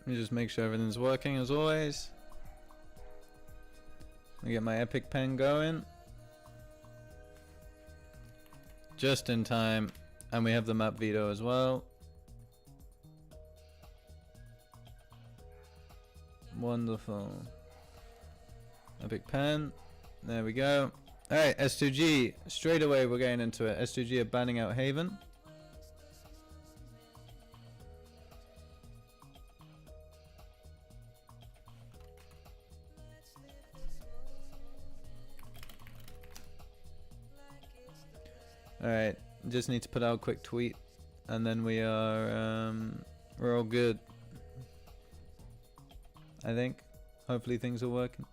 Let me just make sure everything's working as always. Let me get my epic pen going. Just in time. And we have the map veto as well. Wonderful. Epic pen. There we go. Alright, S2G. Straight away we're getting into it. S2G are banning out Haven. Alright, just need to put out a quick tweet and then we're all good. I think. Hopefully things are working.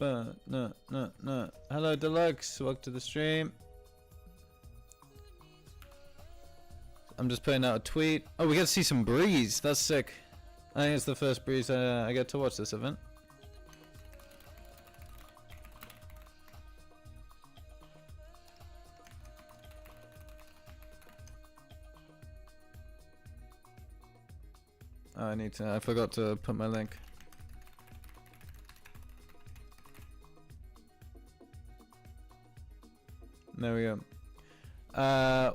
No. Hello Deluxe, welcome to the stream. I'm just putting out a tweet. Oh, we get to see some Breeze. That's sick. I think it's the first Breeze I get to watch this event. Oh, I forgot to put my link. There we go.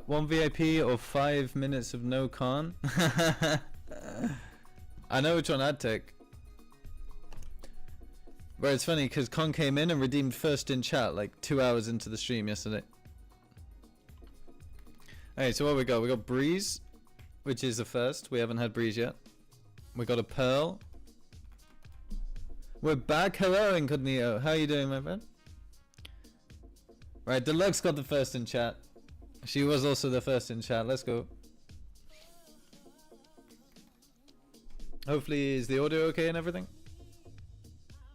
1 VIP or 5 minutes of no con. I know which one I'd take. But it's funny because Con came in and redeemed first in chat like 2 hours into the stream yesterday. Alright, so what we got? We got Breeze, which is the first. We haven't had Breeze yet. We got a Pearl. We're back. Hello, Incognito. How are you doing, my friend? Right, Deluxe got the first in chat. She was also the first in chat. Let's go. Hopefully, is the audio okay and everything?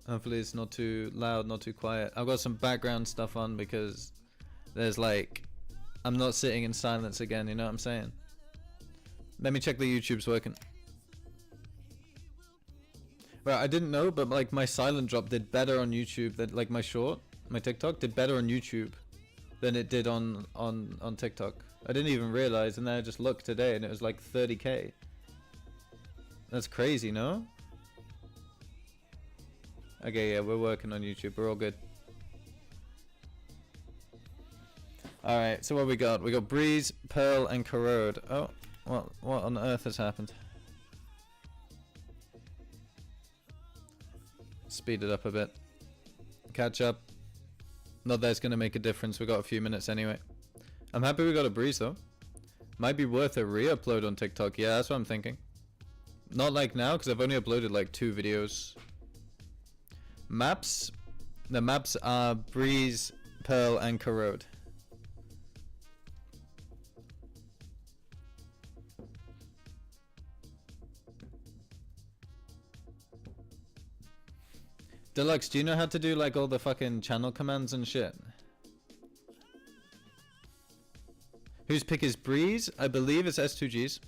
Hopefully it's not too loud, not too quiet. I've got some background stuff on because there's like... I'm not sitting in silence again, you know what I'm saying? Let me check the YouTube's working. Well, I didn't know, but like my silent drop did better on YouTube than like my short, my TikTok did better on YouTube than it did on TikTok. I didn't even realize, and then I just looked today and it was like 30k. That's crazy, no? Okay, yeah, we're working on YouTube. We're all good. Alright, so what we got? We got Breeze, Pearl, and Corrode. Oh, what on earth has happened? Speed it up a bit. Catch up. Not that it's going to make a difference. We got a few minutes anyway. I'm happy we got a Breeze though. Might be worth a re-upload on TikTok. Yeah, that's what I'm thinking. Not like now, because I've only uploaded like 2 videos. Maps. The maps are Breeze, Pearl, and Corrode. Deluxe, do you know how to do like all the fucking channel commands and shit? Whose pick is Breeze? I believe it's S2G's.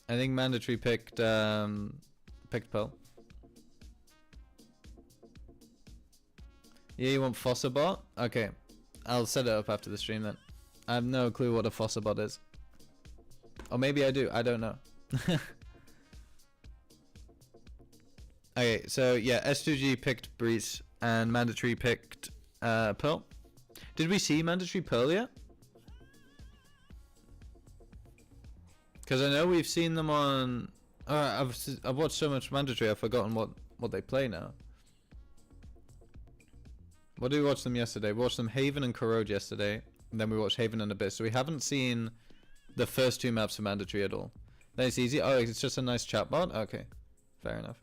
I think Mandatory picked Pearl. Yeah, you want Fossabot? Okay, I'll set it up after the stream then. I have no clue what a Fossabot is. Or maybe I do, I don't know. Okay, so yeah, S2G picked Breeze and Mandatory picked Pearl. Did we see Mandatory Pearl yet? Because I know we've seen them on... I've watched so much Mandatory, I've forgotten what they play now. What did we watch them yesterday? We watched them Haven and Corrode yesterday, and then we watched Haven and Abyss. So we haven't seen the first 2 maps for Mandatory at all. Then it's easy. Oh, it's just a nice chatbot? Okay, fair enough.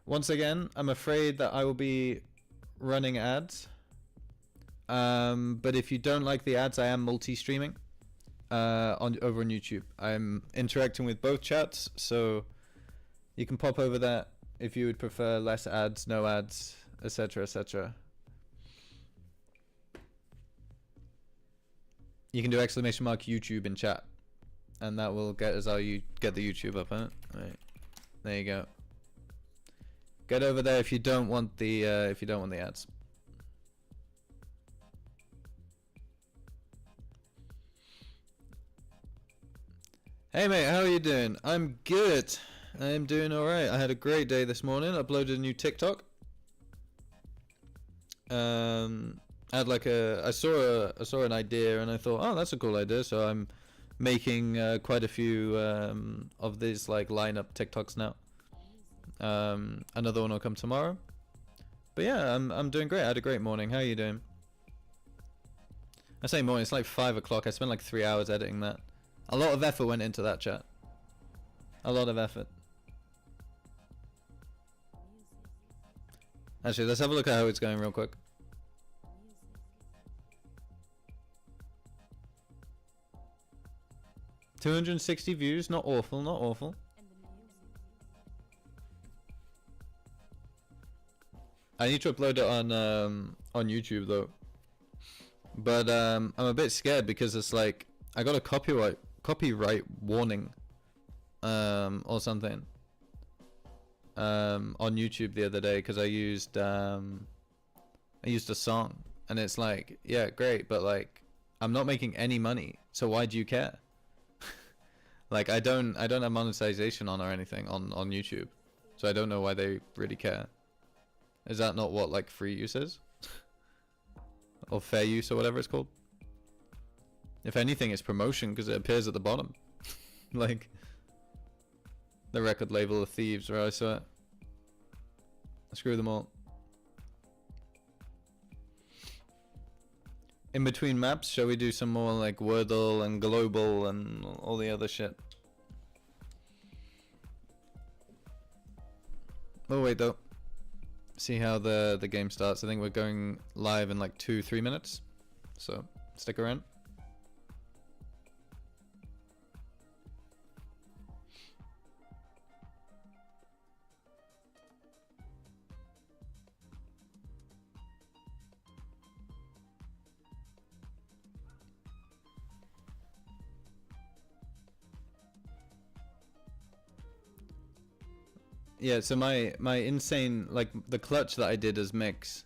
Once again, I'm afraid that I will be running ads. But if you don't like the ads, I am multi-streaming over on YouTube. I'm interacting with both chats, so you can pop over that if you would prefer less ads, no ads, etc, etc. You can do !YouTube in chat, and that will get us get the YouTube up, huh? Right. There you go. Get over there if you don't want the ads. Hey mate, how are you doing? I'm good. I'm doing alright. I had a great day this morning. Uploaded a new TikTok. I had like I saw an idea and I thought, oh, that's a cool idea. So I'm making quite a few of these like lineup TikToks now. Another one will come tomorrow. But yeah, I'm doing great. I had a great morning. How are you doing? I say morning. It's like 5 o'clock. I spent like 3 hours editing that. A lot of effort went into that, chat. A lot of effort. Actually, let's have a look at how it's going real quick. $260 views, not awful, not awful. I need to upload it on YouTube though. But I'm a bit scared because it's like I got a copyright warning or something on YouTube the other day because I used a song and it's like, yeah, great, but like I'm not making any money, so why do you care? Like I don't have monetization on or anything on YouTube, so I don't know why they really care. Is that not what like free use is? Or fair use or whatever it's called? If anything, it's promotion because it appears at the bottom. Like the record label of thieves, right? I saw it. Screw them all. In between maps, shall we do some more like Wordle and Global and all the other shit? Oh wait though. See how the game starts. I think we're going live in like 2-3 minutes. So stick around. Yeah, so my insane, like the clutch that I did as mix,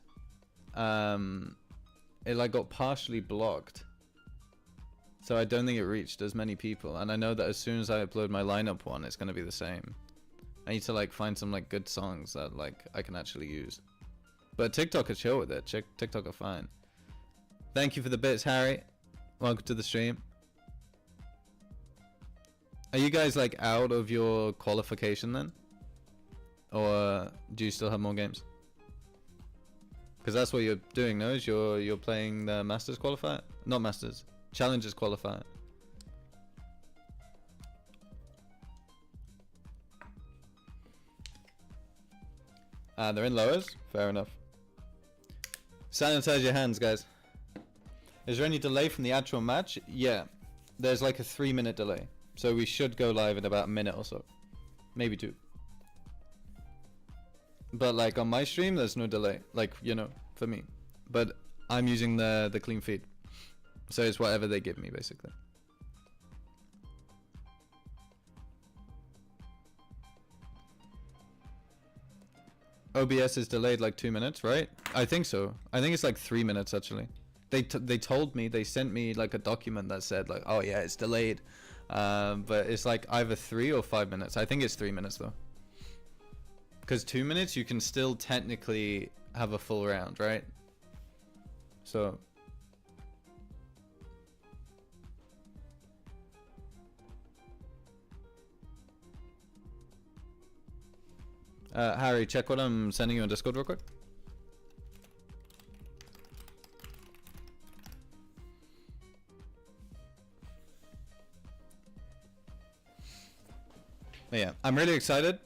it like got partially blocked. So I don't think it reached as many people, and I know that as soon as I upload my lineup one, it's gonna be the same. I need to like find some like good songs that like I can actually use. But TikTok are chill with it. TikTok are fine. Thank you for the bits, Harry. Welcome to the stream. Are you guys like out of your qualification then? Or do you still have more games? Because that's what you're doing, no? Is you're playing the Masters qualifier? Not Masters. Challengers qualifier. They're in lowers? Fair enough. Sanitize your hands, guys. Is there any delay from the actual match? Yeah. There's like a 3-minute delay. So we should go live in about a minute or so. Maybe 2. But like on my stream, there's no delay, like, you know, for me. But I'm using the clean feed, so it's whatever they give me basically. OBS is delayed like 2 minutes, right? I think so. I think it's like 3 minutes actually. They told me, they sent me like a document that said like, oh yeah, it's delayed, but it's like either 3 or 5 minutes. I think it's 3 minutes though. Because 2 minutes, you can still technically have a full round, right? So. Harry, check what I'm sending you on Discord real quick. But yeah, I'm really excited.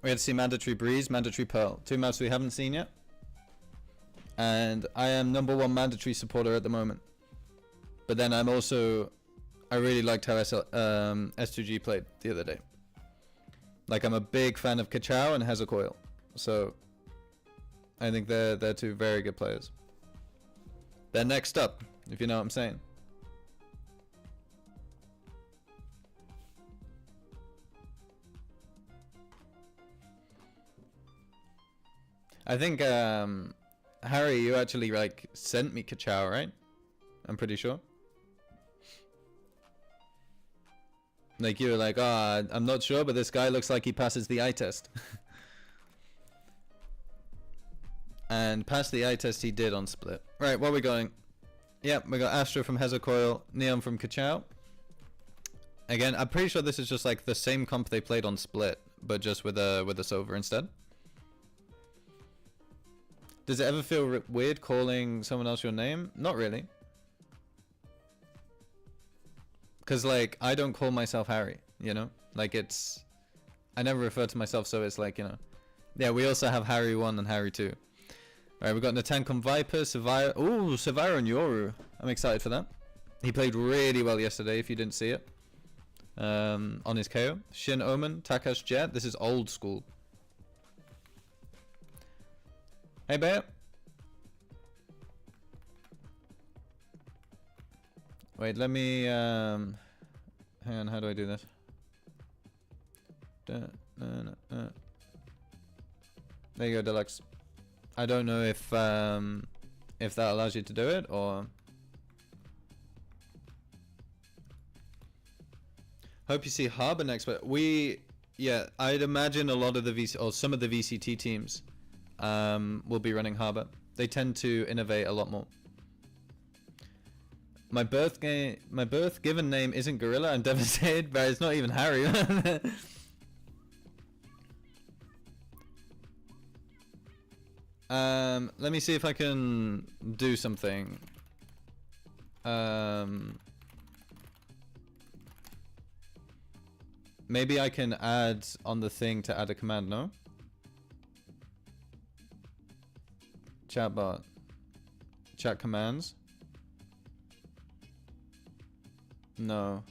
We had to see Mandatory Breeze, Mandatory Pearl. 2 maps we haven't seen yet. And I am #1 Mandatory supporter at the moment. But then I'm also... I really liked how S2G played the other day. Like, I'm a big fan of Kachao and Hezekiah. So, I think they're 2 very good players. They're next up, if you know what I'm saying. I think Harry, you actually like sent me Kachao, right? I'm pretty sure. Like you were like, I'm not sure, but this guy looks like he passes the eye test. And pass the eye test he did on Split. Right, what are we going? Yep, we got Astra from Hezecoil, Neon from Kachao. Again, I'm pretty sure this is just like the same comp they played on Split, but just with a Sova instead. Does it ever feel weird calling someone else your name? Not really. Because like, I don't call myself Harry, you know? Like it's... I never refer to myself, so it's like, you know... Yeah, we also have Harry 1 and Harry 2. Alright, we've got Natankon Viper, Savira... Ooh, Savira and Yoru. I'm excited for that. He played really well yesterday, if you didn't see it. On his KO. Shin Omen, Takash Jet. This is old school. Hey, Bear. Wait, let me... hang on, how do I do this? There you go, Deluxe. I don't know if that allows you to do it, or... Hope you see Harbor next, but yeah, I'd imagine a lot of the VC, or some of the VCT teams will be running Harbor. They tend to innovate a lot more. My birth given name isn't Gorilla. I'm devastated, but it's not even Harry. Let me see if I can do something. Maybe I can add on the thing to add a command, no? Chatbot. Chat commands. No.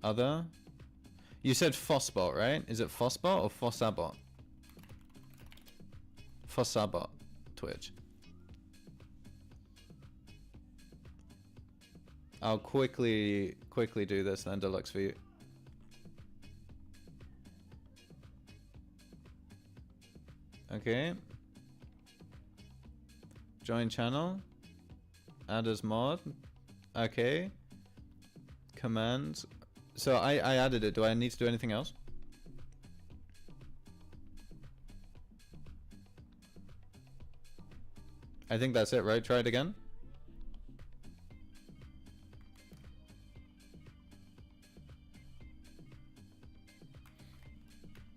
Other? You said Fossbot, right? Is it Fossbot or Fossabot? Fossabot. Twitch. I'll quickly do this then, Deluxe, for you. Okay. Join channel. Add as mod. Okay. Commands. So I added it. Do I need to do anything else? I think that's it, right? Try it again.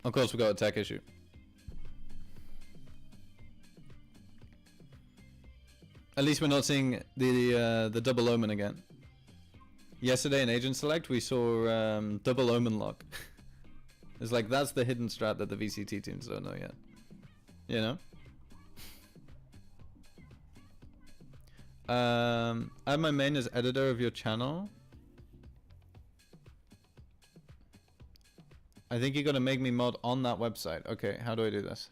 Of course, we got a tech issue. At least we're not seeing the double omen again. Yesterday in Agent Select, we saw double omen lock. It's like that's the hidden strat that the VCT teams don't know yet. You know? Add my main as editor of your channel. I think you're gonna make me mod on that website. Okay, how do I do this?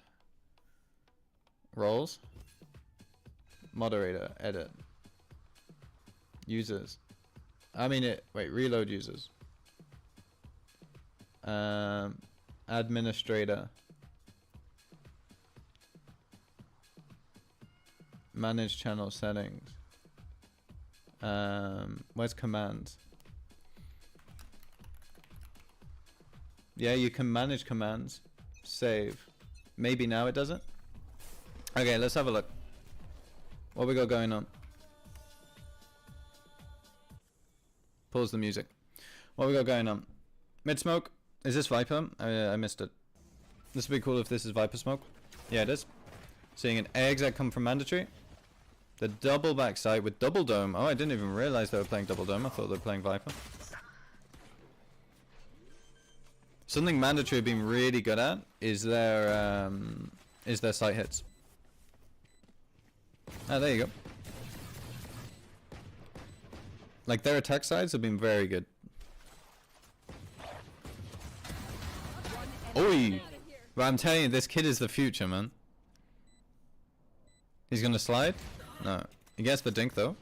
Roles. Moderator. Edit. Users. I mean it. Wait, reload users. Administrator. Manage channel settings. Where's commands? Yeah, you can manage commands. Save. Maybe now it doesn't. Okay, let's have a look. What we got going on? Pause the music. What we got going on? Mid smoke. Is this Viper? I missed it. This would be cool if this is Viper smoke. Yeah, it is. Seeing an exec come from mandatory. The double backside with double dome. Oh, I didn't even realize they were playing double dome. I thought they were playing Viper. Something mandatory have been really good at is their sight hits. Ah, there you go. Like their attack sides have been very good. Oi! But I'm telling you, this kid is the future, man. He's gonna slide? No. He gets the dink though.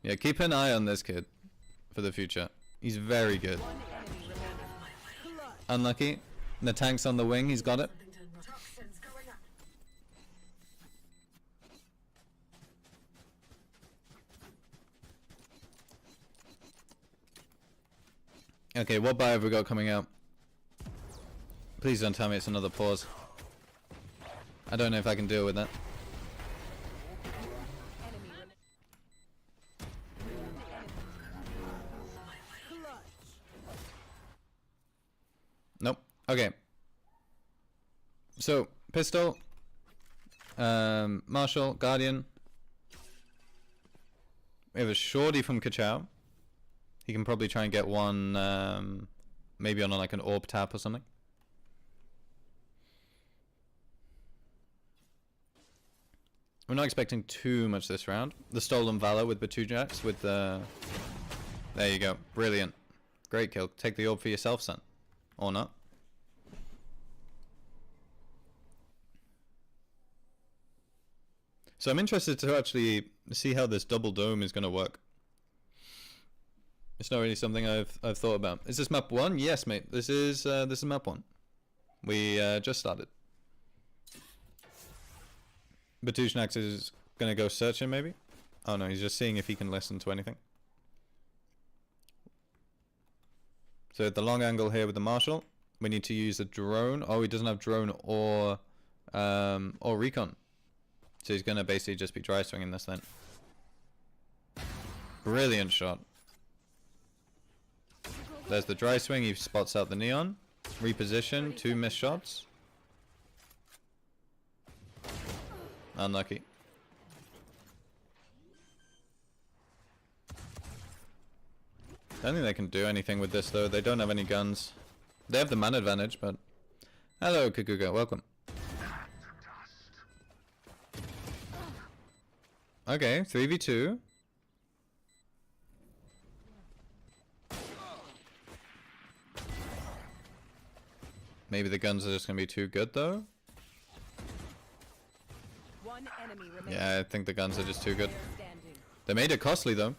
Yeah, keep an eye on this kid for the future. He's very good. Unlucky. The tank's on the wing, he's got it. Okay, what buy have we got coming out? Please don't tell me it's another pause. I don't know if I can deal with that. Nope. Okay. So, pistol, Marshall, Guardian. We have a shorty from Kachow. He can probably try and get one, maybe on like an orb tap or something. We're not expecting too much this round. The Stolen Valor with Batujaks with the... There you go. Brilliant. Great kill. Take the orb for yourself, son. Or not. So I'm interested to actually see how this double dome is going to work. It's not really something I've thought about. Is this map 1? Yes, mate. This is map 1. We just started. Batujnax is gonna go searching, maybe? Oh no, he's just seeing if he can listen to anything. So at the long angle here with the Marshal, we need to use a drone. Oh, he doesn't have drone or recon. So he's gonna basically just be dry swinging this then. Brilliant shot. There's the dry swing, he spots out the neon. Reposition, 2 missed shots. Unlucky. I don't think they can do anything with this though. They don't have any guns. They have the man advantage, but... Hello, Kukuga. Welcome. Okay, 3v2. Maybe the guns are just going to be too good though. Yeah, I think the guns are just too good. They made it costly though.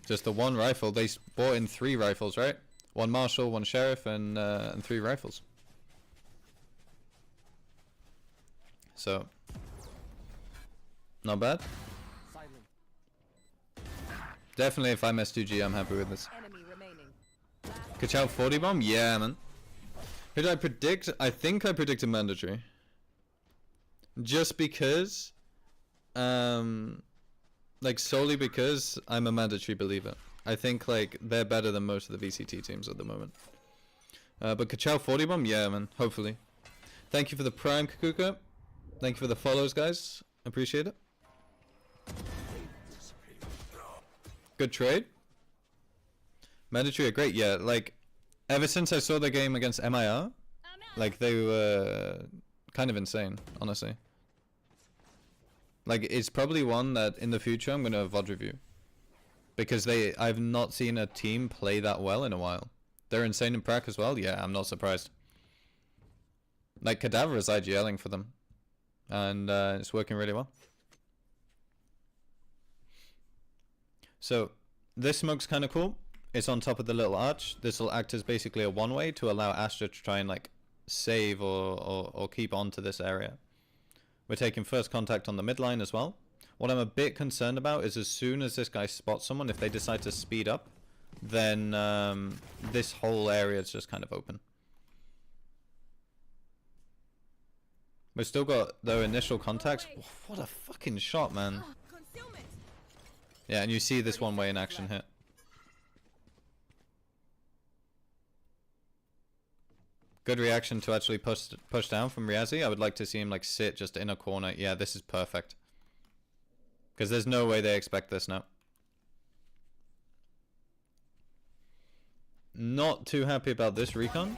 Just the 1 rifle. They bought in 3 rifles, right? 1 Marshal, 1 Sheriff, and 3 rifles. So, not bad. Definitely if I'm S2G, I'm happy with this. Kachow 40 bomb? Yeah, man. Who did I predict? I think I predicted mandatory. Just because, like solely because I'm a mandatory believer. I think like they're better than most of the VCT teams at the moment. But Kachow 40 bomb? Yeah, man. Hopefully. Thank you for the prime, Kakuka. Thank you for the follows, guys. Appreciate it. Good trade. Mandatory are great. Yeah, like ever since I saw the game against MIR, like they were kind of insane, honestly. Like it's probably one that in the future I'm gonna VOD review. Because I've not seen a team play that well in a while. They're insane in prac as well. Yeah, I'm not surprised. Like Cadaver is IGLing for them, and it's working really well. So this smoke's kind of cool. It's on top of the little arch. This will act as basically a one-way to allow Astra to try and like save or keep on to this area. We're taking first contact on the midline as well. What I'm a bit concerned about is as soon as this guy spots someone, if they decide to speed up, then this whole area is just kind of open. We've still got the initial contacts. What a fucking shot, man. Yeah, and you see this one way in action here. Good reaction to actually push down from Riazi. I would like to see him like sit just in a corner. Yeah, this is perfect. Because there's no way they expect this now. Not too happy about this recon.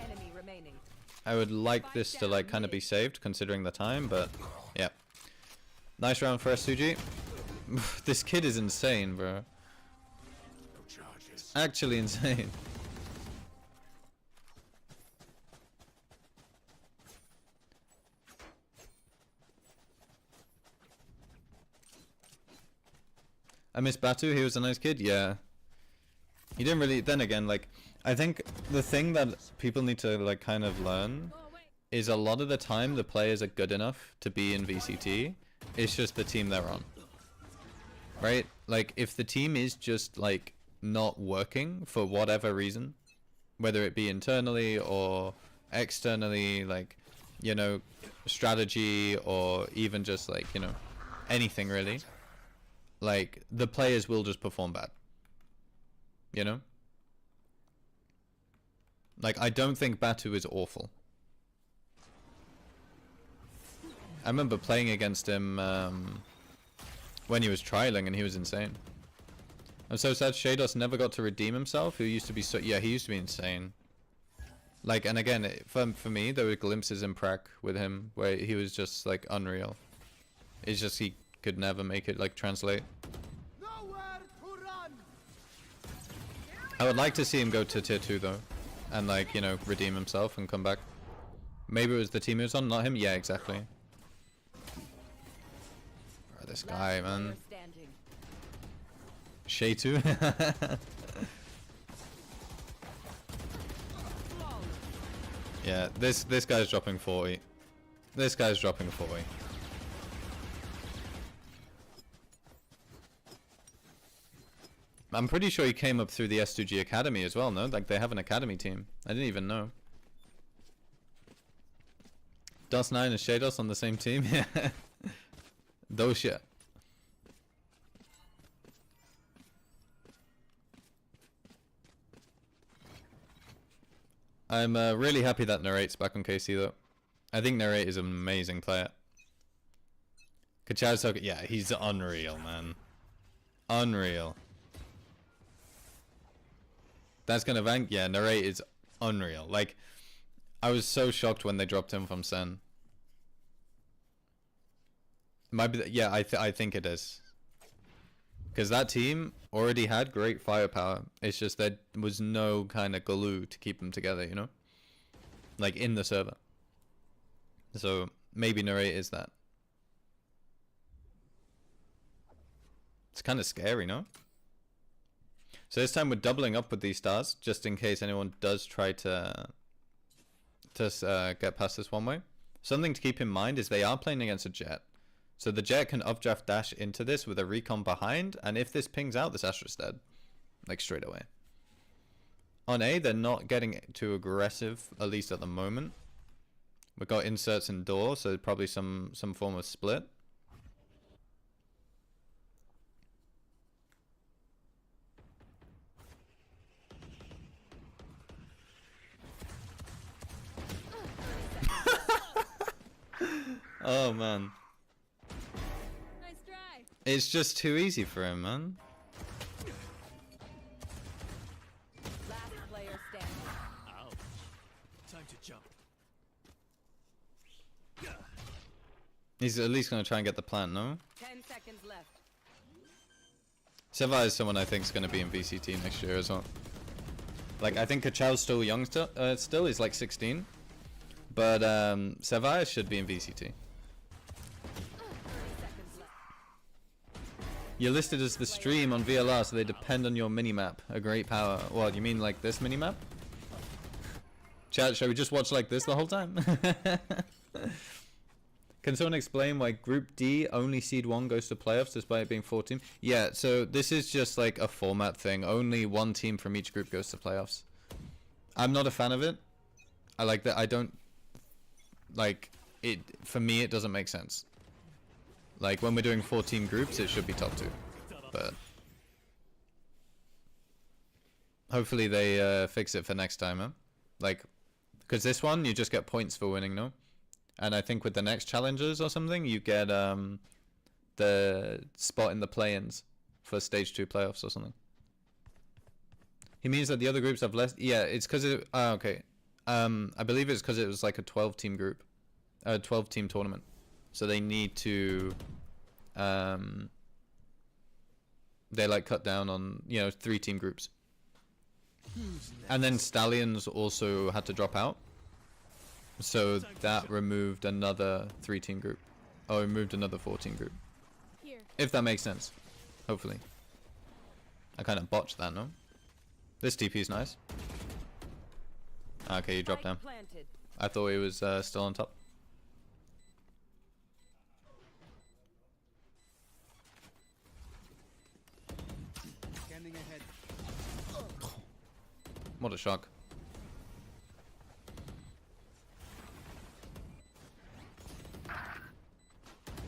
I would like this to like kind of be saved considering the time, but yeah. Nice round for S2G. This kid is insane, bro. Actually insane. I miss Batu, he was a nice kid, yeah. He didn't really. Then again, like, I think the thing that people need to like kind of learn is a lot of the time the players are good enough to be in VCT. It's just the team they're on, right? Like, if the team is just like not working for whatever reason, whether it be internally or externally, like, you know, strategy or even just like, you know, anything really, like, the players will just perform bad. You know? Like, I don't think Batu is awful. I remember playing against him when he was trialing and he was insane. I'm so sad Shados never got to redeem himself, who used to be so... Yeah, he used to be insane. Like, and again, for me, there were glimpses in Prac with him where he was just, like, unreal. It's just he could never make it, like, translate. I would like to see him go to tier 2 though, and like, you know, redeem himself and come back. Maybe it was the team he was on, not him? Yeah, exactly. Bro, this guy, man. Shay 2? Yeah, this guy's dropping 40. This guy's dropping 40. I'm pretty sure he came up through the S2G Academy as well, no? Like, they have an academy team. I didn't even know. Dust9 and Shados on the same team? Yeah. Those shit. I'm really happy that Narrate's back on KC though. I think Narrate is an amazing player. Kachow's so good. Yeah, he's unreal, man. Unreal. That's gonna rank. Yeah, Narrate is unreal. Like, I was so shocked when they dropped him from Sen. Might be. Yeah, I think it is. Because that team already had great firepower. It's just there was no kind of glue to keep them together, you know? Like, in the server. So, maybe Narrate is that. It's kind of scary, no? So this time we're doubling up with these stars, just in case anyone does try to get past this one way. Something to keep in mind is they are playing against a Jet. So the Jet can updraft dash into this with a recon behind, and if this pings out, this Astra's dead. Like, straight away. On A, they're not getting too aggressive, at least at the moment. We've got inserts and door, so probably some form of split. Oh man. Nice try. It's just too easy for him, man. Last player standing. Ouch. Time to jump. He's at least gonna try and get the plant, no? 10 seconds left. Seva is someone I think is gonna be in VCT next year as well. Like, I think Kachow's still young still, he's like 16. But Seva should be in VCT. You're listed as the stream on VLR, so they depend on your minimap. A great power. What, you mean like this minimap? Chat, shall we just watch like this the whole time? Can someone explain why Group D only Seed 1 goes to playoffs despite it being 4 teams? Yeah, so this is just like a format thing. Only one team from each group goes to playoffs. I'm not a fan of it. I like that. I don't... Like, it. For me, it doesn't make sense. Like, when we're doing 14 groups, it should be top 2. But hopefully they fix it for next time, huh? Like, because this one, you just get points for winning, no? And I think with the next challengers or something, you get the spot in the play-ins for stage 2 playoffs or something. He means that the other groups have less... Yeah, it's because it... okay. I believe it's because it was like a 12-team group. A 12-team tournament. So they need to, they like cut down on, you know, 3-team groups. And then Stallions also had to drop out. So that removed another 3-team group. Oh, removed another 14 group. Here. If that makes sense. Hopefully. I kind of botched that, no? This TP's nice. Okay, you dropped down. Planted. I thought he was still on top. Scanning ahead. What a shock.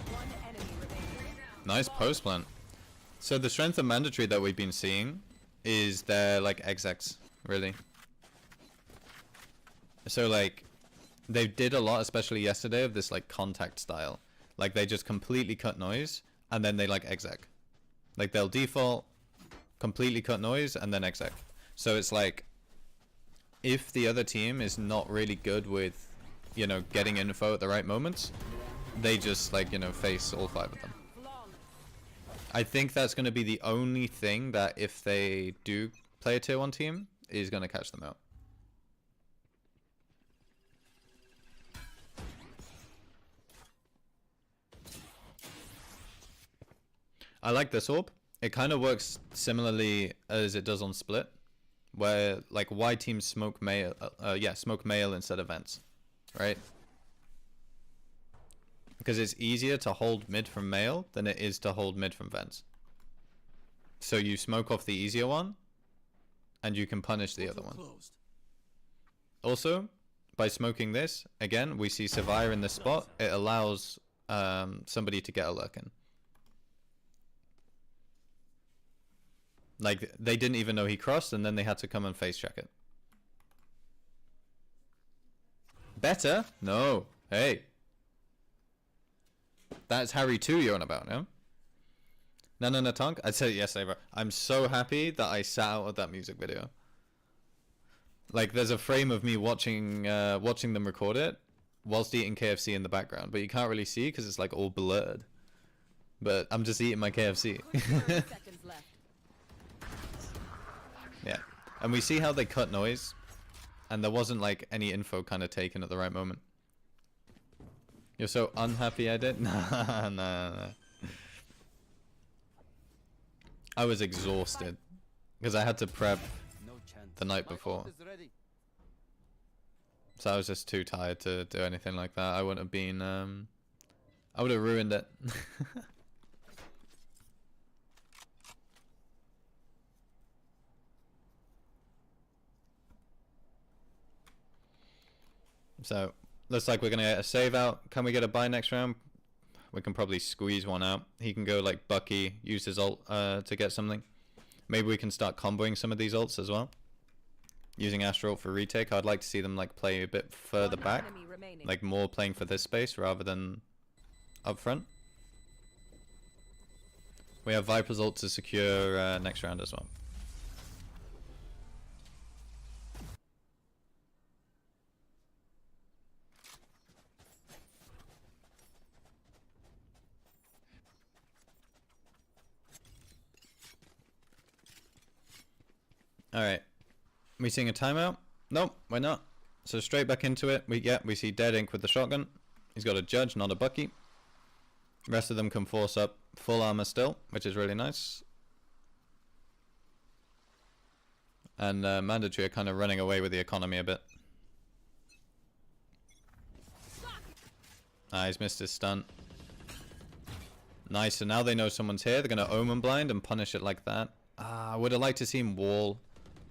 One enemy remaining. Nice post plant. So the strength of mandatory that we've been seeing is their like XX, really. So like they did a lot, especially yesterday, of this like contact style. Like they just completely cut noise and then they like exec. Like they'll default, completely cut noise and then exec. So it's like if the other team is not really good with, you know, getting info at the right moments, they just like, you know, face all 5 of them. I think that's going to be the only thing that if they do play a tier 1 team is going to catch them out. I like this orb. It kind of works similarly as it does on Split, where like Y teams smoke mail, smoke mail instead of vents, right? Because it's easier to hold mid from mail than it is to hold mid from vents. So you smoke off the easier one, and you can punish the other one. Closed. Also, by smoking this, again, we see Sevire in this spot. It allows somebody to get a lurk in. Like, they didn't even know he crossed, and then they had to come and face check it. Better? No. Hey. That's Harry 2 you're on about, no? No, Tonk? I said it yesterday, bro. I'm so happy that I sat out of that music video. Like, there's a frame of me watching them record it whilst eating KFC in the background, but you can't really see because it's like all blurred. But I'm just eating my KFC. 30 seconds left. Yeah. And we see how they cut noise, and there wasn't like any info kind of taken at the right moment. You're so unhappy I did? Nah. I was exhausted because I had to prep No chance. the night My before. ult is ready. So I was just too tired to do anything like that. I wouldn't have been, I would have ruined it. So, looks like we're going to get a save out. Can we get a buy next round? We can probably squeeze one out. He can go like Bucky, use his ult to get something. Maybe we can start comboing some of these ults as well. Using Astro ult for retake. I'd like to see them like play a bit further One back. enemy remaining. Like more playing for this space rather than up front. We have Viper's ult to secure next round as well. Alright. We seeing a timeout? Nope, we're not. So straight back into it. We see Dead Ink with the shotgun. He's got a Judge, not a Bucky. Rest of them can force up full armor still, which is really nice. And Mandatory are kind of running away with the economy a bit. Ah, he's missed his stunt. Nice, so now they know someone's here. They're going to Omen Blind and punish it like that. I would have liked to see him wall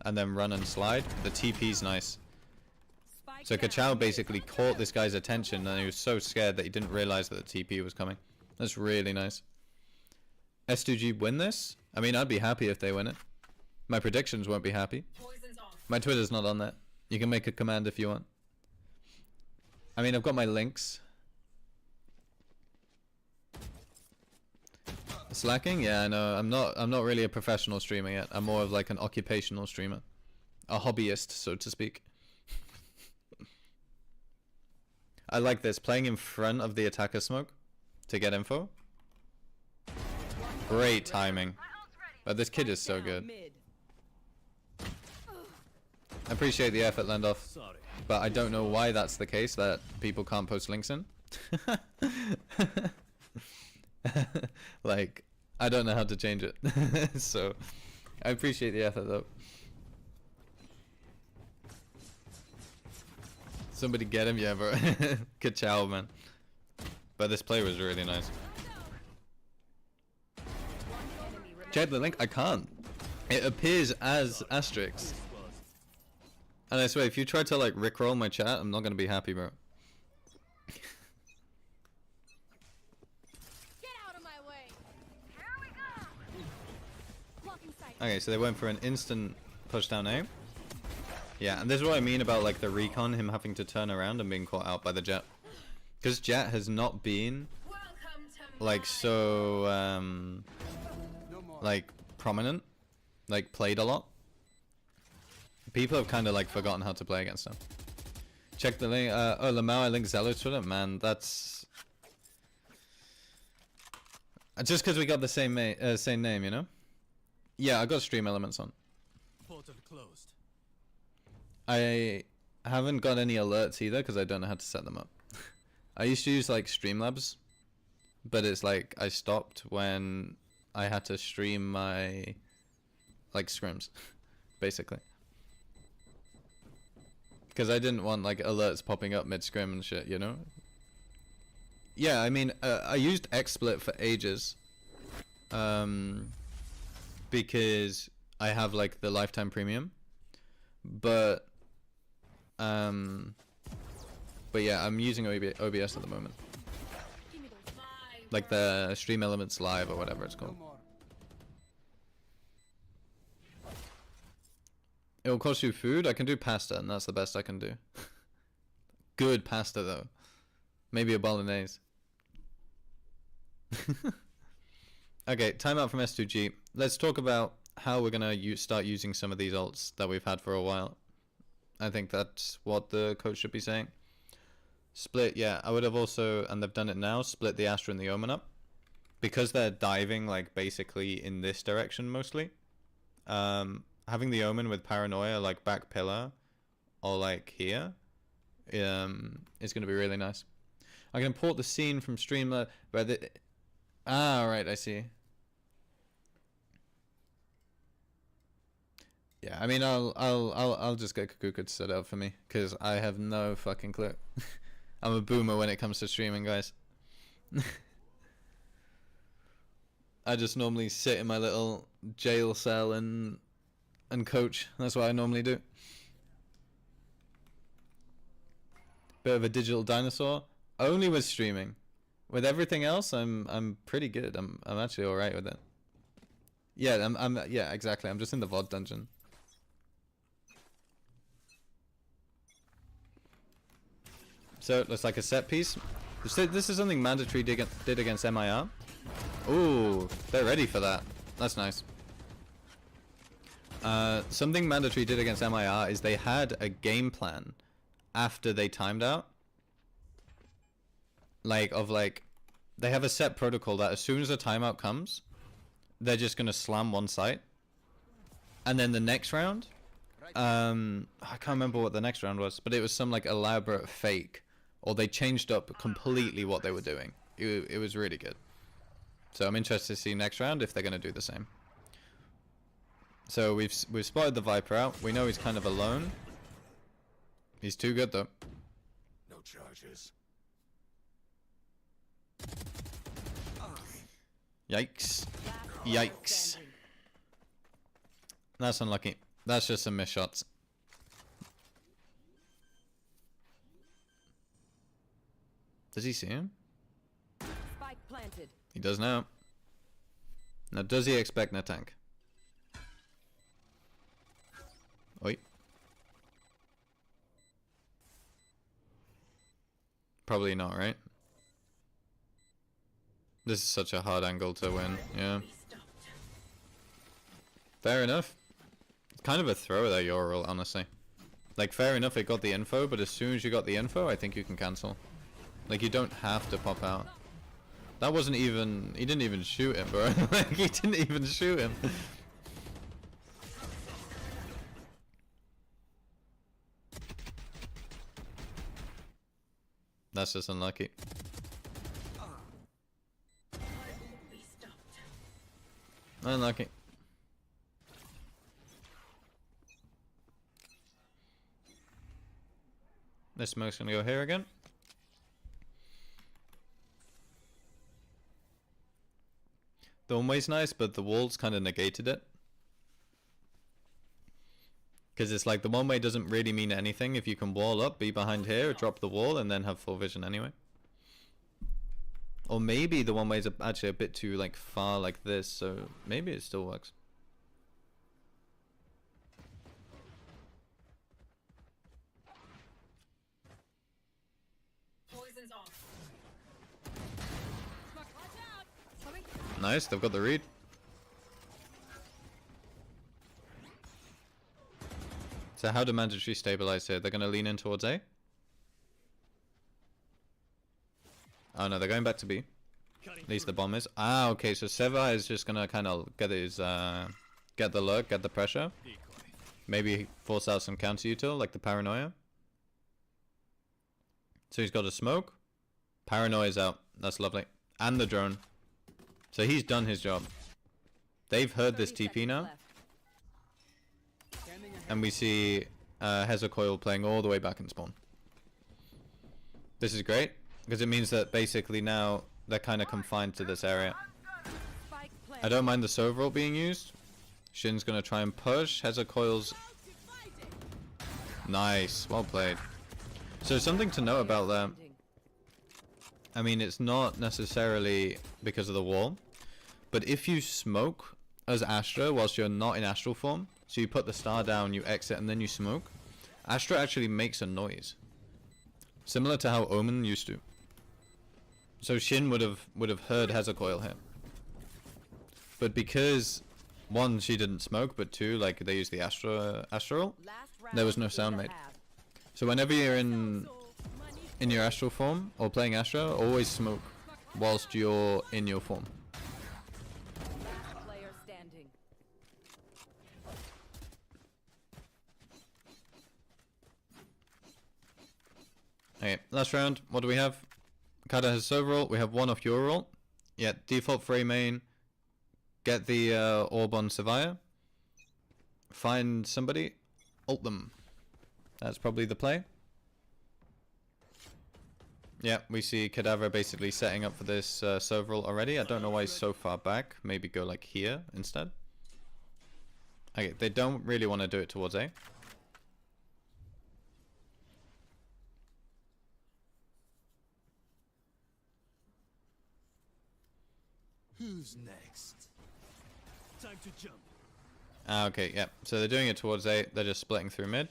and then run and slide. The TP's nice. Spike So down. Kachao basically caught this guy's attention and he was so scared that he didn't realize that the TP was coming. That's really nice. S2G win this? I mean, I'd be happy if they win it. My predictions won't be happy. My Twitter's not on that. You can make a command if you want. I mean, I've got my links. Slacking? Yeah, I know. I'm not really a professional streamer yet. I'm more of like an occupational streamer. A hobbyist, so to speak. I like this. Playing in front of the attacker smoke to get info. Great timing. But this kid is so Down good. mid. I appreciate the effort, Lendoff. Sorry. But I don't know why that's the case, that people can't post links in. Like, I don't know how to change it. So, I appreciate the effort though. Somebody get him, yeah, bro. Good chow, man. But this play was really nice. Check the link. I can't. It appears as asterisks. And I swear, if you try to like rickroll my chat, I'm not gonna be happy, bro. Get out of my way. Here we go. Blocking sight. Okay, so they went for an instant push down A. Yeah, and this is what I mean about like the recon, him having to turn around and being caught out by the Jet. Because Jet has not been like so No more. like prominent, like played a lot. People have kind of like forgotten how to play against him. Check the link. Oh, Lamau, I linked Zello to it. Man, that's just because we got the same name, you know. Yeah, I got stream elements on. Portal closed. I haven't got any alerts either because I don't know how to set them up. I used to use like Streamlabs, but it's like I stopped when I had to stream my like scrims, basically. Because I didn't want like alerts popping up mid scrim and shit, you know? Yeah, I mean, I used XSplit for ages. Because I have like the lifetime premium. But yeah, I'm using OBS at the moment. Give me those. Like the Stream Elements Live or whatever it's No called. more. It will cost you food. I can do pasta, and that's the best I can do. Good pasta, though. Maybe a bolognese. Okay, timeout from S2G. Let's talk about how we're going to start using some of these ults that we've had for a while. I think that's what the coach should be saying. Split, yeah. I would have also, and they've done it now, split the Astra and the Omen up. Because they're diving, like, basically in this direction mostly. Having the Omen with Paranoia, like, back pillar, or, like, here, is going to be really nice. I can import the scene from Streamler, but the... Ah, right, I see. Yeah, I mean, I'll just get Kakuka to set it up for me, because I have no fucking clue. I'm a boomer when it comes to streaming, guys. I just normally sit in my little jail cell and coach. That's what I normally do. Bit of a digital dinosaur. Only with streaming. With everything else, I'm pretty good. I'm actually all right with it. Yeah, yeah, exactly. I'm just in the VOD dungeon. So it looks like a set piece. This is something Mandatory did against MIR. Ooh, they're ready for that. That's nice. Something Mandatory did against MIR is they had a game plan after they timed out. Like, they have a set protocol that as soon as a timeout comes, they're just gonna slam one site. And then the next round, I can't remember what the next round was, but it was some like elaborate fake, or they changed up completely what they were doing. It was really good. So I'm interested to see next round if they're gonna do the same. So we've spotted the Viper out. We know he's kind of alone. He's too good though. No charges. Yikes. Last Yikes. standing. That's unlucky. That's just some missed shots. Does he see him? Spike planted. He does now. Now does he expect a tank? Oi. Probably not, right? This is such a hard angle to win, yeah. Fair enough. It's kind of a throw there, Yoral, honestly. Like, fair enough, it got the info, but as soon as you got the info, I think you can cancel. Like, you don't have to pop out. That wasn't even... He didn't even shoot him, bro. Like, he didn't even shoot him. That's just unlucky. Unlucky. This smoke's gonna go here again. The one-way's nice, but the walls kind of negated it. Because it's like the one-way doesn't really mean anything if you can wall up, be behind here, drop the wall, and then have full vision anyway. Or maybe the one-way's actually a bit too like far like this, so maybe it still works. Poison's off. Watch out. Coming. Nice, they've got the read. So how do mandatory stabilize here? They're going to lean in towards A? Oh no, they're going back to B. At least the bomb is. Ah, okay, so Seva is just going to kind of get his, get the lurk, get the pressure. Maybe force out some counter util, like the paranoia. So he's got a smoke. Paranoia's out. That's lovely. And the drone. So he's done his job. They've heard this TP now. And we see Hezekiah playing all the way back in spawn. This is great, because it means that basically now they're kind of confined to this area. I don't mind the Sovereign being used. Shin's going to try and push. Hezekiah's... Nice, well played. So something to know about that. I mean, it's not necessarily because of the wall, but if you smoke as Astra whilst you're not in astral form, so you put the star down, you exit, and then you smoke, Astra actually makes a noise, similar to how Omen used to. So Shin would have heard Hezekiah here, but because one, she didn't smoke, but two, like they used the astral, there was no sound made. So whenever you're in your astral form or playing Astra, always smoke whilst you're in your form. Player standing. Okay, last round. What do we have? Kada has server roll. We have one off your roll. Yeah, default for A main. Get the orb on Sevilla. Find somebody. Ult them. That's probably the play. Yeah, we see Cadaver basically setting up for this server roll already. I don't know why he's so far back. Maybe go like here instead. Okay, they don't really want to do it towards A. Who's next? Time to jump. Ah, okay, yeah. So they're doing it towards A. They're just splitting through mid.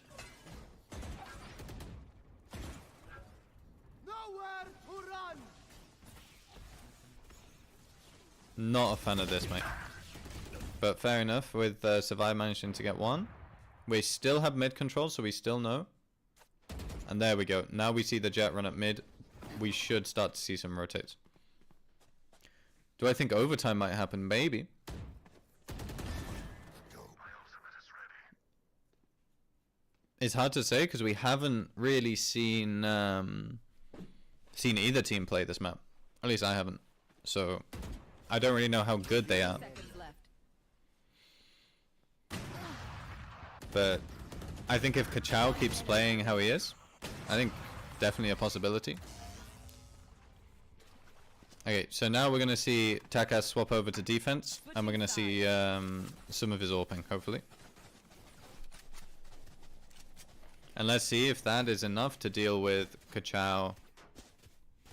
Nowhere to run. Not a fan of this, mate. But fair enough, with Survive managing to get one. We still have mid control, so we still know. And there we go. Now we see the jet run at mid. We should start to see some rotates. Do I think overtime might happen? Maybe. It's hard to say because we haven't really seen either team play this map. At least I haven't. So I don't really know how good they are. But I think if Kachao keeps playing how he is, I think definitely a possibility. Okay, so now we're going to see Takas swap over to defense, and we're going to see some of his AWPing, hopefully. And let's see if that is enough to deal with Kachao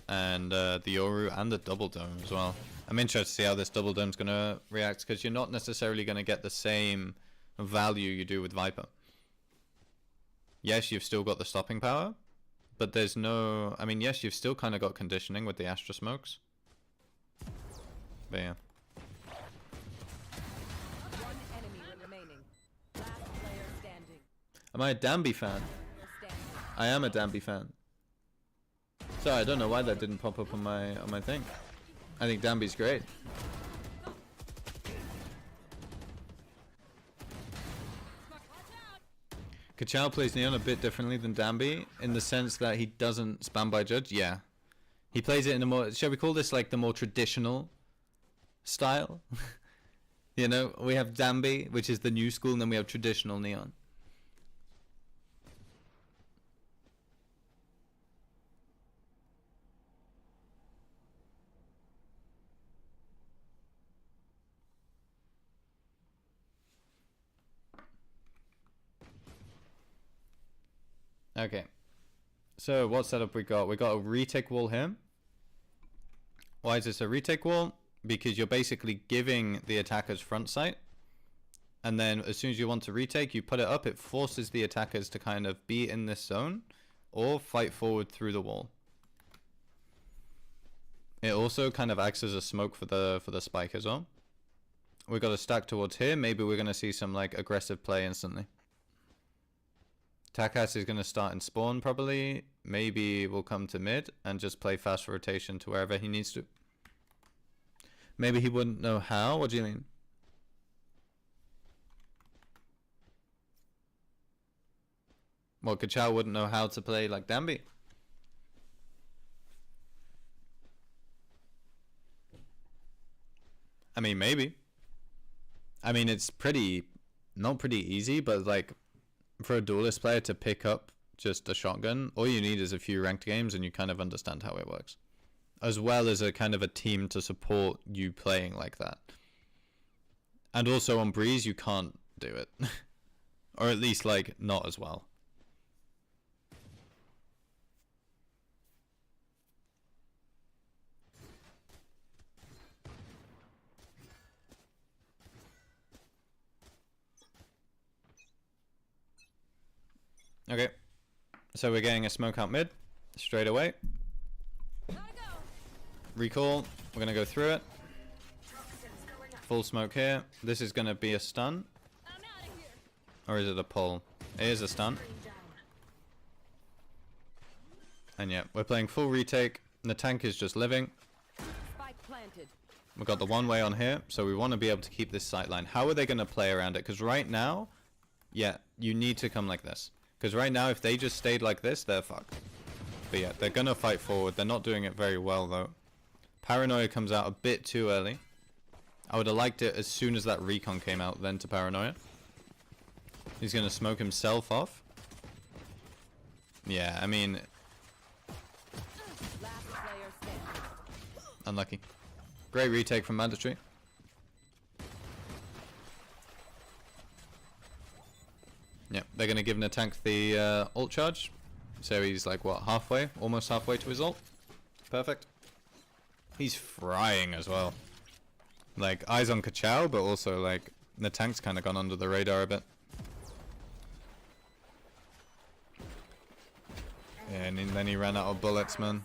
and the Yoru and the Double Dome as well. I'm interested to see how this Double Dome's going to react, because you're not necessarily going to get the same value you do with Viper. Yes, you've still got the stopping power, but there's no... I mean, yes, you've still kind of got conditioning with the Astra smokes. But yeah. One enemy remaining. Last player standing. Am I a Danby fan? I am a Danby fan. Sorry, I don't know why that didn't pop up on my thing. I think Danby's great. Kachao plays Neon a bit differently than Danby in the sense that he doesn't spam by judge. Yeah, he plays it in a more, shall we call this like the more traditional style? You know, we have Danby, which is the new school, and then we have traditional Neon. Okay. So what setup we got? We got a retake wall here. Why is this a retake wall? Because you're basically giving the attackers front sight. And then as soon as you want to retake, you put it up. It forces the attackers to kind of be in this zone or fight forward through the wall. It also kind of acts as a smoke for the spike as well. We got a stack towards here. Maybe we're going to see some like aggressive play instantly. Takas is going to start in spawn probably. Maybe we'll come to mid and just play fast rotation to wherever he needs to. Maybe he wouldn't know how? What do you mean? Well, Kachao wouldn't know how to play like Danby. I mean, maybe. I mean, it's not pretty easy, but like for a duelist player to pick up just a shotgun, all you need is a few ranked games and you kind of understand how it works. As well as a kind of a team to support you playing like that. And also on Breeze, you can't do it. Or at least like not as well. Okay, so we're getting a smoke out mid straight away. Recall, we're gonna go through it. Full smoke here. This is gonna be a stun. Or is it a pull? It is a stun. And yeah, we're playing full retake. The tank is just living. We've got the one way on here, so we want to be able to keep this sight line. How are they gonna play around it? Because right now, yeah, you need to come like this. Because right now, if they just stayed like this, they're fucked. But yeah, they're going to fight forward. They're not doing it very well, though. Paranoia comes out a bit too early. I would have liked it as soon as that recon came out, then to Paranoia. He's going to smoke himself off. Yeah, I mean... Unlucky. Great retake from Mandatory. Yeah, they're going to give Natank the ult charge. So he's like, what, halfway? Almost halfway to his ult. Perfect. He's frying as well. Like, eyes on Kachao, but also, like, Natank's kind of gone under the radar a bit. Yeah, and then he ran out of bullets, man.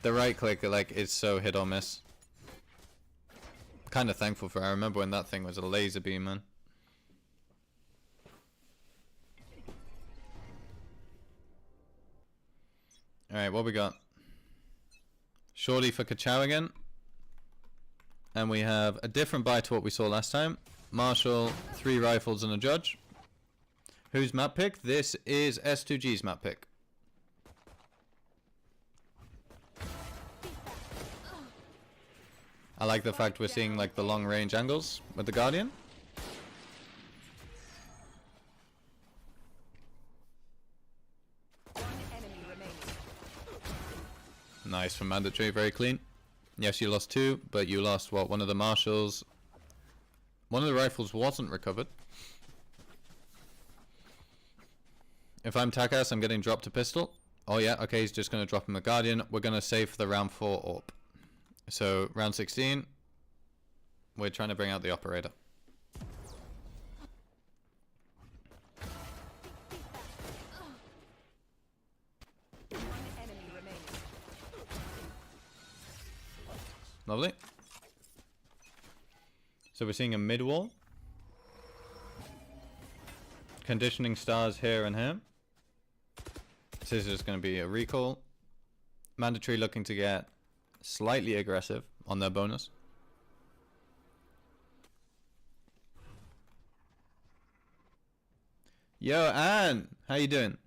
The right click, like, is so hit or miss. Kind of thankful for it. I remember when that thing was a laser beam, man. Alright, what we got? Shorty for Kachao again. And we have a different buy to what we saw last time. Marshall, 3 rifles and a judge. Whose map pick? This is S2G's map pick. I like the fact we're seeing like the long range angles with the Guardian. Nice from Mandatory, very clean. Yes, you lost 2, but you lost what? One of the marshals. One of the rifles wasn't recovered. If I'm Takas, I'm getting dropped a pistol. Oh yeah, okay, he's just going to drop him a Guardian. We're going to save for the round 4 AWP. So, round 16, we're trying to bring out the operator. Lovely. So we're seeing a mid wall. Conditioning stars here and here. This is just going to be a recall. Mandatory looking to get slightly aggressive on their bonus. Yo, Anne! How you doing?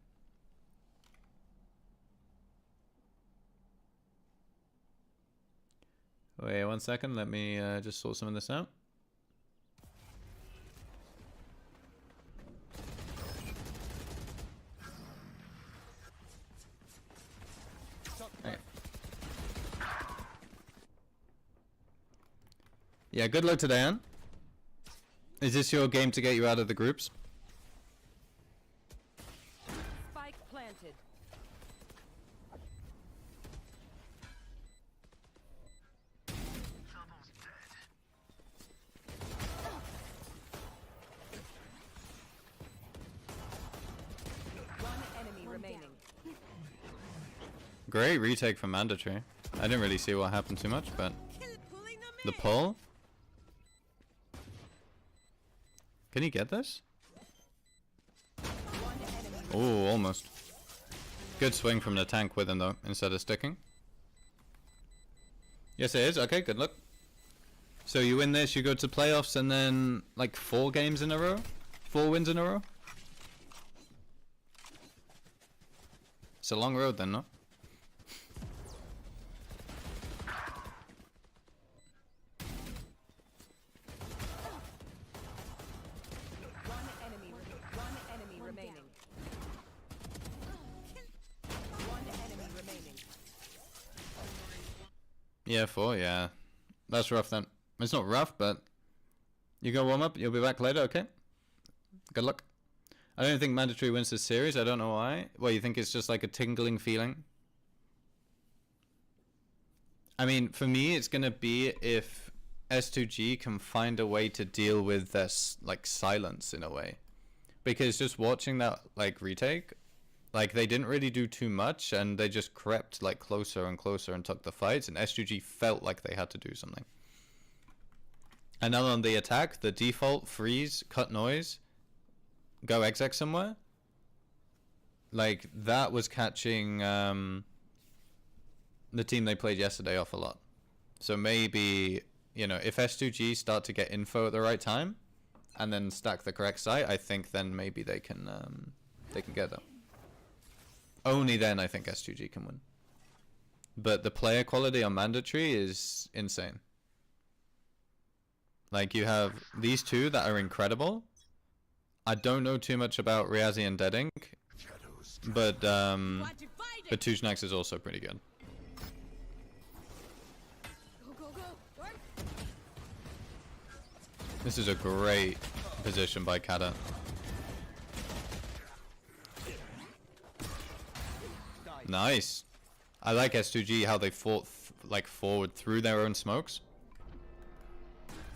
Wait 1 second, let me just sort some of this out. Okay. Yeah, good luck today, Anne. Is this your game to get you out of the groups? Great retake from Mandatory. I didn't really see what happened too much, but the pull. Can he get this? Oh, almost. Good swing from the tank with him though, instead of sticking. Yes, it is. Okay, good luck. So you win this, you go to playoffs, and then like 4 games in a row? 4 wins in a row? It's a long road then, no? One enemy remaining. One enemy remaining. Yeah, 4, yeah. That's rough then. It's not rough, but you go warm up, you'll be back later, okay? Good luck. I don't think Mandatory wins this series, I don't know why. Well, you think it's just like a tingling feeling? I mean, for me, it's gonna be if S2G can find a way to deal with this, like, silence in a way. Because just watching that, like, retake, like, they didn't really do too much, and they just crept, like, closer and closer and took the fights, and S2G felt like they had to do something. And then on the attack, the default, freeze, cut noise, go exec somewhere, like, that was catching the team they played yesterday off a lot. So maybe, you know, if S2G start to get info at the right time, and then stack the correct site, I think then maybe they can get them. Only then I think S2G can win. But the player quality on Mandatory is insane. Like, you have these two that are incredible. I don't know too much about Riazi and Dead Ink, but Tuzhnax is also pretty good. Go, go, go. Dorm. This is a great position by Kata. Nice. I like S2G how they fought like forward through their own smokes.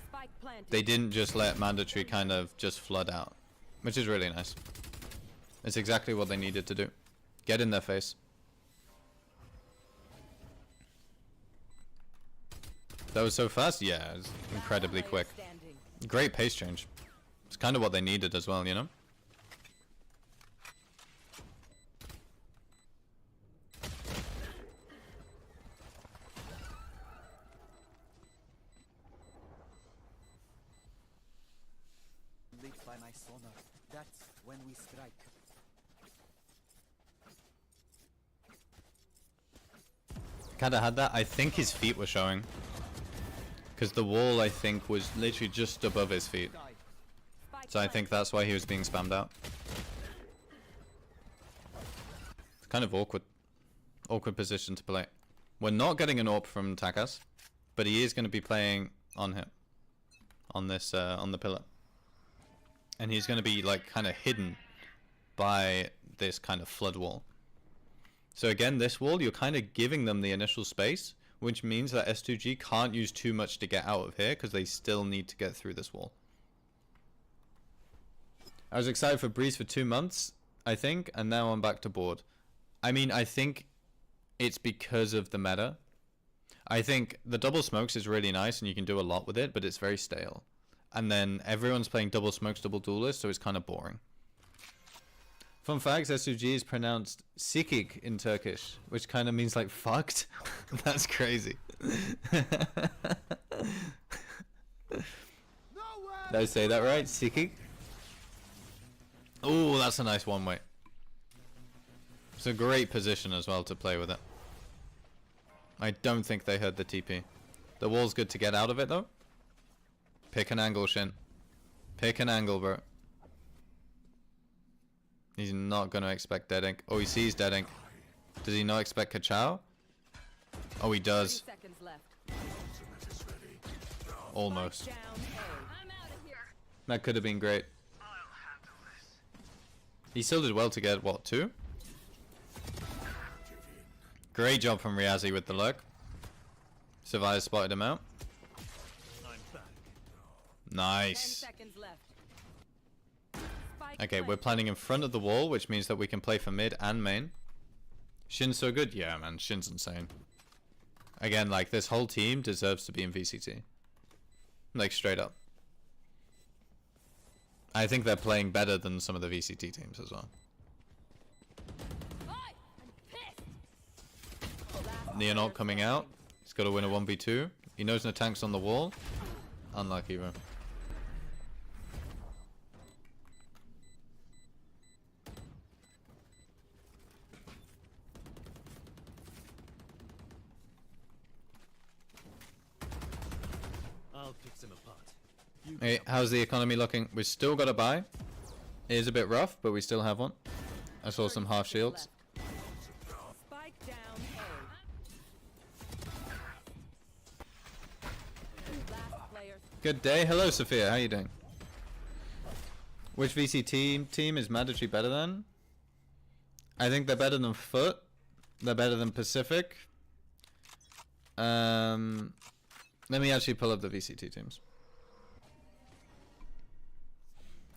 Spike planted. They didn't just let Mandatory kind of just flood out, which is really nice. It's exactly what they needed to do. Get in their face. That was so fast? Yeah, it was incredibly quick. Standing. Great pace change. It's kind of what they needed as well, you know? Lit by my sonar. That's when we strike. Kata had that. I think his feet were showing. Because the wall, I think, was literally just above his feet. Spike So I think that's why he was being spammed out. It's kind of awkward. Awkward position to play. We're not getting an AWP from Takas, but he is going to be playing on him. On this, on the pillar. And he's going to be, like, kind of hidden by this kind of flood wall. So again, this wall, you're kind of giving them the initial space, which means that S2G can't use too much to get out of here, because they still need to get through this wall. I was excited for Breeze for 2 months, I think, and now I'm back to bored. I mean, I think it's because of the meta. I think the double smokes is really nice, and you can do a lot with it, but it's very stale. And then everyone's playing double smokes, double duelist, so it's kind of boring. Fun facts, S2G is pronounced sikik in Turkish, which kind of means like fucked. That's crazy. Did I say that right? Sikik? Oh, that's a nice one way. It's a great position as well to play with it. I don't think they heard the TP. The wall's good to get out of it though. Pick an angle, Shin. Pick an angle, bro. He's not going to expect Dead Ink. Oh, he sees Dead Ink. Does he not expect Kachow? Oh, he does. 30 seconds left. Almost. Down A. I'm out of here. That could have been great. He still did well to get, what, 2? Great job from Riazi with the lurk. Savaya spotted him out. I'm back. 10 Nice. seconds left. Spike Okay, we're planted. planning in front of the wall, which means that we can play for mid and main. Shin's so good? Yeah, man. Shin's insane. Again, like, this whole team deserves to be in VCT. Like, straight up. I think they're playing better than some of the VCT teams as well. Neonaut coming out. He's got to win a 1v2. He knows no tanks on the wall. Unlucky, bro. I'll pick them apart. Hey, how's the economy looking? We've still got a buy. It is a bit rough, but we still have one. I saw some half shields. Spike down A. Last player. Good day. Hello, Sophia. How you doing? Which VCT team is Mandatory better than? I think they're better than Foot. They're better than Pacific. Let me actually pull up the VCT teams.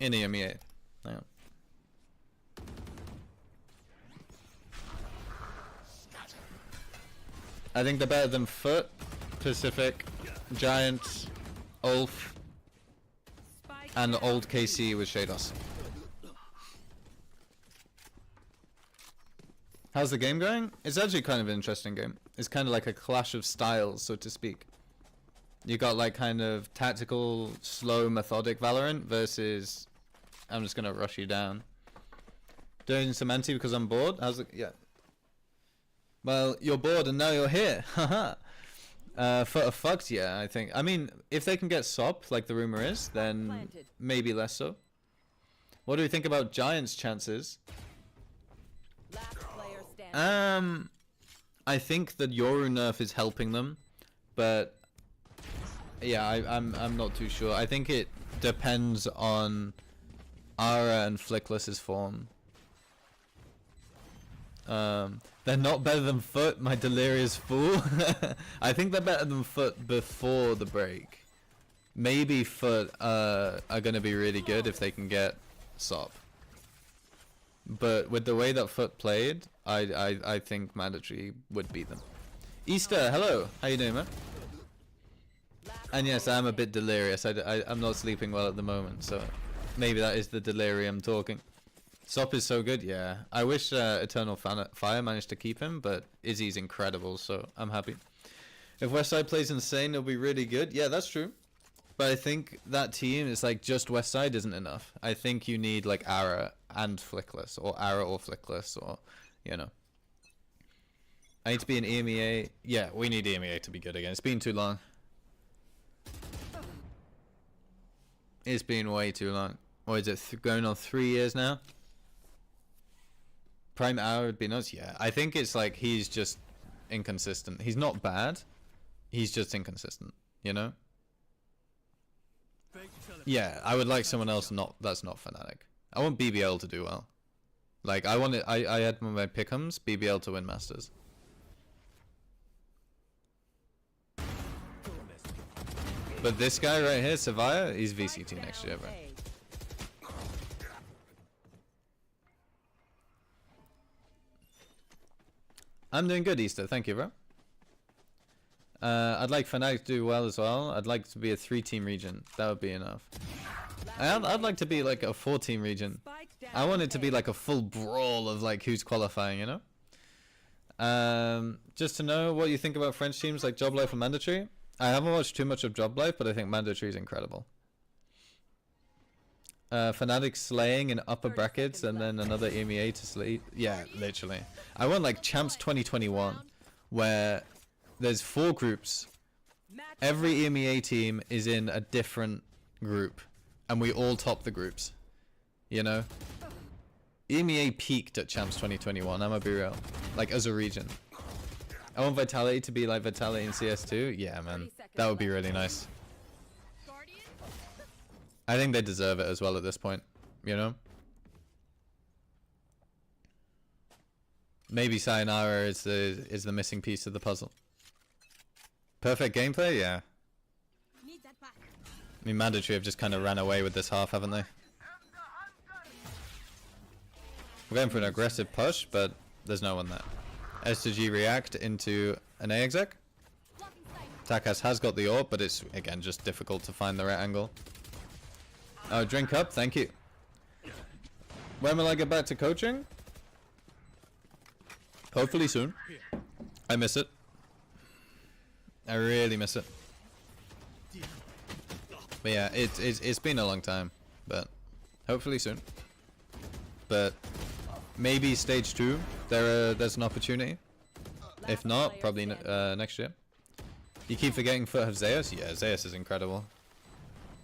In the EMEA. Hang on. I think they're better than Foot, Pacific, Giants, Ulf, Spike and down old KC with Shados. How's the game going? It's actually kind of an interesting game. It's kind of like a clash of styles, so to speak. You got like kind of tactical, slow, methodic Valorant versus I'm just gonna rush you down. Doing some anti because I'm bored? How's it? Yeah. Well, you're bored and now you're here. Haha. For fucked, yeah, I think. I mean, if they can get SOP, like the rumor is, then Planted. maybe less so. What do we think about Giants' chances? Last player standing. I think that Yoru nerf is helping them, but yeah, I'm not too sure. I think it depends on Ara and Flickless's form. They're not better than Foot, my delirious fool. I think they're better than Foot before the break. Maybe Foot are gonna be really good if they can get SOP. But with the way that Foot played, I think Mandatory would beat them. Easter, hello. How you doing, man? And yes, I am a bit delirious. I'm not sleeping well at the moment, so maybe that is the delirium talking. SOP is so good, yeah. I wish Eternal Fire managed to keep him, but Izzy's incredible, so I'm happy. If Westside plays insane, it'll be really good. Yeah, that's true. But I think that team is like just Westside isn't enough. I think you need like Ara and Flickless, or Ara or Flickless, or, you know. I need to be an EMEA. Yeah, we need EMEA to be good again. It's been too long. It's been way too long. Or is it going on 3 years now? Prime Hour would be nice. Yeah, I think it's like he's just inconsistent. He's not bad. He's just inconsistent, you know? Yeah, I would like someone else that's not Fnatic. I want BBL to do well. Like, I had my pick'ems, BBL to win Masters. But this guy right here, Savaya, he's VCT next year, bro. I'm doing good, Easter. Thank you, bro. I'd like Fnatic to do well as well. I'd like to be a 3-team region. That would be enough. I'd like to be like a 4-team region. I want it to be like a full brawl of like who's qualifying, you know? Just to know what you think about French teams like Job Life and Mandatory. I haven't watched too much of Job Life, but I think Mandatory is incredible. Fnatic slaying in upper brackets and then another EMEA to slay. Yeah, literally. I want like Champs 2021 where there's 4 groups. Every EMEA team is in a different group and we all top the groups. You know? EMEA peaked at Champs 2021, I'm gonna be real. Like as a region. I want Vitality to be like Vitality in CS2. Yeah, man. That would be really nice. I think they deserve it as well at this point, you know? Maybe Sayonara is the missing piece of the puzzle. Perfect gameplay? Yeah. I mean, Mandatory have just kind of ran away with this half, haven't they? We're going for an aggressive push, but there's no one there. S2G react into an A exec. Blocking sight. Takas has got the AWP, but it's again just difficult to find the right angle. Oh, drink up, thank you. When will I get back to coaching? Hopefully soon. I miss it. I really miss it. But yeah, it's been a long time, but hopefully soon. But maybe stage 2, there's an opportunity. If not, probably next year. You keep forgetting Foot of Zeus? Yeah, Zeus is incredible.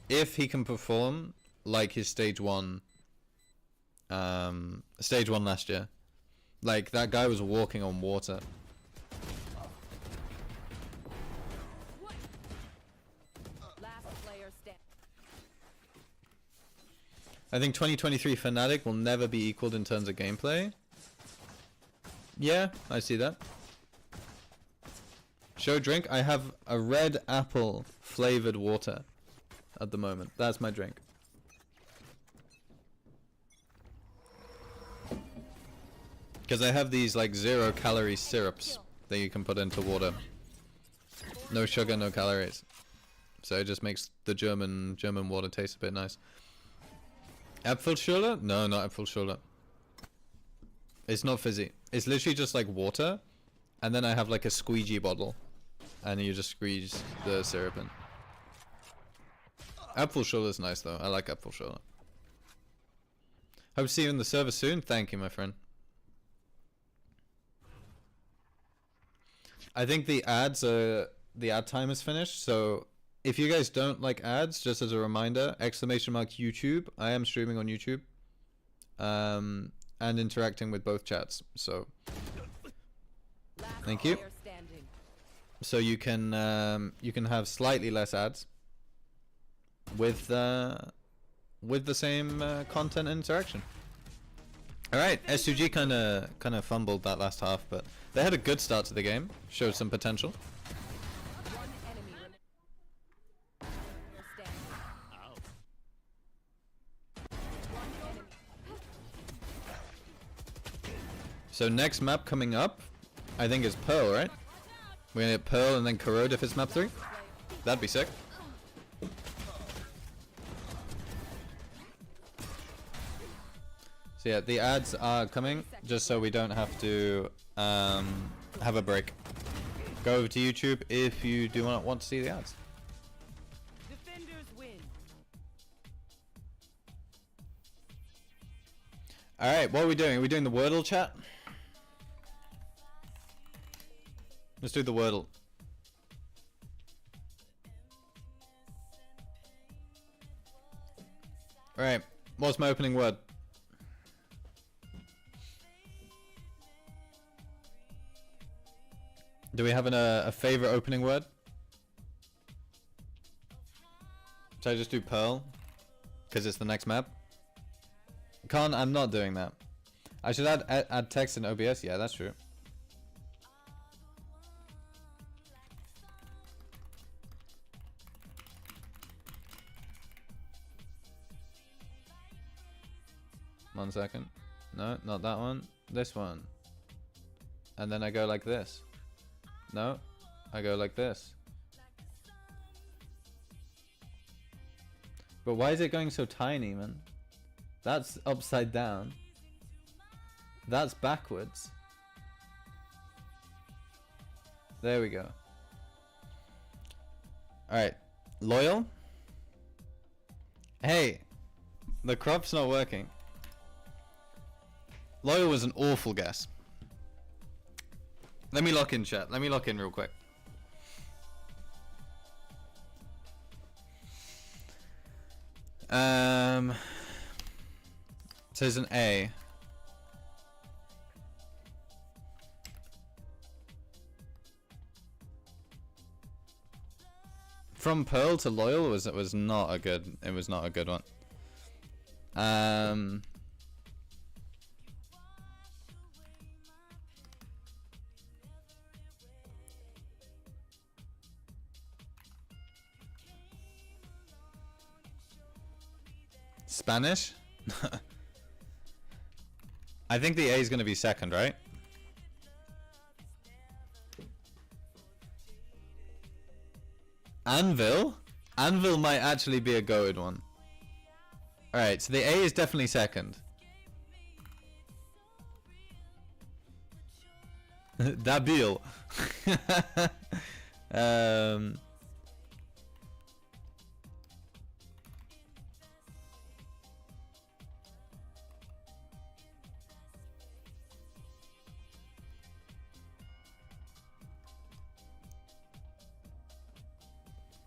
If he can perform like his stage 1 last year. Like, that guy was walking on water. Last player stand. I think 2023 Fnatic will never be equaled in terms of gameplay. Yeah, I see that. Show drink. I have a red apple flavored water at the moment. That's my drink. Because I have these like 0-calorie syrups that you can put into water. No sugar, no calories. So it just makes the German water taste a bit nice. Apfelschorle? No, not Apfelschorle. It's not fizzy. It's literally just like water, and then I have like a squeegee bottle, and you just squeeze the syrup in. Apfelschorle is nice though. I like Apfelschorle. Hope to see you in the server soon. Thank you, my friend. I think the ad time is finished, so if you guys don't like ads, just as a reminder, !~ YouTube. I am streaming on YouTube. And interacting with both chats. So thank you. So you can have slightly less ads with the same content and interaction. All right, S2G kind of fumbled that last half, but they had a good start to the game. Showed some potential. One enemy standing. Ow. One enemy. So next map coming up, I think is Pearl, right? We're gonna get Pearl and then Corrode if it's map 3. That'd be sick. So yeah, the ads are coming, just so we don't have to have a break. Go over to YouTube if you do not want to see the ads. Defenders win. Alright, what are we doing? Are we doing the Wordle chat? Let's do the Wordle. Alright, what's my opening word? Do we have a favorite opening word? Should I just do Pearl? Because it's the next map? I'm not doing that. I should add text in OBS? Yeah, that's true. One second. No, not that one. This one. And then I go like this. No, I go like this. But why is it going so tiny, man? That's upside down. That's backwards. There we go. Alright. Loyal? Hey! The crop's not working. Loyal was an awful guess. Let me lock in, chat. Let me lock in real quick. It says an A. From Pearl to Loyal was not a good. It was not a good one. Spanish? I think the A is going to be second, right? Anvil? Anvil might actually be a goated one. Alright, so the A is definitely second. Dabil.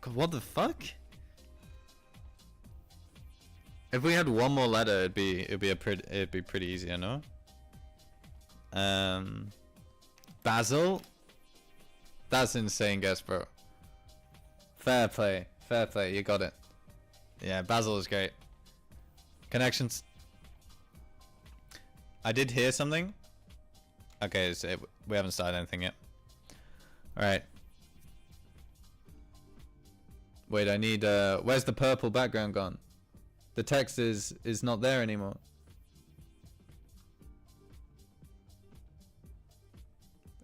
God, what the fuck? If we had one more letter, it'd be pretty easy, I know. Basil. That's insane guess, bro. Fair play, you got it. Yeah, Basil is great. Connections. I did hear something. Okay, so we haven't started anything yet. Alright. Wait, I need where's the purple background gone? The text is not there anymore.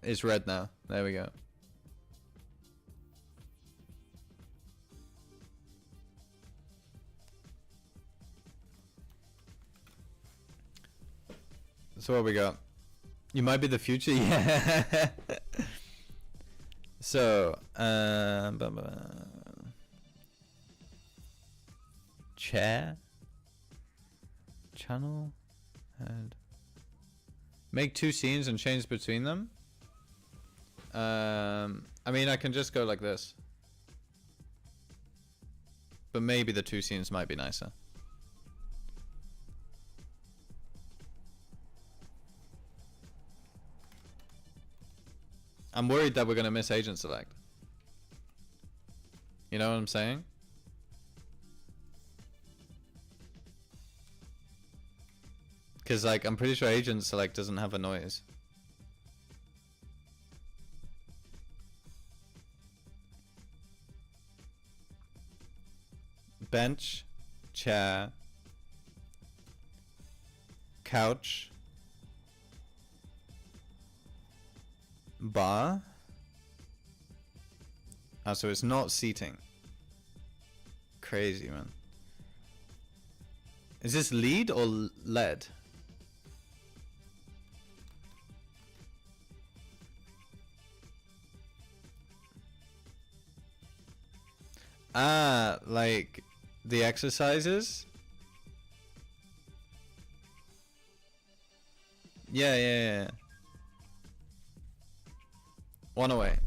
It's red now. There we go. So what we got? You might be the future, yeah. So, chair, channel, and make 2 scenes and change between them. I mean, I can just go like this, but maybe the 2 scenes might be nicer. I'm worried that we're gonna miss agent select. You know what I'm saying? Because like I'm pretty sure agent select doesn't have a noise. Bench, chair, couch, bar. Oh, so it's not seating. Crazy, man. Is this lead or lead? Ah, like the exercises? Yeah. One away.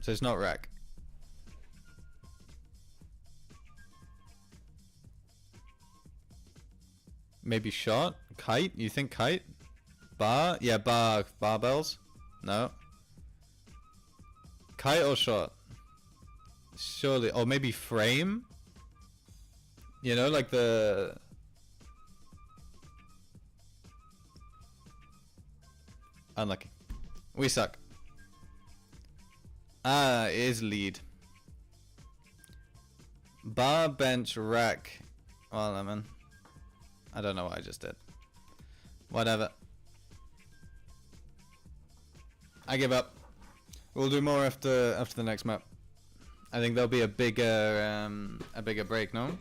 So it's not rack. Maybe shot? Kite? You think kite? Bar? Yeah, barbells? No. Kite or shot? Surely. Or maybe frame? You know, like the... Unlucky. We suck. Ah, it is lead. Bar, bench, rack. Well, lemon. I don't know what I just did. Whatever. I give up. We'll do more after the next map. I think there'll be a bigger break, no?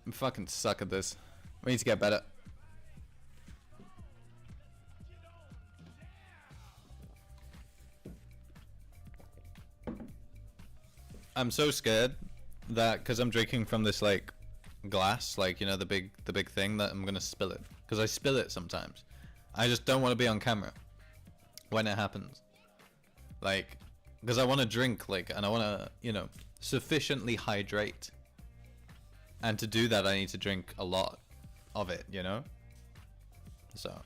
I fucking suck at this. We need to get better. I'm so scared that because I'm drinking from this like glass, like you know the big thing, that I'm gonna spill it. Because I spill it sometimes. I just don't want to be on camera when it happens. Like, because I want to drink, like, and I want to, you know, sufficiently hydrate. And to do that, I need to drink a lot of it, you know? So.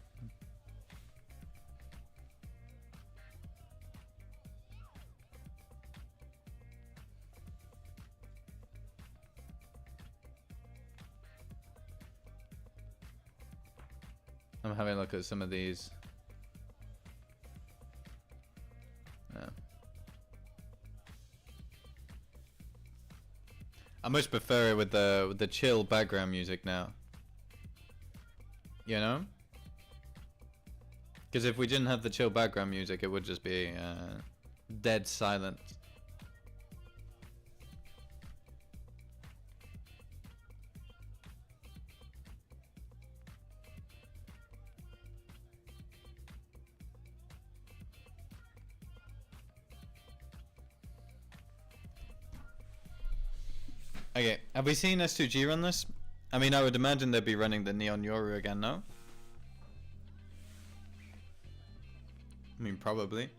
I'm having a look at some of these. Yeah. I much prefer it with the chill background music now. You know? Because if we didn't have the chill background music, it would just be dead silent. Okay, have we seen S2G run this? I mean, I would imagine they'd be running the Neon Yoru again, no? I mean, probably.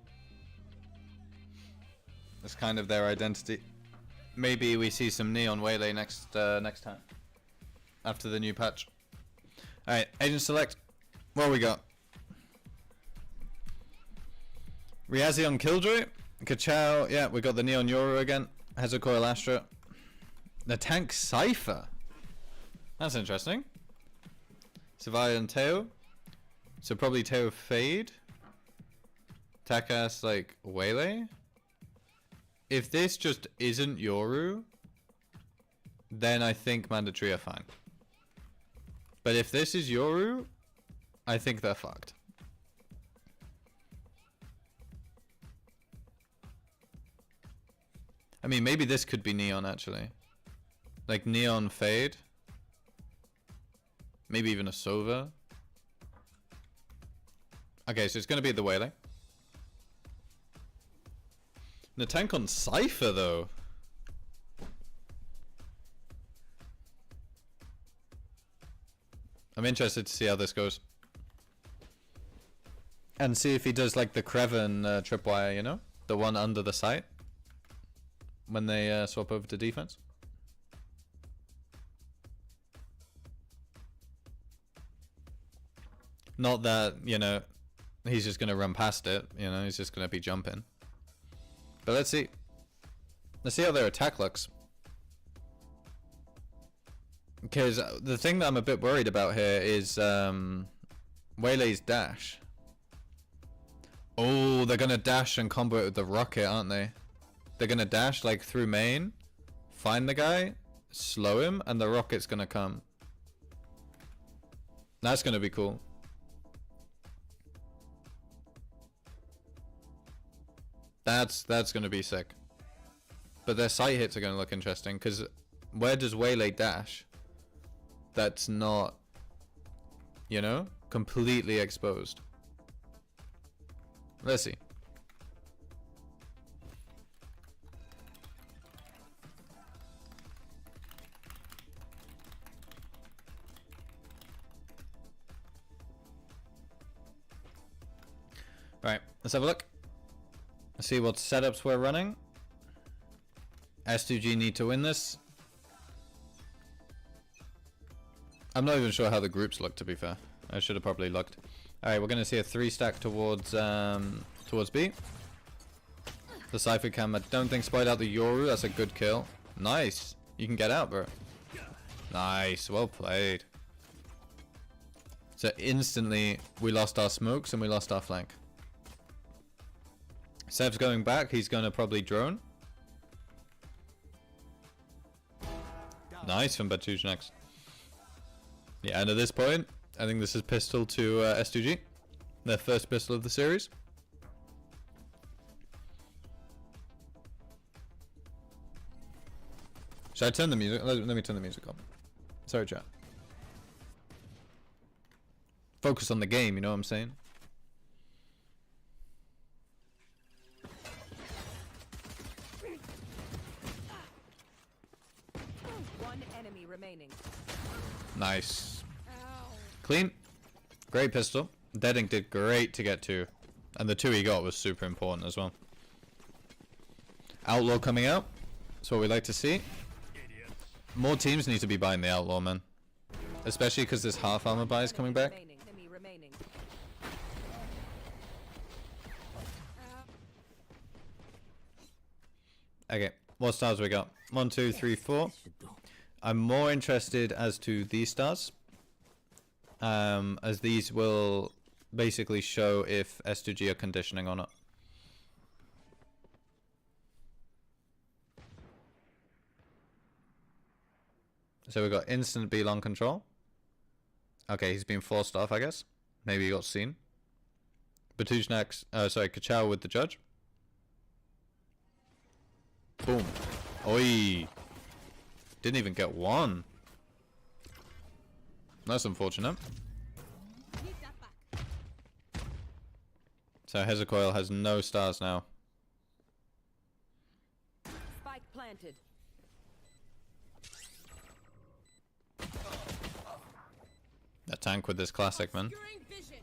That's kind of their identity. Maybe we see some Neon Waylay next time. After the new patch. Alright, agent select. What we got? Riazi on Killjoy. Kachao. Yeah, we got the Neon Yoru again. Hezocoil Astra. The tank Cypher. That's interesting. Savaya and Teo. So probably Teo Fade. Takas like Waylay. If this just isn't Yoru, then I think Mandatory are fine. But if this is Yoru, I think they're fucked. I mean, maybe this could be Neon actually. Like Neon Fade. Maybe even a Sova. Okay, so it's going to be the Waylay. The tank on Cypher though. I'm interested to see how this goes. And see if he does like the Kreven tripwire, you know? The one under the site. When they swap over to defense. Not that, you know, he's just going to run past it. You know, he's just going to be jumping. But let's see. Let's see how their attack looks. Because the thing that I'm a bit worried about here is Waylay's dash. Oh, they're going to dash and combo it with the rocket, aren't they? They're going to dash like through main, find the guy, slow him, and the rocket's going to come. That's going to be cool. That's going to be sick. But their sight hits are going to look interesting, because where does Waylay dash? That's not, you know, completely exposed. Let's see. Right, let's have a look. Let's see what setups we're running. S2G need to win this. I'm not even sure how the groups look, to be fair. I should have probably looked. Alright, we're going to see a 3-stack towards B. The Cypher Cam, I don't think spied out the Yoru. That's a good kill. Nice. You can get out, bro. Nice. Well played. So instantly, we lost our smokes and we lost our flank. Sev's going back. He's going to probably drone. Nice from Batuj next. Yeah, and at this point, I think this is pistol to S2G. Their first pistol of the series. Should I turn the music? Let me turn the music on. Sorry, chat. Focus on the game, you know what I'm saying? One enemy remaining. Nice. Clean. Great pistol. Deadink did great to get 2. And the 2 he got was super important as well. Outlaw coming out. That's what we like to see. More teams need to be buying the Outlaw, man. Especially because this half armor buy is coming back. Enemy remaining. Okay, what stars we got? 1, 2, 3, 4. I'm more interested as to these stars. As these will basically show if S2G are conditioning or not. So we got instant B long control. Okay, he's been forced off, I guess. Maybe he got seen. Batuznak, sorry, Kachao with the judge. Boom. Oi. Didn't even get one. That's unfortunate. Need that back. So Hezekiah has no stars now. Spike planted. A tank with this classic, man. Obscuring vision.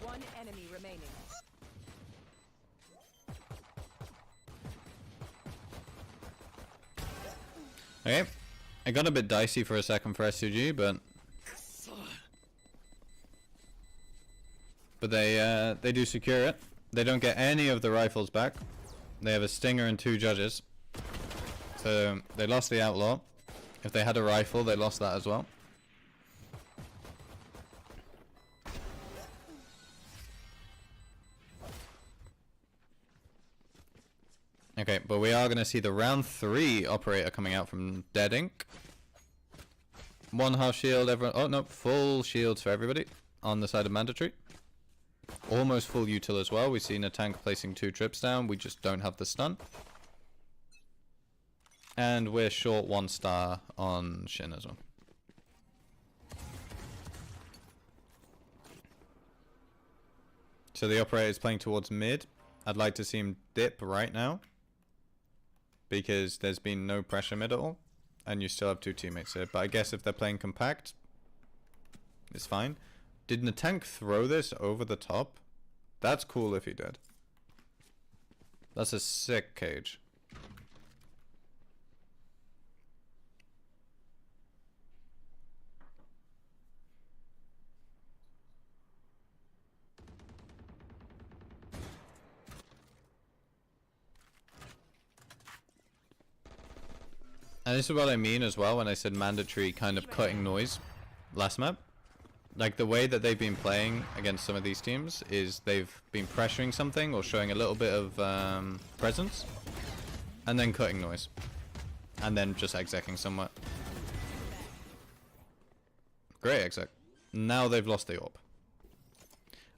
One enemy remaining. Okay. It got a bit dicey for a second for S2G, but they do secure it. They don't get any of the rifles back. They have a stinger and 2 judges. So they lost the outlaw. If they had a rifle, they lost that as well. Okay, but we are going to see the round 3 operator coming out from Dead Ink. 1 half shield, everyone. Oh no, full shields for everybody on the side of mandatory. Almost full util as well. We've seen a tank placing 2 trips down. We just don't have the stun. And we're short 1 star on Shin as well. So the operator is playing towards mid. I'd like to see him dip right now, because there's been no pressure mid at all, and you still have 2 teammates here. But I guess if they're playing compact, it's fine. Did the tank throw this over the top? That's cool if he did. That's a sick cage. And this is what I mean as well when I said mandatory kind of cutting noise last map. Like the way that they've been playing against some of these teams is they've been pressuring something or showing a little bit of presence and then cutting noise and then just execing somewhat. Great exec. Now they've lost the AWP.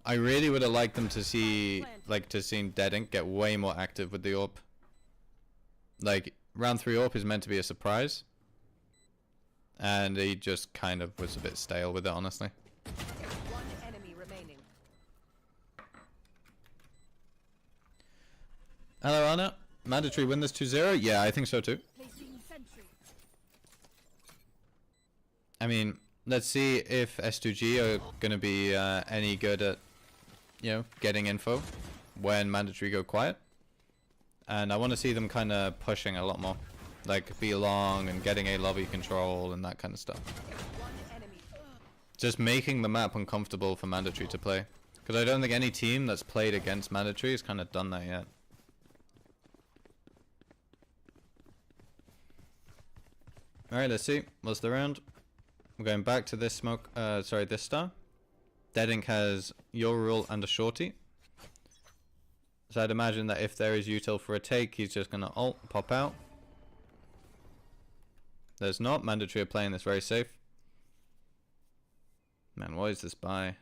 I really would have liked them to see, like, to see Dead Ink get way more active with the AWP. Like, round 3 AWP is meant to be a surprise. And he just kind of was a bit stale with it, honestly. One enemy remaining. Hello, Anna. Mandatory win this 2-0? Yeah, I think so too. Placing sentry. I mean, let's see if S2G are going to be any good at, you know, getting info when mandatory go quiet. And I want to see them kind of pushing a lot more. Like, be long and getting a lobby control and that kind of stuff. One enemy. Just making the map uncomfortable for mandatory to play. Because I don't think any team that's played against mandatory has kind of done that yet. Alright, let's see. What's the round? We're going back to this smoke, this star. Dead Ink has your rule and a shorty. So I'd imagine that if there is util for a take, he's just going to ult, pop out. There's not. Mandatory are playing this very safe. Man, what is this buy?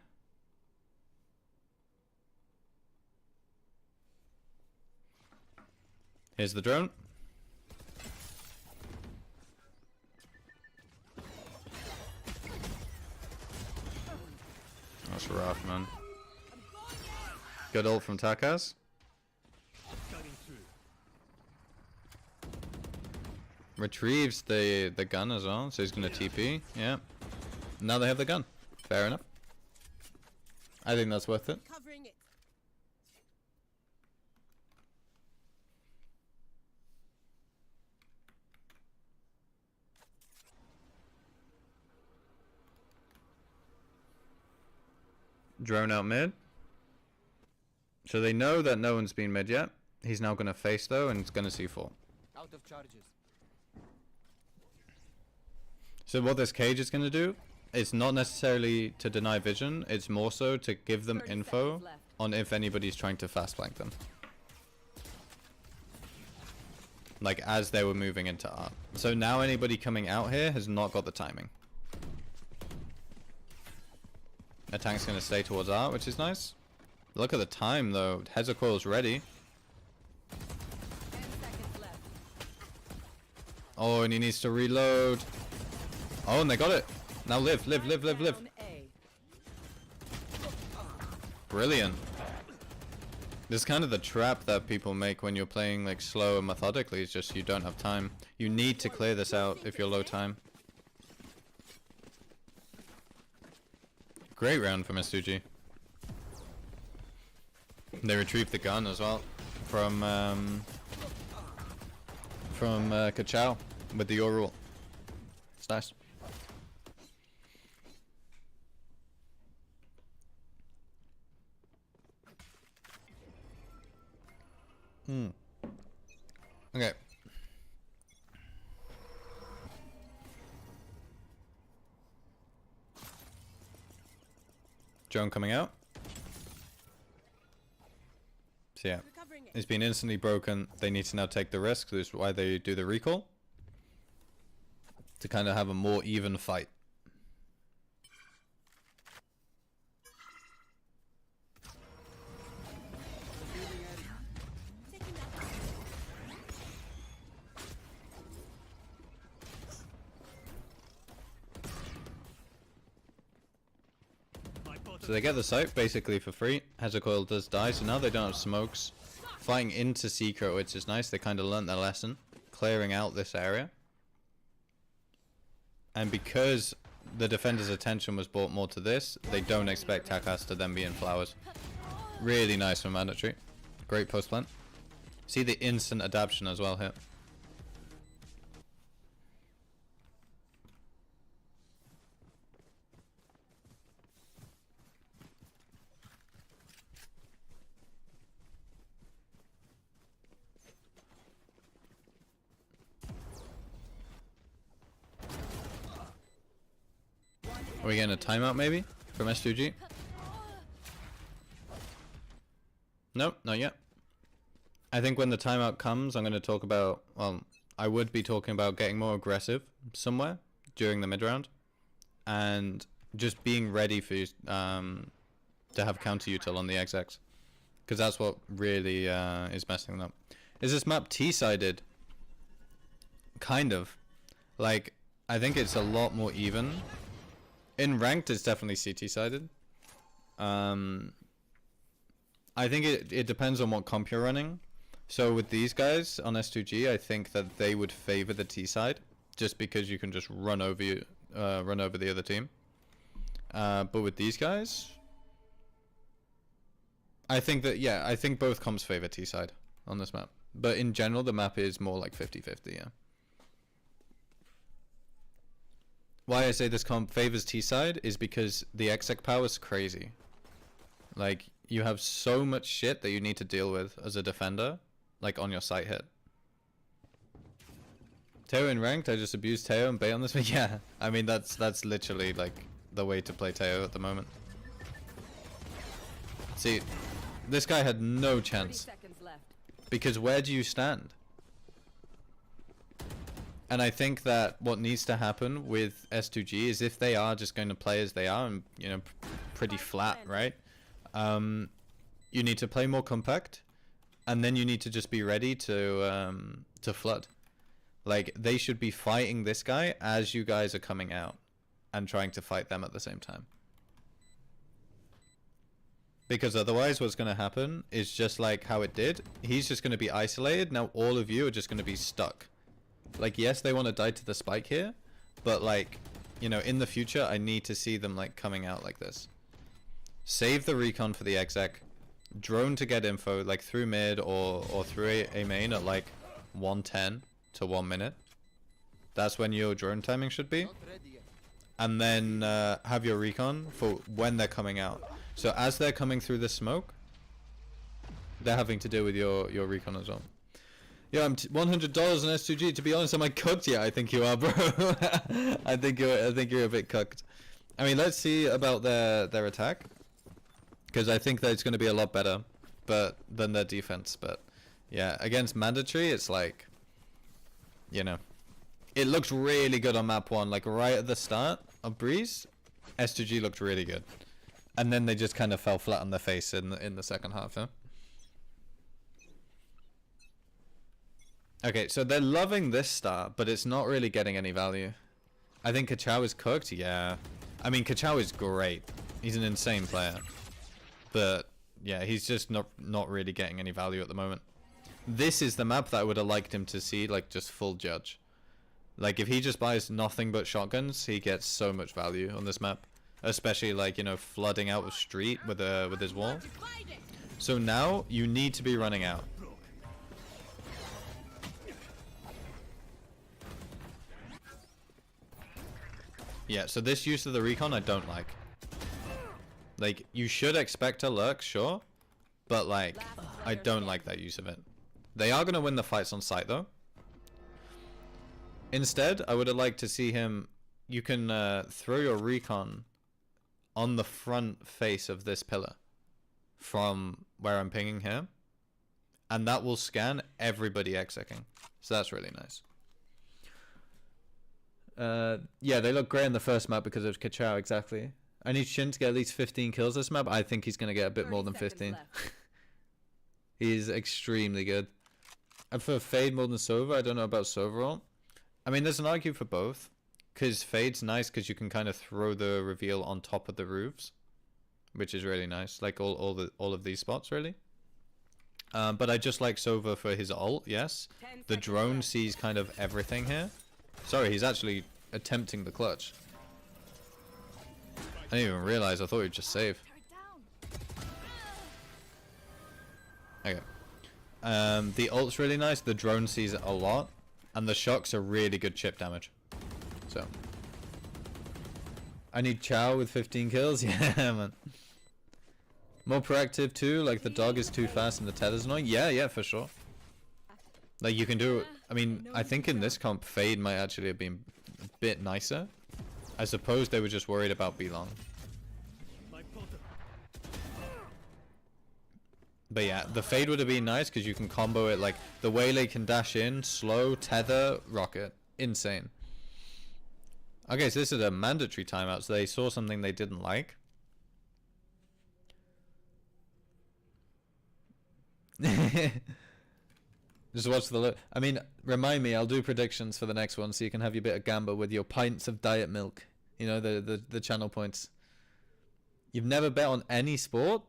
Here's the drone. That's rough, man. Good ult from Takas. Cutting through. Retrieves the gun as well, so he's gonna TP. Yeah. Now they have the gun. Fair enough. I think that's worth it. Covering it. Drone out mid. So they know that no one's been mid yet. He's now gonna face though, and it's gonna C4. Out of charges. So what this cage is going to do, it's not necessarily to deny vision, it's more so to give them 30 info seconds left. on if anybody's trying to fast flank them. Like as they were moving into art. So now anybody coming out here has not got the timing. A tank's going to stay towards art, which is nice. Look at the time though, Hezekiah's ready. 10 seconds left. Oh, and he needs to reload. Oh, and they got it. Now live. Down A. Brilliant. This is kind of the trap that people make when you're playing like slow and methodically. It's just you don't have time. You need to clear this out if you're low time. Great round from S2G. They retrieved the gun as well from Kachao with the Your rule. It's nice. Okay. Drone coming out. So yeah, it's been instantly broken. They need to now take the risk. This is why they do the recall. To kind of have a more even fight. So they get the site basically for free. Hezekiah does die, so now they don't have smokes. Fighting into Secret, which is nice. They kind of learnt their lesson. Clearing out this area. And because the defender's attention was brought more to this, they don't expect Takas to then be in flowers. Really nice from Mandatory. Great post plant. See the instant adaptation as well here. Are we getting a timeout maybe from S2G? Nope, not yet. I think when the timeout comes, I'm going to talk about, well, I would be talking about getting more aggressive somewhere during the mid round. And just being ready for to have counter util on the XX. Because that's what really is messing them up. Is this map T-sided? Kind of. Like, I think it's a lot more even. In ranked, it's definitely CT-sided. I think it depends on what comp you're running. So with these guys on S2G, I think that they would favor the T side, just because you can just run over the other team. But with these guys, I think that I think both comps favor T side on this map. But in general, the map is more like 50-50. Yeah. Why I say this comp favors T-side is because the exec power is crazy. Like, you have so much shit that you need to deal with as a defender, like on your site hit. Teo in ranked, I just abused Teo and bait on this one. Yeah, I mean that's literally like the way to play Teo at the moment. See, this guy had no chance. 30 seconds left. Because where do you stand? And I think that what needs to happen with S2G is if they are just going to play as they are and, you know, pretty flat, right? You need to play more compact, and then you need to just be ready to flood. Like, they should be fighting this guy as you guys are coming out and trying to fight them at the same time. Because otherwise what's going to happen is just like how it did. He's just going to be isolated. Now all of you are just going to be stuck. Like, yes, they want to die to the spike here, but like, you know, in the future, I need to see them like coming out like this. Save the recon for the exec. Drone to get info, like through mid or through a main at like 110 to 1 minute. That's when your drone timing should be. And then have your recon for when they're coming out. So as they're coming through the smoke, they're having to deal with your recon as well. Yeah, I'm $100 on S2G. To be honest, am I cooked? Yeah, I think you are, bro. I think you're a bit cooked. I mean, let's see about their attack, because I think that it's going to be a lot better, than their defense. But yeah, against mandatory, it's like, you know, it looked really good on map 1. Like right at the start of Breeze, S2G looked really good, and then they just kind of fell flat on their face in the second half. Huh? Okay, so they're loving this start, but it's not really getting any value. I think Kachao is cooked. Yeah, I mean Kachao is great. He's an insane player, but yeah, he's just not really getting any value at the moment. This is the map that I would have liked him to see, like just full judge. Like if he just buys nothing but shotguns, he gets so much value on this map, especially like, you know, flooding out of street with his wall. So now you need to be running out. Yeah, so this use of the recon I don't like. Like, you should expect a lurk, sure, but like, I don't like that use of it. They are going to win the fights on site though. Instead, I would have liked to see him, you can throw your recon on the front face of this pillar from where I'm pinging here, and that will scan everybody execing. So that's really nice. Yeah, they look great in the first map because of Kachao, exactly. I need Shin to get at least 15 kills this map. I think he's going to get a bit more than 15. He's extremely good. I prefer Fade more than Sova. I don't know about Soverall. I mean, there's an argument for both. Because Fade's nice because you can kind of throw the reveal on top of the roofs, which is really nice. Like all of these spots, really. But I just like Sova for his ult, yes. The drone sees kind of everything here. Sorry, he's actually attempting the clutch. I didn't even realize. I thought he'd just save. Okay. The ult's really nice. The drone sees it a lot. And the shocks are really good chip damage. So. I need Chow with 15 kills. Yeah, man. More proactive too. Like the dog is too fast and the tether's annoying. Yeah, for sure. Like you can do, I mean, I think in this comp, Fade might actually have been a bit nicer. I suppose they were just worried about B-Long. But yeah, the Fade would have been nice because you can combo it, like the Waylay can dash in, slow, tether, rocket. Insane. Okay, so this is a mandatory timeout, so they saw something they didn't like. Just watch the I mean, remind me, I'll do predictions for the next one so you can have your bit of gamba with your pints of diet milk. You know, the channel points. You've never bet on any sport?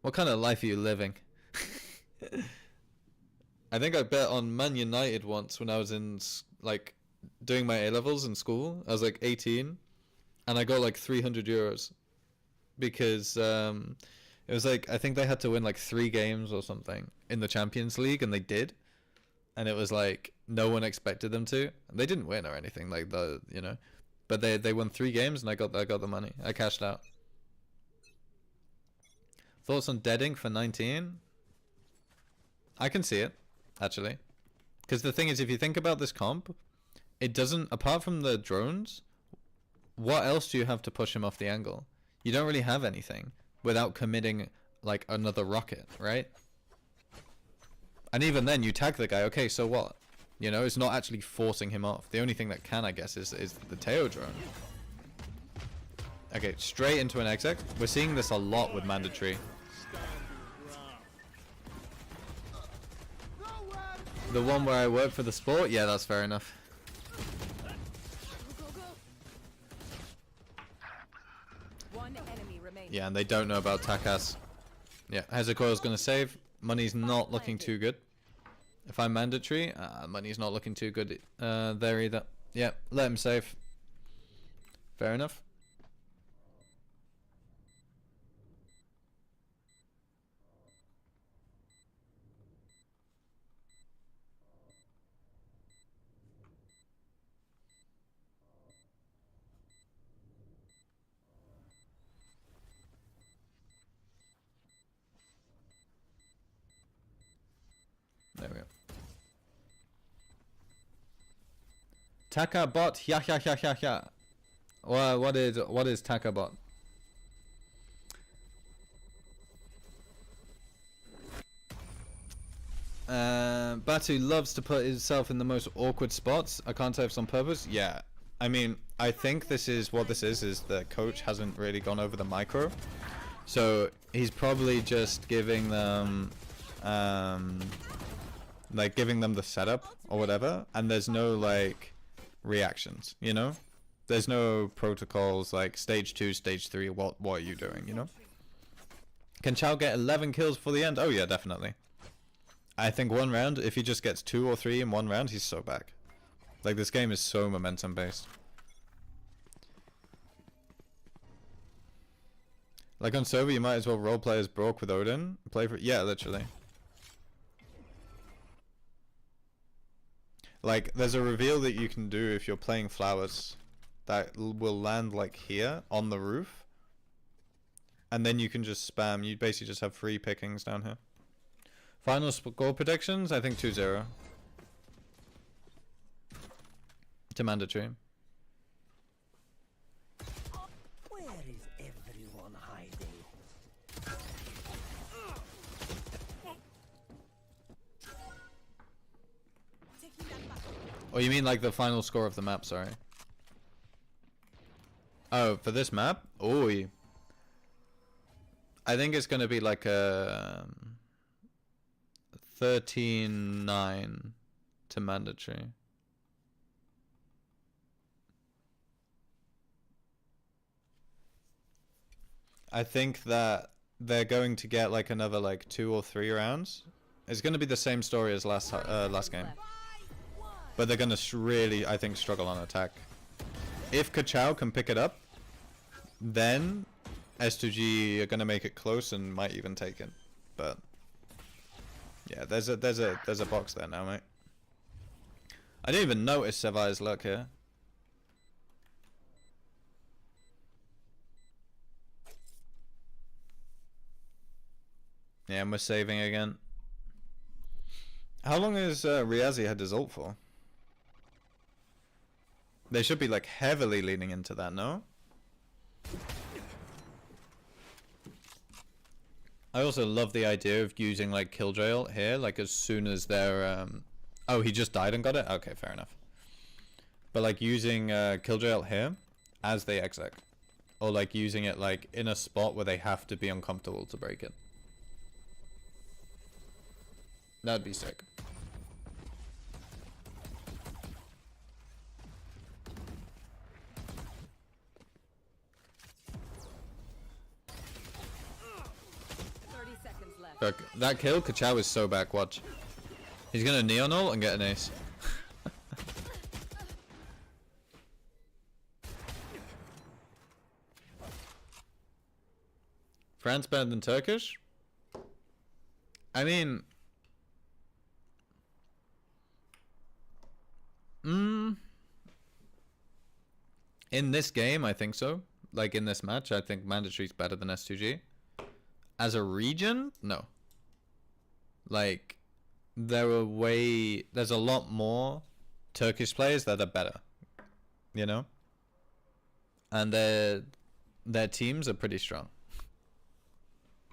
What kind of life are you living? I think I bet on Man United once when I was in, like, doing my A-levels in school. I was like 18 and I got like €300 because it was like, I think they had to win like 3 games or something in the Champions League, and they did. And it was like, no one expected them to. They didn't win or anything, like the, you know, but they won 3 games and I got the money. I cashed out. Thoughts on Deading for 19? I can see it, actually. Because the thing is, if you think about this comp, it doesn't, apart from the drones, what else do you have to push him off the angle? You don't really have anything without committing like another rocket, right? And even then you tag the guy, okay, so what? You know, it's not actually forcing him off. The only thing that can, I guess, is the Teo drone. Okay, straight into an exec. We're seeing this a lot with mandatory. The one where I work for the sport? Yeah, that's fair enough. Yeah, and they don't know about Takas. Yeah, Hezekiah's gonna save. Money's not looking too good. If I'm mandatory, money's not looking too good there either. Yeah, let him save. Fair enough. There Taka bot. Yeah, yeah, yeah, yeah, yeah. Well, what is Taka bot? Batu loves to put himself in the most awkward spots. I can't tell if it's on purpose. Yeah. I mean, I think this is what this is the coach hasn't really gone over the micro. So he's probably just giving them, like giving them the setup or whatever. And there's no like reactions, you know? There's no protocols like stage 2, stage 3. What are you doing, you know? Can Chow get 11 kills for the end? Oh yeah, definitely. I think one round, if he just gets 2 or 3 in one round, he's so back. Like, this game is so momentum based. Like on server, you might as well roleplay as Brock with Odin. Play for, yeah, literally. Like, there's a reveal that you can do if you're playing flowers that will land like here on the roof. And then you can just spam. You basically just have free pickings down here. Final score predictions? I think 2-0. To mandatory. Where is everyone hiding? Taking that back. Oh, you mean like the final score of the map, sorry. Oh, for this map? Oh, I think it's going to be like a 13-9 to mandatory. I think that they're going to get like another like 2 or 3 rounds. It's going to be the same story as last game. But they're going to really, I think, struggle on attack. If Kachao can pick it up, then S2G are going to make it close and might even take it. But yeah, there's a box there now, mate. I didn't even notice Sevai's luck here. Yeah, and we're saving again. How long has Riazi had his ult for? They should be like heavily leaning into that, no? I also love the idea of using like Killjoy here, like as soon as they're oh, he just died and got it? Okay, fair enough. But like using Killjoy here as they exec. Or like using it like in a spot where they have to be uncomfortable to break it. That'd be sick. Look, that kill, Kachao is so back, watch. He's gonna Neon ult and get an ace. France better than Turkish? I mean... in this game, I think so. Like in this match, I think Mandatory's better than S2G. As a region, no. Like, there's a lot more Turkish players that are better, you know? And their teams are pretty strong.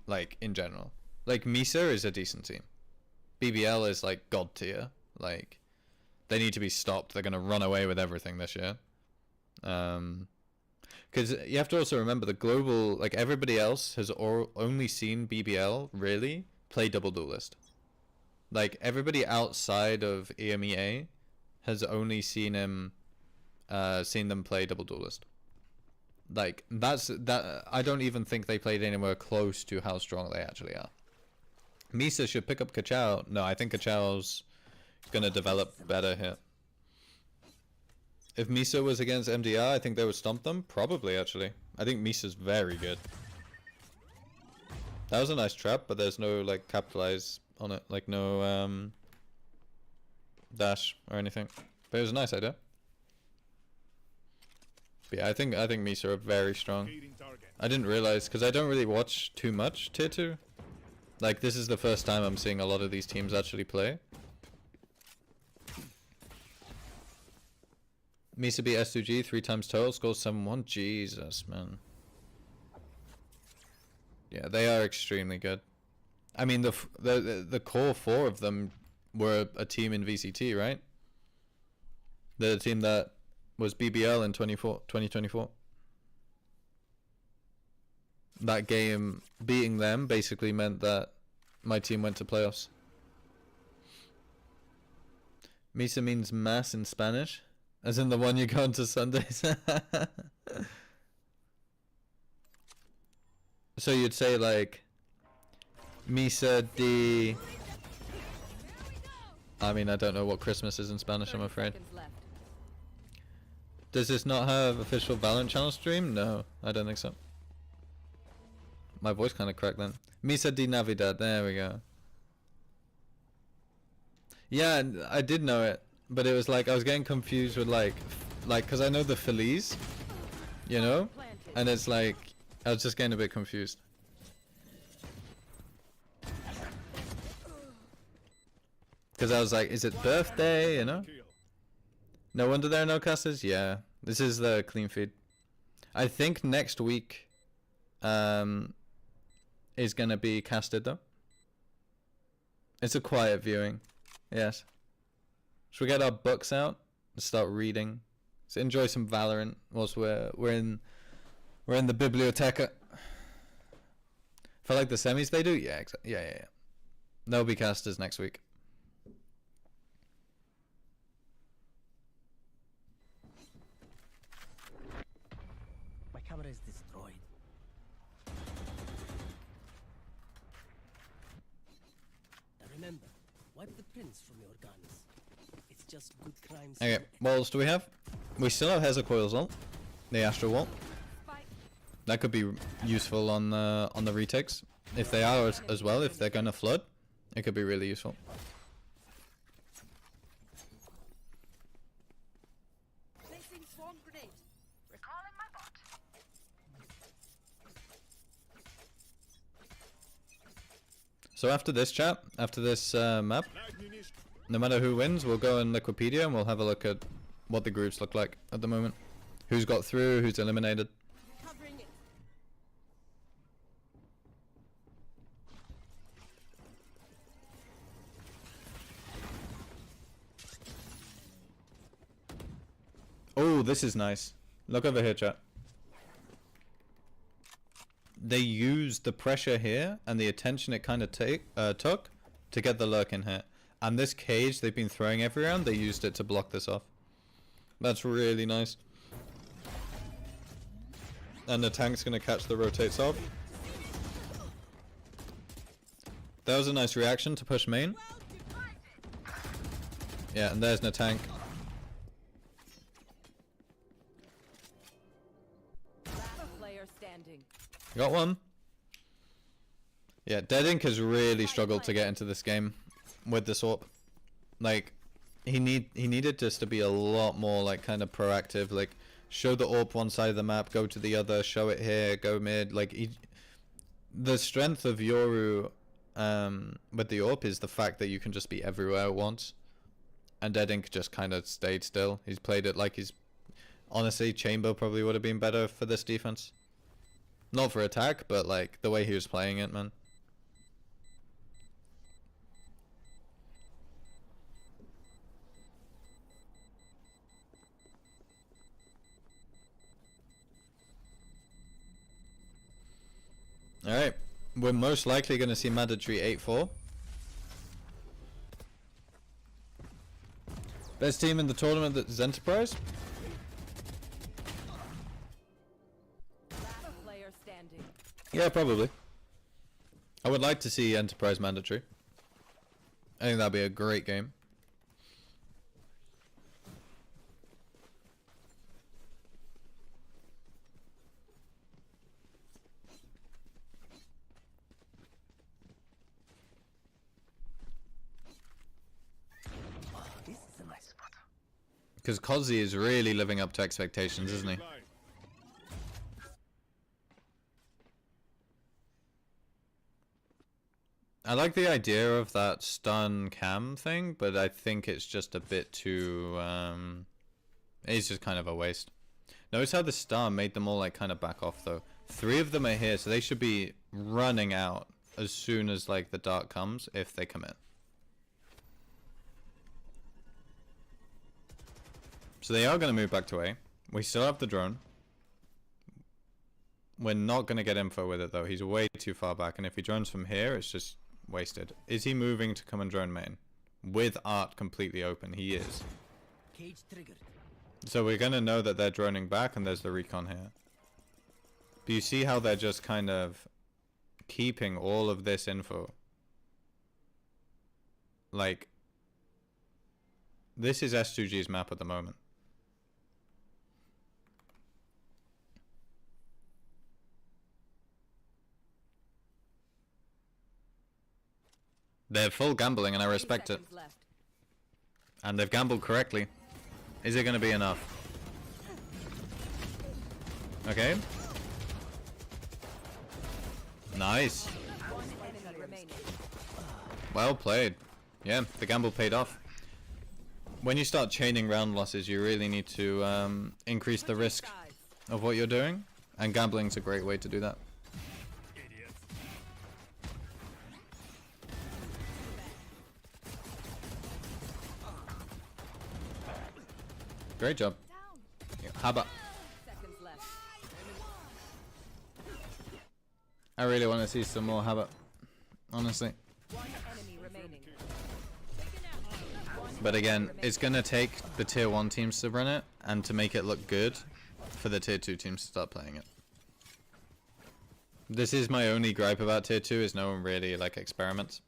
Like, in general. Like, Misa is a decent team. BBL is, like, god tier. Like, they need to be stopped. They're going to run away with everything this year. Because you have to also remember the global, like everybody else has only seen BBL really play double duelist. Like everybody outside of EMEA has only seen them play double duelist. Like that. I don't even think they played anywhere close to how strong they actually are. Misa should pick up Kachao. No, I think Kachao's gonna develop better here. If Misa was against MDR, I think they would stomp them. Probably, actually. I think Misa's very good. That was a nice trap, but there's no, like, capitalize on it. Like, no, dash or anything. But it was a nice idea. But yeah, I think Misa are very strong. I didn't realize, because I don't really watch too much Tier 2. Like, this is the first time I'm seeing a lot of these teams actually play. Misa beat S2G 3 times total, scores 7-1. Jesus, man. Yeah, they are extremely good. I mean, the core 4 of them were a team in VCT, right? They're the team that was BBL in 2024. That game beating them basically meant that my team went to playoffs. Misa means mass in Spanish, as in the one you go on to Sundays. So you'd say like Misa de... I mean, I don't know what Christmas is in Spanish, I'm afraid. Does this not have official Valorant channel stream? No, I don't think so. My voice kind of cracked then. Misa de Navidad, there we go. Yeah, I did know it, but it was like I was getting confused with like because I know the Feliz, you know, and it's like I was just getting a bit confused. Because I was like, is it birthday, you know? No wonder there are no casters? Yeah, this is the clean feed. I think next week is gonna be casted though. It's a quiet viewing. Yes. Should we get our books out and start reading? So enjoy some Valorant whilst we're in the biblioteca. For like the semis they do? Yeah, yeah. There'll be casters next week. My camera is destroyed. Now remember, wipe the prints from your guns. It's just good crimes. Okay, what else do we have? We still have Hezekiah's ult, the Astro ult. That could be useful on the retakes. If they are as well, if they're gonna flood, it could be really useful. Placing swarm grenade. Recalling my bot. So after this chat, after this map, no matter who wins, we'll go in Liquipedia and we'll have a look at what the groups look like at the moment. Who's got through, who's eliminated. Covering it. Oh, this is nice. Look over here, chat. They used the pressure here and the attention it kind of took to get the lurk in here. And this cage they've been throwing every round, they used it to block this off. That's really nice. And the tank's going to catch the rotates off. That was a nice reaction to push main. Yeah, and there's no tank. Player standing. Got one. Yeah, Dead Ink has really struggled to get into this game with this AWP. Like, he needed just to be a lot more like kind of proactive. Like, show the AWP one side of the map, go to the other, show it here, go mid. Like, the strength of Yoru with the AWP is the fact that you can just be everywhere at once. And Dead Ink just kind of stayed still. He's played it like he's... Honestly, Chamber probably would have been better for this defense. Not for attack, but like the way he was playing it, man. Alright, we're most likely going to see Mandatory 8-4. Best team in the tournament is Enterprise. Player standing. Yeah, probably. I would like to see Enterprise Mandatory. I think that'd be a great game. This is a nice spot. Because Kozzy is really living up to expectations, isn't he? I like the idea of that stun cam thing, but I think it's just a bit too It's just kind of a waste. Notice how the star made them all like kind of back off though. 3 of them are here, so they should be running out as soon as like the dark comes, if they commit. So they are going to move back to A. We still have the drone. We're not going to get info with it though. He's way too far back, and if he drones from here, it's just wasted. Is he moving to come and drone main? With art completely open, he is. Cage triggered. So we're going to know that they're droning back, and there's the recon here. But you see how they're just kind of keeping all of this info. Like, this is S2G's map at the moment. They're full gambling, and I respect it. Left. And they've gambled correctly. Is it going to be enough? Okay. Nice. One enemy remaining. Well played. Yeah, the gamble paid off. When you start chaining round losses, you really need to increase the risk of what you're doing. And gambling's a great way to do that. Great job. How about... Seconds left. I really want to see some more habit. Honestly. One enemy remaining. But again, it's going to take the tier 1 teams to run it, and to make it look good for the tier 2 teams to start playing it. This is my only gripe about tier 2, is no one really like experiments.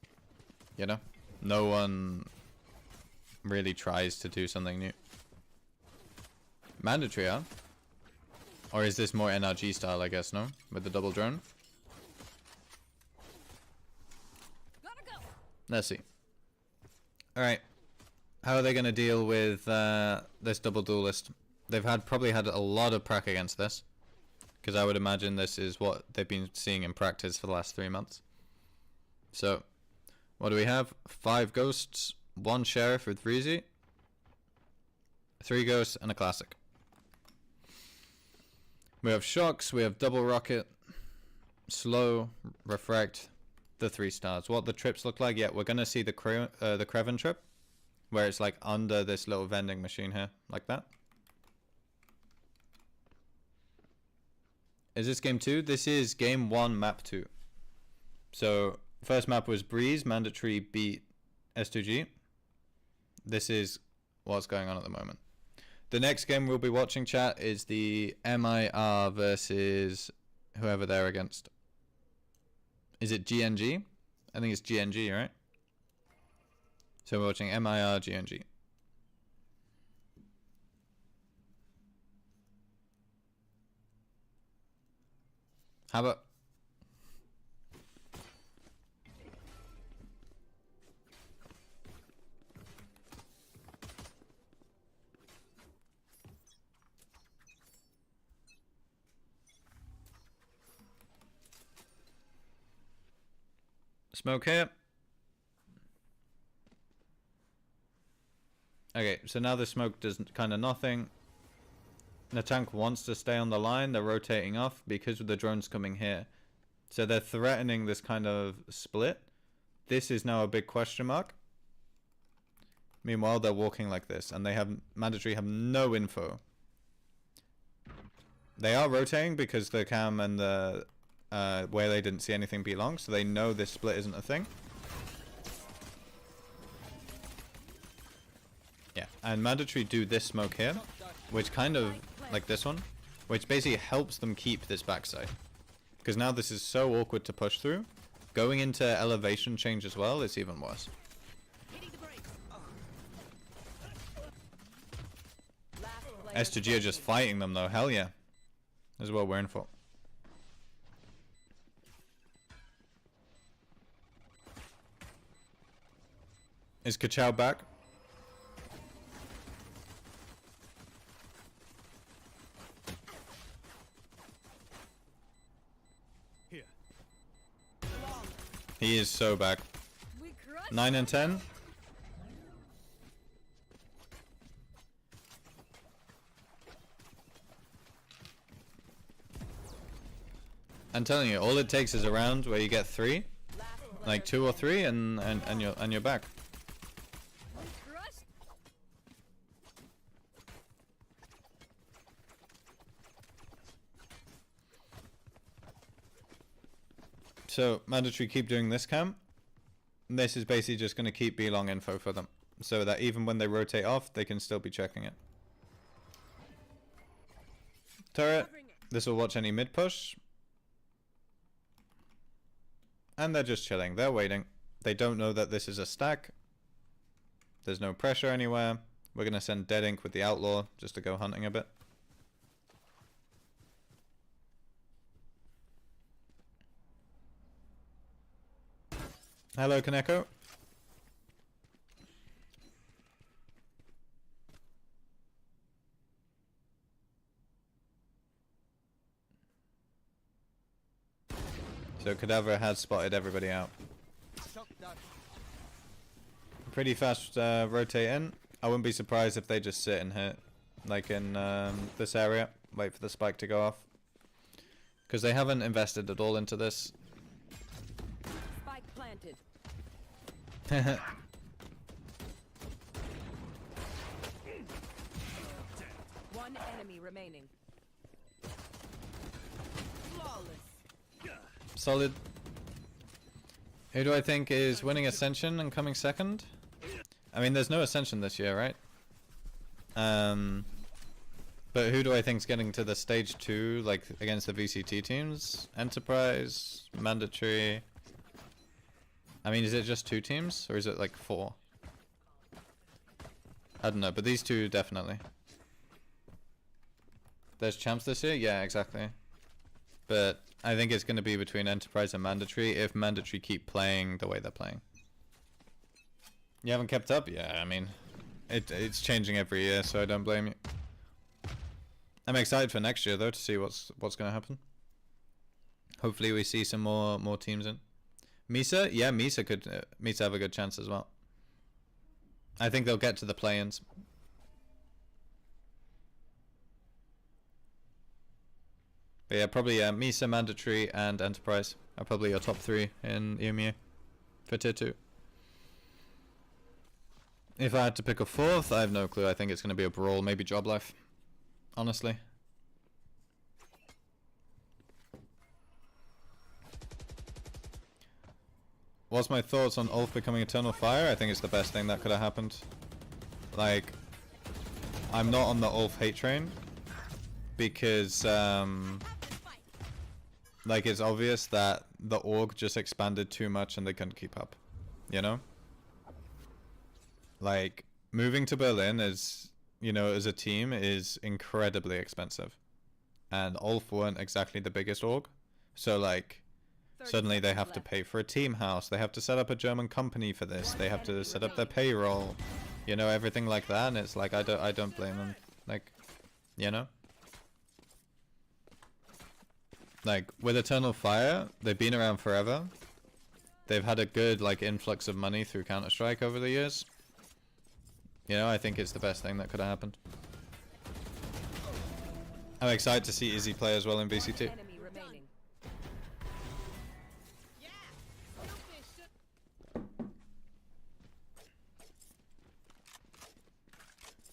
You know? No one really tries to do something new. Mandatory, huh? Or is this more NRG style, I guess, no? With the double drone? Gotta go. Let's see. Alright. How are they going to deal with this double duelist? They've probably had a lot of prac against this. Because I would imagine this is what they've been seeing in practice for the last 3 months. So, what do we have? 5 ghosts, 1 sheriff with Breezy, 3 ghosts, and a classic. We have shocks, we have double rocket, slow, refract, the 3 stars. What the trips look like? Yeah, we're gonna see the Creven trip, where it's like under this little vending machine here, like that. Is this game 2? This is game 1, map 2. So first map was Breeze, mandatory beat S2G. This is what's going on at the moment. The next game we'll be watching, chat, is the MIR versus whoever they're against. Is it GNG? I think it's GNG, right? So we're watching MIR GNG. How about... Smoke here. Okay, so now the smoke does kind of nothing. The tank wants to stay on the line. They're rotating off because of the drones coming here. So they're threatening this kind of split. This is now a big question mark. Meanwhile, they're walking like this, and they have mandatory have no info. They are rotating because the cam and the where they didn't see anything belong, so they know this split isn't a thing. Yeah, and mandatory do this smoke here, which kind of like this one, which basically helps them keep this backside. Because now this is so awkward to push through. Going into elevation change as well is even worse. S2G are just fighting them though, hell yeah. This is what we're in for. Is Kachow back? Here. He is so back. 9 and 10. I'm telling you, all it takes is a round where you get 3, like 2 or 3, and you're back. Crushed. So mandatory keep doing this cam. This is basically just going to keep B long info for them, so that even when they rotate off, they can still be checking it. Turret. This will watch any mid push. And they're just chilling. They're waiting. They don't know that this is a stack. There's no pressure anywhere. We're going to send Dead Ink with the Outlaw just to go hunting a bit. Hello, Kaneko. So Cadaver has spotted everybody out. Pretty fast rotate in. I wouldn't be surprised if they just sit and hit, like in this area. Wait for the spike to go off. Because they haven't invested at all into this. Spike planted. One enemy remaining. Solid. Who do I think is winning Ascension and coming second? I mean, there's no Ascension this year, right? But who do I think is getting to the stage 2, like against the VCT teams? Enterprise, Mandatory. I mean, is it just 2 teams or is it like 4? I don't know, but these 2 definitely. There's champs this year? Yeah, exactly. But I think it's going to be between Enterprise and Mandatory if Mandatory keep playing the way they're playing. You haven't kept up? Yeah, I mean, it's changing every year, so I don't blame you. I'm excited for next year though to see what's going to happen. Hopefully we see some more teams in. Misa? Yeah, Misa could Misa have a good chance as well. I think they'll get to the play-ins. But yeah, probably Misa, Mandatory, and Enterprise are probably your top 3 in EMEA for tier 2. If I had to pick a 4th, I have no clue. I think it's going to be a Brawl, maybe Job Life. Honestly. What's my thoughts on Ulf becoming Eternal Fire? I think it's the best thing that could have happened. Like, I'm not on the Ulf hate train. Because, like, it's obvious that the org just expanded too much and they couldn't keep up. You know? Like, moving to Berlin is, you know, as a team is incredibly expensive. And Ulf weren't exactly the biggest org. So, like, suddenly they have to pay for a team house. They have to set up a German company for this. They have to set up their payroll. You know, everything like that. And it's like, I don't blame them. Like, you know? Like, with Eternal Fire, they've been around forever. They've had a good, like, influx of money through Counter-Strike over the years. You know, I think it's the best thing that could have happened. I'm excited to see Izzy play as well in VCT. Enemy remaining.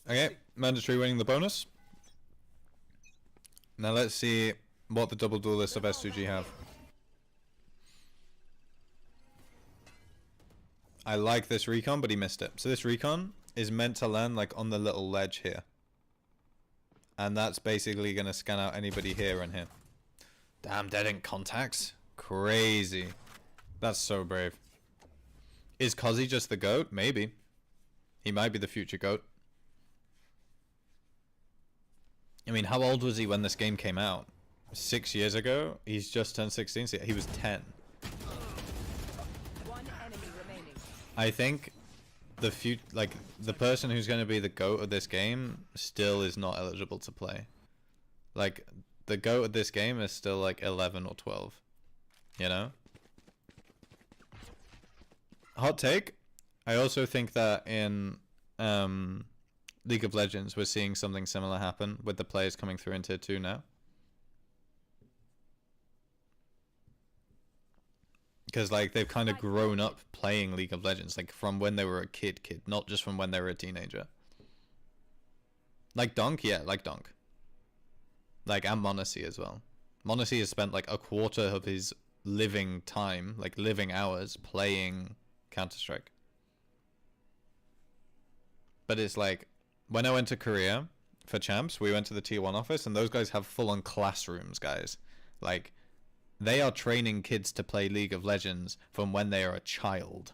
Okay, Mandatory winning the bonus. Now let's see what the double duelists of S2G have. I like this recon, but he missed it. So this recon is meant to land like on the little ledge here. And that's basically going to scan out anybody here and here. Damn, Dead Ink contacts. Crazy. That's so brave. Is Cozzy just the GOAT? Maybe. He might be the future GOAT. I mean, how old was he when this game came out? 6 years ago? He's just turned 16, so he was 10. One enemy remaining. I think the person who's going to be the GOAT of this game still is not eligible to play. Like, the GOAT of this game is still like 11 or 12. You know? Hot take. I also think that in League of Legends we're seeing something similar happen with the players coming through in tier 2 now. because like they've kind of grown up playing League of Legends, like from when they were a kid, not just from when they were a teenager. Like Donk, yeah, like Donk. Like, and Monacy as well. Monacy has spent like a quarter of his living time, like living hours, playing Counter-Strike. But it's like, when I went to Korea for champs, we went to the Tier 1 office, and those guys have full-on classrooms, guys. Like, they are training kids to play League of Legends from when they are a child.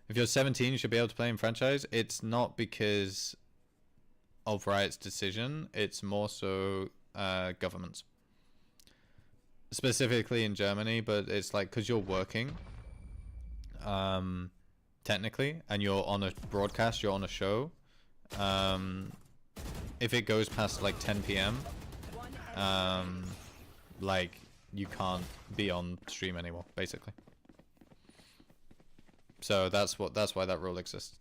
If you're 17, you should be able to play in franchise. It's not because of Riot's decision, it's more so governments. Specifically in Germany, but it's like, because you're working, technically, and you're on a broadcast, you're on a show, if it goes past like 10 p.m, like, you can't be on stream anymore, basically. So that's why that rule exists.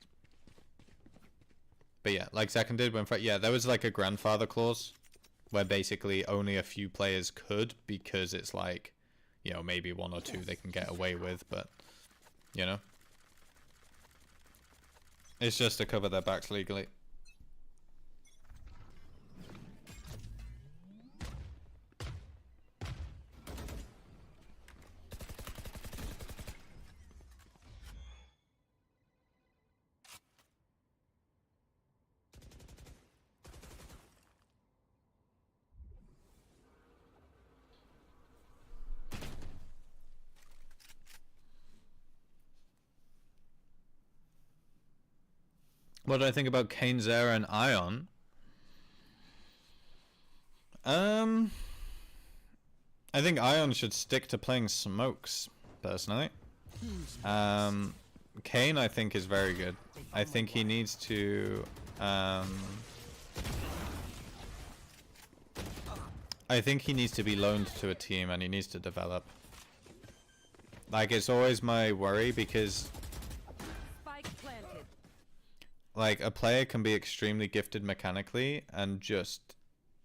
But yeah, like Second did when yeah, there was like a grandfather clause where basically only a few players could, because it's like, you know, maybe one or two they can get away with, but you know, it's just to cover their backs legally. What do I think about Kane, Zera, and Ion? I think Ion should stick to playing smokes, personally. Kane, I think, is very good. I think he needs to... I think he needs to be loaned to a team, and he needs to develop. Like, it's always my worry, because... like, a player can be extremely gifted mechanically and just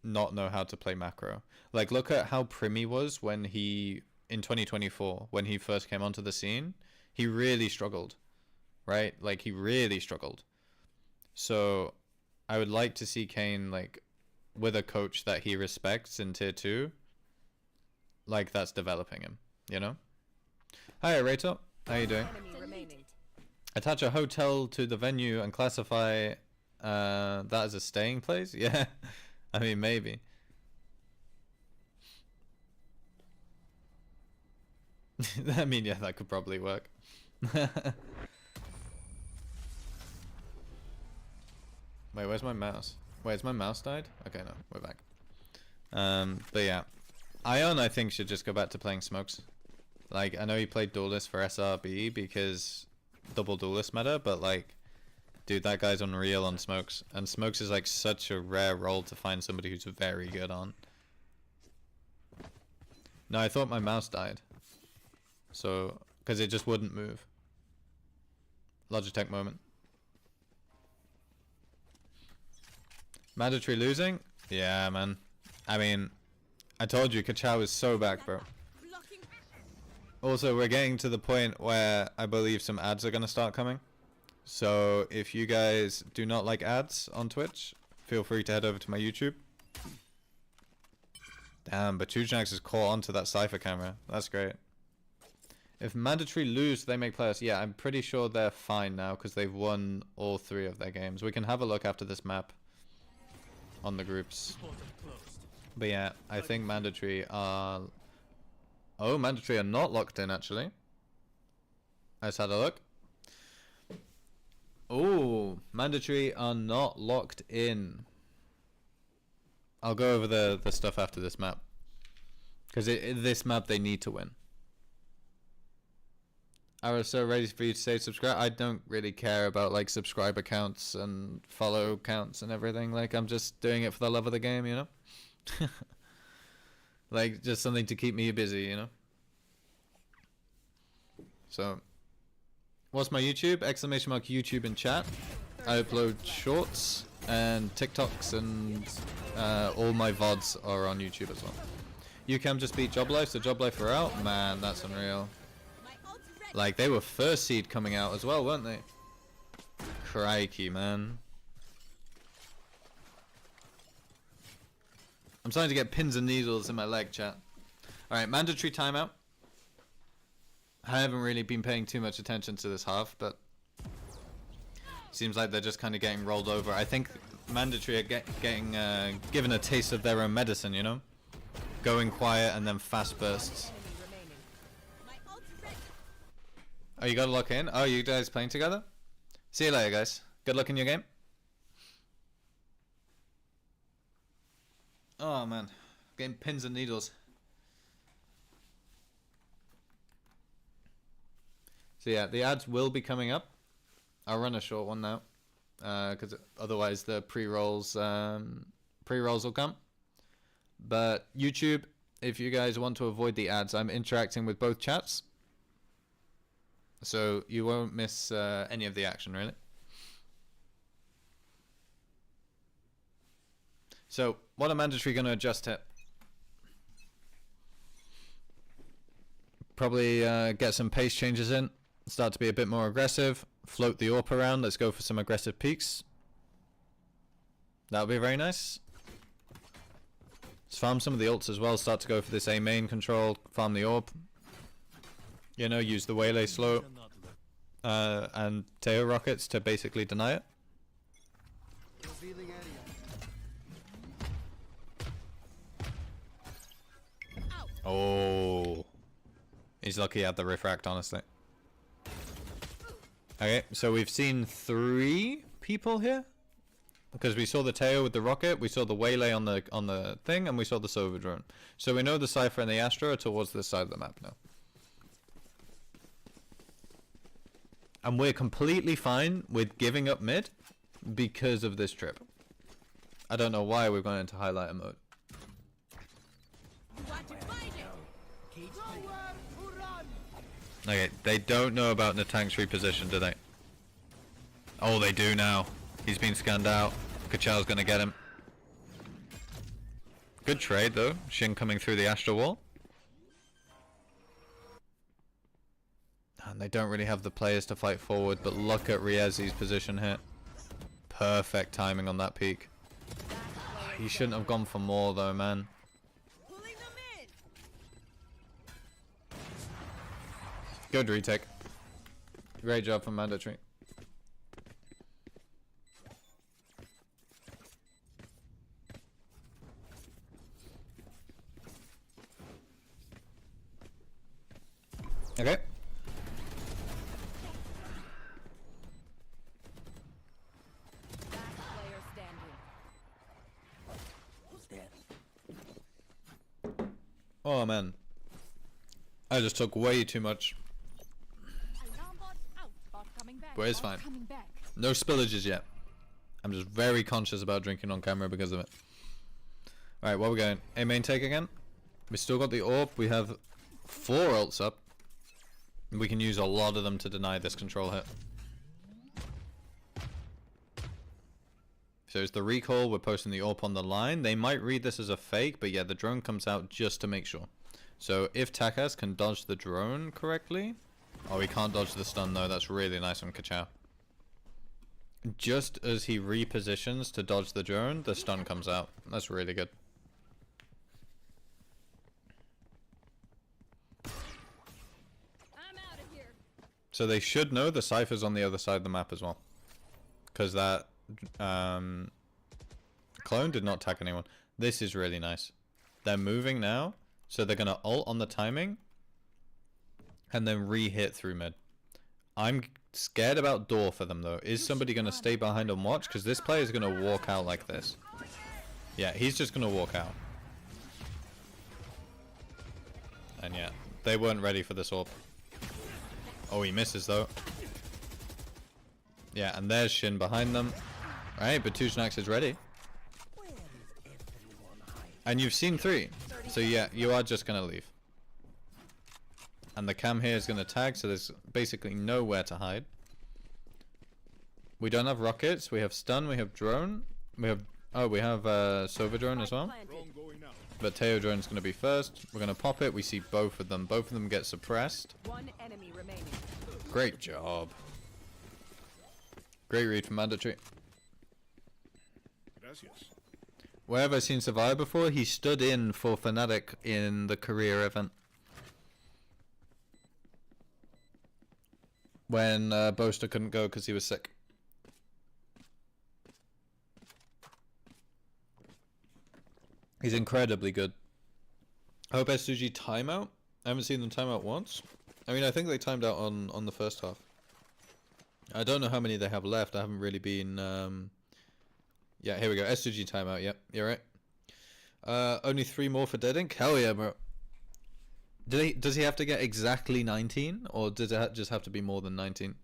not know how to play macro. Like, look at how prim he was when he, in 2024, when he first came onto the scene. He really struggled, right? Like, he really struggled. So, I would like to see Kane, like, with a coach that he respects in Tier 2. Like, that's developing him, you know? Hi, Rachel. How you doing? Attach a hotel to the venue and classify that as a staying place? Yeah, I mean, maybe. I mean, yeah, that could probably work. Wait, where's my mouse? Wait, has my mouse died? Okay, no, we're back. But yeah. Ion, I think, should just go back to playing smokes. Like, I know he played Duelist for SRB because... double duelist meta, but like, dude, that guy's unreal on smokes, and smokes is like such a rare role to find somebody who's very good on. No, I thought my mouse died, so because it just wouldn't move. Logitech moment. Mandatory losing? Yeah, man. I mean, I told you, Kachao is so back, bro. Also, we're getting to the point where I believe some ads are going to start coming. So if you guys do not like ads on Twitch, feel free to head over to my YouTube. Damn, but Chuchnax is caught onto that Cypher camera. That's great. If mandatory lose, they make players. Yeah, I'm pretty sure they're fine now because they've won all 3 of their games. We can have a look after this map on the groups. But yeah, I think mandatory are... oh, mandatory are not locked in, actually. I just had a look. Oh, mandatory are not locked in. I'll go over the stuff after this map. Because this map, they need to win. I was so ready for you to say subscribe. I don't really care about, like, subscriber counts and follow counts and everything. Like, I'm just doing it for the love of the game, you know? Like, just something to keep me busy, you know? So, what's my YouTube? Exclamation mark YouTube in chat. I upload shorts and TikToks, and all my VODs are on YouTube as well. UCAM just beat Job Life, so Job Life are out. Man, that's unreal. Like, they were first seed coming out as well, weren't they? Crikey, man. I'm starting to get pins and needles in my leg, chat. Alright, mandatory timeout. I haven't really been paying too much attention to this half, but seems like they're just kind of getting rolled over. I think mandatory are getting given a taste of their own medicine, you know? Going quiet and then fast bursts. Oh, you gotta lock in? Oh, you guys playing together? See you later, guys. Good luck in your game. Oh, man. Getting pins and needles. So yeah, the ads will be coming up. I'll run a short one now, because otherwise the pre-rolls will come. But YouTube, if you guys want to avoid the ads, I'm interacting with both chats, so you won't miss any of the action, really. So what am mandatory going to adjust to? Probably get some pace changes in, start to be a bit more aggressive, float the AWP around, let's go for some aggressive peaks. That'll be very nice. Let's farm some of the ults as well, start to go for this A main control, farm the AWP. You know, use the waylay slow and Teo rockets to basically deny it. Revealing area. Oh, he's lucky he had the refract, honestly. Okay, so we've seen 3 people here, because we saw the Teo with the rocket, we saw the waylay on the thing, and we saw the Sova drone. So we know the Cypher and the Astra are towards this side of the map now. And we're completely fine with giving up mid because of this trip. I don't know why we're going into highlighter mode. Okay, they don't know about Natang's reposition, do they? Oh, they do now. He's been scanned out. Kachal's gonna get him. Good trade, though. Shin coming through the Astra wall. And they don't really have the players to fight forward, but look at Riezi's position here. Perfect timing on that peak. He shouldn't have gone for more, though, man. Good retake. Great job from mandatory. Okay. Oh man. I just took way too much. But it's fine. No spillages yet. I'm just very conscious about drinking on camera because of it. Alright, where are we going? A main take again. We still got the AWP. We have 4 ults up. We can use a lot of them to deny this control hit. So it's the recall. We're posting the AWP on the line. They might read this as a fake, but yeah, the drone comes out just to make sure. So if Takas can dodge the drone correctly... Oh, he can't dodge the stun though. That's really nice from Kachao. Just as he repositions to dodge the drone, the stun comes out. That's really good. I'm out of here. So they should know the Cypher's on the other side of the map as well. Because that clone did not tag anyone. This is really nice. They're moving now. So they're going to ult on the timing. And then re-hit through mid. I'm scared about door for them though. Is somebody going to stay behind and watch? Because this player is going to walk out like this. Yeah, he's just going to walk out. And yeah, they weren't ready for this AWP. Oh, he misses though. Yeah, and there's Shin behind them. Right, but Tushnax is ready. And you've seen 3. So yeah, you are just going to leave. And the cam here is going to tag, so there's basically nowhere to hide. We don't have rockets, we have stun, we have drone. We have Sova drone as well. But Teo drone's going to be first. We're going to pop it. We see both of them. Both of them get suppressed. One enemy remaining. Great job. Great read from Mandatory. Gracias. Where have I seen Survivor before? He stood in for Fnatic in the career event. When Boaster couldn't go because he was sick. He's incredibly good. I hope S2G timeout. I haven't seen them timeout once. I mean, I think they timed out on the first half. I don't know how many they have left. I haven't really been... Yeah, here we go. S2G timeout. Yep, you're right. Only 3 more for Deadink? Hell yeah, bro. Does he have to get exactly 19? Or does it just have to be more than 19?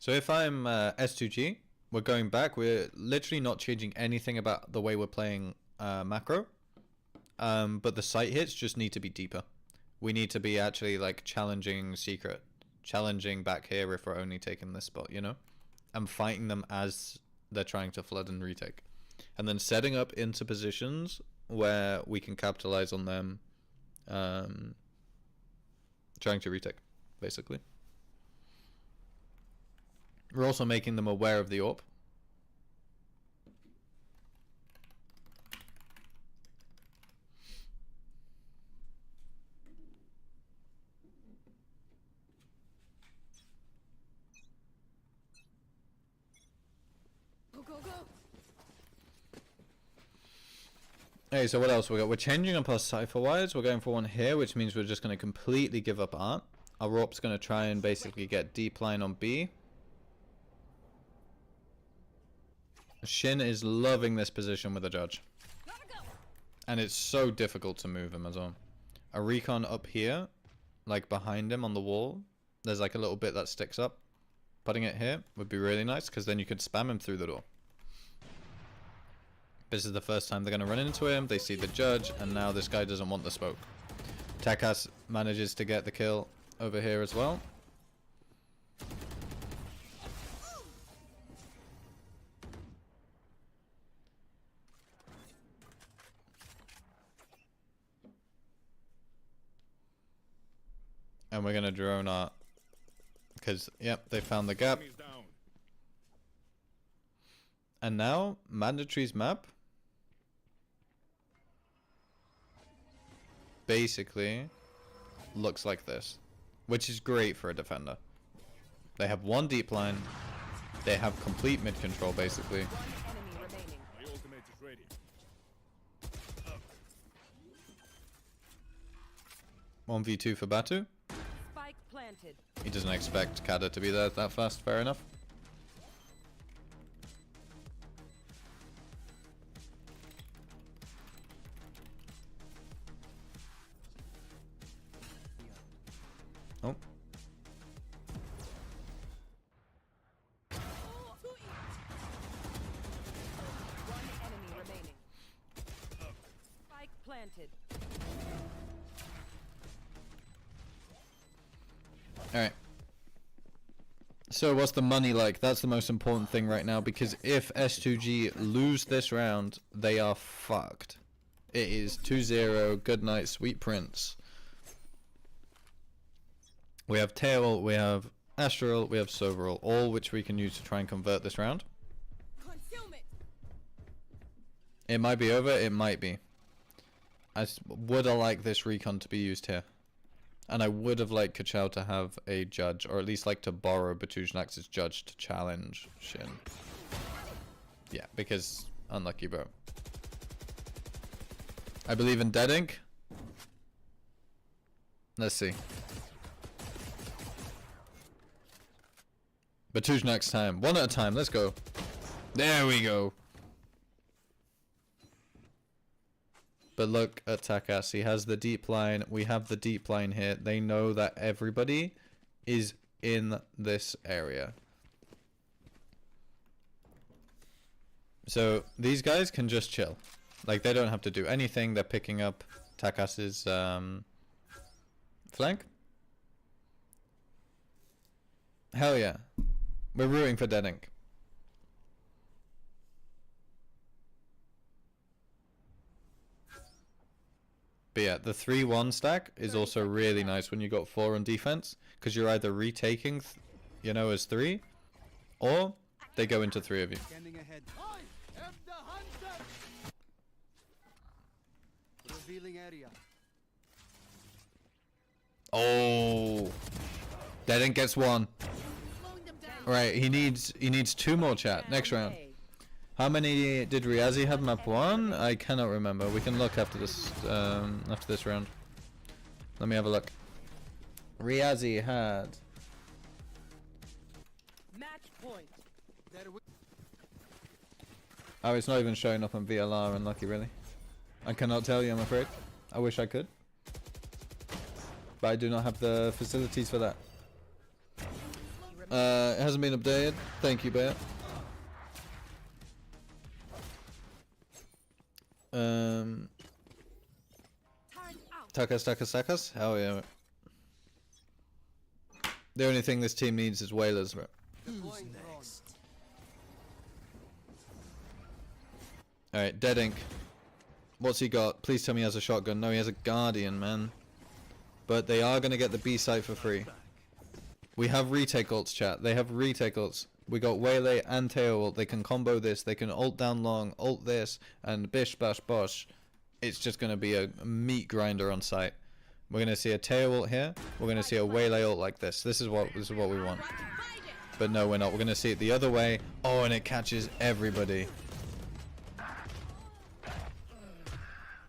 So if I'm S2G, we're going back. We're literally not changing anything about the way we're playing macro. But the sight hits just need to be deeper. We need to be actually like challenging secret. Challenging back here if we're only taking this spot, you know? And fighting them as they're trying to flood and retake. And then setting up into positions where we can capitalize on them trying to retake, basically. We're also making them aware of the AWP. Go, go, go. Hey, so what else we got? We're changing up our cipher wires. We're going for one here, which means we're just going to completely give up art. Our AWP's going to try and basically get deep line on B. Shin is loving this position with a judge. Gotta go. And it's so difficult to move him as well. A recon up here, like behind him on the wall. There's like a little bit that sticks up. Putting it here would be really nice because then you could spam him through the door. This is the first time they're going to run into him. They see the judge and now this guy doesn't want the smoke. Takas manages to get the kill over here as well. And we're going to drone art. Because, yep, they found the gap. Enemies down. And now, Mandatory's map basically looks like this. Which is great for a defender. They have one deep line. They have complete mid control, basically. One enemy remaining. My ultimate is ready. 1v2 for Batu. Spike planted. He doesn't expect Kada to be there that fast, fair enough. Oh. One enemy remaining. Spike planted. Alright. So what's the money like? That's the most important thing right now, because if S2G lose this round, they are fucked. It is 2-0, good night, sweet prince. We have Tail, we have Astral, we have Sovereign, all which we can use to try and convert this round. Concealment. It might be over, it might be. Would I like this recon to be used here? And I would have liked Kachao to have a judge, or at least like to borrow Batujnax's judge to challenge Shin. Yeah, because unlucky, bro. I believe in Dead Ink. Let's see. Batujnax time. One at a time, let's go. There we go. But look at Takas, he has the deep line, we have the deep line here. They know that everybody is in this area. So these guys can just chill. Like they don't have to do anything, they're picking up Takas's flank. Hell yeah. We're rooting for Dead Ink. But yeah, the 3-1 stack is also really nice when you got 4 on defense, because you're either retaking, you know, as 3, or they go into 3 of you. Scanning ahead. I am the hunter. Revealing area. Oh, Deadink gets 1. Right, he needs 2 more, chat. Next round. How many did Riazi have map 1? I cannot remember. We can look after this round. Let me have a look. Riazi had... Match point. Oh, it's not even showing up on VLR. Unlucky, really. I cannot tell you, I'm afraid. I wish I could. But I do not have the facilities for that. It hasn't been updated. Thank you, Bear. Takas. Hell yeah. The only thing this team needs is whalers, bro. Alright, Deadink. What's he got? Please tell me he has a shotgun. No, he has a Guardian, man. But they are gonna get the B site for free. We have retake ults, chat. They have retake ults. We got Waylay and Teo ult. They can combo this. They can ult down long, ult this, and bish bash bosh. It's just gonna be a meat grinder on site. We're gonna see a Teo ult here. We're gonna see a Waylay ult like this. This is what we want. But no, we're not. We're gonna see it the other way. Oh, and it catches everybody.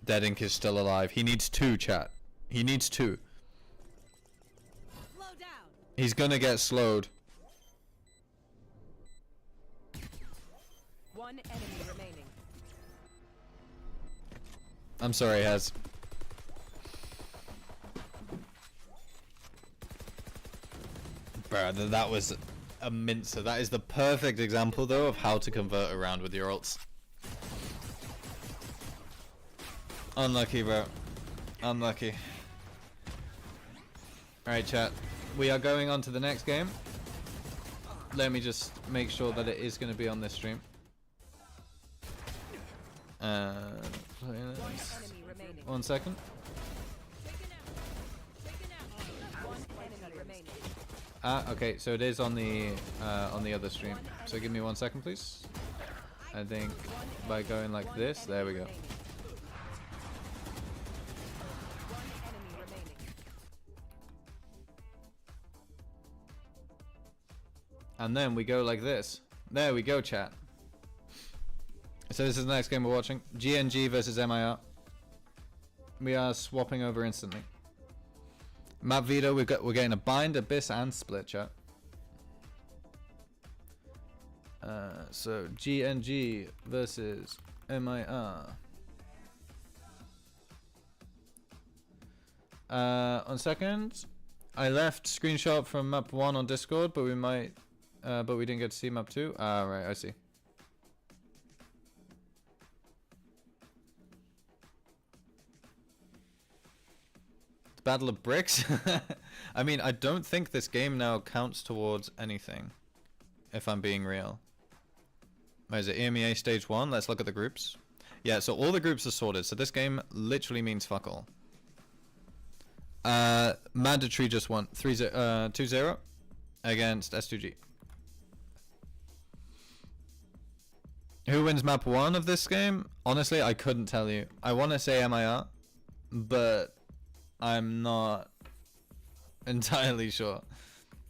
Deadink is still alive. He needs 2, chat. He needs 2. Slow down. He's gonna get slowed. One enemy remaining. I'm sorry, Hez. Bruh, that was a mincer. That is the perfect example, though, of how to convert around with your ults. Unlucky, bro. Unlucky. Alright, chat. We are going on to the next game. Let me just make sure that it is going to be on this stream. One enemy remaining. 1 second. One enemy remaining. Okay, so it is on the other stream. So give me 1 second, please. I think by going like this, there we go. One enemy remaining. And then we go like this. There we go, chat. So this is the next game we're watching. GNG versus MIR. We are swapping over instantly. Map veto, we're getting a bind, abyss, and split, chat. So GNG versus MIR. On second, I left screenshot from map 1 on Discord, but we might, but we didn't get to see map 2. Ah, right, I see. Battle of Bricks? I mean, I don't think this game now counts towards anything, if I'm being real. Where is it? EMEA stage 1? Let's look at the groups. Yeah, so all the groups are sorted, so this game literally means fuck all. Mandatory just won 2-0 against S2G. Who wins map 1 of this game? Honestly, I couldn't tell you. I want to say MIR, but I'm not entirely sure.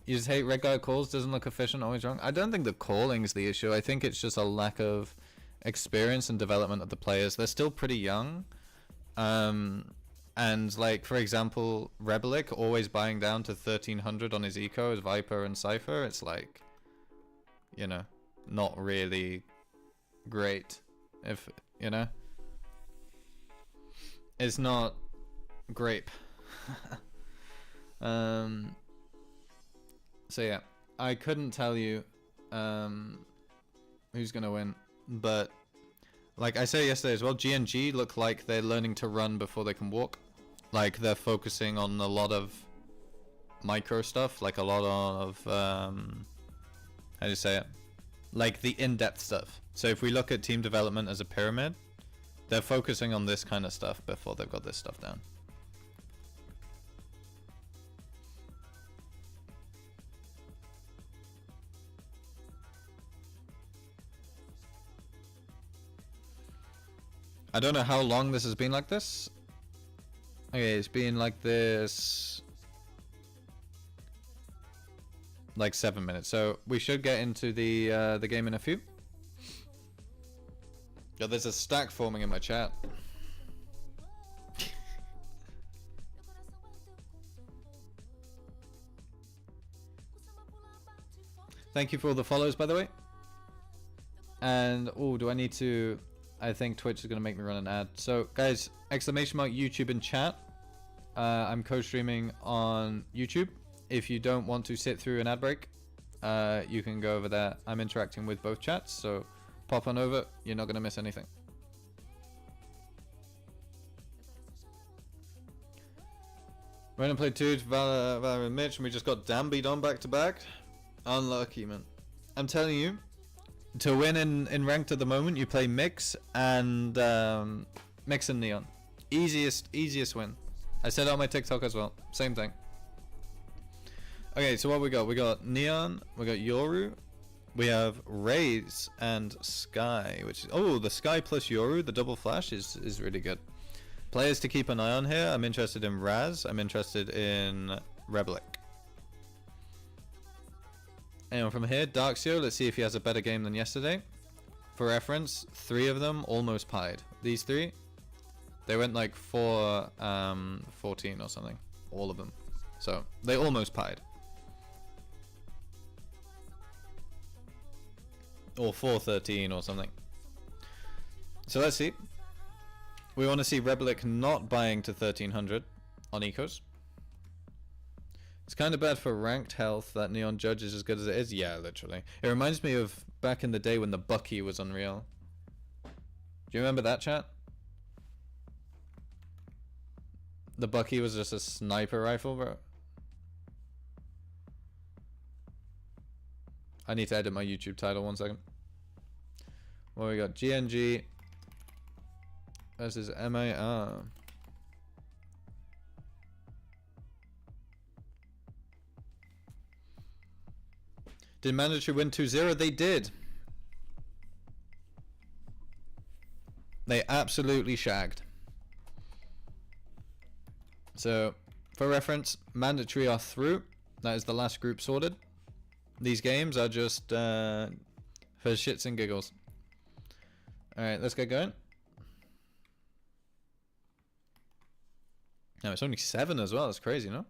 You just hate red guy calls, doesn't look efficient, always wrong. I don't think the calling's the issue. I think it's just a lack of experience and development of the players. They're still pretty young. And like, for example, Rebelic always buying down to 1300 on his eco as Viper and Cypher. It's like, you know, not really great. If, you know, it's not grape. So yeah, I couldn't tell you who's gonna win, but like I said yesterday as well, GNG look like they're learning to run before they can walk. Like they're focusing on a lot of micro stuff, like a lot of how do you say it, like the in-depth stuff. So if we look at team development as a pyramid, They're focusing on this kind of stuff before they've got this stuff down. I don't know how long this has been like this. Okay, it's been like this like 7 minutes. So we should get into the game in a few. Yeah, there's a stack forming in my chat. Thank you for all the follows, by the way. And oh, do I need to? I think Twitch is gonna make me run an ad. So guys, exclamation mark YouTube in chat. I'm co-streaming on YouTube. If you don't want to sit through an ad break, you can go over there. I'm interacting with both chats, so pop on over. You're not gonna miss anything. Ran and played 2 Valor and Mitch, and we just got damn beat on back to back. Unlucky, man. I'm telling you, to win in ranked at the moment, you play Mix and Neon. Easiest win. I said it on my TikTok as well. Same thing. Okay, so what we got? We got Neon, we got Yoru, we have Raze and Sky, which is, oh, the Sky plus Yoru, the double flash is really good. Players to keep an eye on here. I'm interested in Raz. I'm interested in Reblik. Anyone from here? Darkseer, let's see if he has a better game than yesterday. For reference, 3 of them almost pied. These 3, they went like 4-14 or something. All of them. So, they almost pied. Or 4-13 or something. So let's see. We want to see Reblik not buying to 1300 on ecos. It's kind of bad for ranked health that Neon Judge is as good as it is. Yeah, literally. It reminds me of back in the day when the Bucky was unreal. Do you remember that, chat? The Bucky was just a sniper rifle, bro. I need to edit my YouTube title, 1 second. Well, we got GNG versus MIR. Did mandatory win 2-0? They did. They absolutely shagged. So, for reference, mandatory are through. That is the last group sorted. These games are just for shits and giggles. Alright, let's get going. No, it's only 7 as well. That's crazy, no?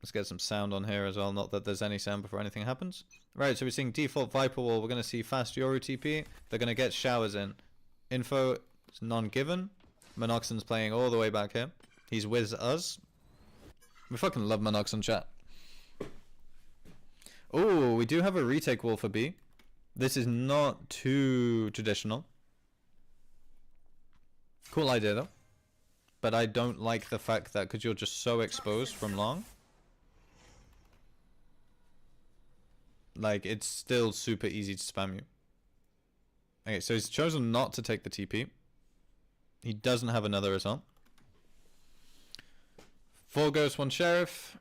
Let's get some sound on here as well. Not that there's any sound before anything happens. Right, so we're seeing default Viper Wall. We're going to see fast Yoru TP. They're going to get showers in. Info is none given. Monoxon's playing all the way back here. He's with us. We fucking love Monoxon, chat. Oh, we do have a retake wall for B. This is not too traditional. Cool idea though. But I don't like the fact that because you're just so exposed from long. Like, it's still super easy to spam you. Okay, so he's chosen not to take the TP. He doesn't have another as well. 4 ghosts, 1 sheriff.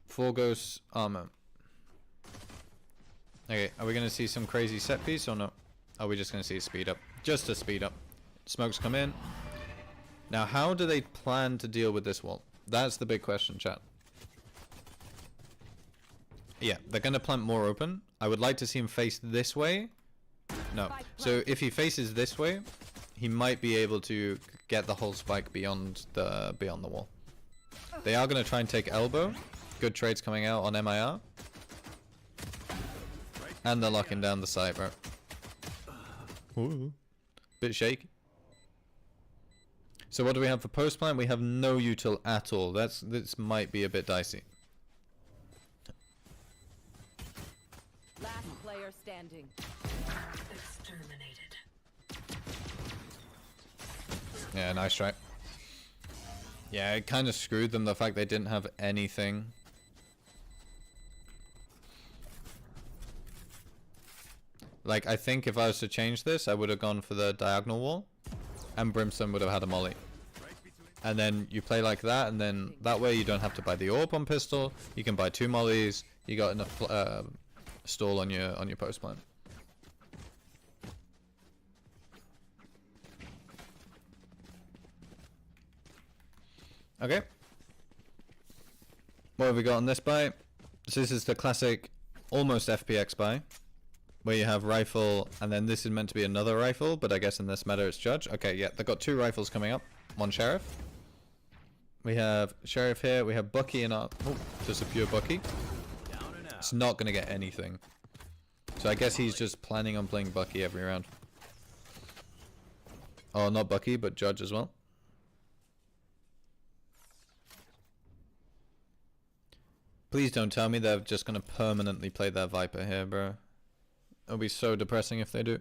4 ghosts, armor. Okay, are we going to see some crazy set piece or no? Are we just going to see a speed up? Just a speed up. Smokes come in. Now, how do they plan to deal with this wall? That's the big question, chat. Yeah, they're going to plant more open. I would like to see him face this way. No. So if he faces this way, he might be able to get the whole spike beyond the wall. They are going to try and take elbow. Good trades coming out on MIR. And they're locking down the site, bro. Ooh. Bit shaky. So what do we have for post plant? We have no util at all. This might be a bit dicey. Last player standing. Exterminated. Yeah, nice try. Yeah, it kind of screwed them, the fact they didn't have anything. Like, I think if I was to change this, I would have gone for the diagonal wall, and Brimstone would have had a molly. And then you play like that, and then that way you don't have to buy the AWP on pistol. You can buy 2 mollies. You got enough stall on your post plant. Okay. What have we got on this buy? So this is the classic, almost FPX buy, where you have rifle, and then this is meant to be another rifle, but I guess in this meta it's judge. Okay, yeah, they've got 2 rifles coming up. 1 sheriff. We have sheriff here. We have Bucky in our... Oh, just a pure Bucky. It's not going to get anything. So I guess he's just planning on playing Bucky every round. Oh, not Bucky, but judge as well. Please don't tell me they're just going to permanently play their Viper here, bro. It'll be so depressing if they do.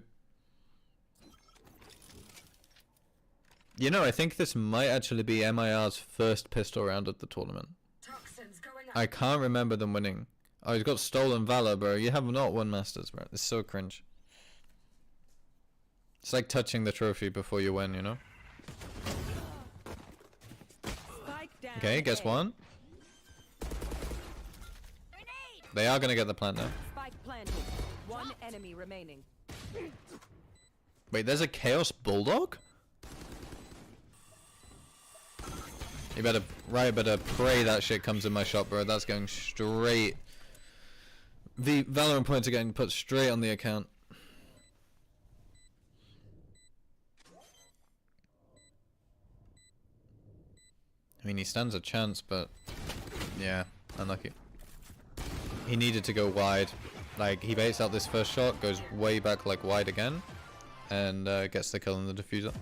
You know, I think this might actually be MIR's first pistol round at the tournament. I can't remember them winning. Oh, he's got Stolen Valor, bro. You have not won Masters, bro. It's so cringe. It's like touching the trophy before you win, you know? Okay, guess one. They are gonna get the plant now. Spike planted. 1 enemy remaining. Wait, there's a Chaos Bulldog? You better, better pray that shit comes in my shop, bro. That's going straight. The Valorant points are getting put straight on the account. I mean, he stands a chance, but yeah, unlucky. He needed to go wide. Like, he baits out this first shot, goes way back like wide again, and gets the kill in the diffuser.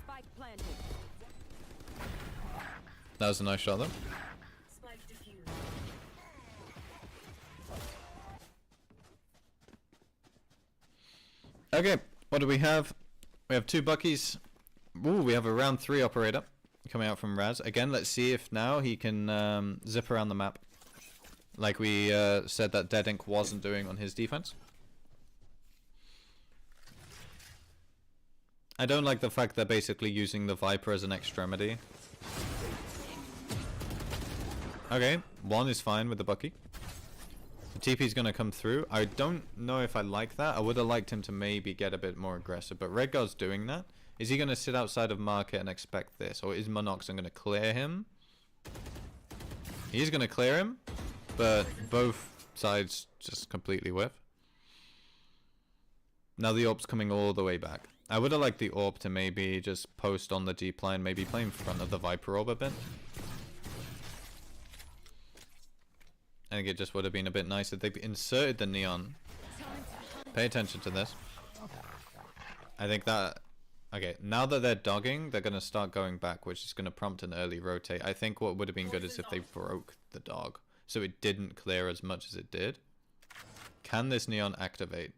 Spike planted. That was a nice shot though. Okay, what do we have? We have 2 Buckies. Ooh, we have a round 3 operator coming out from Raz. Again, let's see if now he can zip around the map. Like we said that Dead Ink wasn't doing on his defense. I don't like the fact they're basically using the Viper as an extremity. Okay, 1 is fine with the Bucky. The TP's gonna come through. I don't know if I like that. I would have liked him to maybe get a bit more aggressive, but Redguard's doing that. Is he gonna sit outside of market and expect this? Or is Monoxon gonna clear him? He's gonna clear him, but both sides just completely whiff. Now the AWP's coming all the way back. I would have liked the AWP to maybe just post on the deep line, maybe play in front of the Viper AWP a bit. I think it just would have been a bit nicer. They've inserted the neon. Pay attention to this. I think that... Okay, now that they're dogging, they're going to start going back, which is going to prompt an early rotate. I think what would have been good is if they broke the dog, so it didn't clear as much as it did. Can this neon activate?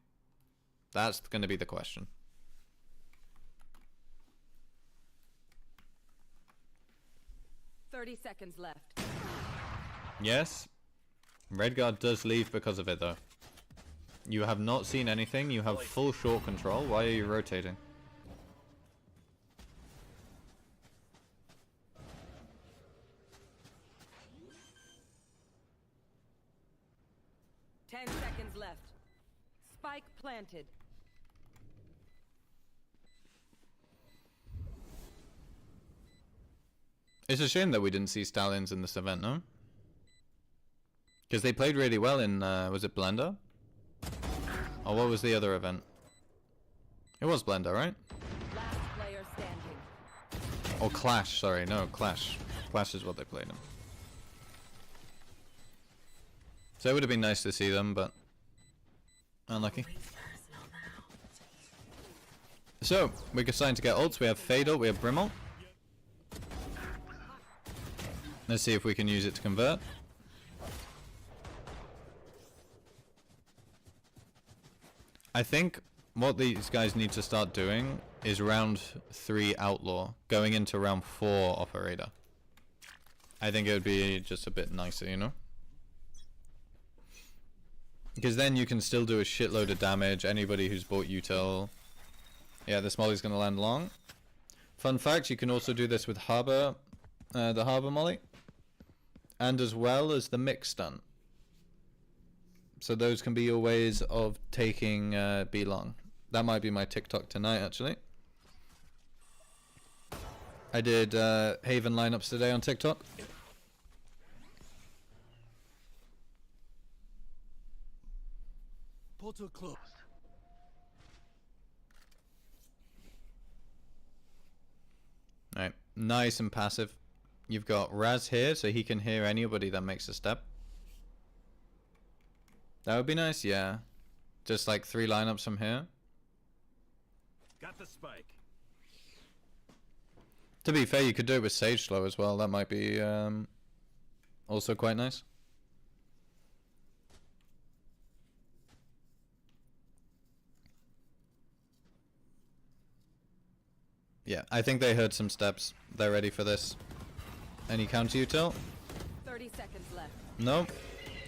That's going to be the question. $30 seconds left. Yes. Redguard does leave because of it, though. You have not seen anything. You have full short control. Why are you rotating? Ten seconds left. Spike planted. It's a shame that we didn't see Stallions in this event, no? Because they played really well in, was it Blender? Or what was the other event? It was Blender, right? Last player standing. Or Clash, sorry, no, Clash. Clash is what they played in. So it would have been nice to see them, but unlucky. So, we're starting to get ults. We have Fatal, we have Brimalt. Let's see if we can use it to convert. I think what these guys need to start doing is round 3 Outlaw, going into round 4 Operator. I think it would be just a bit nicer, you know? Because then you can still do a shitload of damage. Anybody who's bought util. Yeah, this molly's gonna land long. Fun fact, you can also do this with harbor, the harbor molly. And as well as the mix stun. So those can be your ways of taking B long. That might be my TikTok tonight, actually. I did Haven lineups today on TikTok. Portal closed. Alright, nice and passive. You've got Raz here, so he can hear anybody that makes a step. That would be nice, yeah. Just like 3 lineups from here. Got the spike. To be fair, you could do it with Sage Slow as well. That might be also quite nice. Yeah, I think they heard some steps. They're ready for this. Any counter util? 30 seconds left. No.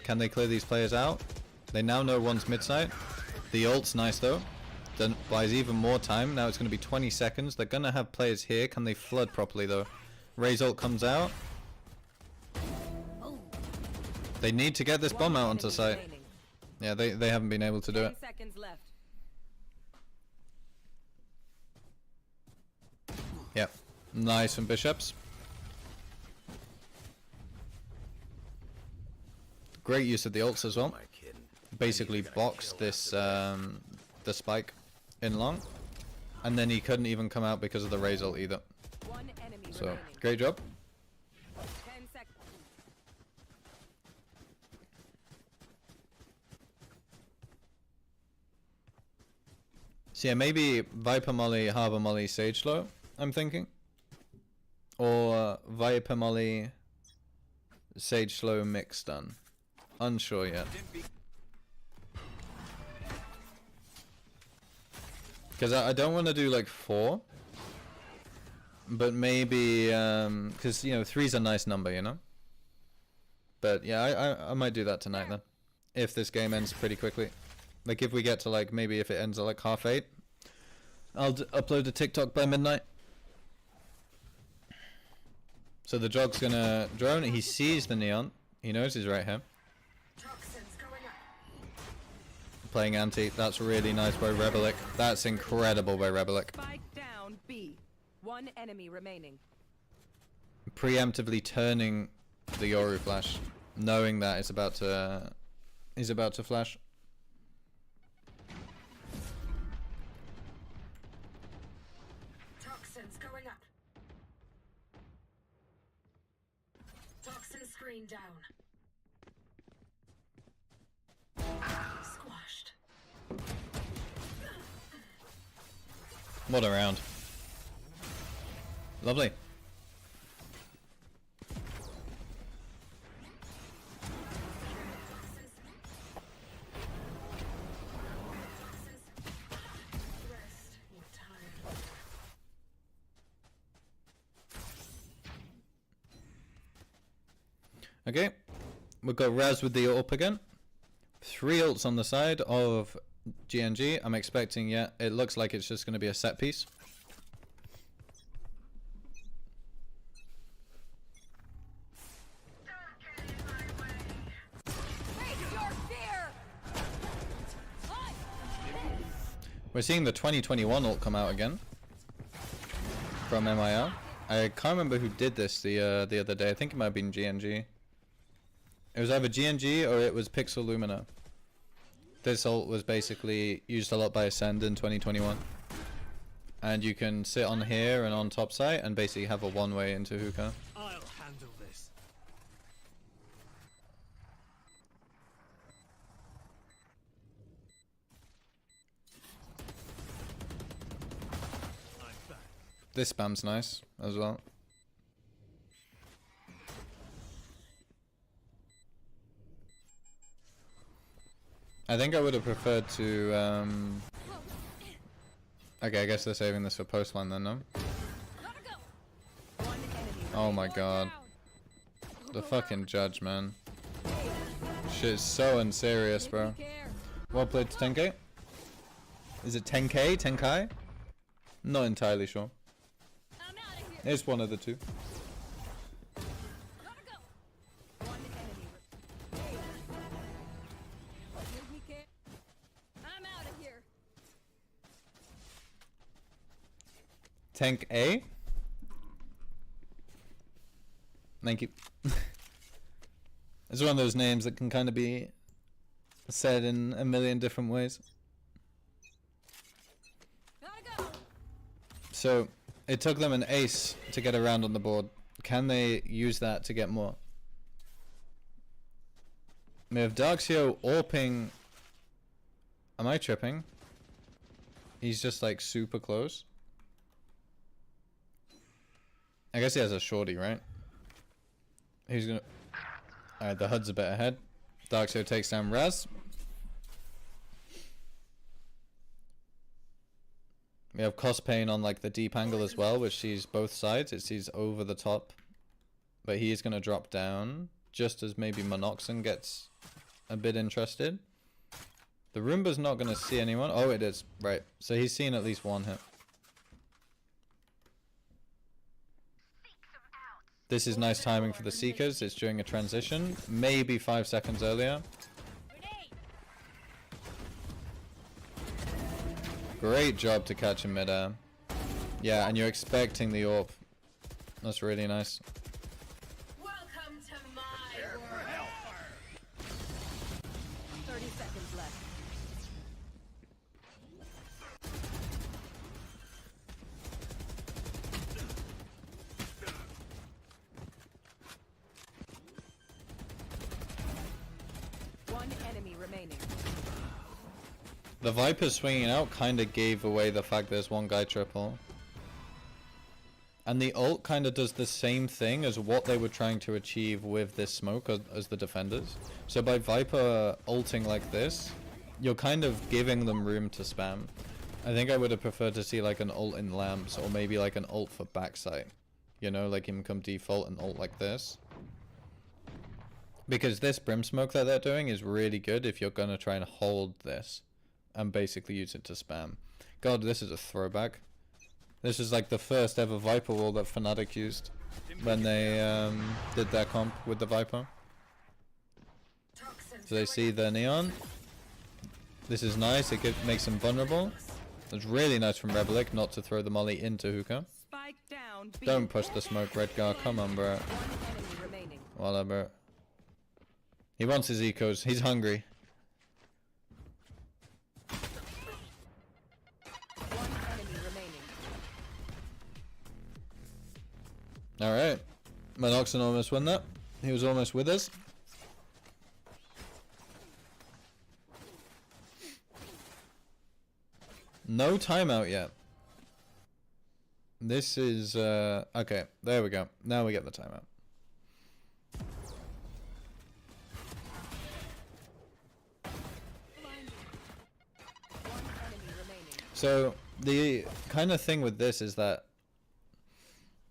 Can they clear these players out? They now know one's mid-side. The ult's nice though. Then buys even more time. Now it's going to be 20 seconds. They're going to have players here. Can they flood properly though? Ray's ult comes out. They need to get this bomb out onto site. Yeah, they haven't been able to do 10 it. seconds left. Yep. Nice from Bishops. Great use of the ults as well. Basically boxed this the spike in long. And then he couldn't even come out because of the Raze ult either. One enemy So, remaining. great job. 10 seconds. So yeah, maybe Viper Molly, Harbor Molly, Sage Slow, I'm thinking. Or Viper Molly, Sage Slow, Mix Stun. Unsure yet. Because I don't want to do like 4. But maybe, because, you know, 3's a nice number, you know? But yeah, I might do that tonight then. If this game ends pretty quickly. Like if we get to like, maybe if it ends at like 8:30. I'll upload a TikTok by midnight. So the Jog's gonna drone. He sees the neon. He knows he's right here. Playing anti. That's really nice by Rebelic. That's incredible by Rebelic. Spike down B. One enemy remaining. Preemptively turning the Yoru flash, knowing that it's about to flash. Toxins going up. Toxin screen down. Squashed. What a round. Lovely. Rest. You're tired. Okay. We've got Raz with the ult again. 3 ults on the side of GNG. I'm expecting, yeah, it looks like it's just going to be a set piece. Face your fear! We're seeing the 2021 ult come out again from MIR. I can't remember who did this the other day. I think it might have been GNG. It was either GNG or it was Pixel Lumina. This ult was basically used a lot by Ascend in 2021. And you can sit on here and on top site and basically have a one-way into hookah. I'll handle this. I'm back. This spam's nice as well. I think I would have preferred to, okay, I guess they're saving this for post line then, no? Gotta go! One enemy Oh my More god. down. The fucking judge, man. Shit is so unserious, bro. Take care. Well played to 10k. Is it 10k? 10k? Not entirely sure. I'm out of here. It's one of the two. Gotta go. One enemy. Take me care. I'm out of here. Tank A. Thank you. It's one of those names that can kind of be said in a million different ways. Gotta go. So it took them an ace to get around on the board. Can they use that to get more? We have Darkseid AWPing. Am I tripping? He's just like super close. I guess he has a shorty, right? He's gonna. Alright, the HUD's a bit ahead. Darkseid takes down Raz. We have Cospain on like the deep angle as well, which sees both sides. It sees over the top. But he is going to drop down just as maybe Monoxen gets a bit interested. The Roomba's not going to see anyone. Oh, it is. Right. So he's seen at least one hit. This is nice timing for the Seekers. It's during a transition. Maybe 5 seconds earlier. Great job to catch him midair. Yeah, and you're expecting the AWP. That's really nice. Welcome to my world. 30 seconds left. One enemy remaining. The Viper swinging out kind of gave away the fact there's one guy triple. And the ult kind of does the same thing as what they were trying to achieve with this smoke as the defenders. So by Viper ulting like this, you're kind of giving them room to spam. I think I would have preferred to see like an ult in lamps or maybe like an ult for backside. You know, like him come default and ult like this. Because this brim smoke that they're doing is really good if you're going to try and hold this. And basically use it to spam. God, this is a throwback. This is like the first ever Viper wall that Fnatic used when they did their comp with the Viper. So they see the neon. This is nice. It makes them vulnerable. It's really nice from Rebelic not to throw the molly into hookah. Spike down. B. Don't push the smoke, Redgar. Come on, bro. One enemy remaining. Whatever. He wants his ecos. He's hungry. One enemy remaining. Alright. Monoxen almost won that. He was almost with us. No timeout yet. This is okay, there we go. Now we get the timeout. One enemy remaining. So the kind of thing with this is that,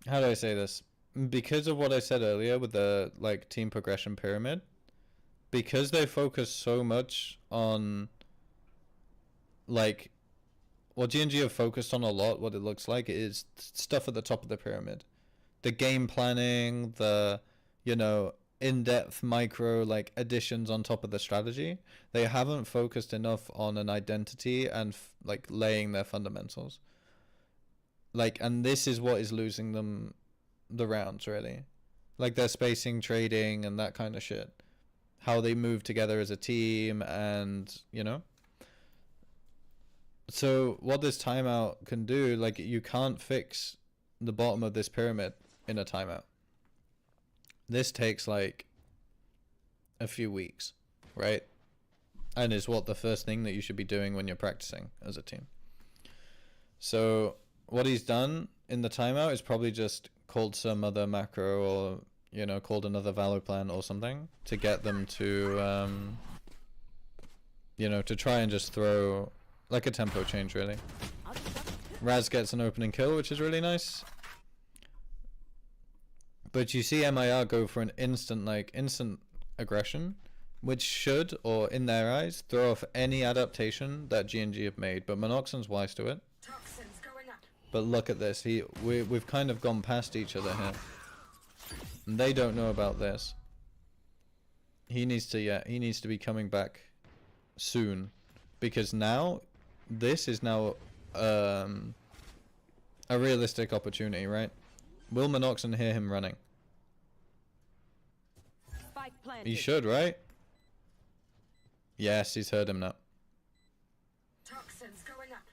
how do I say this? Because of what I said earlier with the like team progression pyramid, because they focus so much on like what GNG have focused on a lot, what it looks like is stuff at the top of the pyramid. The game planning, the, you know, in-depth micro like additions on top of the strategy. They haven't focused enough on an identity and like laying their fundamentals. Like, and this is what is losing them the rounds, really. Like their spacing, trading, and that kind of shit. How they move together as a team, and, you know. So what this timeout can do, like, you can't fix the bottom of this pyramid in a timeout. This takes like a few weeks, right? And is what the first thing that you should be doing when you're practicing as a team. So what he's done in the timeout is probably just called some other macro, or, you know, called another Valo plan or something to get them to, you know, to try and just throw like a tempo change, really. Raz gets an opening kill, which is really nice. But you see MIR go for an instant aggression, which should, or in their eyes, throw off any adaptation that GNG have made. But Monoxen's wise to it. Toxins going up. But look at this. We've kind of gone past each other here. And they don't know about this. He needs to be coming back soon, because now this is now a realistic opportunity, right? Will Monoxen hear him running? Spike planted. He should, right? Yes, he's heard him now. Toxins going up.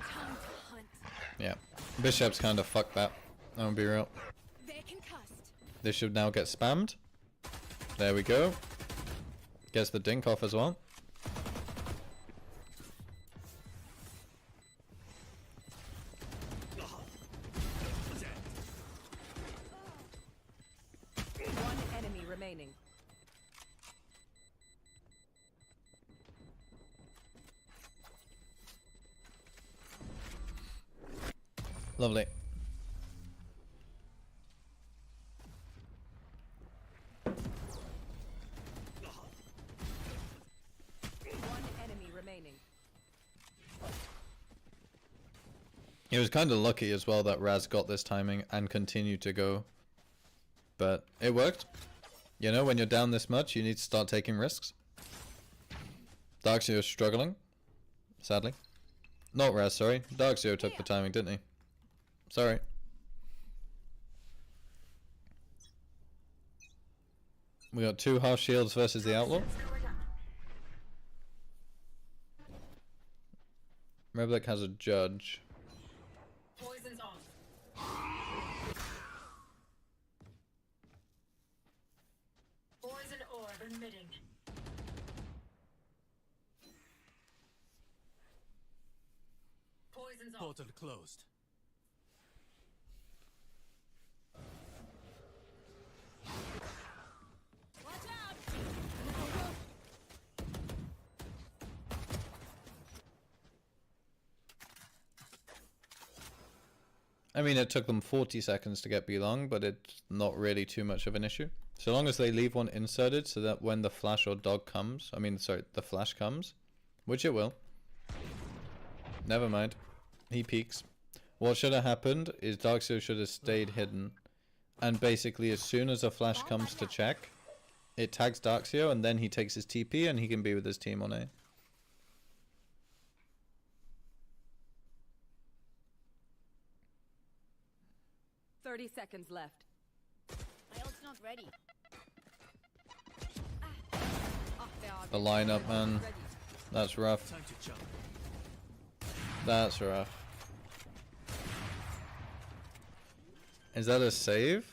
Time to hunt. Yeah. Bishop's kind of fucked that. I'll be real. They're concussed. This should now get spammed. There we go. Gets the dink off as well. One enemy remaining. Lovely. One enemy remaining. He was kind of lucky as well that Raz got this timing and continued to go. But it worked. You know, when you're down this much, you need to start taking risks. Darkseer is struggling. Sadly. Not Raz, sorry. Darkseer took the timing, didn't he? Sorry. We got 2 half shields versus the Outlaw. Going up. Reblik has a judge. Poison's off. Poison orb emitting. Poison's off. Portal closed. Watch out. I mean, it took them 40 seconds to get B-Long, but it's not really too much of an issue. So long as they leave one inserted so that when the flash or dog comes, the flash comes, which it will. Never mind. He peeks. What should have happened is Darkseer should have stayed hidden. And basically, as soon as a flash comes to check, it tags Darkseer, and then he takes his TP and he can be with his team on A. 30 seconds left. My ult's not ready. The lineup, man. Ready. That's rough. Time to jump. That's rough. Is that a save?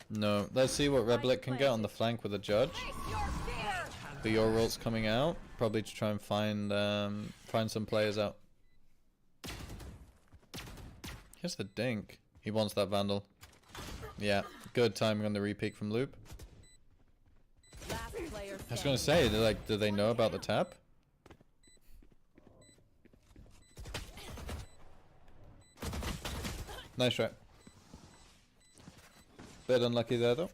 No. Let's see what Reblik can get on the flank with a judge. The Yorult's coming out, probably to try and find some players out. Here's the dink. He wants that Vandal. Yeah, good timing on the repeat from Loop. Last player I was gonna say, do they know about the tap? Nice try. Bit unlucky there though.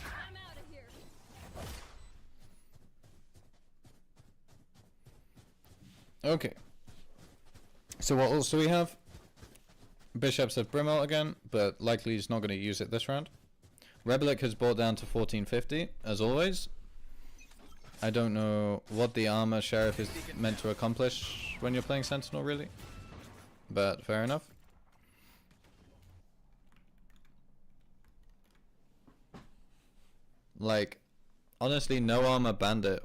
I'm out of here. Okay. So what else do we have? Bishop's at Brim ult again, but likely he's not going to use it this round. Reblik has brought down to 1450, as always. I don't know what the armor Sheriff is meant to accomplish when you're playing Sentinel, really. But fair enough. Like, honestly, no armor Bandit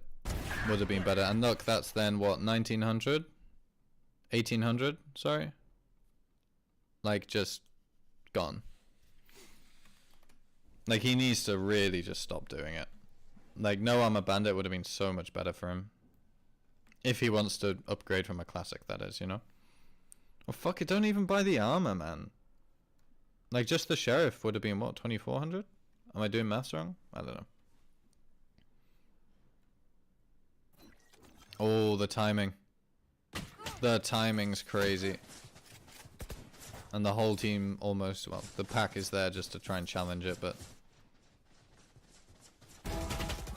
would have been better. And look, that's then, what, 1900? 1800, sorry? Like, just gone. Like, he needs to really just stop doing it. Like, no armor Bandit would have been so much better for him. If he wants to upgrade from a classic, that is, you know? Well, fuck it, don't even buy the armor, man. Like, just the sheriff would have been, what, 2,400? Am I doing maths wrong? I don't know. Oh, the timing. The timing's crazy. And the whole team almost, well, the pack is there just to try and challenge it, but...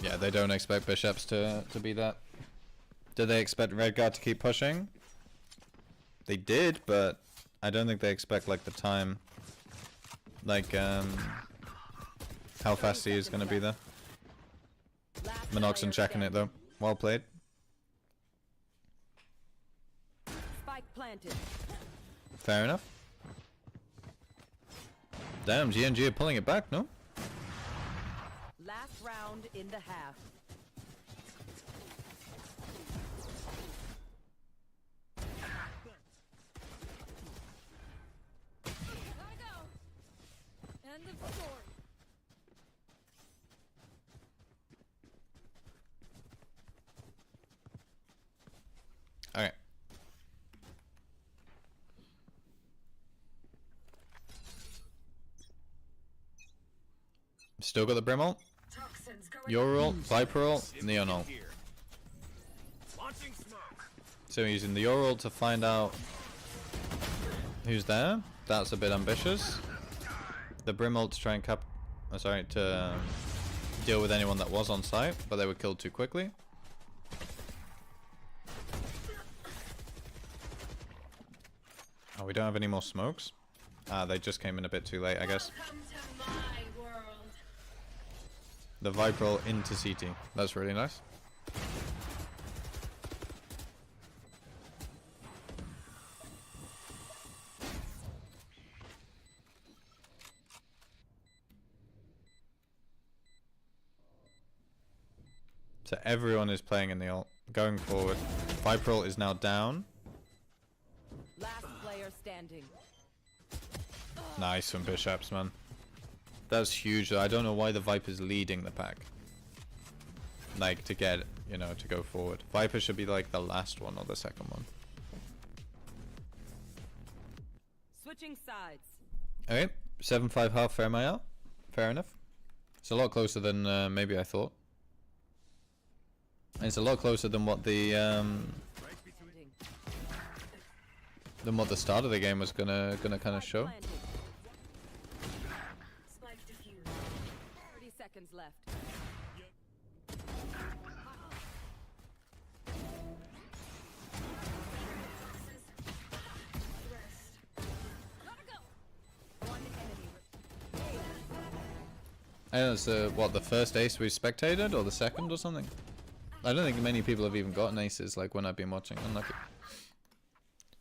yeah, they don't expect bishops to be that. Did they expect Redguard to keep pushing? They did, but I don't think they expect, like, the time. Like, how fast he is going to be there. Last Minoxen player checking it, standing. though. Well played. Spike planted. Fair enough. Damn, GNG are pulling it back, no? Last round in the half. Gotta go. End of story. Okay. Still got the Brim ult. Toxins going Your ult, Viper ult, Neon ult. Here. Launching smoke. So we're using the Your ult to find out who's there. That's a bit ambitious. The Brim ult to try and to deal with anyone that was on site, but they were killed too quickly. Oh, we don't have any more smokes? Ah, they just came in a bit too late, I guess. Welcome to my world. The Viper ult into CT. That's really nice. So everyone is playing in the ult. Going forward. Viper ult is now down. Last player standing. Nice from Bishops, man. That's huge. I don't know why the Viper's leading the pack. Like, to get, you know, to go forward. Viper should be like the last one or the second one. Switching sides. Okay, 7-5 half for MIR. Fair enough. It's a lot closer than maybe I thought. And it's a lot closer than what the Ending. start of the game was gonna kind of show. Planted. Spike diffused. 30 seconds left. Rest. Gotta go. One enemy. And it's what, the first ace we spectated or the second or something? I don't think many people have even gotten aces like when I've been watching. Unlucky.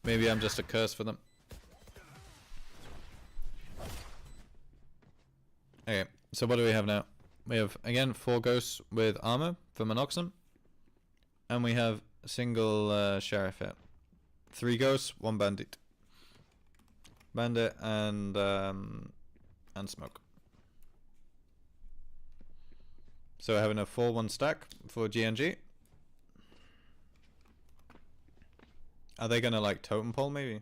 Maybe I'm just a curse for them. Okay, so what do we have now? We have, again, 4 ghosts with armor for Minoxen. And we have a single sheriff here. 3 ghosts, 1 bandit. Bandit and smoke. So we're having a 4-1 stack for GNG. Are they gonna like totem pole maybe?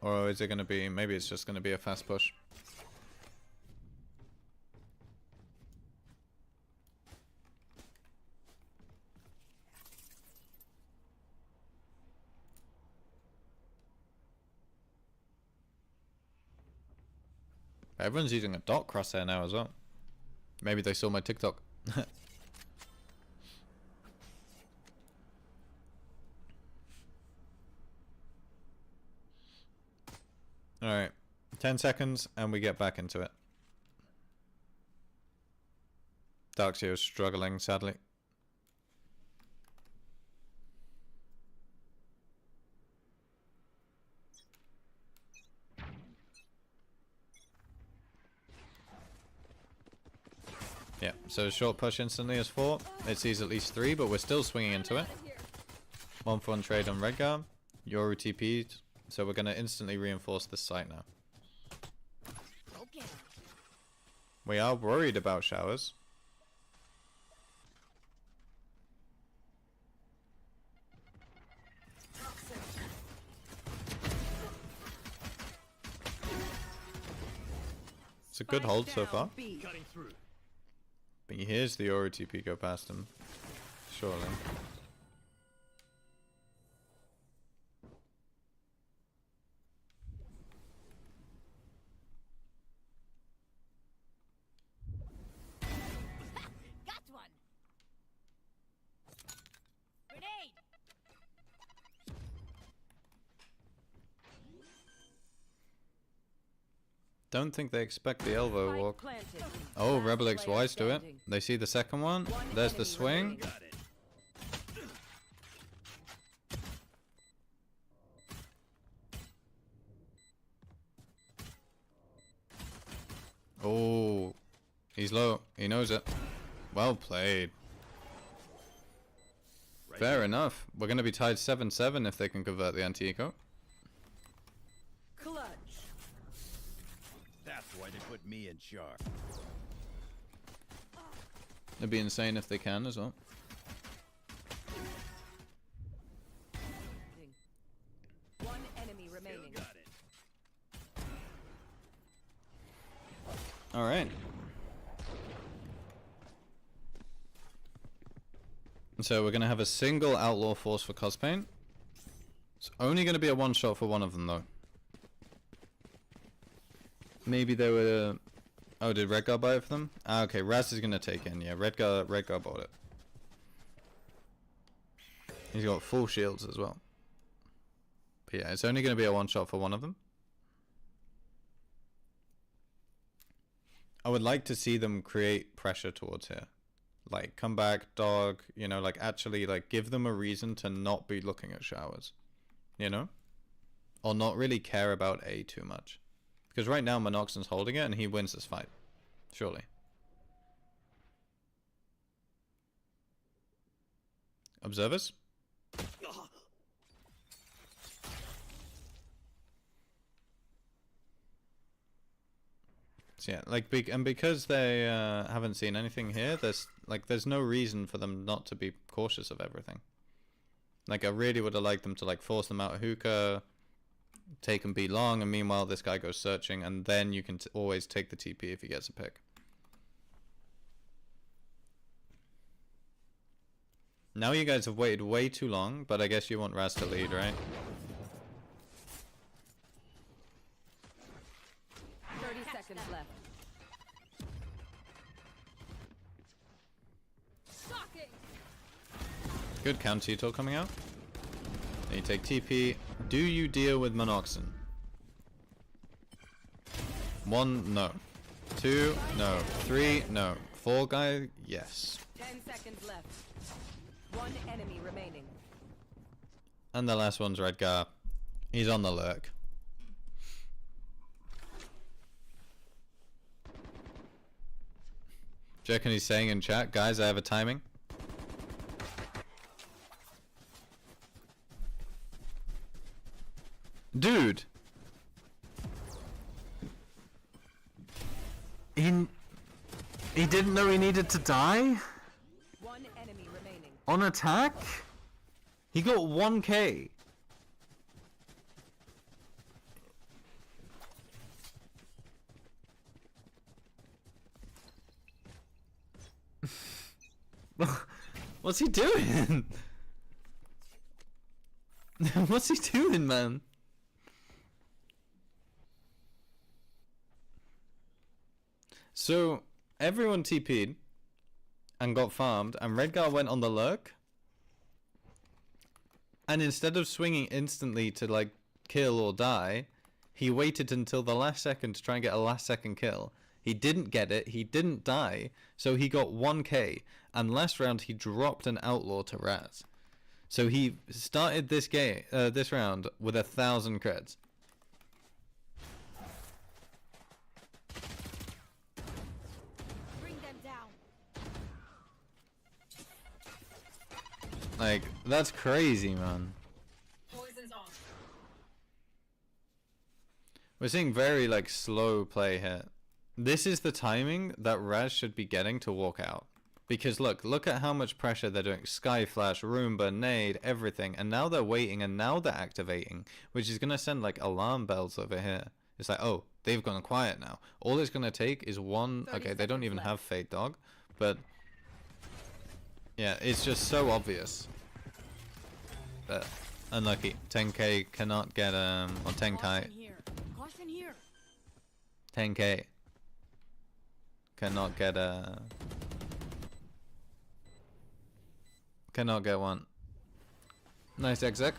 Or is it gonna be, maybe it's just gonna be a fast push. Everyone's using a dot crosshair now as well. Maybe they saw my TikTok. Alright. 10 seconds and we get back into it. Darkseer is struggling, sadly. Yeah, so short push instantly is 4. It sees at least 3, but we're still swinging into it. Out of here. 1 for 1 trade on Redguard. Yoru TP'd, so we're going to instantly reinforce this site now. Okay. We are worried about showers. It's a good hold so far. B. Cutting through. But here's the Oro TP go past him. Surely. Got one. Grenade. Don't think they expect the elbow Spike walk. planted. Oh, Last Rebel X player wise to it. standing. They see the second one. One There's the enemy swing. remaining. Got it. Oh, he's low. He knows it. Well played. Right Fair here. enough. We're going to be tied 7-7 if they can convert the anti-eco. Clutch. That's why they put me in charge. It'd be insane if they can as well. One enemy Still remaining. got it. All right. So we're going to have a single outlaw force for Cospaint. It's only going to be a one shot for one of them though. Maybe they were... Oh, did Redgar buy it for them? Ah, okay, Raz is going to take in. Yeah, Redgar bought it. He's got full shields as well. But yeah, it's only going to be a one shot for one of them. I would like to see them create pressure towards here. Like, come back, dog, you know, like, actually, like, give them a reason to not be looking at showers. You know? Or not really care about A too much. Because right now, Monoxen's holding it, and he wins this fight. Surely. Observers? So yeah, like, because they haven't seen anything here, there's no reason for them not to be cautious of everything. Like, I really would have liked them to, like, force them out of hookah, take and be long, and meanwhile this guy goes searching, and then you can always take the TP if he gets a pick. Now you guys have waited way too long, but I guess you want Raz to lead, right? 30 seconds left. Shocking. Good counter util coming out. Then you take TP. Do you deal with Monoxen? 1, no. 2, no. 3, no. 4 guy, yes. 10 seconds left. One enemy remaining. And the last one's Redgar. He's on the lurk. Do you reckon he's saying in chat, guys, I have a timing? Dude! He didn't know he needed to die? One enemy remaining. On attack? He got 1k. What's he doing? What's he doing, man? So, everyone TP'd and got farmed, and Redgar went on the lurk. And instead of swinging instantly to, like, kill or die, he waited until the last second to try and get a last second kill. He didn't get it, he didn't die, so he got 1k, and last round he dropped an outlaw to Raz. So he started this game, this round with 1,000 creds. Bring them down. Like, that's crazy, man. Poison's off. We're seeing very, like, slow play here. This is the timing that Raz should be getting to walk out. Because look at how much pressure they're doing. Sky Flash, Roomba, Nade, everything. And now they're waiting and now they're activating. Which is going to send, like, alarm bells over here. It's like, oh, they've gone quiet now. All it's gonna take is one. Okay, they don't even have Fate Dog, but yeah, it's just so obvious. But unlucky. 10k cannot get or 10k. Caution here. Caution here. 10k cannot get cannot get one. Nice exec.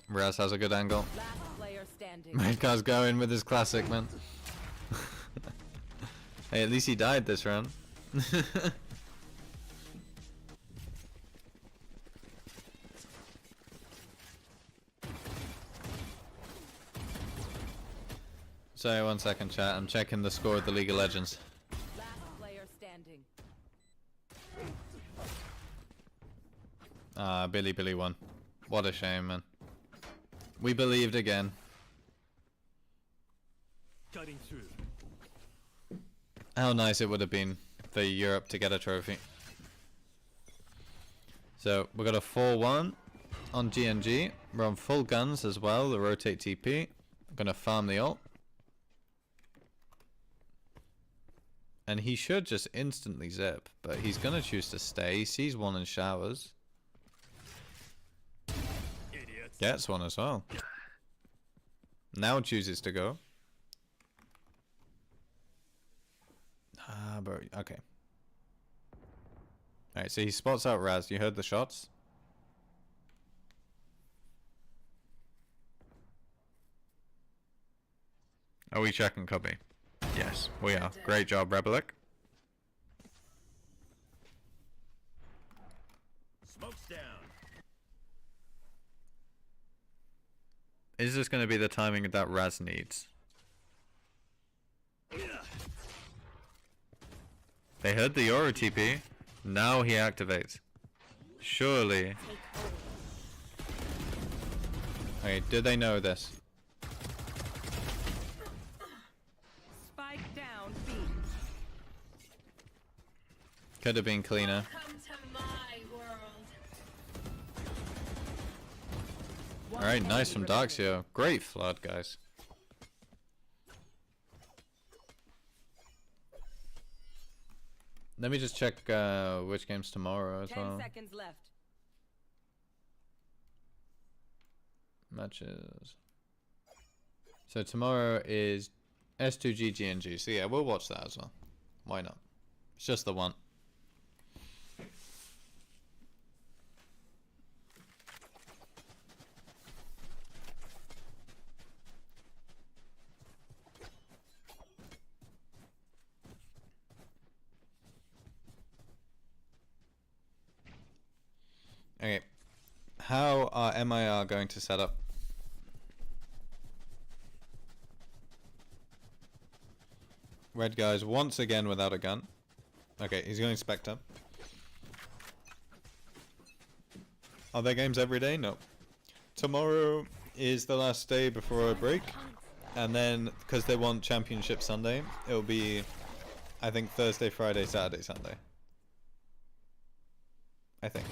Raz has a good angle. Last player standing. Redcar's going with his classic, man. Hey, at least he died this round. Sorry, 1 second, chat. I'm checking the score of the League of Legends. Last player standing. Ah, Billy won. What a shame, man. We believed again. Cutting through. How nice it would have been for Europe to get a trophy. So, we got a 4-1 on GNG. We're on full guns as well, the rotate TP. I'm gonna farm the ult. And he should just instantly zip, but he's gonna choose to stay. He sees one and showers. Idiots. Gets one as well. Now chooses to go. Ah, bro. Okay. Alright, so he spots out Raz. You heard the shots? Are we checking copy? Yes, we are. Great job, Rebelic. Smoke's down. Is this going to be the timing that Raz needs? They heard the Aura TP. Now he activates. Surely. Okay, did they know this? Spike down B. Could have been cleaner. Come to my world. Alright, nice from Darkseer. Great flood, guys. Let me just check which game's tomorrow as 10 well. seconds left. Matches. So tomorrow is S2G GNG. So yeah, we'll watch that as well. Why not? It's just the one. Okay. How are MIR going to set up? Red guys once again without a gun. Okay, he's going Spectre. Are there games every day? No. Tomorrow is the last day before a break. And then, because they want Championship Sunday, it'll be, I think, Thursday, Friday, Saturday, Sunday. I think.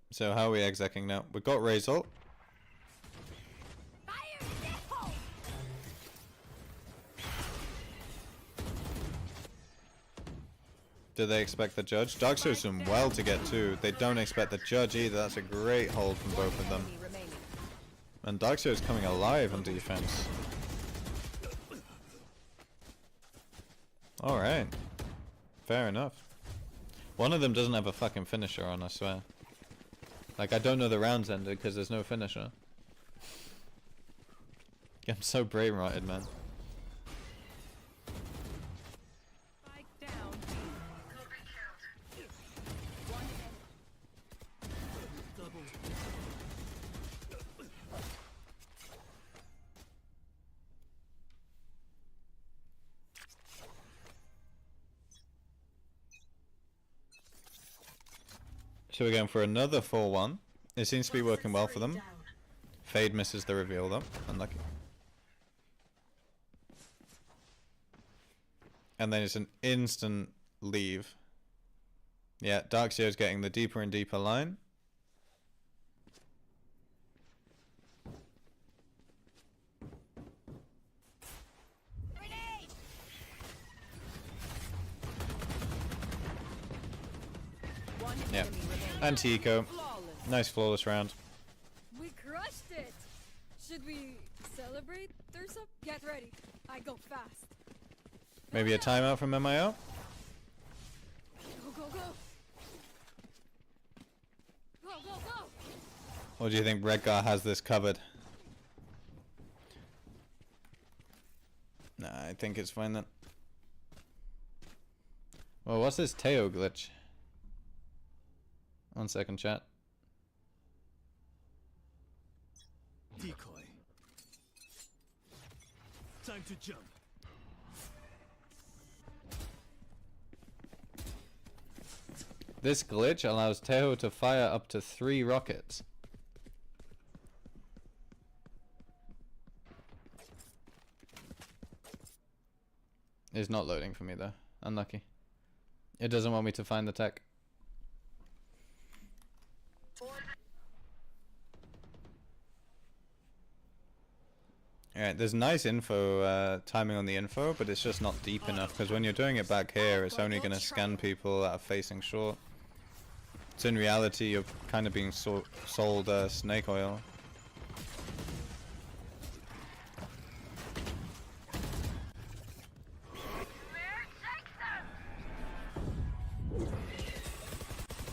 So how are we execing now? We've got Razor. Fire in the hole. Do they expect the judge? Darkseer's doing well to get two. They don't expect the judge either. That's a great hold from both of them. Enemy remaining. And Darkseer is coming alive on defense. Alright. Fair enough. One of them doesn't have a fucking finisher on, I swear. Like, I don't know the rounds ended because there's no finisher. I'm so brain-rotted, man. Spike down B. So we're going for another 4-1. It seems to be working well for them. Fade misses the reveal though. Unlucky. And then it's an instant leave. Yeah, Darkseer's getting the deeper and deeper line. Grenade! One Yeah. enemy remaining. Anti-eco. Flawless. Nice flawless round. We crushed it! Should we celebrate or something? Get ready. I go fast. Maybe a timeout from MIR? Go, go, go! Go, go, go! Or do you think Redgar has this covered? Nah, I think it's fine then. Well, what's this Teo glitch? 1 second, chat. Decoy. Time to jump. This glitch allows Teo to fire up to 3 rockets. It's not loading for me though. Unlucky. It doesn't want me to find the tech. Alright, there's nice info, timing on the info, but it's just not deep enough, because when you're doing it back here, it's only going to scan people that are facing short. So in reality, you're kind of being sold snake oil.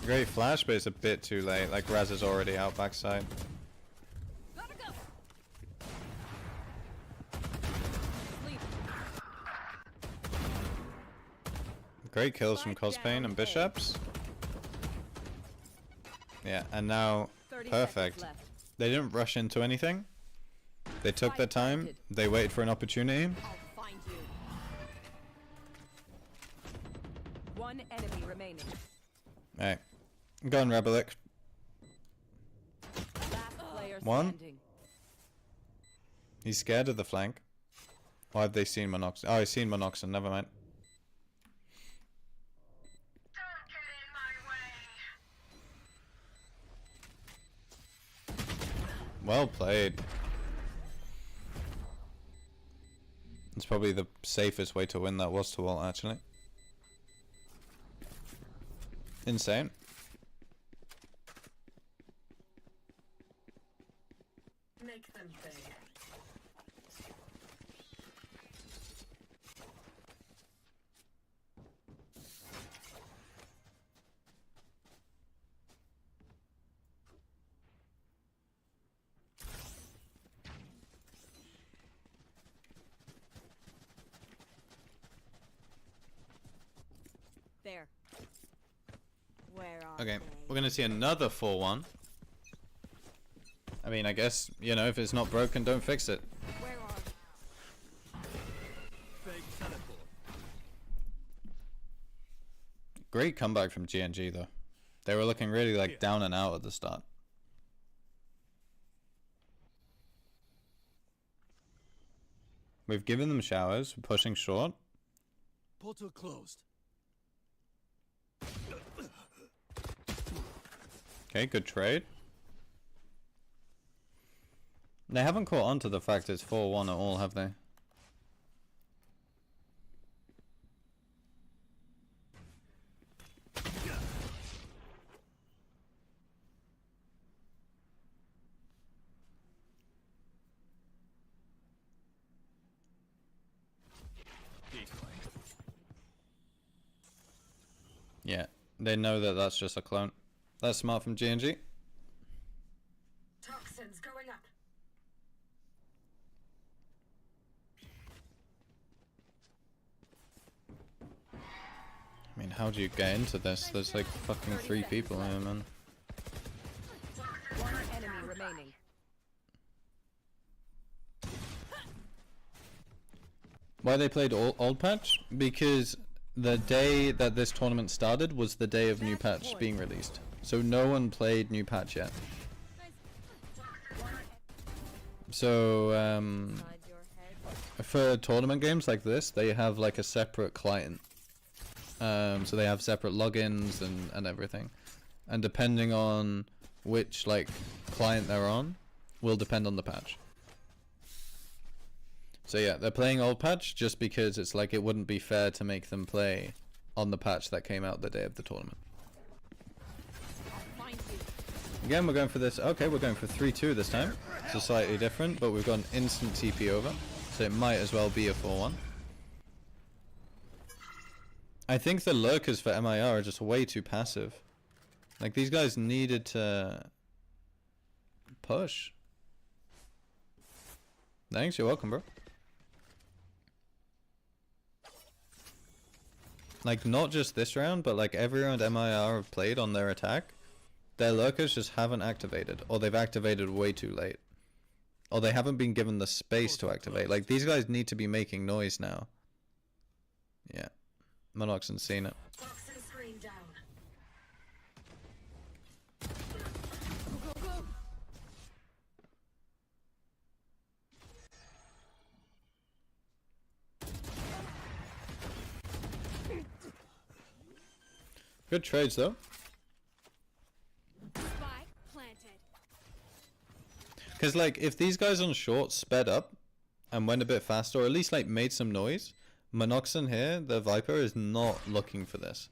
Great flash, but it's a bit too late, like Raz is already out backside. Gotta go! Sleep. Great kills from Spike Cospain down and A. Bishops. Yeah, and now 30 perfect. seconds left. They didn't rush into anything. They took their Spike time. planted. They waited for an opportunity. I'll find you. One enemy remaining. Alright. Go on, Rebelic. Last player One. standing. He's scared of the flank. Why have they seen Monoxen? Oh, he's seen Monoxen. Never mind. Don't get in my way. Well played. It's probably the safest way to win that was to ult, actually. Insane. Make them pay. There. Where are Okay, they? we're gonna see another 4-1. I mean, I guess, you know, if it's not broken, don't fix it. Where are Fake teleport. Great comeback from GNG, though. They were looking really, like, down and out at the start. We've given them showers, we're pushing short. Portal closed. Okay, good trade. They haven't caught on to the fact it's 4-1 at all, have they? Decoy. Yeah, they know that that's just a clone. That's smart from GNG. Toxins going up. I mean, how do you get into this? There's like fucking 3 people here, man. One enemy remaining. Why they played old patch? Because the day that this tournament started was the day of new patch being released. So no one played new patch yet. So Inside your head. for tournament games like this, they have like a separate client. So they have separate logins and everything. And depending on which like client they're on, will depend on the patch. So yeah, they're playing old patch just because it's like it wouldn't be fair to make them play on the patch that came out the day of the tournament. Find you. Again, we're going for this. Okay, we're going for 3-2 this time. So slightly different, but we've got an instant TP over. So it might as well be a 4-1. I think the lurkers for MIR are just way too passive. Like, these guys needed to push. Thanks, you're welcome, bro. Like, not just this round, but like every round MIR have played on their attack, their lurkers just haven't activated, or they've activated way too late. Or they haven't been given the space to activate. Like, these guys need to be making noise now. Yeah. Monoxen's seen it. Toxin screen down. Go, go, go. Good trades, though. Spike planted. Because, like, if these guys on short sped up and went a bit faster, or at least, like, made some noise, Monoxen here, the Viper, is not looking for this.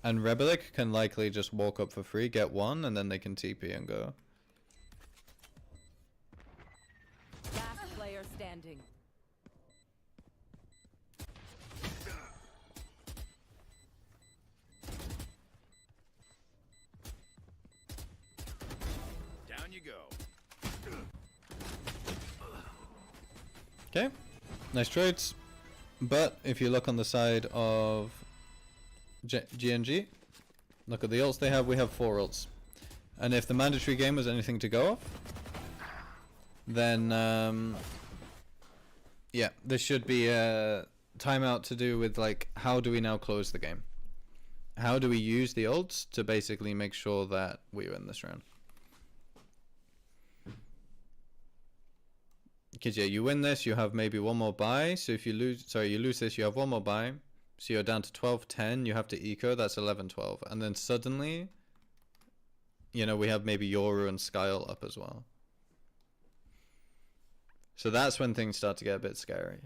And Rebelic can likely just walk up for free, get one, and then they can TP and go. Last player standing. Down you go. Okay. Nice trades. But if you look on the side of GNG, look at the ults they have. We have 4 ults. And if the mandatory game was anything to go off, then yeah, this should be a timeout to do with like, how do we now close the game? How do we use the ults to basically make sure that we win this round? Because yeah, you win this, you have maybe one more buy. So if you lose, sorry, you lose this, you have one more buy. So you're down to 12-10. You have to eco. That's 11-12, and then suddenly, you know, we have maybe Yoru and Skyle up as well. So that's when things start to get a bit scary.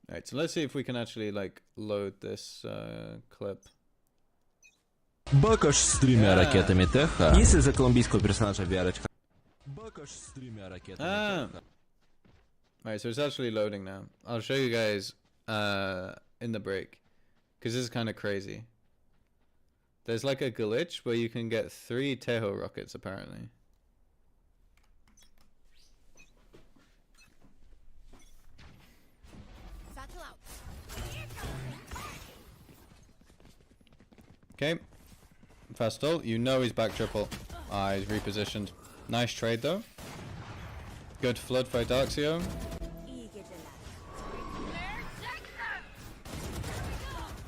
Alright, so let's see if we can actually like load this clip. Бакаш с 3 Yeah. ракетами ТХ. Если за колумбийского персонажа VR. Бакаш с 3 ракетами ТХ. Alright, so it's actually loading now. I'll show you guys in the break, because this is kind of crazy. There's like a glitch where you can get 3 Tejo rockets apparently. Satchel out. Okay. Fast ult. You know he's back triple. Ah, he's repositioned. Nice trade though. Good flood for Darxio.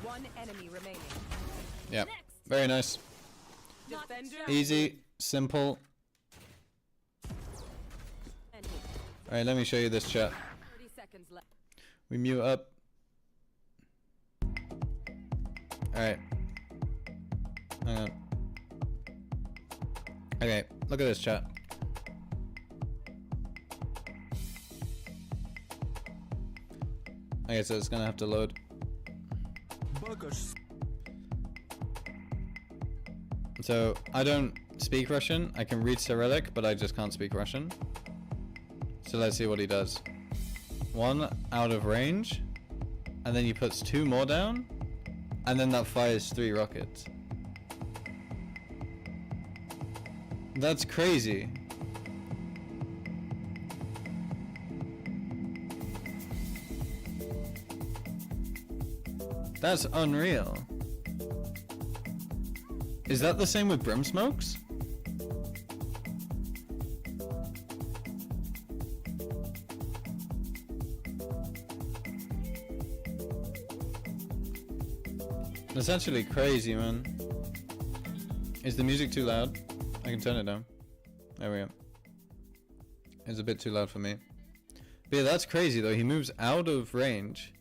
One enemy remaining. Yeah. Very nice. Defender. Easy. Simple. Ended. Alright, let me show you this chat. 30 seconds left. We mute up. Alright. Hang on. Okay, look at this chat. Okay, so it's gonna have to load. Бакаш. So, I don't speak Russian. I can read Cyrillic, but I just can't speak Russian. So let's see what he does. 1 out of range, and then he puts 2 more down, and then that fires 3 rockets. That's crazy. That's unreal. Is that the same with brim smokes? That's actually crazy, man. Is the music too loud? I can turn it down. There we go. It's a bit too loud for me. But yeah, that's crazy though. He moves out of range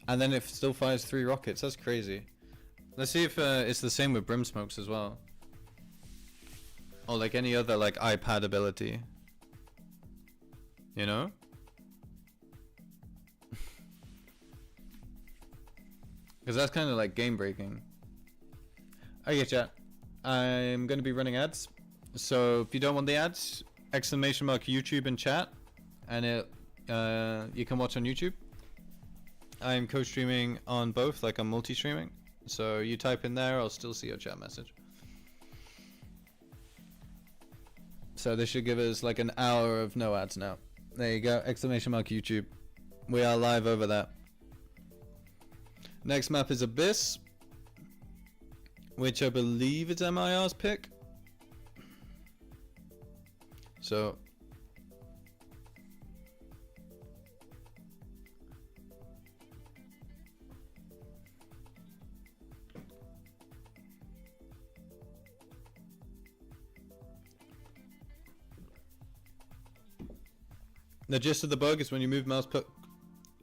and then it still fires 3 rockets. That's crazy. Let's see if it's the same with brim smokes as well. Or like any other like iPad ability. You know? Because that's kind of like game breaking. Okay, chat. I'm going to be running ads. So if you don't want the ads, exclamation mark YouTube in chat. And it you can watch on YouTube. I'm co-streaming on both, like I'm multi-streaming. So you type in there, I'll still see your chat message. So this should give us like an hour of no ads now. There you go, exclamation mark YouTube. We are live over that. Next map is Abyss, which I believe is MIR's pick. So the gist of the bug is when you move mouse put.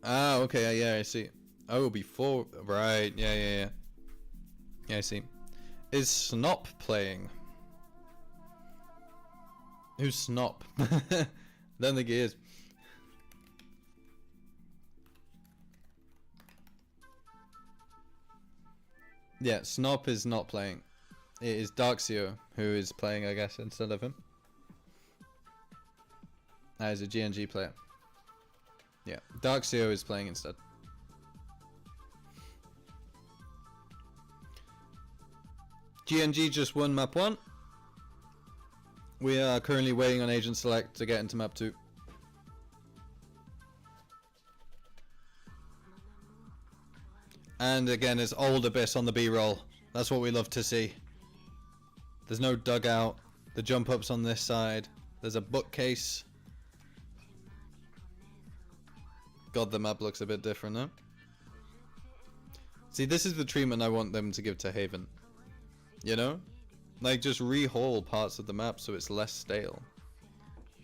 Ah, okay, yeah, I see. Oh, before, right, yeah, I see. Is Snop playing? Who's Snop? Don't think he is. Yeah, Snop is not playing. It is Darkseer who is playing, I guess, instead of him. As a GNG player. Yeah, Darkseer is playing instead. GNG just won map 1. We are currently waiting on Agent Select to get into map 2. And again, it's old Abyss on the B-roll. That's what we love to see. There's no dugout. The jump up's on this side. There's a bookcase. God, the map looks a bit different, huh? See, this is the treatment I want them to give to Haven. You know? Like, just rehaul parts of the map so it's less stale.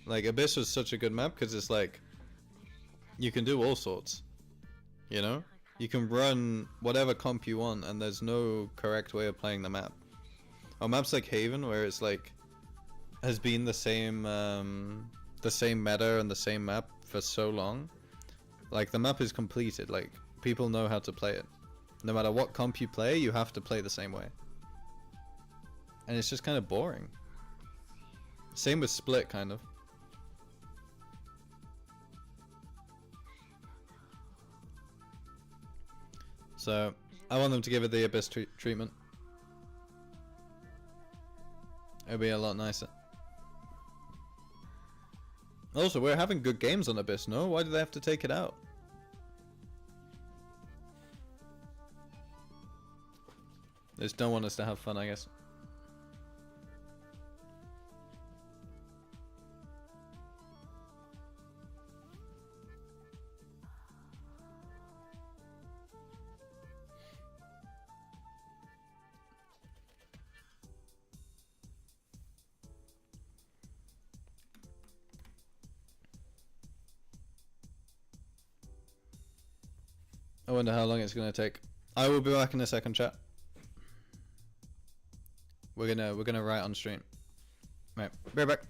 Like, Abyss was such a good map because it's like, you can do all sorts. You know? You can run whatever comp you want and there's no correct way of playing the map. Or maps like Haven where it's like, has been the same meta and the same map for so long. Like, the map is completed. Like, people know how to play it. No matter what comp you play, you have to play the same way. And it's just kind of boring. Same with Split, kind of. So, I want them to give it the Abyss treatment. It'll be a lot nicer. Also, we're having good games on Abyss, no? Why do they have to take it out? They just don't want us to have fun, I guess. I wonder how long it's gonna take. I will be back in a second, chat. We're gonna write on stream. Right, be right back.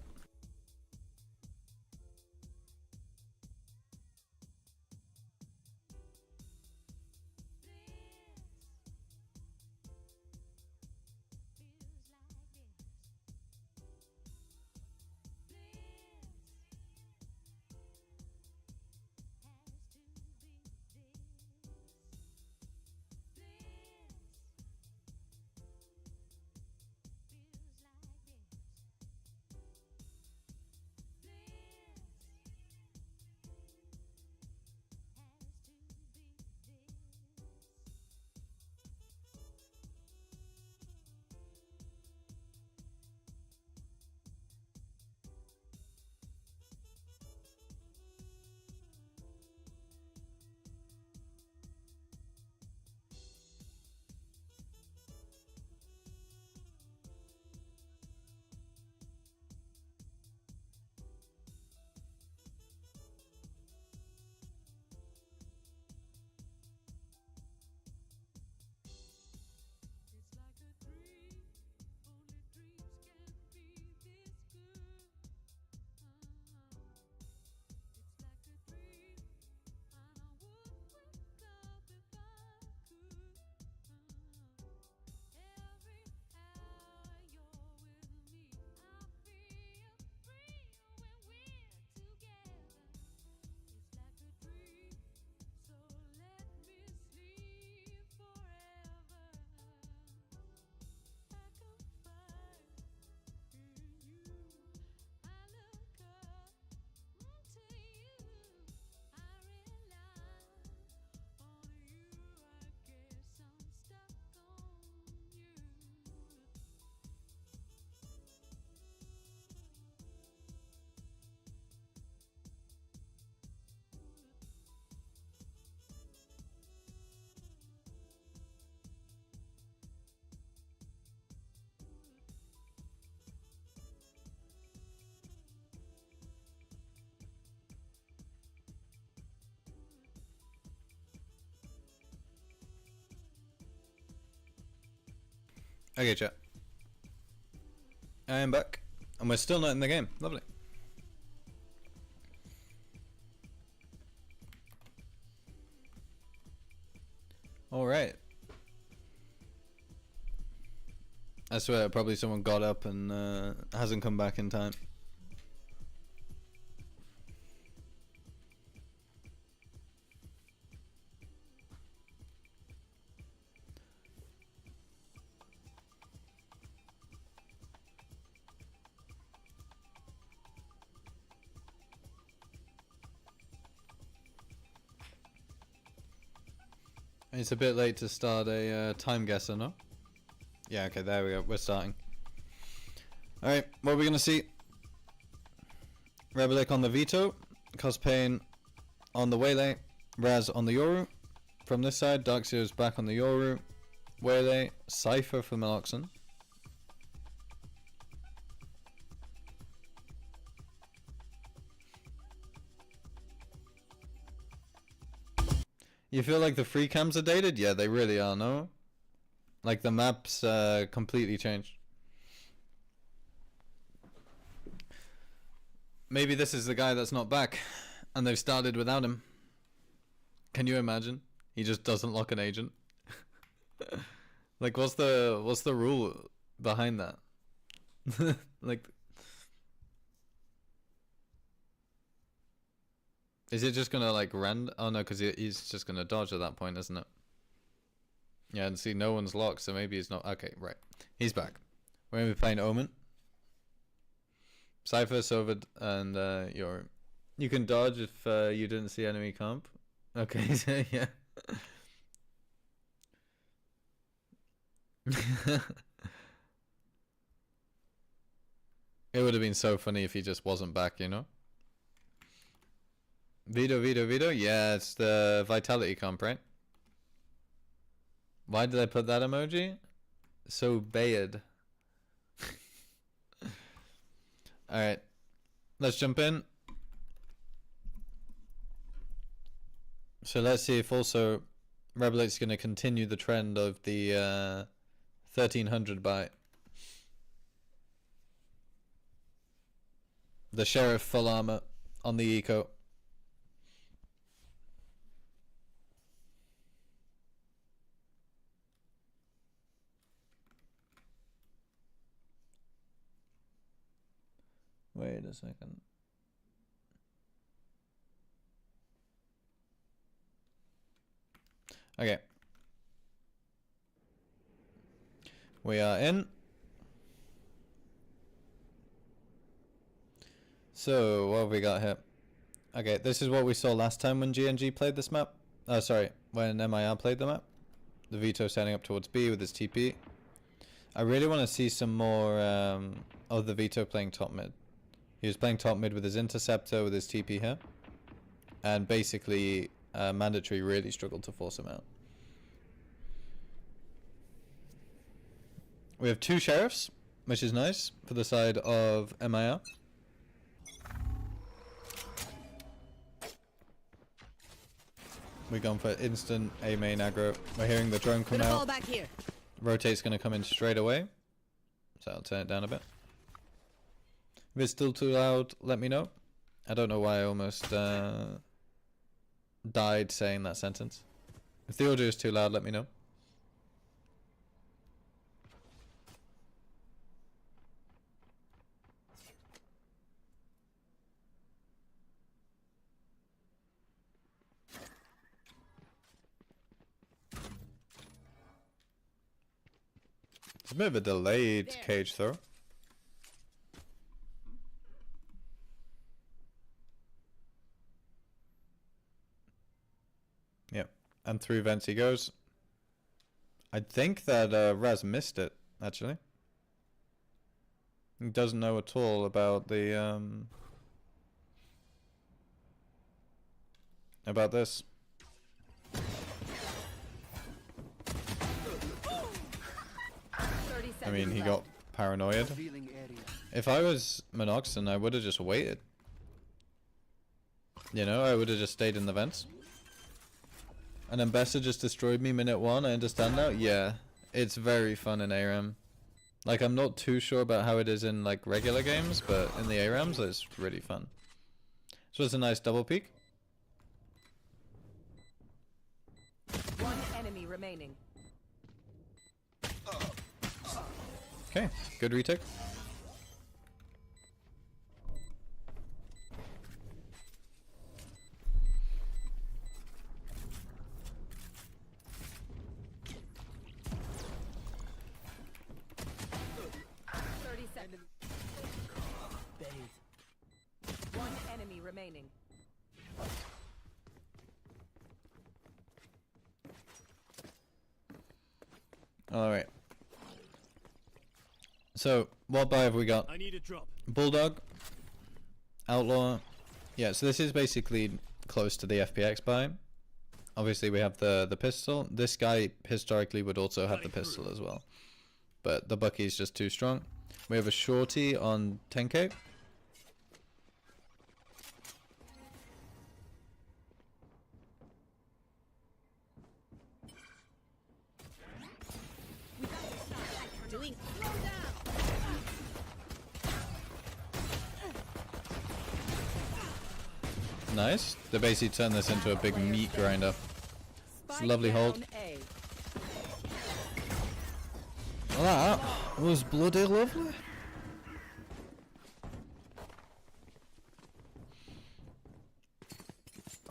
Okay, chat. I am back. And we're still not in the game. Lovely. Alright. I swear, probably someone got up and hasn't come back in time. It's a bit late to start a time guesser, no? Yeah, okay, there we go. We're starting. Alright, what are we going to see? Rebelic on the Veto, Cospain on the Waylay, Raz on the Yoru. From this side, Darkseer's back on the Yoru, Waylay, Cypher for Meloxen. You feel like the free cams are dated? Yeah, they really are, no? Like the maps completely changed. Maybe this is the guy that's not back and they've started without him. Can you imagine? He just doesn't lock an agent. Like what's the rule behind that? Like is it just gonna like oh no, because he's just gonna dodge at that point, isn't it? Yeah, and see, no one's locked, so maybe he's not. Okay, right. He's back. We're gonna be playing Omen. Cypher, Sovid, and you can dodge if you didn't see enemy comp. Okay, so yeah. It would have been so funny if he just wasn't back, you know? Vito. Yeah, it's the Vitality comp, right? Why did I put that emoji? So bad. Alright. Let's jump in. So let's see if also Rebelic's going to continue the trend of the 1300 buy. The Sheriff full armor on the eco. Wait a second. Okay. We are in. So, what have we got here? Okay, this is what we saw last time when GNG played this map. Oh, sorry, when MIR played the map. The Vito standing up towards B with his TP. I really want to see some more of the Vito playing top mid. He was playing top mid with his interceptor, with his TP here. And basically, Mandatory really struggled to force him out. We have two sheriffs, which is nice, for the side of MIR. We're going for instant A main aggro. We're hearing the drone come out. Back here. Rotate's going to come in straight away. So I'll turn it down a bit. If it's still too loud, let me know. I don't know why I almost died saying that sentence. If the audio is too loud, let me know. It's a bit of a delayed cage throw. Yep, and through vents he goes. I think that Raz missed it, actually. He doesn't know at all about the about this. I mean, he got paranoid. If I was Monoxen, I would have just waited. You know, I would have just stayed in the vents. An Ambassador just destroyed me minute 1, I understand now? Yeah, it's very fun in ARAM. Like, I'm not too sure about how it is in like regular games, but in the ARAMs it's really fun. So it's a nice double peek. One enemy remaining. Okay, good retake. Buried. One enemy remaining. Alright. So, what buy have we got? I need a drop. Bulldog, Outlaw. Yeah, so this is basically close to the FPX buy. Obviously we have the pistol. This guy historically would also have the pistol as well. But the Bucky's just too strong. We have a shorty on 10k. Doing Nice. They basically turn this into a big meat grinder. It's a lovely hold. Down A. That was bloody lovely.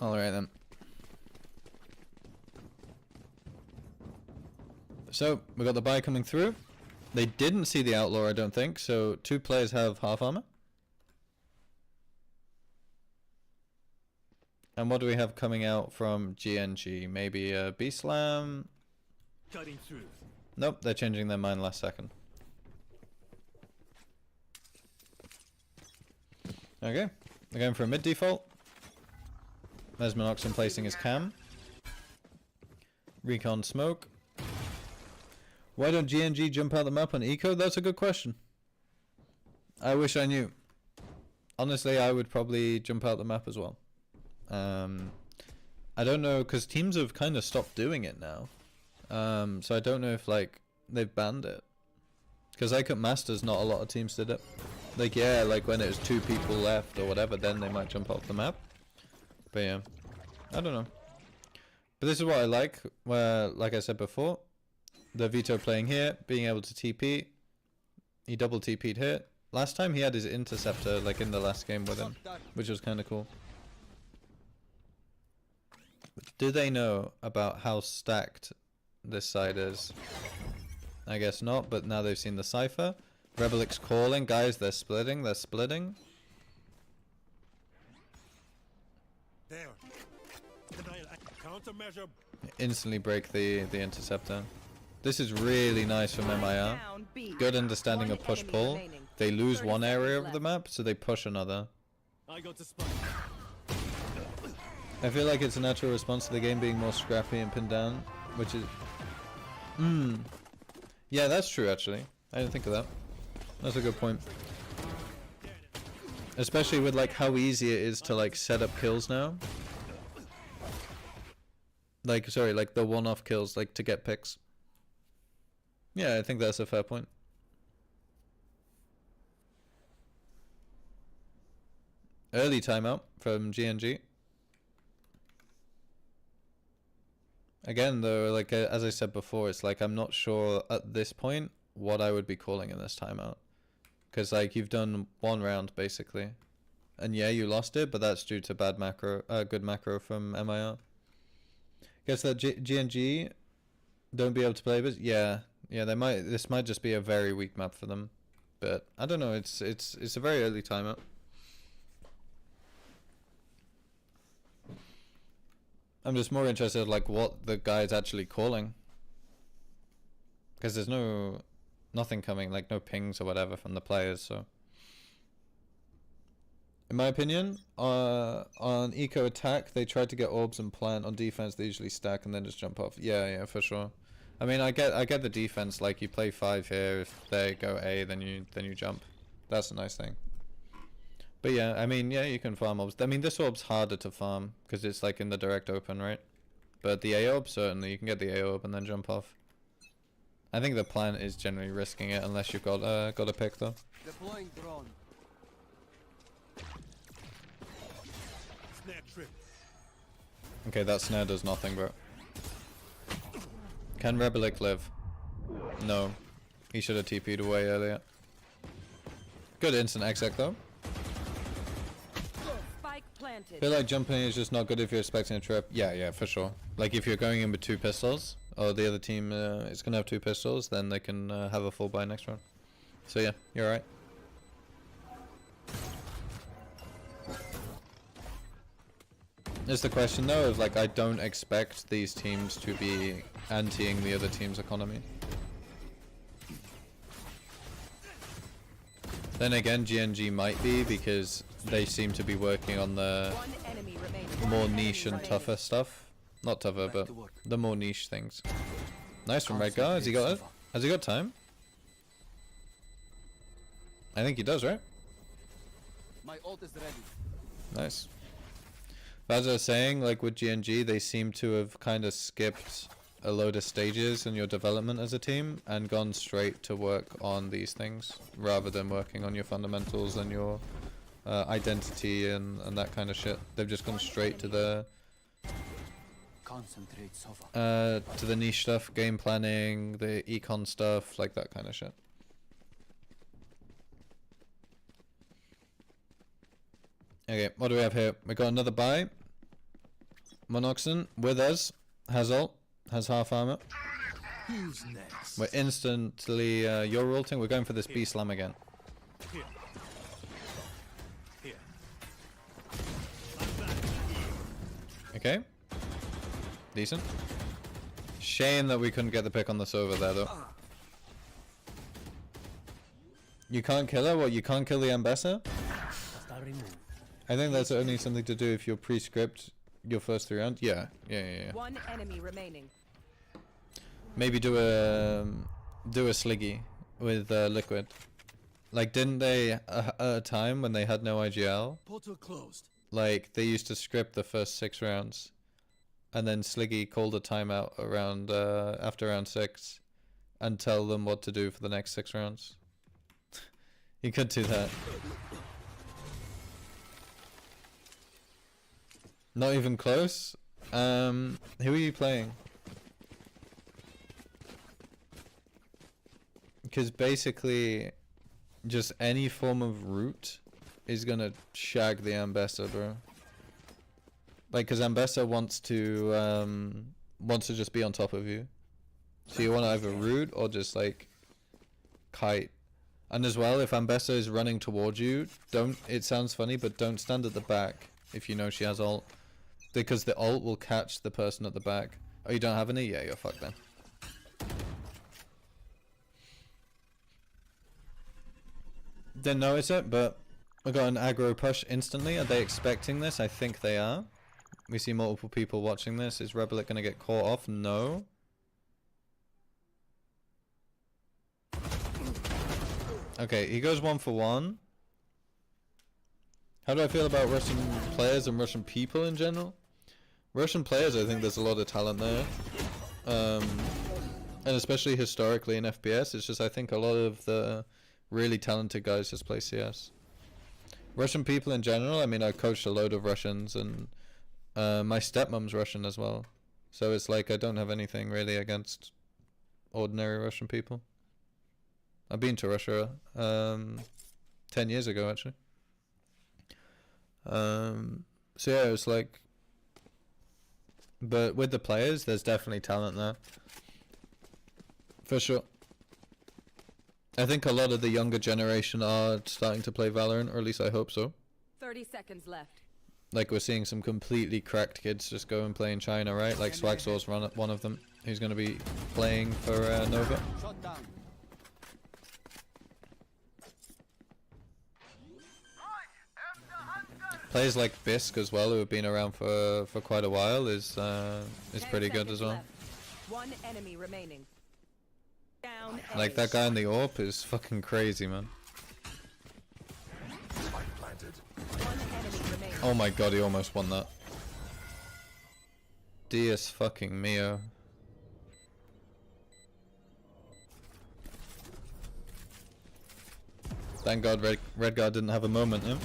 Alright then. So, we got the buy coming through. They didn't see the Outlaw, I don't think, so 2 players have half armor. And what do we have coming out from GNG? Maybe a B-Slam? Cutting through. Nope, they're changing their mind last second. Okay, they're going for a mid default. There's Monoxen placing his cam. Recon smoke. Why don't GNG jump out the map on eco? That's a good question. I wish I knew. Honestly, I would probably jump out the map as well. I don't know, because teams have kind of stopped doing it now. So I don't know if like they've banned it. Because like at Masters, not a lot of teams did it. Like yeah, like when it was 2 people left or whatever, then they might jump off the map. But yeah, I don't know. But this is what I like, where like I said before, the Vito playing here, being able to TP. He double TP'd here. Last time he had his interceptor like in the last game with him, which was kind of cool. Do they know about how stacked this side is? I guess not, but now they've seen the Cypher. Rebelix calling. Guys, they're splitting. They're splitting. There. Countermeasure. Instantly break the interceptor. This is really nice from MIR. Down B. Good understanding One of push-pull. enemy remaining. They lose 30 one area seconds of the left. map, so they push another. I got the spike. I feel like it's a natural response to the game being more scrappy and pinned down, which is... Yeah, that's true actually. I didn't think of that. That's a good point. Especially with like how easy it is to like set up kills now. Like, sorry, like the one-off kills, like to get picks. Yeah, I think that's a fair point. Early timeout from GNG. Again, though, like as I said before, it's like I'm not sure at this point what I would be calling in this timeout. Because like you've done 1 round basically. And yeah, you lost it, but that's due to bad macro, good macro from MIR. Guess that GNG don't be able to play, but yeah, they might. This might just be a very weak map for them, but I don't know. It's a very early timeout. I'm just more interested like what the guy's actually calling, because there's nothing coming, like no pings or whatever from the players. So, in my opinion, on eco attack, they try to get orbs and plant. On defense, they usually stack and then just jump off. Yeah, for sure. I mean, I get the defense. Like you play 5 here. If they go A, then you jump. That's a nice thing. But yeah, I mean, yeah, you can farm orbs. I mean, this orb's harder to farm because it's like in the direct open, right? But the A orb, certainly you can get the A orb and then jump off. I think the plan is generally risking it unless you've got a pick though. Deploying drone. Snare trip. Okay, that snare does nothing, bro. Can Rebelic live? No. He should have TP'd away earlier. Good instant exec though. Spike planted. Feel like jumping is just not good if you're expecting a trip. Yeah, for sure. Like if you're going in with 2 pistols, or the other team is gonna have 2 pistols, then they can have a full buy next round. So yeah, you're right. It's the question though of like I don't expect these teams to be anti-ing the other team's economy. Then again, GNG might be because they seem to be working on the One enemy remaining. more niche and tougher stuff. Not tougher, but the more niche things. Nice from Redgar. Has he got it? Has he got time? I think he does, right? My ult is ready. Nice. But as I was saying, like with GNG, they seem to have kind of skipped a load of stages in your development as a team and gone straight to work on these things rather than working on your fundamentals and your identity and that kind of shit. They've just gone straight to the Concentrate, Sova. to the niche stuff, game planning, the econ stuff, like that kind of shit. Okay, what do we have here? We got another buy. Monoxen with us, has ult, has half armor. Who's next? We're instantly you're ulting. We're going for this B slam again. Here. Here. Okay. Decent. Shame that we couldn't get the pick on the Sova there though. You can't kill her? What, you can't kill the Ambassador? Hostile removed. I think that's only something to do if you're pre-script your first 3 rounds. Yeah. One enemy remaining. Maybe do a Sliggy with Liquid. Like, didn't they at a time when they had no IGL? Portal closed. Like, they used to script the first 6 rounds, and then Sliggy called a timeout around after round 6, and tell them what to do for the next 6 rounds. You could do that. Not even close. Who are you playing? Because basically, just any form of root is gonna shag the Ambessa, bro. Like, cause Ambessa wants to just be on top of you. So you want to either root or just like kite. And as well, if Ambessa is running towards you, don't. It sounds funny, but don't stand at the back if you know she has ult, because the ult will catch the person at the back. Oh, you don't have any? Yeah, you're fucked then. Didn't notice it, but I got an aggro push instantly. Are they expecting this? I think they are. We see multiple people watching this. Is Rebelic going to get caught off? No. Okay, he goes 1 for 1. How do I feel about Russian players and Russian people in general? Russian players, I think there's a lot of talent there. And especially historically in FPS, it's just I think a lot of the really talented guys just play CS. Russian people in general, I mean, I coached a load of Russians, and my stepmom's Russian as well. So it's like I don't have anything really against ordinary Russian people. I've been to Russia 10 years ago, actually. So yeah, it was like... But with the players, there's definitely talent there. For sure. I think a lot of the younger generation are starting to play Valorant, or at least I hope so. 30 seconds left. Like, we're seeing some completely cracked kids just go and play in China, right? Like Swagsour's one of them, who's going to be playing for Nova. Shot down. Players like Bisk as well, who have been around for quite a while, is 10 pretty good seconds as well. left. One enemy remaining. Down Like, that guy in the AWP is fucking crazy, man. One enemy remaining. Oh my god, he almost won that. Dios fucking mio. Thank God Redguard didn't have a moment, huh?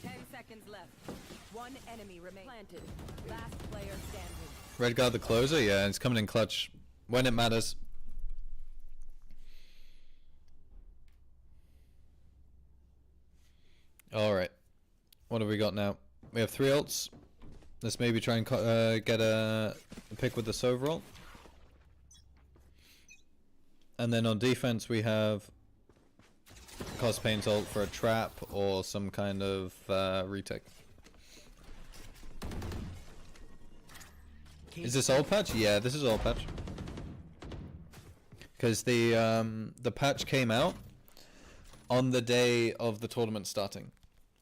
10 seconds left. One enemy remains. Planted. Last player standing. Redguard the closer? Yeah, it's coming in clutch. When it matters. Alright. What have we got now? We have 3 ults. Let's maybe try and get a pick with the Sova ult. And then on defense we have Cospain's ult for a trap or some kind of retake. Is this old patch? Yeah, this is old patch. Because the patch came out on the day of the tournament starting,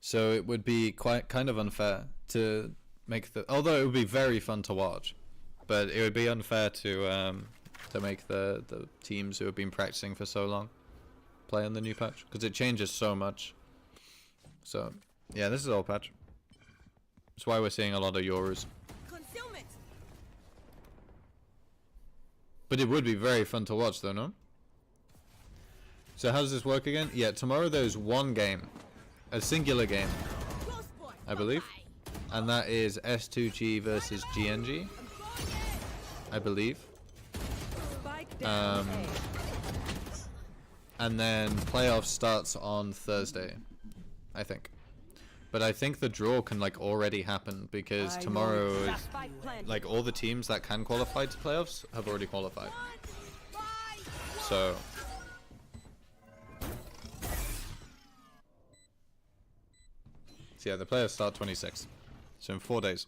so it would be quite kind of unfair to make the. Although it would be very fun to watch, but it would be unfair to make the teams who have been practicing for so long play on the new patch because it changes so much. So yeah, this is old patch. That's why we're seeing a lot of Yorus. Concealment. But it would be very fun to watch though, no? So how does this work again? Yeah, tomorrow there's one game. A singular game, I believe. And that is S2G versus GNG, I believe. Spike down. And then playoff starts on Thursday, I think. But I think the draw can like already happen because tomorrow is like all the teams that can qualify to playoffs have already qualified. So yeah, the playoffs start 26. So in 4 days.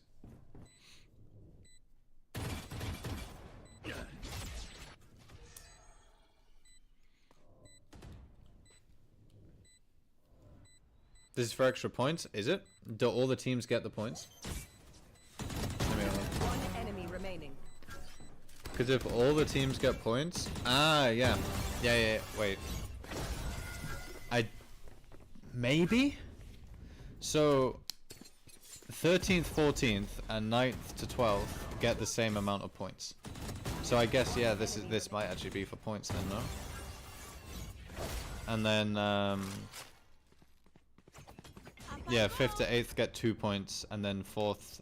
This is for extra points, is it? Do all the teams get the points? One enemy remaining. Because if all the teams get points... Ah, yeah. Yeah, wait. Maybe? So, 13th, 14th, and 9th to 12th get the same amount of points. So I guess, yeah, this might actually be for points then, no? And then, yeah, 5th to 8th get 2 points, and then 4th,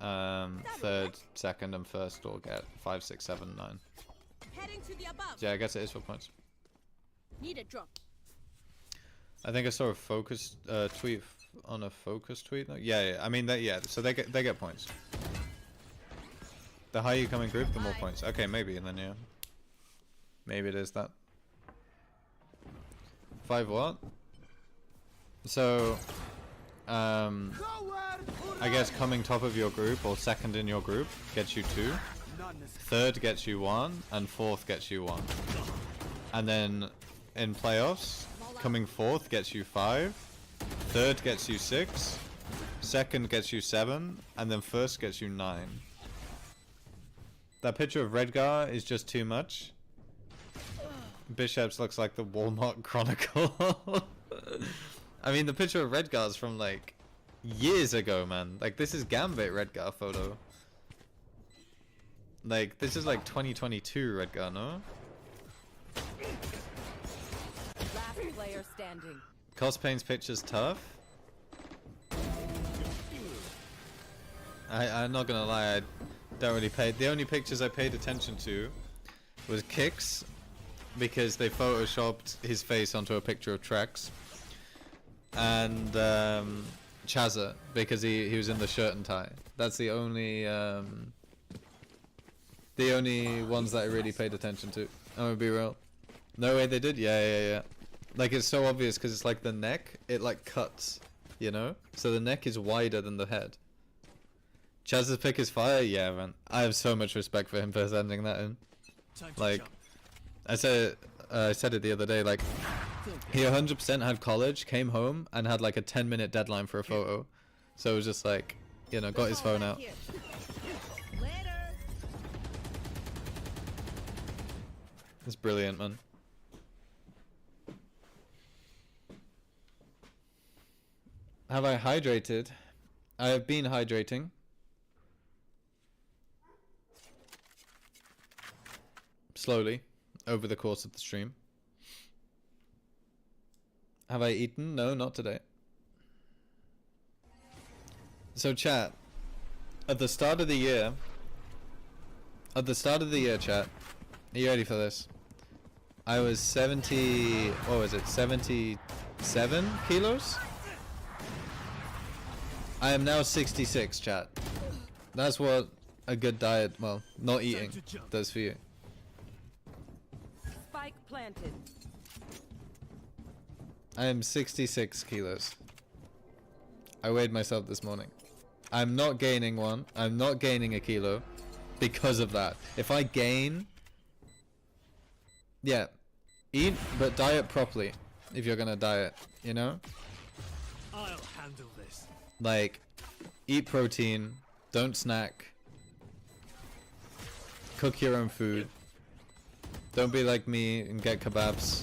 3rd, 2nd, and 1st will get 5, 6, 7, 9. Heading to the above. Yeah, I guess it is for points. Need a drop. I think I saw a focus tweet on a focus tweet. No? Yeah. I mean that. Yeah. So they get points. The higher you come in group, the more points. Okay, maybe, and then yeah, maybe it is that. 5 what? So, I guess coming top of your group or second in your group gets you 2. 3rd gets you 1, and 4th gets you 1. And then in playoffs, coming 4th gets you 5, 3rd gets you 6, 2nd gets you 7, and then 1st gets you 9. That picture of Redgar is just too much. Bishops looks like the Walmart Chronicle. I mean, the picture of Redgar's from like years ago, man. Like, this is Gambit Redgar photo. Like, this is like 2022 Redgar, no? Last player standing. Cospain's picture's tough. I'm not gonna lie, I don't really pay. The only pictures I paid attention to was Kix, because they photoshopped his face onto a picture of Trex, and Chazza, because he was in the shirt and tie. That's the only ones that I really paid attention to. I'm gonna be real. No way they did? Yeah. Like, it's so obvious because it's like the neck, it like cuts, you know? So the neck is wider than the head. Chaz's pick is fire? Yeah, man. I have so much respect for him for sending that in. Like, I said it the other day, like, he 100% had college, came home, and had like a 10-minute deadline for a photo. So it was just like, you know, got his phone out. It's brilliant, man. Have I hydrated? I have been hydrating. slowly over the course of the stream. Have I eaten? No, not today. So chat, at the start of the year, chat, are you ready for this? I was 70, what was it, 77 kilos? I am now 66, chat. That's what a good diet, well, not eating, does for you. Spike planted. I am 66 kilos. I weighed myself this morning. I'm not gaining one. I'm not gaining a kilo because of that. If I gain... Yeah. Eat, but diet properly. If you're gonna diet, you know? I'll handle this. Like, eat protein. Don't snack. Cook your own food. Don't be like me and get kebabs.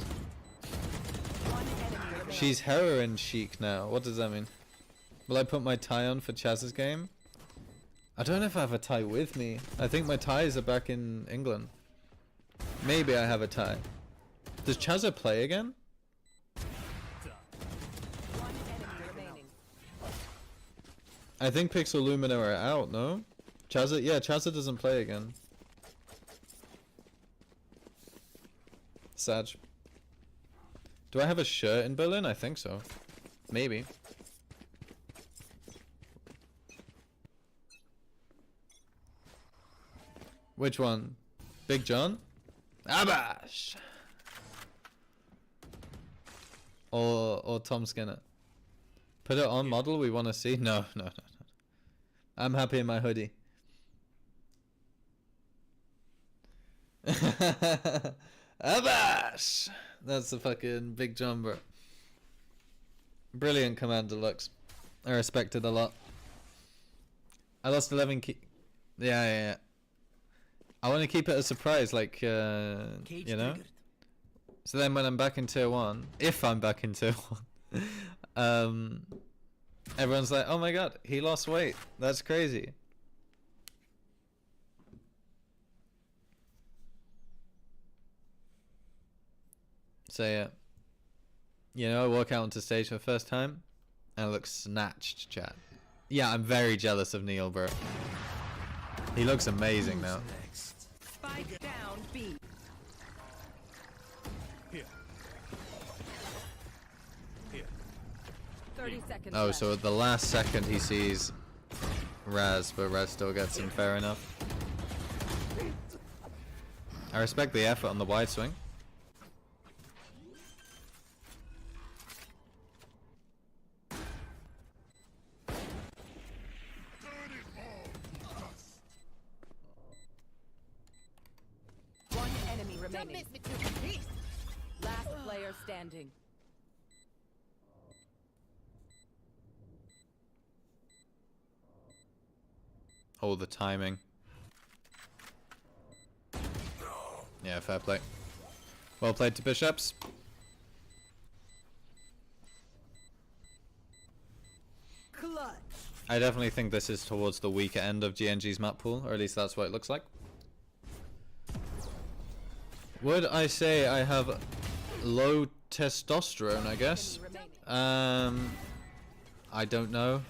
One enemy remaining. She's heroin chic now. What does that mean? Will I put my tie on for Chaz's game? I don't know if I have a tie with me. I think my ties are back in England. Maybe I have a tie. Does Chaza play again? One enemy remaining. I think Pixel Lumina are out, no? Chaza, yeah, Chaza doesn't play again. Sad. Do I have a shirt in Berlin? I think so. Maybe. Which one? Big John? Abash! Or Tom Skinner? Put it on model we want to see? No. I'm happy in my hoodie. Abash! That's the fucking Big John, bro. Brilliant command deluxe. I respect it a lot. I lost 11 Yeah. I want to keep it a surprise, like, you know? So then when I'm back in tier 1, if I'm back in tier 1, everyone's like, oh my god, he lost weight. That's crazy. So yeah. You know, I walk out onto stage for the first time, and I look snatched, chat. Yeah, I'm very jealous of Neil, bro. He looks amazing now. Spike down B. Here. 30 seconds Oh, left. so at the last second he sees Raz, but Raz still gets him fair enough. I respect the effort on the wide swing. One enemy remaining. Last player standing. Oh, the timing. Yeah, fair play. Well played to Bishops. Clutch. I definitely think this is towards the weaker end of GNG's map pool, or at least that's what it looks like. Would I say I have low testosterone, I guess? I don't know.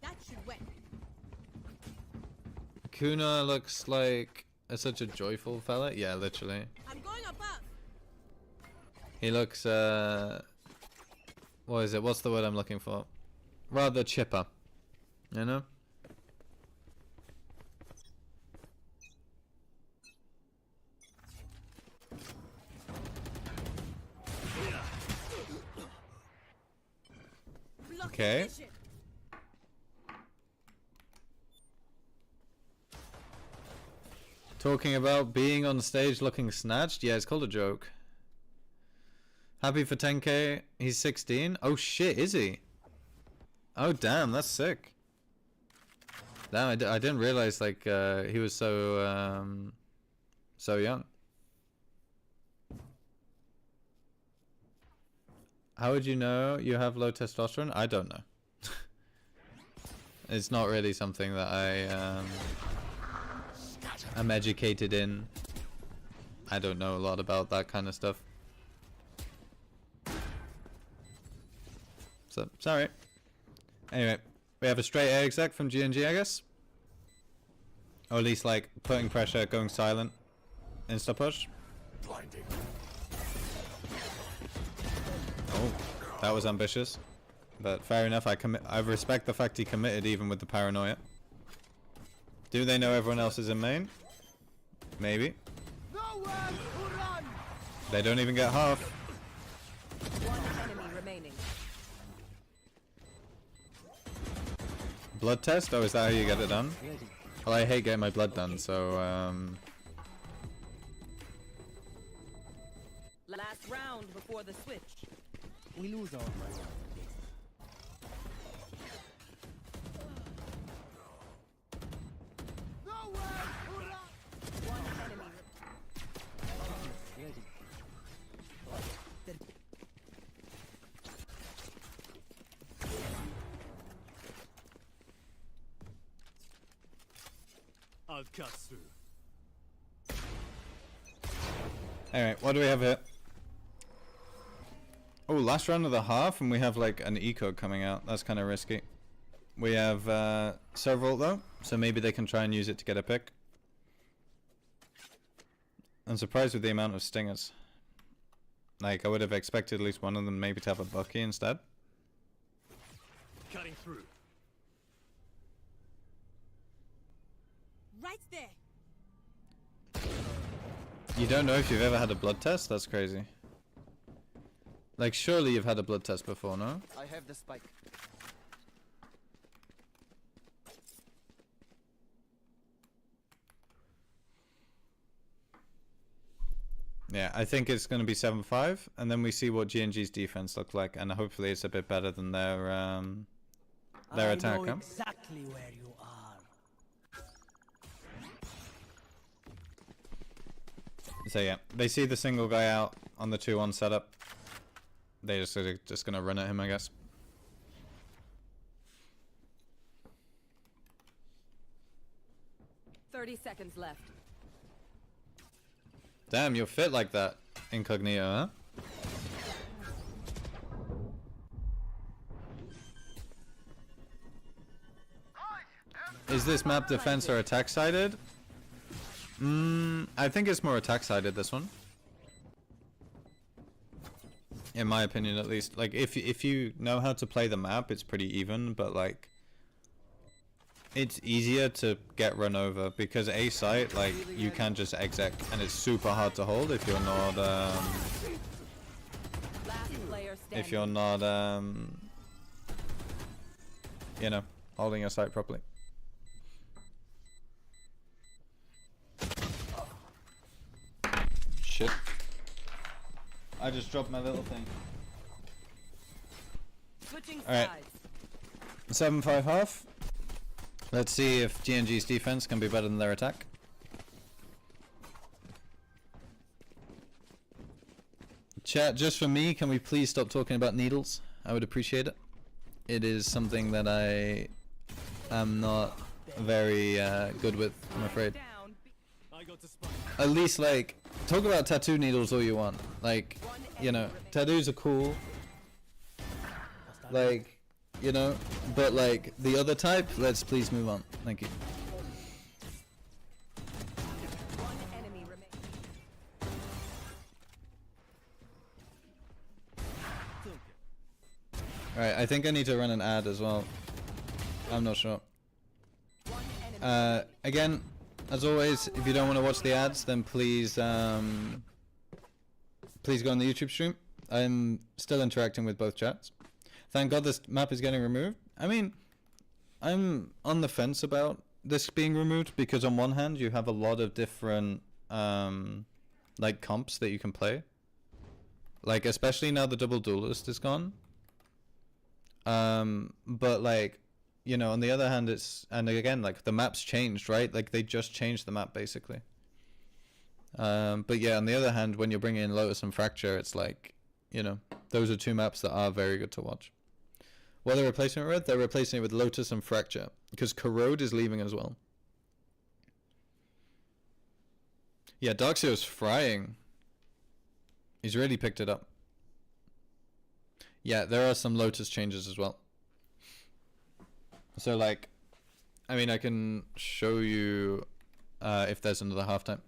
That should win. Kuna looks like such a joyful fella. Yeah, literally. I'm going above. He looks, what is it? What's the word I'm looking for? Rather chipper. You know? Okay. Talking about being on stage looking snatched? Yeah, it's called a joke. Happy for 10k. He's 16. Oh shit, is he? Oh damn, that's sick. Damn, I didn't realize like he was so so young. How would you know you have low testosterone? I don't know. It's not really something that I'm educated in. I don't know a lot about that kind of stuff. So, sorry. Anyway, we have a straight A exec from GNG, I guess. Or at least, like, putting pressure, going silent. Insta push. Blinding. Oh, that was ambitious. But fair enough, I respect the fact he committed even with the paranoia. Do they know everyone else is in main? Maybe. They don't even get half. One enemy remaining. Blood test? Oh, is that how you get it done? Well, I hate getting my blood done, so Last round before the switch. We lose our money. One enemy. Ready. I'll cut through. Alright, what do we have here? Oh, last round of the half, and we have like an eco coming out. That's kind of risky. We have several though, so maybe they can try and use it to get a pick. I'm surprised with the amount of stingers. Like, I would have expected at least one of them maybe to have a Bucky instead. Cutting through. Right there. You don't know if you've ever had a blood test? That's crazy. Like, surely you've had a blood test before, no? I have the spike. Yeah, I think it's going to be 7-5, and then we see what GNG's defense look like, and hopefully it's a bit better than their attack, I know huh? exactly where you are. So yeah, they see the single guy out on the 2-1 setup. They're just going to run at him, I guess. Thirty seconds left. Damn, you're fit like that, Incognito, huh? Is this map defense or attack sided? I think it's more attack sided, this one. In my opinion, at least. Like, if you know how to play the map, it's pretty even, but like, it's easier to get run over because A site, like, you can just exec, and it's super hard to hold if you're not Last player standing. if you're not you know, holding your site properly. Shit. I just dropped my little thing. Switching Alright. sides. 7-5 half. Let's see if GNG's defense can be better than their attack. Chat, just for me, can we please stop talking about needles? I would appreciate it. It is something that I am not very good with, I'm afraid. Down. I got the spike. At least, like, talk about tattoo needles all you want. Like, you know, tattoos are cool. Like, you know, but like, the other type, let's please move on. Thank you. One enemy remaining. Alright, I think I need to run an ad as well. I'm not sure. One enemy. Again, as always, if you don't want to watch the ads, then please please go on the YouTube stream. I'm still interacting with both chats. Thank God this map is getting removed. I mean, I'm on the fence about this being removed because on one hand you have a lot of different like comps that you can play. Like, especially now the double duelist is gone. But like, you know, on the other hand, it's, and again, like, the map's changed, right? Like, they just changed the map basically. But yeah, on the other hand, when you're bringing in Lotus and Fracture, it's like, you know, those are two maps that are very good to watch. What are they replacing it with? They're replacing it with Lotus and Fracture because Corrode is leaving as well. Yeah, Darkseid's frying. He's really picked it up. Yeah, there are some Lotus changes as well. So like, I mean, I can show you if there's another halftime.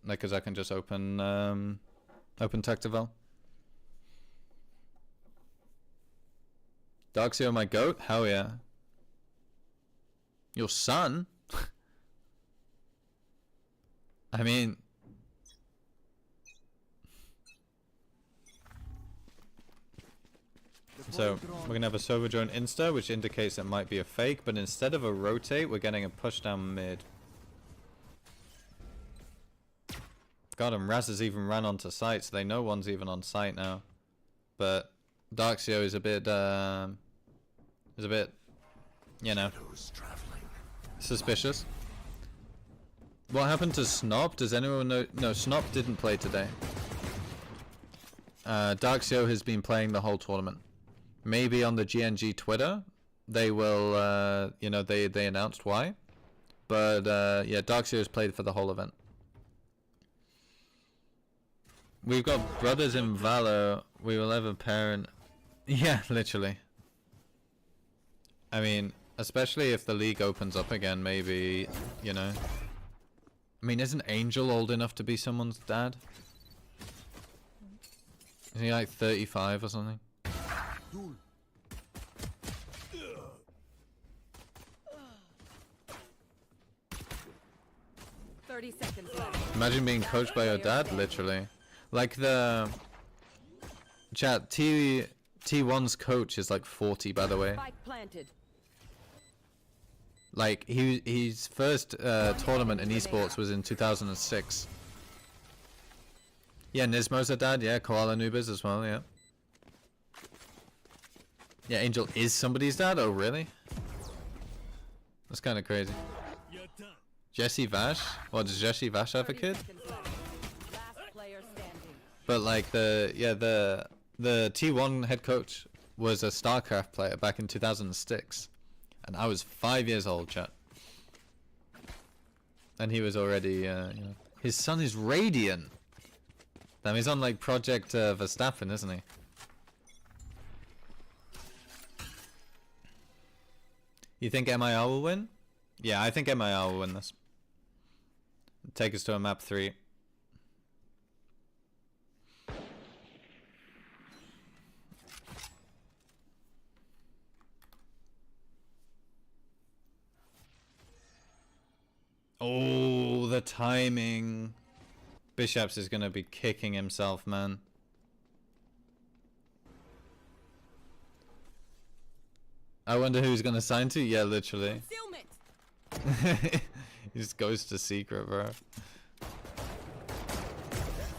Like, cause I can just open Tactival. Darkseid, my goat? Hell yeah. Your son? I mean, so we're gonna have a server join insta, which indicates it might be a fake, but instead of a rotate, we're getting a push down mid. God, and Raz has even ran onto site, so they know one's even on site now. But Darkseid is a bit, you know, suspicious. What happened to Snop? Does anyone know? No, Snop didn't play today. Darkseid has been playing the whole tournament. Maybe on the GNG Twitter, they will, you know, they announced why. But, yeah, Darkseid has played for the whole event. We've got brothers in Valor. We will have a parent. Yeah, literally. I mean, especially if the league opens up again, maybe, you know. I mean, isn't Angel old enough to be someone's dad? Is he like 35 or something? 30 seconds left. Imagine being coached by your dad, literally. Like the chat, T1's coach is like 40, by the way. Spike planted. Like his first tournament in esports was in 2006. Yeah, Nismo's a dad. Yeah, Koala Nubis as well. Yeah. Yeah, Angel is somebody's dad. Oh, really? That's kind of crazy. You're done. Jesse Vash. What, does Jesse Vash have a 30 kid? seconds left. Last player standing. But like the T1 head coach was a StarCraft player back in 2006, and I was 5 years old, chat. And he was already, you know, his son is Radiant. Damn, he's on like Project Verstappen, isn't he? You think MIR will win? Yeah, I think MIR will win this. Take us to a map 3. Oh, the timing. Bishops is going to be kicking himself, man. I wonder who he's going to sign to. Yeah, literally. Concealment. He just goes to secret, bro.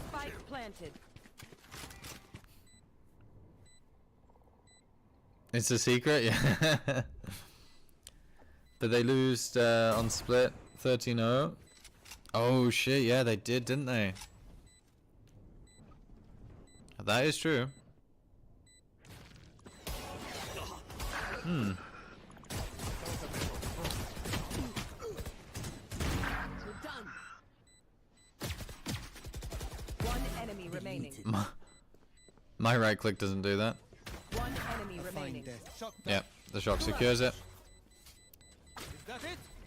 Spike planted. It's a secret? Yeah. But they lose on split 13-0. Oh shit, yeah, they did, didn't they? That is true. Hmm. We're done. One enemy remaining. My right click doesn't do that. One enemy remaining. Yeah, the shock secures it.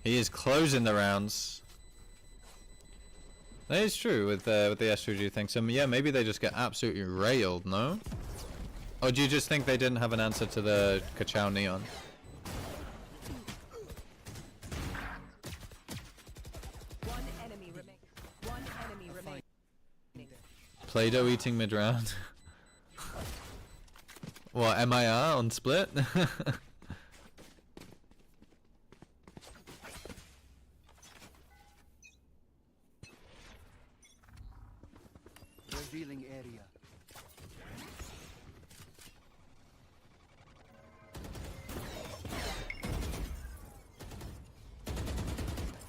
He is closing the rounds. That is true with the S2G thing. So yeah, maybe they just get absolutely railed, no? Or do you just think they didn't have an answer to the Kachao Neon? One enemy remaining. One enemy remaining. Play-Doh eating mid-round. What, MIR on split? Revealing area.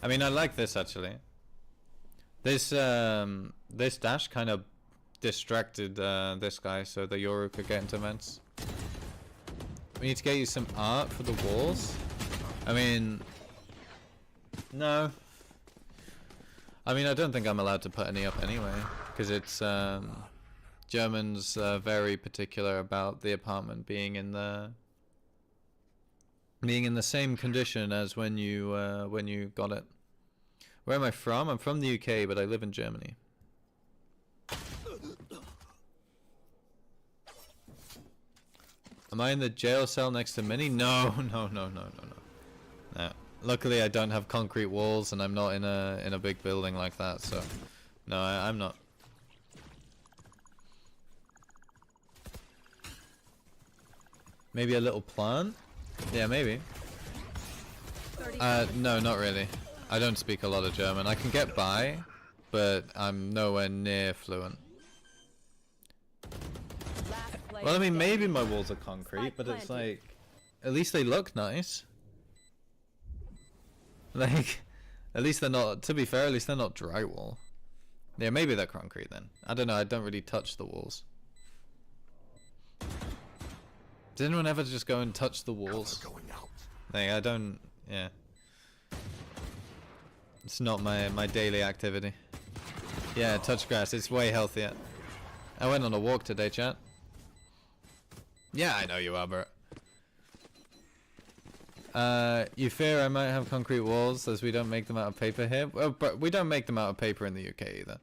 I mean, I like this actually. This this dash kind of distracted this guy, so the Yoru could get into vents. We need to get you some art for the walls. I mean, no. I mean, I don't think I'm allowed to put any up anyway, because it's Germans very particular about the apartment being in the same condition as when you got it. Where am I from? I'm from the UK, but I live in Germany. Am I in the jail cell next to Minnie? No. No. Luckily, I don't have concrete walls, and I'm not in a big building like that. So, no, I'm not. Maybe a little plant? Yeah, maybe. No, not really. I don't speak a lot of German. I can get by, but I'm nowhere near fluent. Well, I mean, maybe my walls are concrete, but it's like, at least they look nice. Like, at least they're not, to be fair, at least they're not drywall. Yeah, maybe they're concrete then. I don't know, I don't really touch the walls. Does anyone ever just go and touch the walls? Like, I don't, yeah. It's not my daily activity. Yeah, touch grass, it's way healthier. I went on a walk today, chat. Yeah, I know you are, Bert. You fear I might have concrete walls as we don't make them out of paper here? Well, but we don't make them out of paper in the UK either.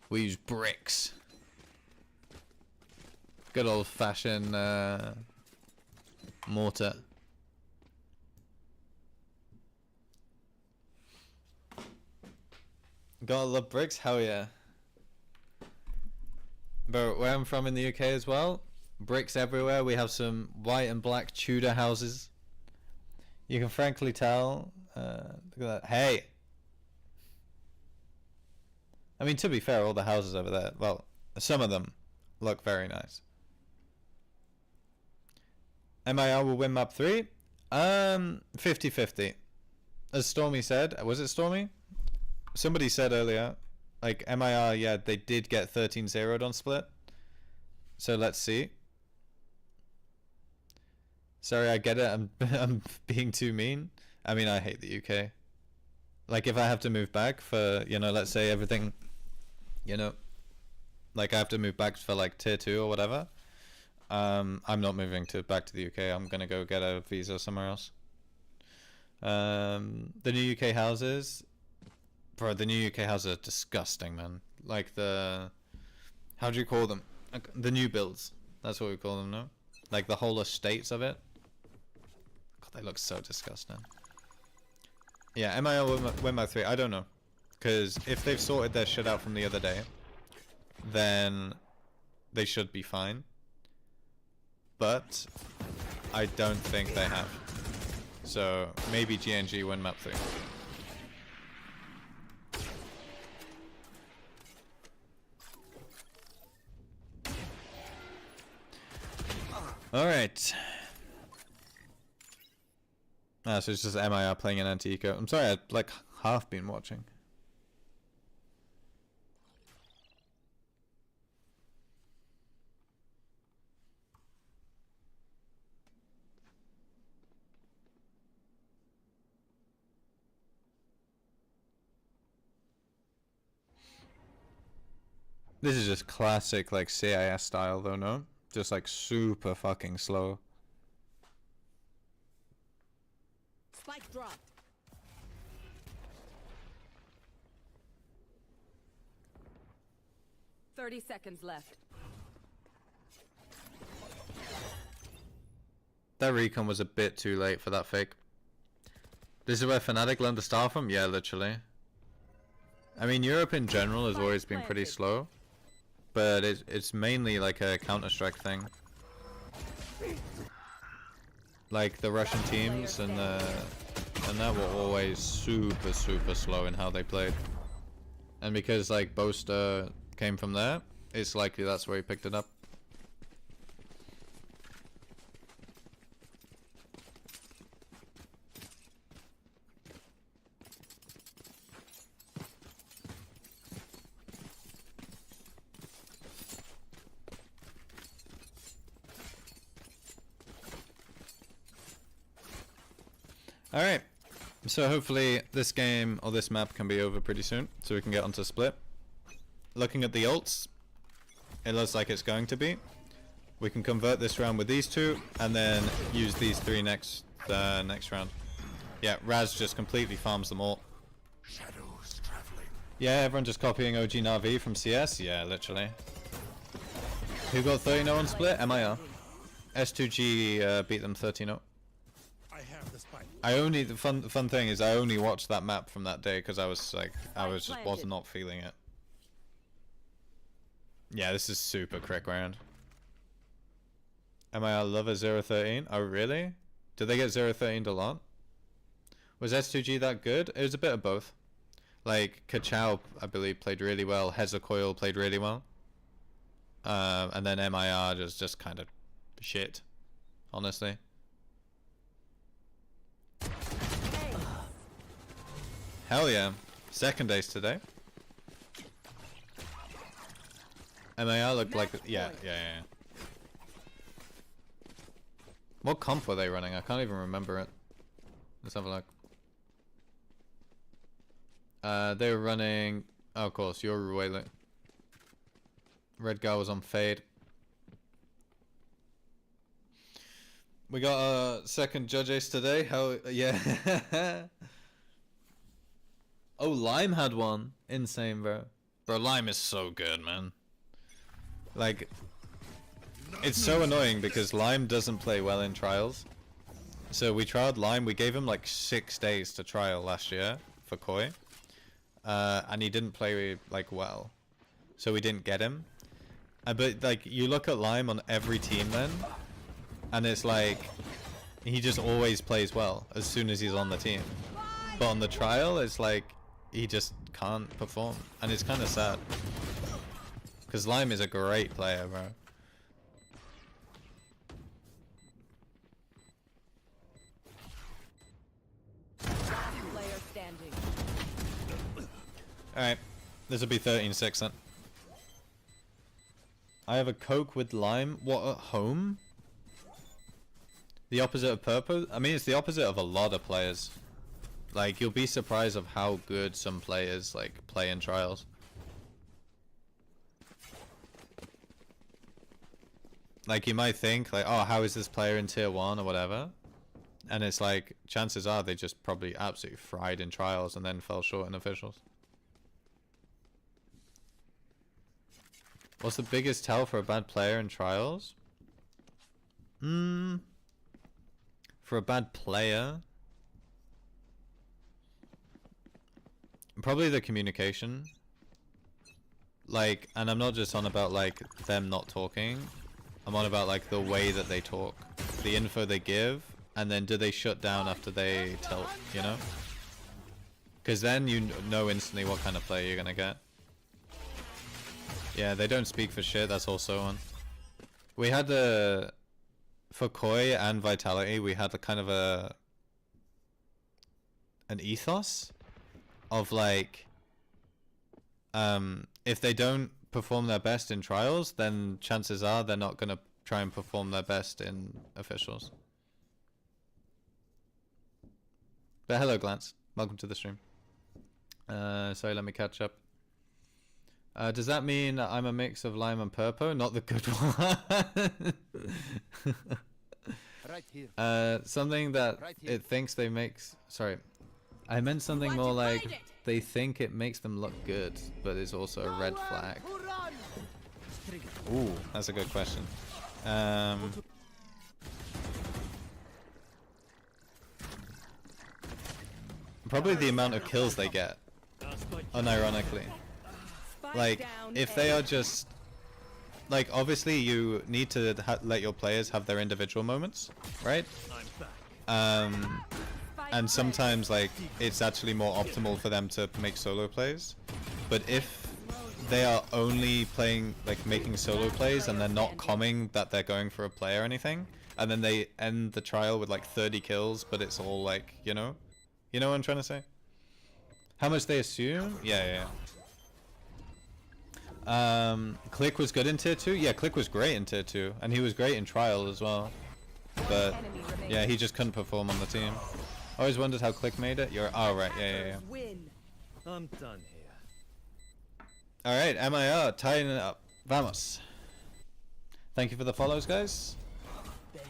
We use bricks. Good old fashioned mortar. Gotta love bricks? Hell yeah. But where I'm from in the UK as well, bricks everywhere. We have some white and black Tudor houses. You can frankly tell. Look at that. Hey! I mean, to be fair, all the houses over there, well, some of them look very nice. MIR will win map 3? 50-50. As Stormy said, was it Stormy? Somebody said earlier, like, MIR, yeah, they did get 13-0'd on split. So let's see. Sorry, I get it. I'm being too mean. I mean, I hate the UK. Like, if I have to move back for, you know, let's say everything, you know, like I have to move back for like tier 2 or whatever. I'm not moving back to the UK. I'm gonna go get a visa somewhere else. The new UK houses, bro. The new UK houses are disgusting, man. Like how do you call them? The new builds. That's what we call them now. Like the whole estates of it. God, they look so disgusting. Yeah, MIL win by 3. I don't know, because if they've sorted their shit out from the other day, then they should be fine. But I don't think they have. So maybe GNG win map 3. Alright. So it's just MIR playing an anti-eco. I'm sorry, I'd like half been watching. This is just classic like CIS style though, no? Just like super fucking slow. Spike dropped. "30 seconds left. That recon was a bit too late for that fake. This is where Fnatic learned the style from? Yeah, literally. I mean, Europe in general has always been pretty slow, but it's mainly like a Counter-Strike thing. Like the Russian teams and that were always super slow in how they played. And because like Boaster came from there, it's likely that's where he picked it up. Alright. So hopefully this game or this map can be over pretty soon, so we can get onto split. Looking at the ults, it looks like it's going to be. We can convert this round with these two, and then use these three next round. Yeah, Raz just completely farms them all. Shadows traveling. Yeah, everyone just copying OG Na'Vi from CS. Yeah, literally. Who got 30-0 on split? MIR. S2G beat them 13-0. I have the spike. I only the fun thing is I only watched that map from that day because I was like was not feeling it. Yeah, this is super quick round. MIR Lover 013. Oh really? Did they get 013 a lot? Was S2G that good? It was a bit of both. Like Kachao, I believe, played really well. Hezekiah played really well. And then MIR just kind of shit, honestly. Hell yeah. Second ace today. MIR looked like... Yeah. What comp were they running? I can't even remember it. Let's have a look. They were running... Oh, of course, you're Ruele. Red guy was on Fade. We got a second judge ace today. Hell yeah. Oh, Lime had one. Insane, bro. Bro, Lime is so good, man. Like, it's so annoying because Lime doesn't play well in trials. So we trialed Lime. We gave him like 6 days to trial last year for Koi. And he didn't play like well. So we didn't get him. But like, you look at Lime on every team then. And it's like, he just always plays well as soon as he's on the team. But on the trial, it's like, he just can't perform. And it's kind of sad. Because Lime is a great player, bro. Player standing. Alright, this will be 13-6 then. I have a Coke with lime. What, at home? The opposite of purple? I mean, it's the opposite of a lot of players. Like, you'll be surprised of how good some players, like, play in trials. Like, you might think, like, oh, how is this player in tier 1 or whatever? And it's like, chances are they just probably absolutely fried in trials and then fell short in officials. What's the biggest tell for a bad player in trials? For a bad player? Probably the communication. Like, and I'm not just on about, like, them not talking. I'm on about, like, the way that they talk. The info they give, and then do they shut down after they tell, you know? Because then you know instantly what kind of player you're gonna get. Yeah, they don't speak for shit, that's also one. We had a... For Koi and Vitality, we had a kind of a... an ethos of, like... if they don't perform their best in trials, then chances are they're not gonna try and perform their best in officials. But hello, Glance. Welcome to the stream. Sorry, let me catch up. Does that mean I'm a mix of lime and purple? Not the good one. Right here. Something that Right here. it thinks they makes... Sorry. I meant something more like they think it makes them look good, but it's also a red flag. Ooh, that's a good question. Probably the amount of kills they get, unironically. Like, if they are just... Like, obviously you need to let your players have their individual moments, right? And sometimes, like, it's actually more optimal for them to make solo plays. But if they are only playing, like, making solo plays and they're not comming that they're going for a play or anything, and then they end the trial with, like, 30 kills, but it's all, like, you know? You know what I'm trying to say? How much they assume? Yeah. Click was good in tier 2? Yeah, Click was great in tier 2. And he was great in trial as well. But, yeah, he just couldn't perform on the team. Always wondered how Click made it. You're oh right, yeah. Hackers win. I'm done here. All right, MIR tying it up. Vamos. Thank you for the follows, guys. Spike down.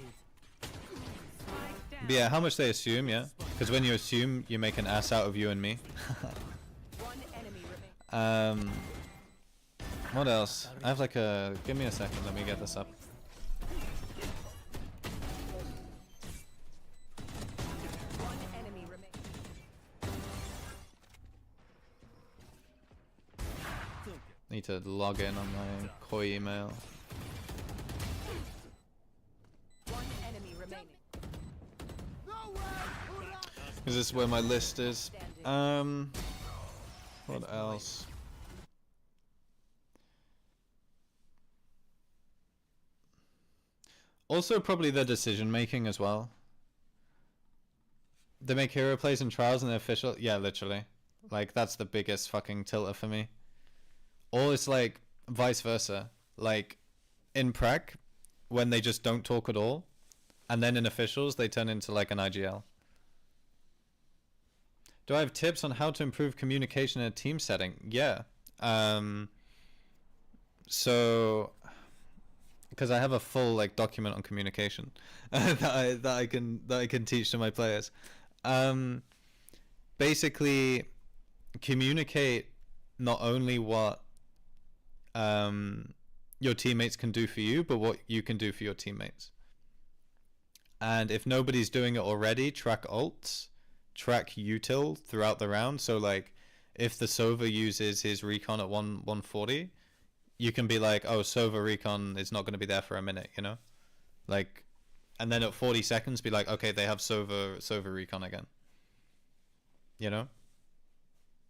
But yeah, how much they assume, yeah. Because when you assume, you make an ass out of you and me. One enemy remaining. What else? I have like a. Give me a second. Let me get this up. One enemy remaining. Need to log in on my Koi email. One enemy remaining. Because this is where my list is. What else? Also, probably the decision making as well. They make hero plays and trials and they're official. Yeah, literally. Like, that's the biggest fucking tilter for me. Or it's like vice versa. Like, in Prec, when they just don't talk at all, and then in officials, they turn into like an IGL. Do I have tips on how to improve communication in a team setting? Yeah. So, because I have a full like document on communication that I can teach to my players. Basically, communicate not only what your teammates can do for you, but what you can do for your teammates. And if nobody's doing it already, track ults, track util throughout the round. So like, if the Sova uses his recon at 140, you can be like, oh, Sova recon is not going to be there for a minute, you know? Like, and then at 40 seconds, be like, okay, they have Sova recon again. You know?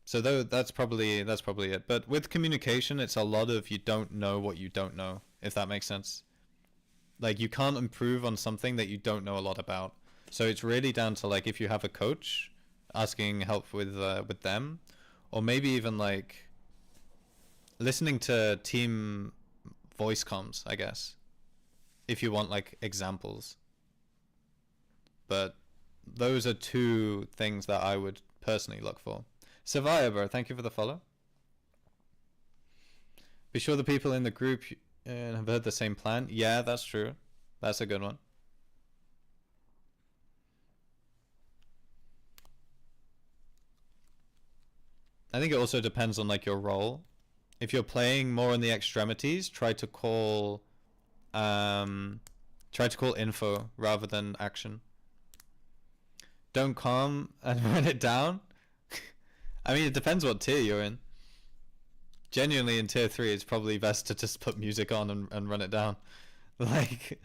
So that's probably it. But with communication, it's a lot of you don't know what you don't know, if that makes sense. Like, you can't improve on something that you don't know a lot about. So it's really down to like, if you have a coach asking help with them, or maybe even like listening to team voice comms, I guess, if you want like examples. But those are two things that I would personally look for. Survivor, thank you for the follow. Be sure the people in the group have heard the same plan. Yeah, that's true. That's a good one. I think it also depends on like your role. If you're playing more in the extremities, try to call info rather than action. Don't calm and run it down. I mean, it depends what tier you're in. Genuinely, in tier 3, it's probably best to just put music on and run it down. Like,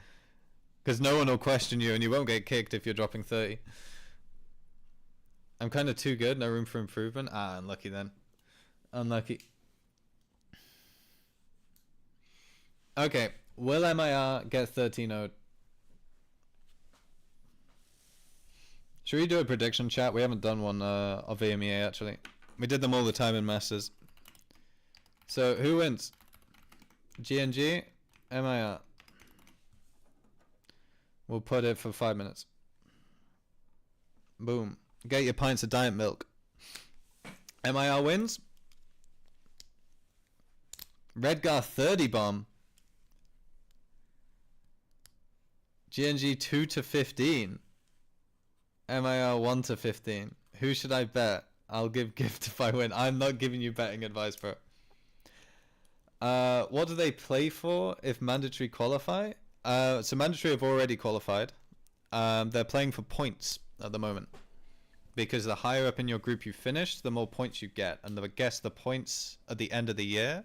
because no one will question you and you won't get kicked if you're dropping 30. I'm kind of too good, no room for improvement. Ah, unlucky then. Unlucky. Okay, will MIR get 13-0'd? Should we do a prediction chat? We haven't done one of EMEA actually. We did them all the time in Masters. So, who wins? GNG? MIR? We'll put it for 5 minutes. Boom. Get your pints of diet milk. MIR wins. Redgar 30 bomb. GNG 2 to 15. MIR 1 to 15. Who should I bet? I'll give gift if I win. I'm not giving you betting advice, bro. What do they play for if mandatory qualify? So mandatory have already qualified. They're playing for points at the moment. Because the higher up in your group you finish, the more points you get. And I guess the points at the end of the year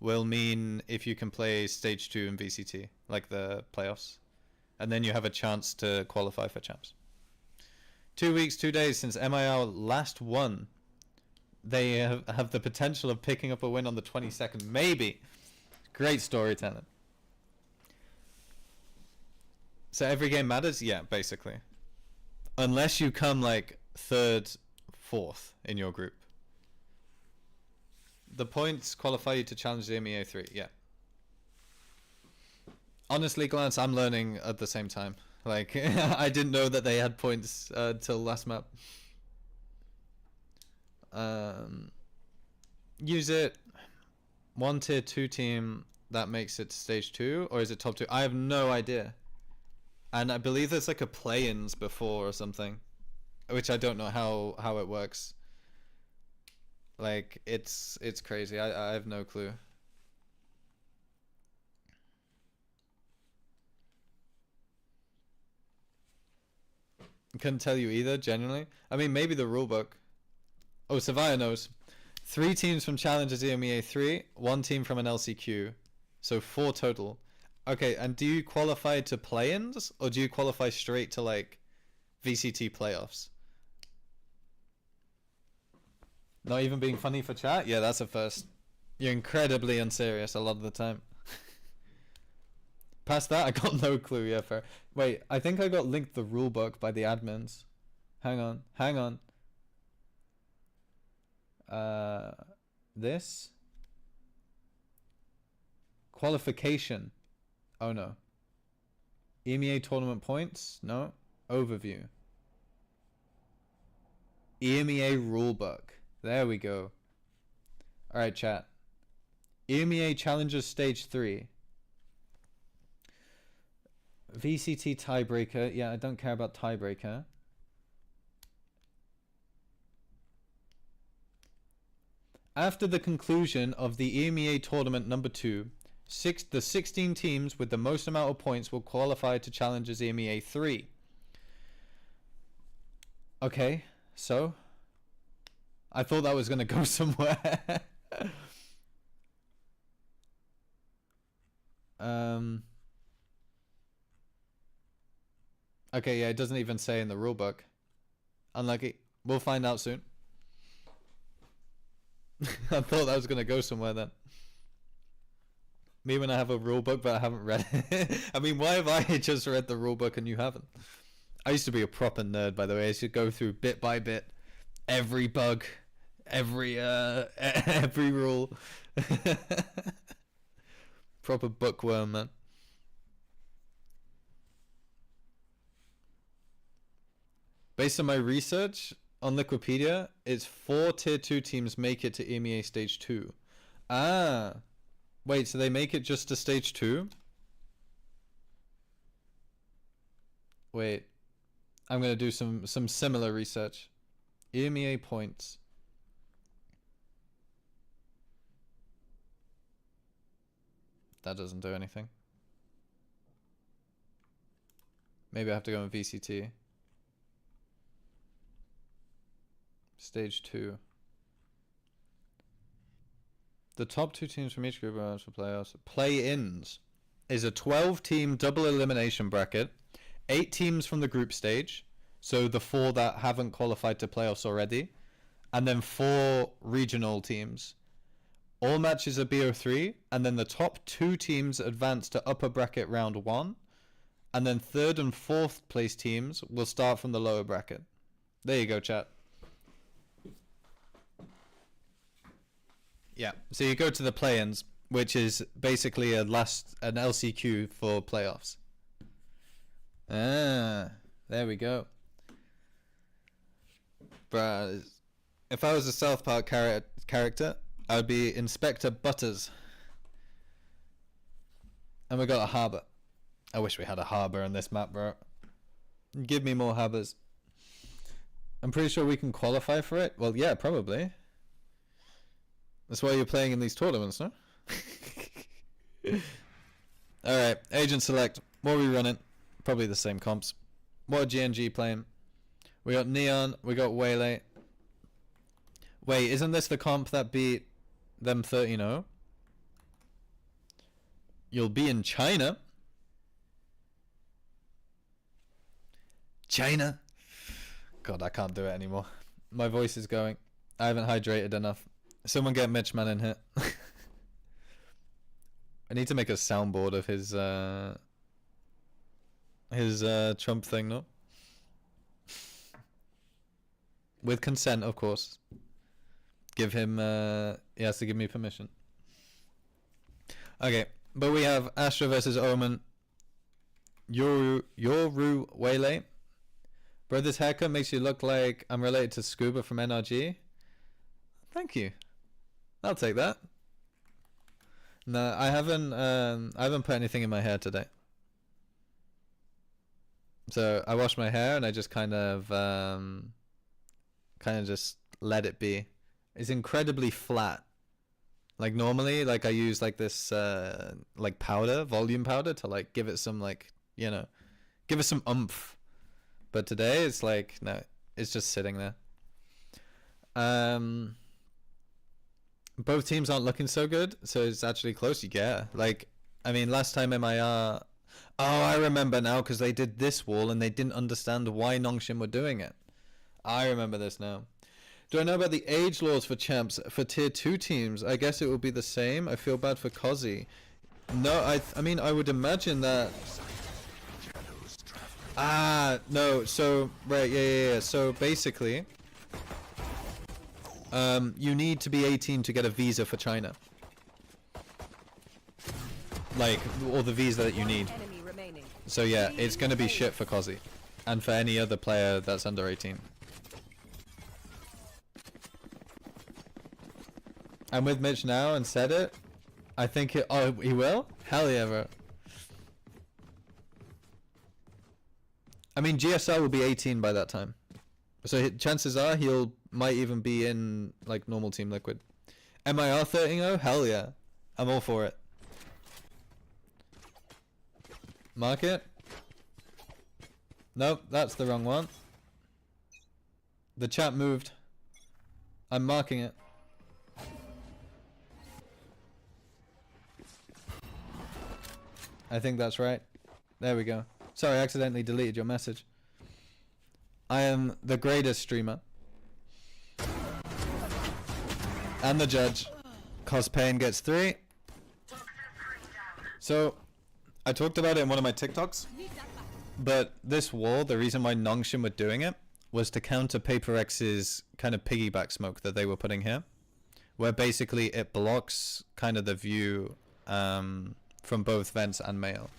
will mean if you can play Stage 2 in VCT, like the playoffs. And then you have a chance to qualify for champs. 2 weeks, 2 days since MIR last won. They have the potential of picking up a win on the 22nd. Maybe. Great storytelling. So every game matters? Yeah, basically. Unless you come like 3rd, 4th in your group. The points qualify you to challenge the MEA 3. Yeah. Honestly, Glance, I'm learning at the same time. Like, I didn't know that they had points till last map. Use it. 1 tier 2 team that makes it stage 2, or is it top 2? I have no idea. And I believe there's like a play-ins before or something, which I don't know how it works. Like, it's crazy. I have no clue. Couldn't tell you either, genuinely. I mean, maybe the rulebook. Oh, Savaya knows. 3 teams from Challengers EMEA 3, 1 team from an LCQ. So 4 total. Okay, and do you qualify to play-ins, or do you qualify straight to, like, VCT playoffs? Not even being funny for chat? Yeah, that's a first. You're incredibly unserious a lot of the time. Past that, I got no clue. Yeah, fair. Wait, I think I got linked the rulebook by the admins. Hang on. This? Qualification. Oh no. EMEA tournament points? No. Overview. EMEA rulebook. There we go. Alright, chat. EMEA Challengers Stage 3. VCT tiebreaker. Yeah, I don't care about tiebreaker. After the conclusion of the EMEA tournament number 2, the 16 teams with the most amount of points will qualify to Challengers EMEA 3. Okay, so I thought that was going to go somewhere. Okay, yeah, it doesn't even say in the rulebook. Unlucky. We'll find out soon. I thought that was going to go somewhere then. Me when I have a rulebook but I haven't read it. I mean, why have I just read the rulebook and you haven't? I used to be a proper nerd, by the way. I used to go through bit by bit every bug, every rule. Proper bookworm, man. Based on my research on Liquipedia, it's 4 tier 2 teams make it to EMEA stage 2. Ah. Wait, so they make it just to stage 2? Wait. I'm going to do some similar research. EMEA points. That doesn't do anything. Maybe I have to go in VCT. Stage 2. The top 2 teams from each group are for playoffs. Play-ins is a 12-team double elimination bracket. 8 teams from the group stage. So the 4 that haven't qualified to playoffs already. And then 4 regional teams. All matches are BO3. And then the top 2 teams advance to upper bracket round 1. And then 3rd and 4th place teams will start from the lower bracket. There you go, chat. Yeah, so you go to the play-ins, which is basically an LCQ for playoffs. Ah, there we go. Bruh, if I was a South Park character, I would be Inspector Butters. And we got a harbour. I wish we had a harbour in this map, bro. Give me more harbours. I'm pretty sure we can qualify for it. Well, yeah, probably. That's why you're playing in these tournaments, no? Alright, agent select. What are we running? Probably the same comps. What are GNG playing? We got Neon, we got Waylay. Wait, isn't this the comp that beat them 13-0? You'll be in China. China. God, I can't do it anymore. My voice is going. I haven't hydrated enough. Someone get Mitchman in here. I need to make a soundboard of his Trump thing, no? With consent, of course. Give him, he has to give me permission. Okay, but we have Astra versus Omen. Yoru Wele. Bro, this haircut makes you look like I'm related to Scuba from NRG. Thank you. I'll take that. No, I haven't put anything in my hair today. So I washed my hair and I just kind of just let it be. It's incredibly flat. Like normally, like I use like this like powder, volume powder, to like give it some like, you know, give it some oomph. But today it's like, no, it's just sitting there. Both teams aren't looking so good, so it's actually close. Yeah, like, I mean, last time MIR... Oh, I remember now, because they did this wall and they didn't understand why Nongshim were doing it. I remember this now. Do I know about the age laws for champs for tier 2 teams? I guess it will be the same. I feel bad for Kozi. No, I mean, I would imagine that... Ah, no, so, right, yeah. So, basically... you need to be 18 to get a visa for China. Like, or the visa that you need. So yeah, it's gonna be shit for Kozi. And for any other player that's under 18. I'm with Mitch now and said it. I think it... Oh, he will? Hell yeah, bro. I mean, GSR will be 18 by that time. So chances are might even be in like normal Team Liquid. MIR 13-0? Hell yeah. I'm all for it. Mark it. Nope, that's the wrong one. The chat moved. I'm marking it. I think that's right. There we go. Sorry, I accidentally deleted your message. I am the greatest streamer. And the judge. Cospain gets 3. So, I talked about it in one of my TikToks. But this wall, the reason why Nongshim were doing it was to counter Paper X's kind of piggyback smoke that they were putting here. Where basically it blocks kind of the view from both vents and male.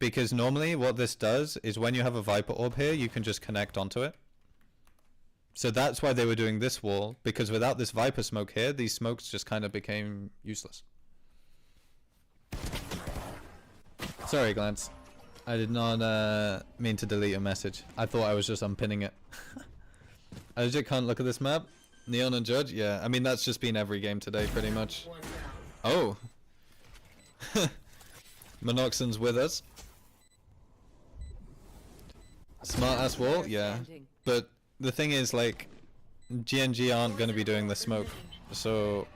Because normally what this does is when you have a Viper orb here, you can just connect onto it. So that's why they were doing this wall, because without this Viper smoke here, these smokes just kind of became useless. Sorry, Glance. I did not mean to delete your message. I thought I was just unpinning it. I legit can't look at this map. Neon and Judge? Yeah, I mean that's just been every game today pretty much. Oh! Monoxon's with us. Smart ass wall? Yeah. But the thing is, like, GNG aren't going to be doing the smoke. So,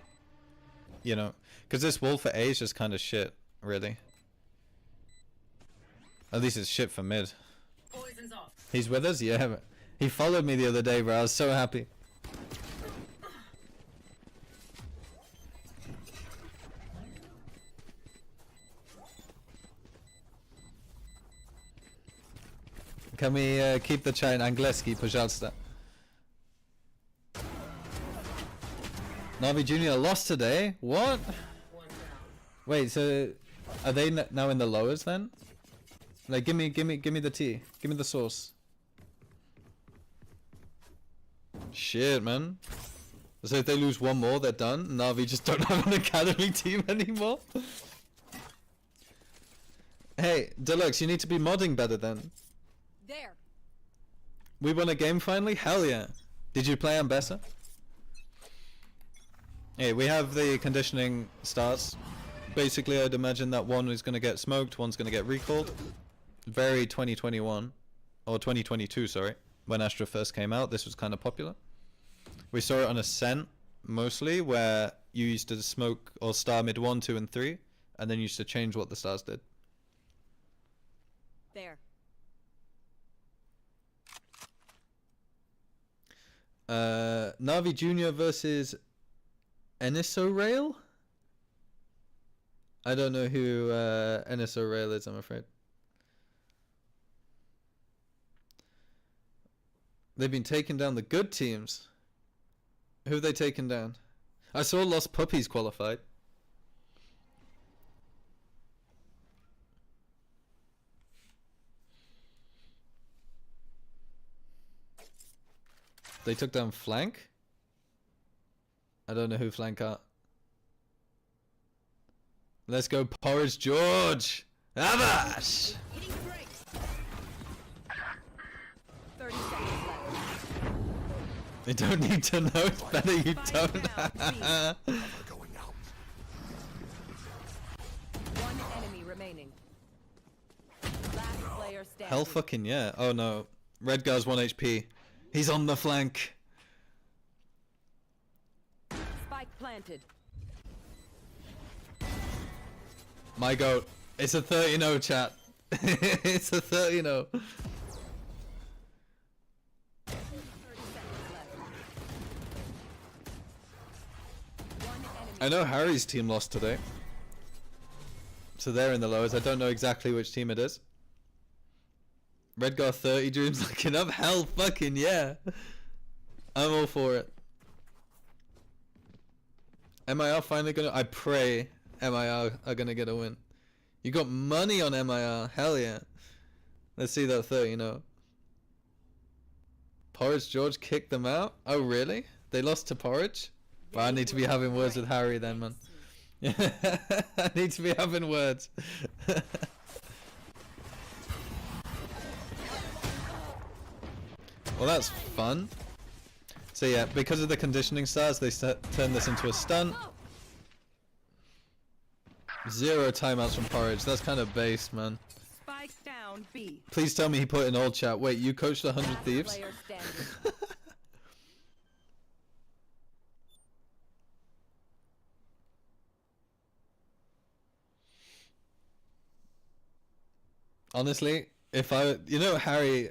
you know, because this wall for A is just kind of shit, really. At least it's shit for mid. Poison's off. He's with us? Yeah. He followed me the other day, bro. I was so happy. Can we keep the chat in angielski, пожалуйста? Navi Junior lost today? What? Wait, so are they now in the lowers then? Like, give me the tea. Give me the sauce. Shit, man. So if they lose one more, they're done. Navi just don't have an academy team anymore. Hey, Deluxe, you need to be modding better then. There. We won a game finally? Hell yeah. Did you play Ambessa? Hey, we have the conditioning starts. Basically, I'd imagine that one is going to get smoked, one's going to get recalled. Very 2021. Or 2022, sorry. When Astra first came out, this was kind of popular. We saw it on Ascent, mostly, where you used to smoke or star mid 1, 2, and 3, and then you used to change what the stars did. There. Navi Junior versus Eniso Rail? I don't know who Eniso Rail is, I'm afraid. They've been taking down the good teams. Who have they taken down? I saw Lost Puppies qualified. They took down flank? I don't know who flank are. Let's go Porridge George! Abash! 30 seconds left. You don't need to know, it's better you don't. Going out. One enemy remaining. Last player standing. Hell fucking yeah. Oh no. Redgar's 1 HP. He's on the flank. Spike planted. My goat. It's a 30-0 chat. It's a 30-0. 30 seconds left. One enemy. I know Harry's team lost today. So they're in the lowers. I don't know exactly which team it is. Redgar 30 dreams looking up. Hell fucking yeah. I'm all for it. MIR finally gonna... I pray MIR are gonna get a win. You got money on MIR. Hell yeah. Let's see that 30, Porridge George kicked them out? Oh really? They lost to Porridge? Well, I need to be having words with Harry then, man. I need to be having words. Well, that's fun. So yeah, because of the conditioning stars, they turn this into a stunt. 0 timeouts from Porridge. That's kind of base, man. Spike down B. Please tell me he put in old chat. Wait, you coached 100 Last Thieves? player standing. Honestly, if I... You know, Harry...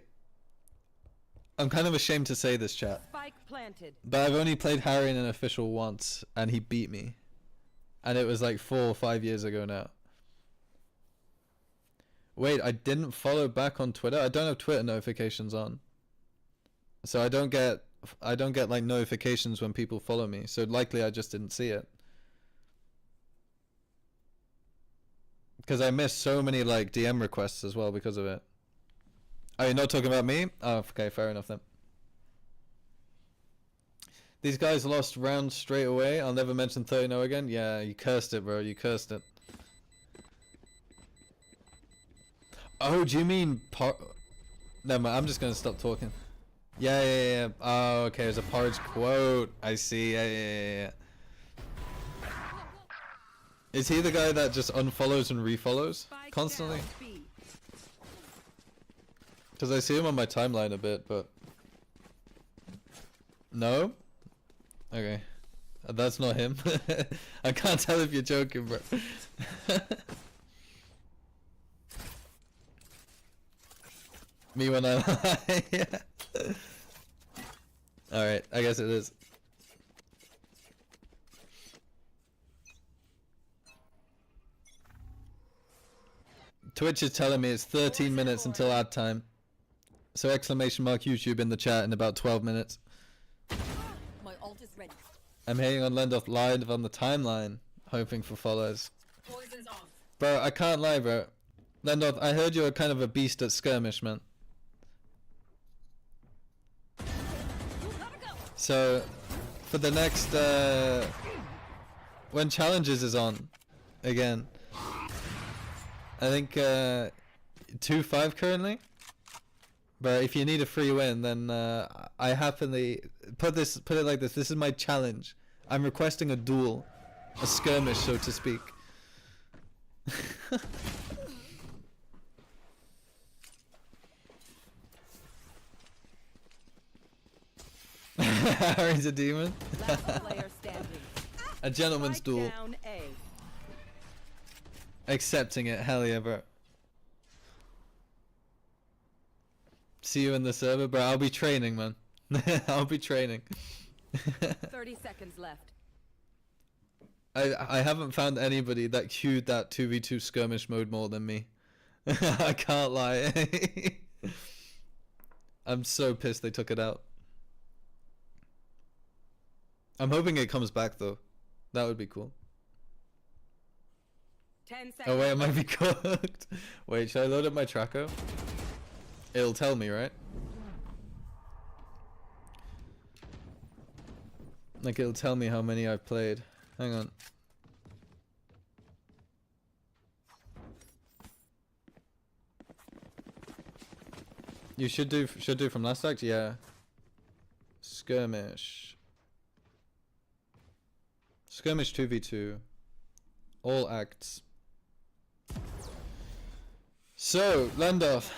I'm kind of ashamed to say this, chat. Spike planted. But I've only played Harry in an official once, and he beat me. And it was like 4 or 5 years ago now. Wait, I didn't follow back on Twitter? I don't have Twitter notifications on. So I don't get like notifications when people follow me. So likely I just didn't see it. Because I missed so many like DM requests as well because of it. Oh, you're not talking about me? Oh, okay, fair enough then. These guys lost rounds straight away. I'll never mention 30-0 again. Yeah, you cursed it, bro. You cursed it. Oh, do you mean Never mind, I'm just gonna stop talking. Yeah. Oh, okay, there's a Porridge quote. I see. Yeah. Is he the guy that just unfollows and refollows Spike constantly? down B. Because I see him on my timeline a bit, but... No? Okay. That's not him. I can't tell if you're joking, bro. Me when I lie. Yeah. Alright, I guess it is. Twitch is telling me it's 13 minutes until ad time. So exclamation mark YouTube in the chat in about 12 minutes. My ult is ready. I'm hitting on Lendoff live on the timeline, hoping for follows. Poison's off. Bro, I can't lie, bro. Lendoff, I heard you're kind of a beast at skirmish, man. So, for the next, when Challenges is on, again, I think 2-5 currently. But if you need a free win, then I happily put it like this. This is my challenge. I'm requesting a duel, a skirmish, so to speak. Harry's a demon. Last player standing. A gentleman's Spike duel. down A. Accepting it. Hell yeah, bro. See you in the server, bro. I'll be training, man. I'll be training. 30 seconds left. I haven't found anybody that queued that 2v2 skirmish mode more than me. I can't lie. I'm so pissed they took it out. I'm hoping it comes back though. That would be cool. 10 seconds. Oh wait, it might be cooked. Wait, should I load up my tracker? It'll tell me, right? Like it'll tell me how many I've played. Hang on. You should do from last act, yeah. Skirmish. Skirmish 2v2. All acts. So, Landorf.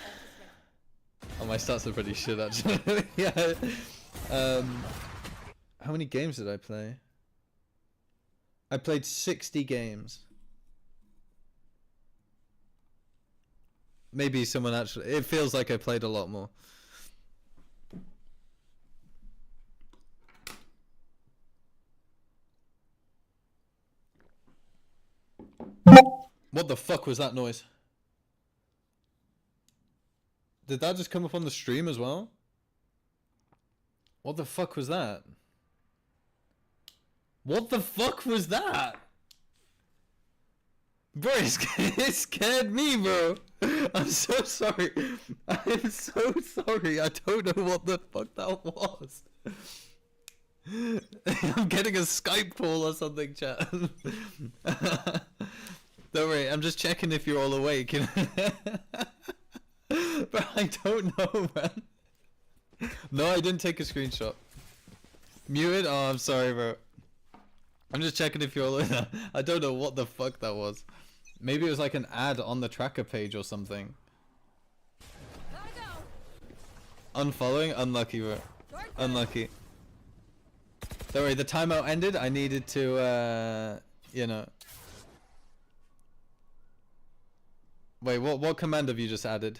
Oh, my stats are pretty shit actually. Yeah. How many games did I play? I played 60 games. Maybe someone actually... It feels like I played a lot more. What the fuck was that noise? Did that just come up on the stream as well? What the fuck was that? What the fuck was that? Bro, it scared me, bro. I'm so sorry. I'm so sorry. I don't know what the fuck that was. I'm getting a Skype call or something, chat. Don't worry, I'm just checking if you're all awake. But I don't know, man. No, I didn't take a screenshot. Muted? Oh, I'm sorry, bro. I'm just checking if you're all in. I don't know what the fuck that was. Maybe it was like an ad on the tracker page or something. Unfollowing? Unlucky, bro. Unlucky. Don't worry, the timeout ended. I needed to, you know. Wait, what command have you just added?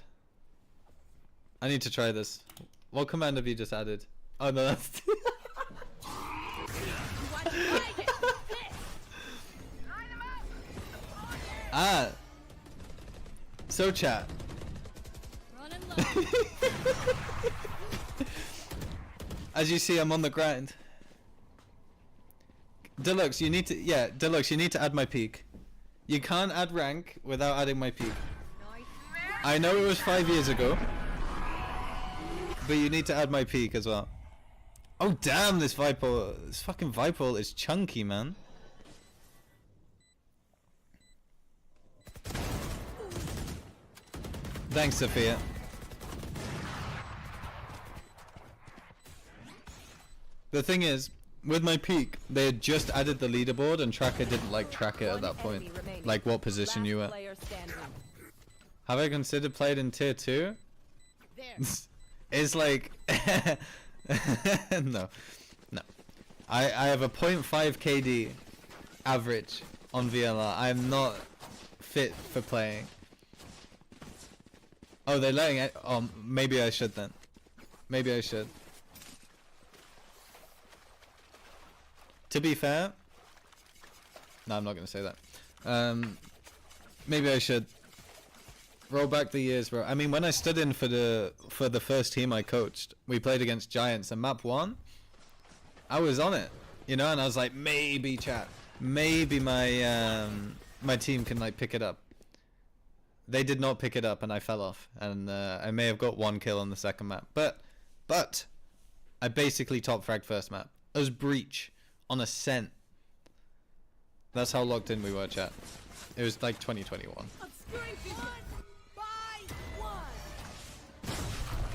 I need to try this. What command have you just added? Oh no, that's... Ah! So chat. As you see, I'm on the grind. Deluxe, you need to... Yeah, Deluxe, you need to add my peak. You can't add rank without adding my peak. I know it was 5 years ago. But you need to add my peak as well. Oh damn, this Viper... This fucking Viper is chunky, man. Thanks, Sophia. The thing is, with my peak, they had just added the leaderboard and Tracker didn't like track it at that point. Like what position you were. Have I considered playing in tier 2? It's like... No. No. I have a 0.5 KD average on VLR. I am not fit for playing. Oh, they're letting it. Oh, maybe I should then. Maybe I should. To be fair, no, I'm not gonna say that. Maybe I should roll back the years, bro. I mean, when I stood in for the first team I coached, we played against Giants and map 1. I was on it, you know, and I was like, maybe chat, maybe my my team can like pick it up. They did not pick it up, and I fell off, and I may have got 1 kill on the second map, but I basically top fragged first map. It was Breach on Ascent. That's how locked in we were, chat. It was like 2021.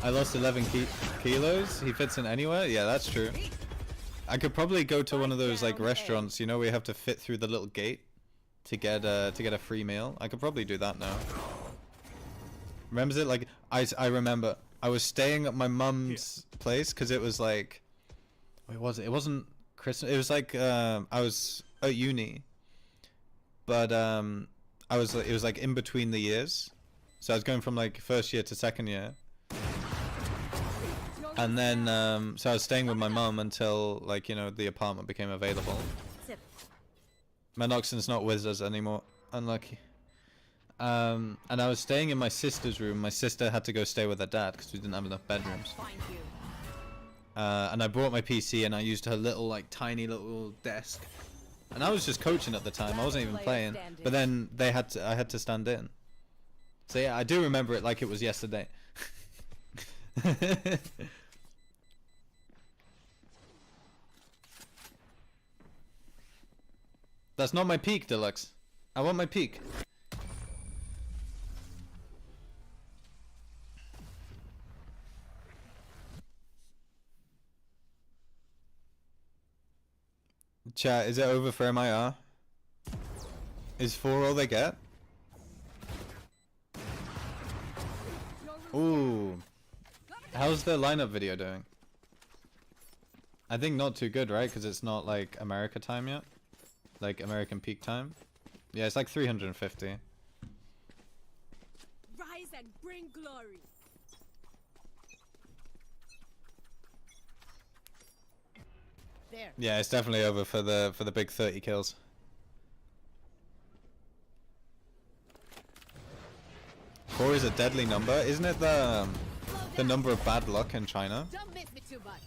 I lost 11 kilos. He fits in anywhere. Yeah, that's true. I could probably go to one of those like restaurants, you know, where you have to fit through the little gate to get a free meal. I could probably do that now. Remembers it? Like I remember I was staying at my mum's place because it was like, wait, was it? It wasn't Christmas. It was like I was at uni, but it was like in between the years, so I was going from like first year to second year, and then so I was staying with my mum until like, you know, the apartment became available. Manoxon's not with us anymore. Unlucky. And I was staying in my sister's room. My sister had to go stay with her dad because we didn't have enough bedrooms. And I brought my PC and I used her little, like, tiny little desk. And I was just coaching at the time. I wasn't even playing. But then I had to stand in. So yeah, I do remember it like it was yesterday. That's not my peak, Deluxe. I want my peak. Chat, is it over for MIR? Is 4 all they get? Ooh. How's the lineup video doing? I think not too good, right? Because it's not like America time yet. Like American peak time. Yeah, it's like 350. Rise and bring glory. There. Yeah, it's definitely over for the big 30 kills. Four is a deadly number, isn't it? The number of bad luck in China. Don't miss me too much.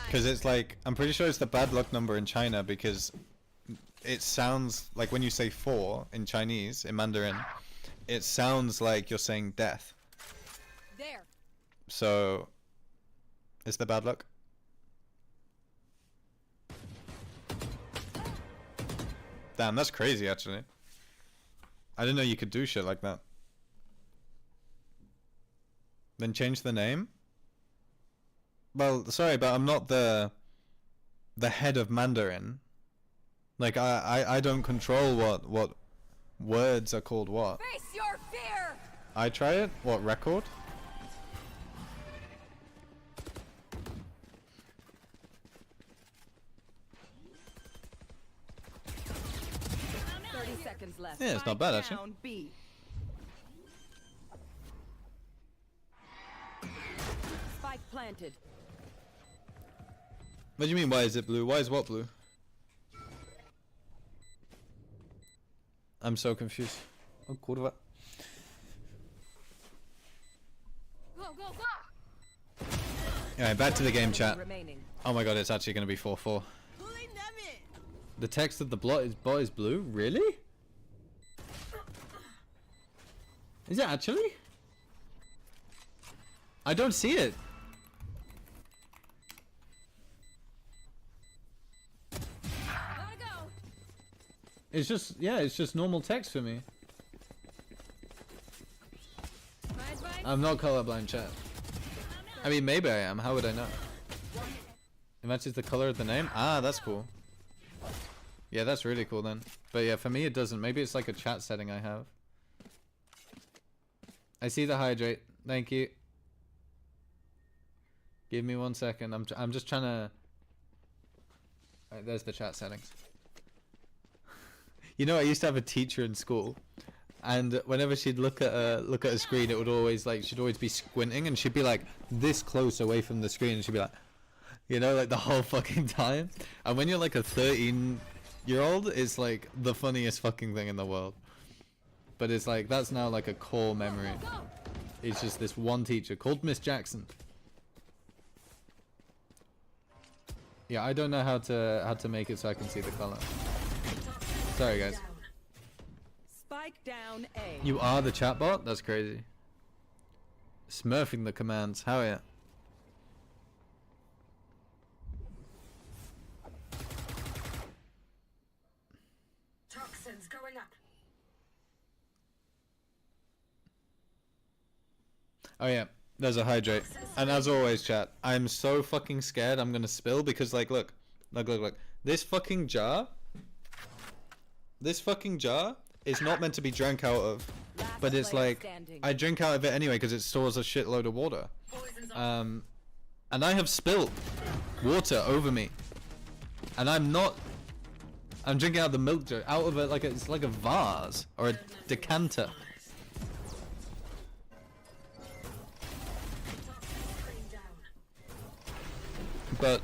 Because it's like, I'm pretty sure it's the bad luck number in China because it sounds like when you say 4 in Chinese, in Mandarin, it sounds like you're saying death. There. So, it's the bad luck. Damn, that's crazy actually. I didn't know you could do shit like that. Then change the name? Well, sorry, but I'm not the head of Mandarin. Like I don't control what words are called what. Face your fear. I try it? What, record? Seconds left. Yeah, it's not bad actually. Down B. Spike planted. What do you mean, why is it blue? Why is what blue? I'm so confused. Oh, kurwa. Go, go, go. Alright, back to the game chat. Remaining. Oh my god, it's actually going to be 4-4. The text of the bot is blue? Really? Is it actually? I don't see it. Gotta go. It's just, yeah, it's just normal text for me. Mind, mind. I'm not colorblind, chat. I mean, maybe I am. How would I know? It matches the color of the name? Ah, that's cool. Yeah, that's really cool then. But yeah, for me it doesn't. Maybe it's like a chat setting I have. I see the hydrate. Thank you. Give me 1 second. I'm just trying to... Alright, there's the chat settings. You know, I used to have a teacher in school, and whenever she'd look at a screen, it would always like she'd always be squinting, and she'd be like this close away from the screen, and she'd be like, you know, like the whole fucking time. And when you're like a 13-year-old, it's like the funniest fucking thing in the world. But it's like that's now like a core memory. It's just this one teacher called Miss Jackson. Yeah, I don't know how to make it so I can see the color. Sorry guys. Spike down A. You are the chatbot? That's crazy. Smurfing the commands. How yeah. Toxins going up. Oh yeah, there's a hydrate. And as always, chat, I'm so fucking scared I'm gonna spill because like look. This fucking jar is not meant to be drank out of. But it's like I drink out of it anyway because it stores a shitload of water. And I have spilt water over me. And I'm drinking out of the milk jar, out of it like it's like a vase or a decanter. But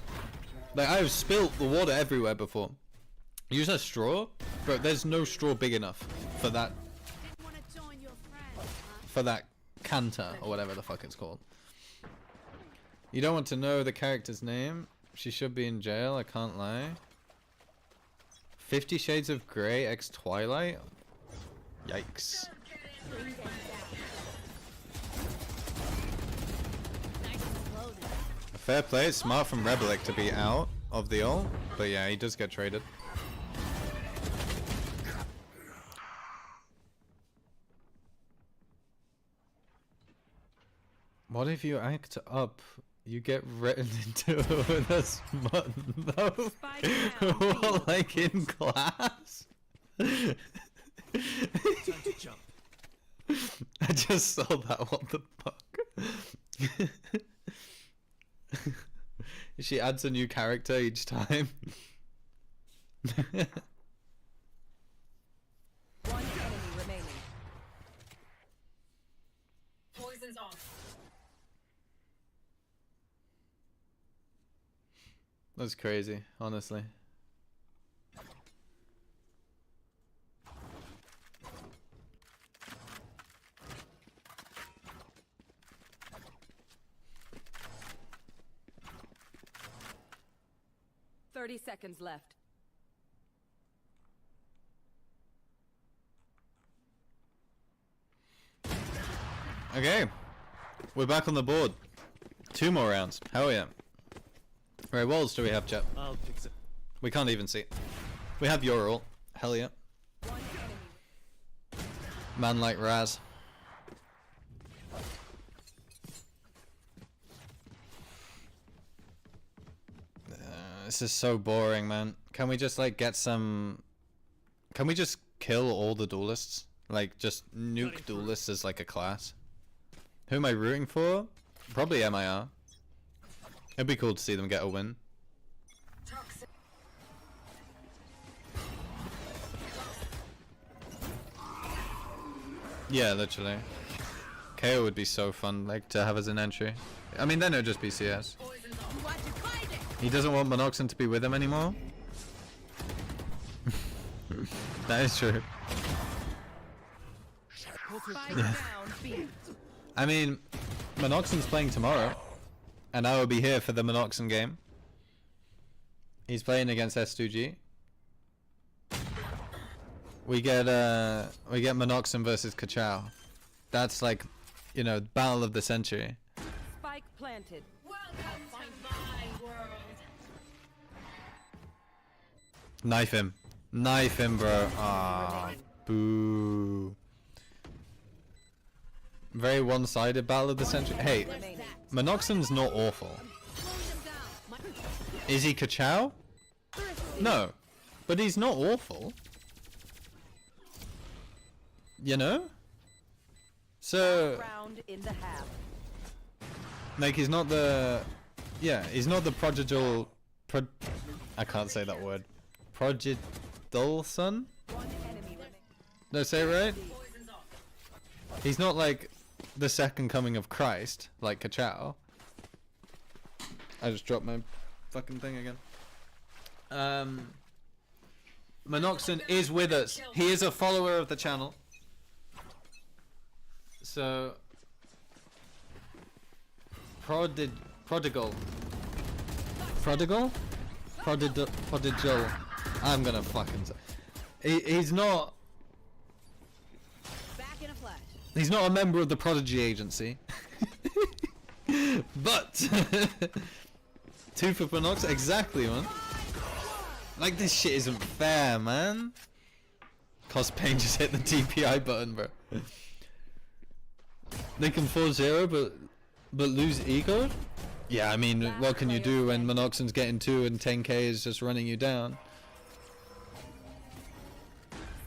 like I have spilt the water everywhere before. Use a straw, but there's no straw big enough for that. For that canter or whatever the fuck it's called. You don't want to know the character's name? She should be in jail, I can't lie. 50 Shades of Grey x Twilight? Yikes. Fair play, it's smart from Rebelic to be out. of the ult, but yeah, he does get traded. What if you act up? You get written into with a smut though? Spike down, What, like in class? Time to jump. I just saw that, what the fuck? She adds a new character each time. One enemy remaining. Poison's off. That's crazy, honestly. Thirty seconds left. Okay, we're back on the board. 2 more rounds. Hell yeah. Right, what else do we have, chat? I'll fix it. We can't even see. We have your ult. Hell yeah. One enemy. Man like Raz. This is so boring, man. Can we just like get some... Can we just kill all the duelists? Like just nuke duelists as like a class? Who am I rooting for? Probably MIR. It'd be cool to see them get a win. Toxic. Yeah, literally. KO would be so fun, like, to have as an entry. I mean, then it would just be CS. Poison's off. He doesn't want Monoxen to be with him anymore? That is true. Spike down, B. I mean, Monoxen's playing tomorrow, and I will be here for the Monoxen game. He's playing against S2G. We get Monoxen versus Kachao. That's like, you know, battle of the century. Spike planted. Welcome to my world. Knife him. Knife him, bro. Ah, boo. Very one-sided battle of the century. Hey, Monoxen's not awful. Is he Kachao? No, but he's not awful. You know? So, Round in the half. like, he's not the... Yeah, he's not the prodigal... I can't say that word. Prodigal son? One enemy remaining. Did I say it right? Poison's off. He's not like the second coming of Christ, like Kachao. I just dropped my fucking thing again. Monoxen is with us. He is a follower of the channel. So... Prodigal? Prodigal? Prodigal. I'm gonna fucking say. He's not... Back in a flash. He's not a member of the Prodigy Agency. But... 2 for Monox, exactly, man. Like, this shit isn't fair, man. Cost Pain just hit the DPI button, bro. They can 4-0, but lose ego? Yeah, I mean, what can you do when Monoxen's getting 2 and 10k is just running you down?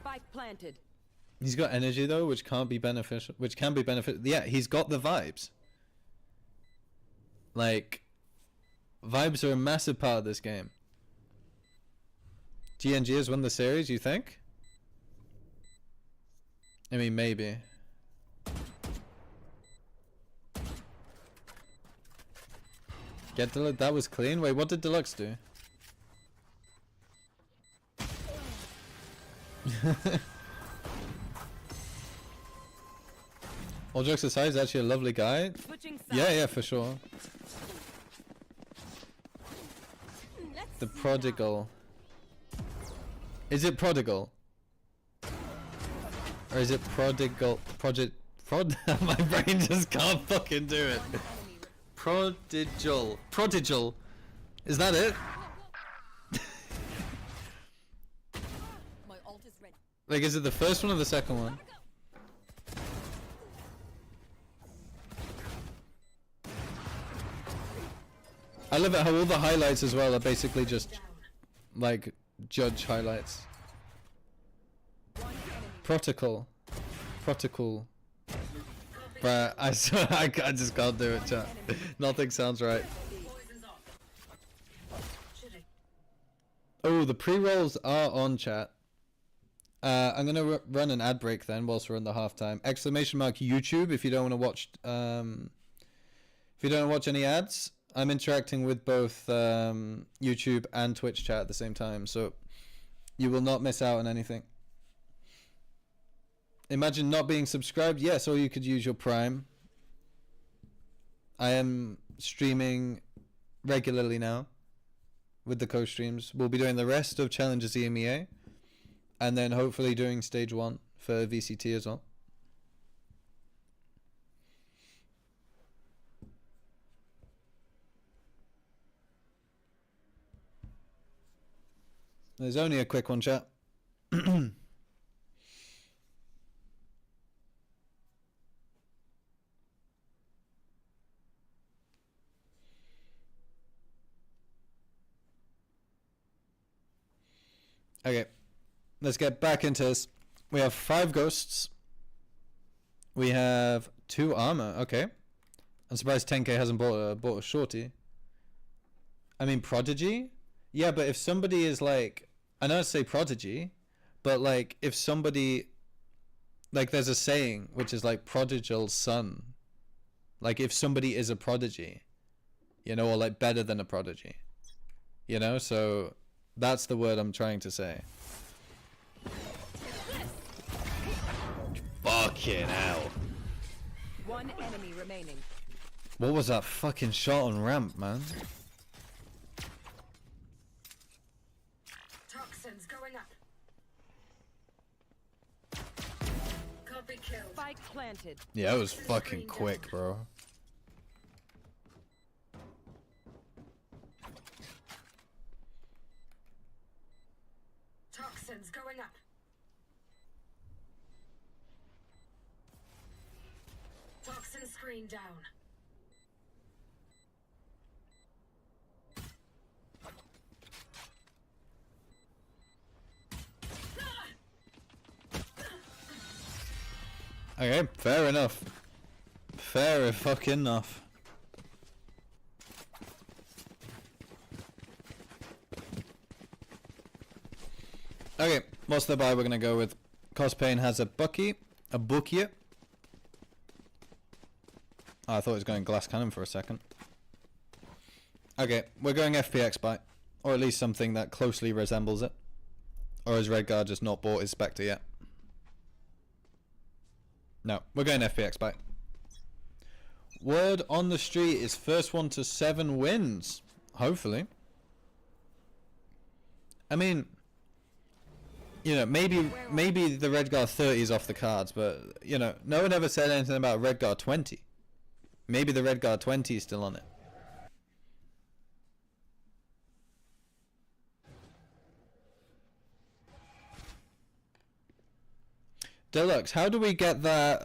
Spike planted. He's got energy though, which can't be beneficial. Which can be beneficial. Yeah, he's got the vibes. Like, vibes are a massive part of this game. GNG has won the series, you think? I mean, maybe. Get Deluxe. That was clean. Wait, what did Deluxe do? All jokes aside, he's actually a lovely guy. Switching sides. Yeah, for sure. The prodigal. Is it prodigal? Or is it prodigal? My brain just can't fucking do it. Prodigal. Prodigal. Is that it? Like, is it the first one or the second one? I love it how all the highlights as well are basically just like judge highlights. Protocol. But I just can't do it, chat. Nothing sounds right. Poison's off. Shooting. Oh, the pre-rolls are on, chat. I'm gonna run an ad break then whilst we're in the halftime. Exclamation mark YouTube if you don't want to watch. If you don't watch any ads, I'm interacting with both YouTube and Twitch chat at the same time, so you will not miss out on anything. Imagine not being subscribed. Yes, or you could use your Prime. I am streaming regularly now with the co-streams. We'll be doing the rest of Challengers EMEA, and then hopefully doing stage 1 for VCT as well. There's only a quick one, chat. Okay, let's get back into this. We have 5 ghosts. We have 2 armor. Okay, I'm surprised 10k hasn't bought a shorty. I mean prodigy. Yeah, but if somebody is like, I know I say prodigy, but like if somebody, like there's a saying which is like prodigal son. Like if somebody is a prodigy, you know, or like better than a prodigy, you know, so that's the word I'm trying to say. Fucking hell. One enemy remaining. What was that fucking shot on ramp, man? Toxins going up. Copy killed. Spike planted. Yeah, it was fucking quick, bro. Toxins going up. Toxin screen down. Okay, fair enough. Fair fucking enough. Okay, what's the buy we're gonna go with? Cospain has a bookie. Oh, I thought he was going glass cannon for a second. Okay, we're going FPX buy. Or at least something that closely resembles it. Or has Redguard just not bought his Spectre yet? No, we're going FPX buy. Word on the street is first one to 7 wins. Hopefully. I mean, you know, maybe the Redguard 30 is off the cards, but, you know, no one ever said anything about Redguard 20. Maybe the Redguard 20 is still on it. Deluxe, how do we get that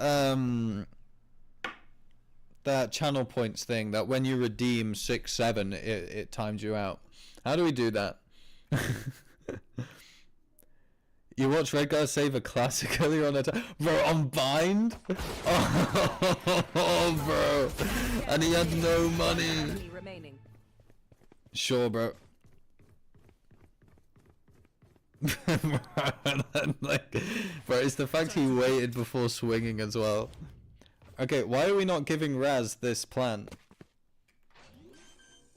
that channel points thing that when you redeem 6-7 it times you out? How do we do that? You watch Redguard save a classic earlier on bro, on Bind? Oh, bro. And he had no money. Enemy remaining. Sure, bro. Like, bro, it's the fact he waited before swinging as well. Okay, why are we not giving Raz this plant?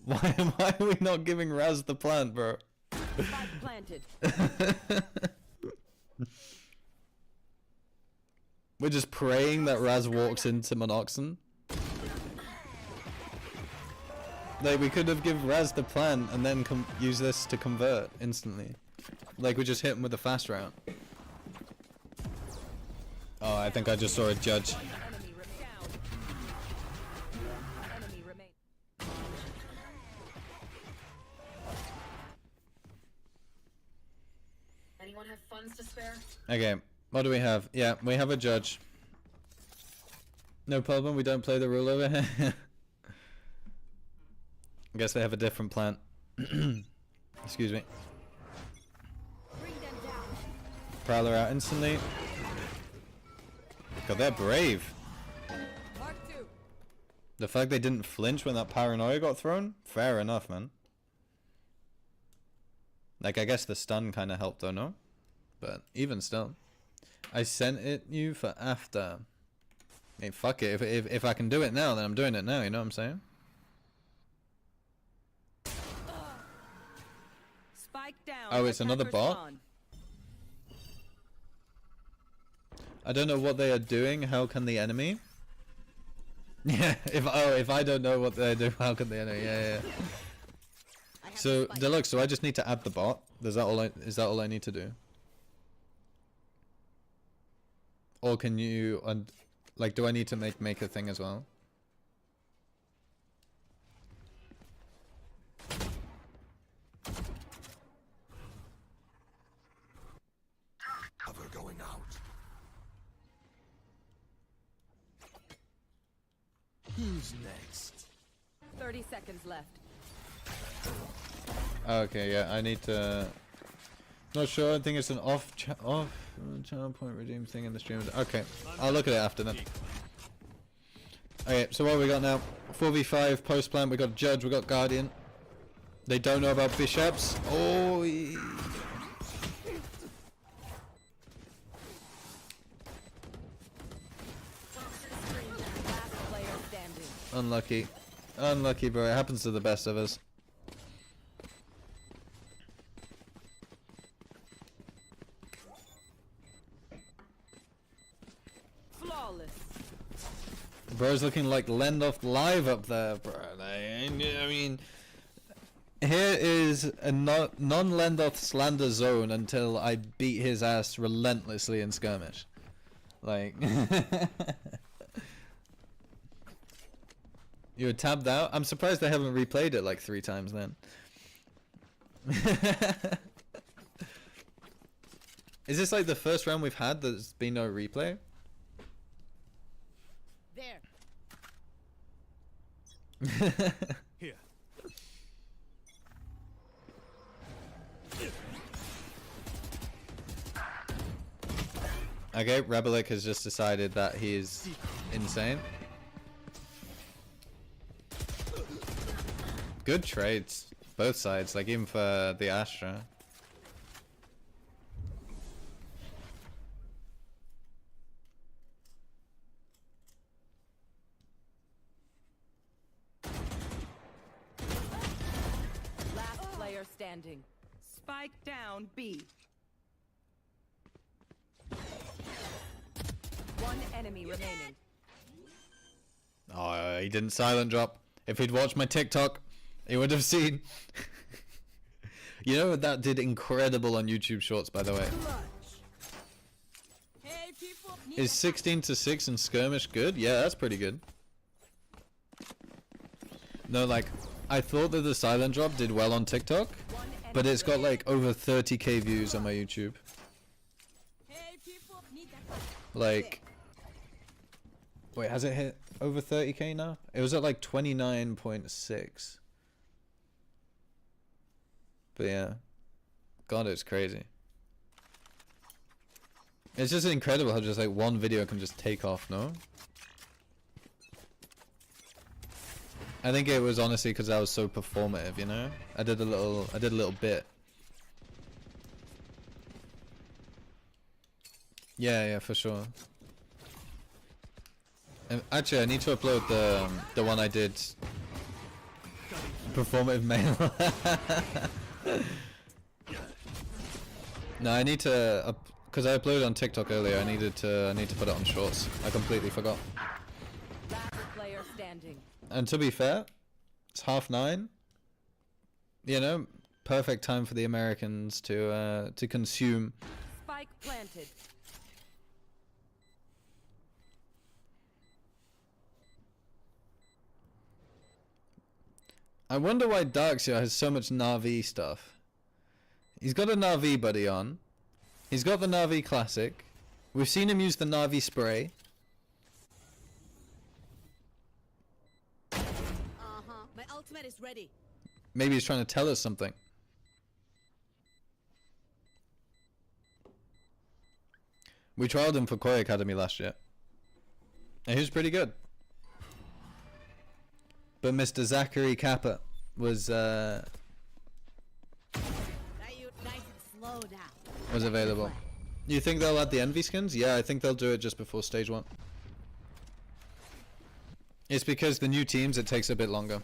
Why are we not giving Raz the plant, bro? Spike planted. We're just praying that Raz walks into Monoxen. Like, we could have given Raz the plant and then use this to convert instantly. Like, we just hit him with a fast round. Oh, I think I just saw a judge. Enemy down. Enemy remain. Anyone have funds to spare? Okay, what do we have? Yeah, we have a judge. No problem, we don't play the rule over here. I guess they have a different plan. Excuse me. Bring them down. Prowler out instantly. God, they're brave. Mark 2. The fact they didn't flinch when that paranoia got thrown? Fair enough, man. Like, I guess the stun kind of helped though, no? But even still. I sent it you for after. I mean, fuck it. If I can do it now, then I'm doing it now, you know what I'm saying? Spike down. Oh, it's another Attackers bot? spawn. I don't know what they are doing. How can the enemy? Yeah, if I don't know what they do, how can the enemy? Yeah. So Deluxe, so I just need to add the bot. Is that all I need to do? Or can you like, do I need to make a thing as well? Cover going out. Who's next? 30 seconds left. Okay, yeah, I need to. Not sure. I think it's an off channel point redeem thing in the stream. Okay, I'll look at it after then. Okay, so what we got now? 4v5 post plan. We got Judge. We got Guardian. They don't know about bishops. Oh. Last player standing. Unlucky. Unlucky, bro. It happens to the best of us. Flawless. Bro's looking like Lendoff live up there, bro. I mean, here is a non-Lendoff slander zone until I beat his ass relentlessly in skirmish. Like, you were tabbed out? I'm surprised they haven't replayed it like 3 times then. Is this like the first round we've had there's been no replay? There. Here. Okay, Rebelic has just decided that he is insane. Good trades, both sides, like even for the Astra. Last player standing. Spike down B. One enemy remaining. Oh, he didn't silent drop. If he'd watched my TikTok, he would have seen. You know, that did incredible on YouTube Shorts, by the way. Hey, people. Is 16-6 in skirmish good? Yeah, that's pretty good. No, like, I thought that the silent drop did well on TikTok, but it's got like over 30k views on my YouTube. Hey, people. Need that. Like, wait, has it hit over 30k now? It was at like 29.6. But yeah, God, it's crazy. It's just incredible how just like one video can just take off, no? I think it was honestly because I was so performative, you know? I did a little bit. Yeah, for sure. And actually, I need to upload the one I did. Performative mail. No, I need to because I uploaded on TikTok earlier. I need to put it on Shorts. I completely forgot. Last player standing. And to be fair, it's 9:30. You know, perfect time for the Americans to consume. Spike planted. I wonder why Darkseer has so much Na'Vi stuff. He's got a Na'Vi buddy on. He's got the Na'Vi Classic. We've seen him use the Na'Vi spray. My ultimate is ready. Maybe he's trying to tell us something. We trialed him for Koi Academy last year. And he was pretty good. But Mr. Zachary Kappa was Now you nice and slow now. was available. You think they'll add the Envy skins? Yeah, I think they'll do it just before stage 1. It's because the new teams, it takes a bit longer.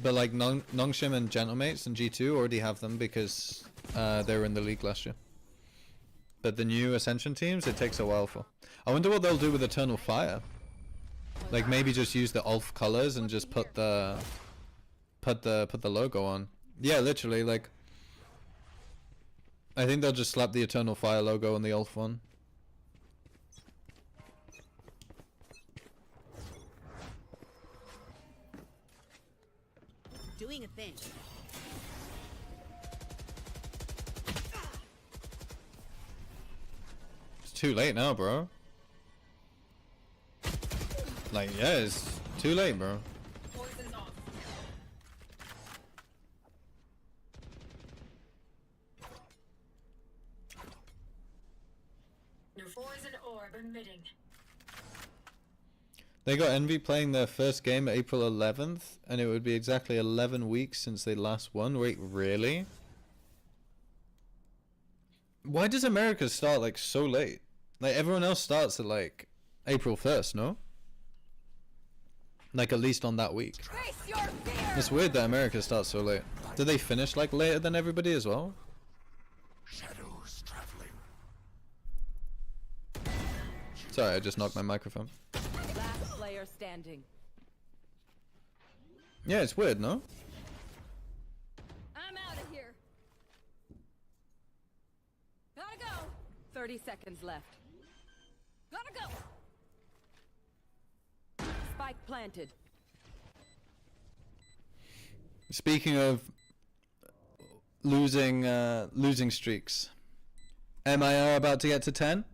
But like Nongshim and Gentlemates and G2 already have them because they were in the league last year. But the new Ascension teams, it takes a while for. I wonder what they'll do with Eternal Fire. Like maybe just use the Ulf colors and just put the logo on. Yeah, literally, like I think they'll just slap the Eternal Fire logo on the Ulf one. Doing a thing. It's too late now, bro. Like, yeah, it's too late, bro. Poison's off. New poison orb emitting. They got Envy playing their first game April 11th, and it would be exactly 11 weeks since they last won. Wait, really? Why does America start like so late? Like everyone else starts at like April 1st, no? Like at least on that week. Face your fear! It's weird that America starts so late. Do they finish like later than everybody as well? Shadows traveling. Sorry, I just knocked my microphone. Last player standing. Yeah, it's weird, no? I'm out of here. Gotta go. 30 seconds left. Gotta go. Spike planted. Speaking of losing streaks, MIR about to get to 10?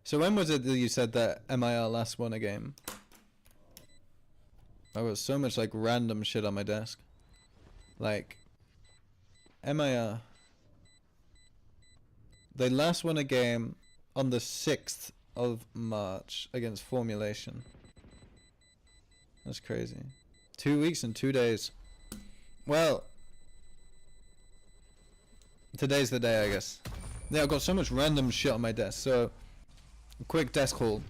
So when was it that you said that MIR last won a game? I got so much like random shit on my desk. Like MIR, they last won a game on the 6th of March against Formulation. That's crazy. 2 weeks and 2 days. Well, today's the day, I guess. Yeah, I've got so much random shit on my desk. So, quick desk haul,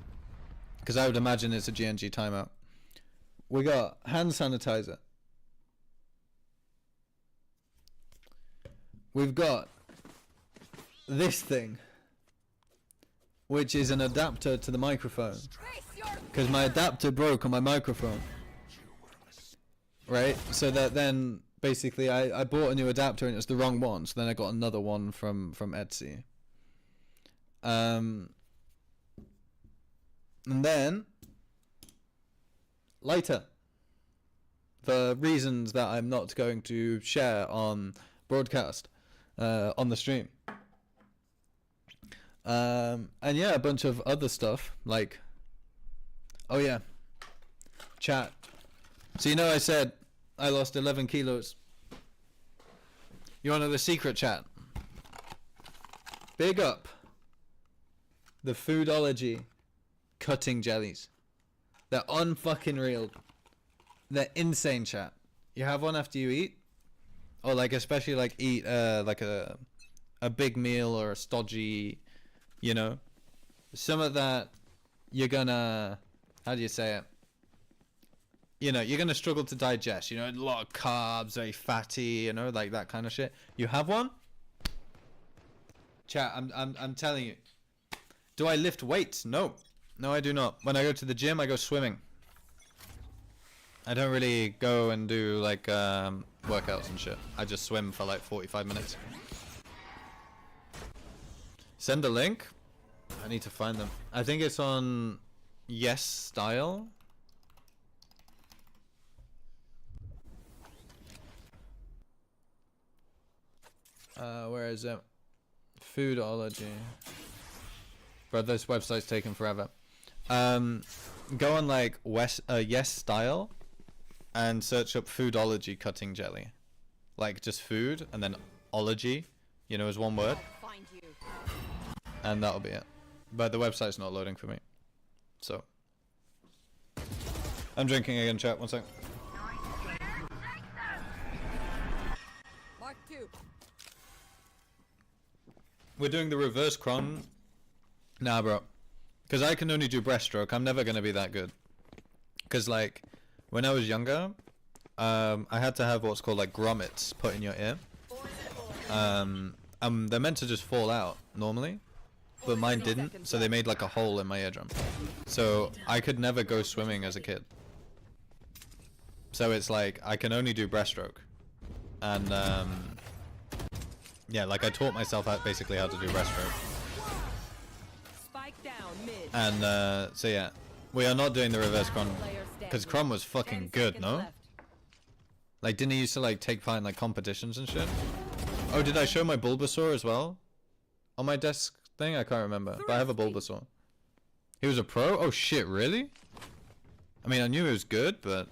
because I would imagine it's a GNG timeout. We got hand sanitizer. We've got this thing, which is an adapter to the microphone, Face your because my adapter broke on my microphone, right? So that then basically I bought a new adapter and it was the wrong one, so then I got another one from Etsy. And then lighter, for reasons that I'm not going to share on broadcast on the stream. And yeah, a bunch of other stuff like, oh yeah, chat. So you know I said I lost 11 kilos. You wanna know the secret, chat? Big up the Foodology cutting jellies. They're unfucking real. They're insane, chat. You have one after you eat, or like especially like eat like a big meal or a stodgy, you know, some of that you're gonna, how do you say it? You know, you're gonna struggle to digest. You know, a lot of carbs, very fatty. You know, like that kind of shit. You have one, chat. I'm telling you. Do I lift weights? No, no, I do not. When I go to the gym, I go swimming. I don't really go and do like workouts and shit. I just swim for like 45 minutes. Send a link. I need to find them. I think it's on Yes Style. Where is it? Foodology. Bro, this website's taking forever. Go on like Yes Style and search up Foodology cutting jelly. Like just food and then ology, you know, as one word. Find you. And that'll be it. But the website's not loading for me. So. I'm drinking again, chat. One sec. Mark 2. We're doing the reverse cron. Nah, bro. Because I can only do breaststroke. I'm never going to be that good. Because, like, when I was younger, I had to have what's called, like, grommets put in your ear. They're meant to just fall out, normally. But mine didn't, so they made, like, a hole in my eardrum. So, I could never go swimming as a kid. So, it's like, I can only do breaststroke. And, yeah, like, I taught myself basically how to do breaststroke. Spike down mid. And so yeah, we are not doing the reverse cron because cron was fucking good, no? Like, didn't he used to like take part in like competitions and shit? Oh, did I show my Bulbasaur as well on my desk thing? I can't remember, but I have a Bulbasaur. He was a pro? Oh shit, really? I mean, I knew he was good, but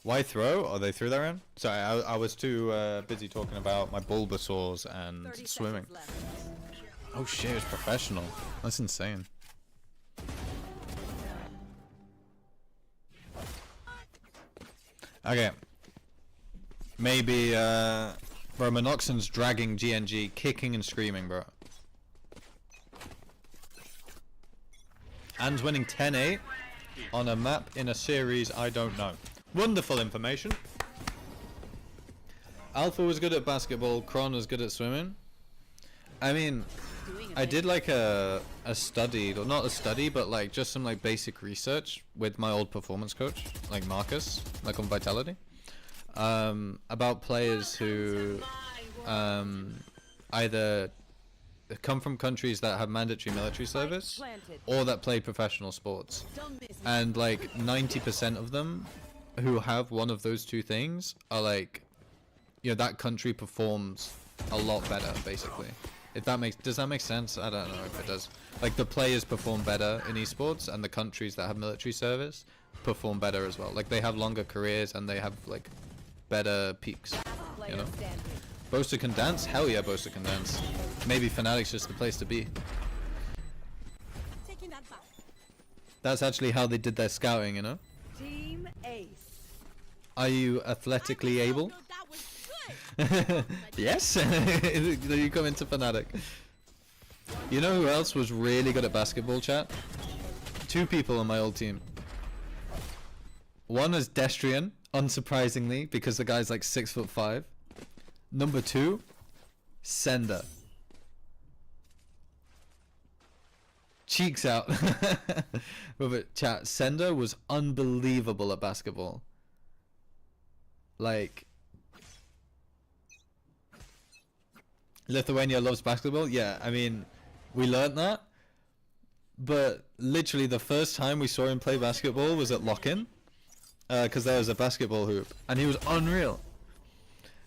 why throw? Oh, they threw that around? Sorry, I was too busy talking about my Bulbasaurs and swimming. Oh shit, it's professional. That's insane. Okay. Maybe, bro, Monoxen's dragging GNG, kicking and screaming, bro. And winning 10-8 on a map in a series I don't know. Wonderful information. Alpha was good at basketball, Kron was good at swimming. I mean, I did like a study, or not a study, but like just some like basic research with my old performance coach, like Marcus, like on Vitality, about players who either come from countries that have mandatory military service or that play professional sports. And like 90% of them who have one of those two things are like, you know, that country performs a lot better, basically. If that does that make sense? I don't know if it does. Like, the players perform better in esports, and the countries that have military service perform better as well. Like, they have longer careers and they have like better peaks, you know. Boaster can dance? Hell yeah, Boaster can dance. Maybe Fnatic's just the place to be. That's actually how they did their scouting, you know. Team Ace. Are you athletically able? Yes. You come into Fnatic. You know who else was really good at basketball, chat? Two people on my old team. One is Destrian, unsurprisingly, because the guy's like 6'5". Number 2, Sender. Cheeks out. But chat, Sender was unbelievable at basketball. Like, Lithuania loves basketball. Yeah, I mean, we learned that. But literally the first time we saw him play basketball was at lock-in. Because there was a basketball hoop. And he was unreal.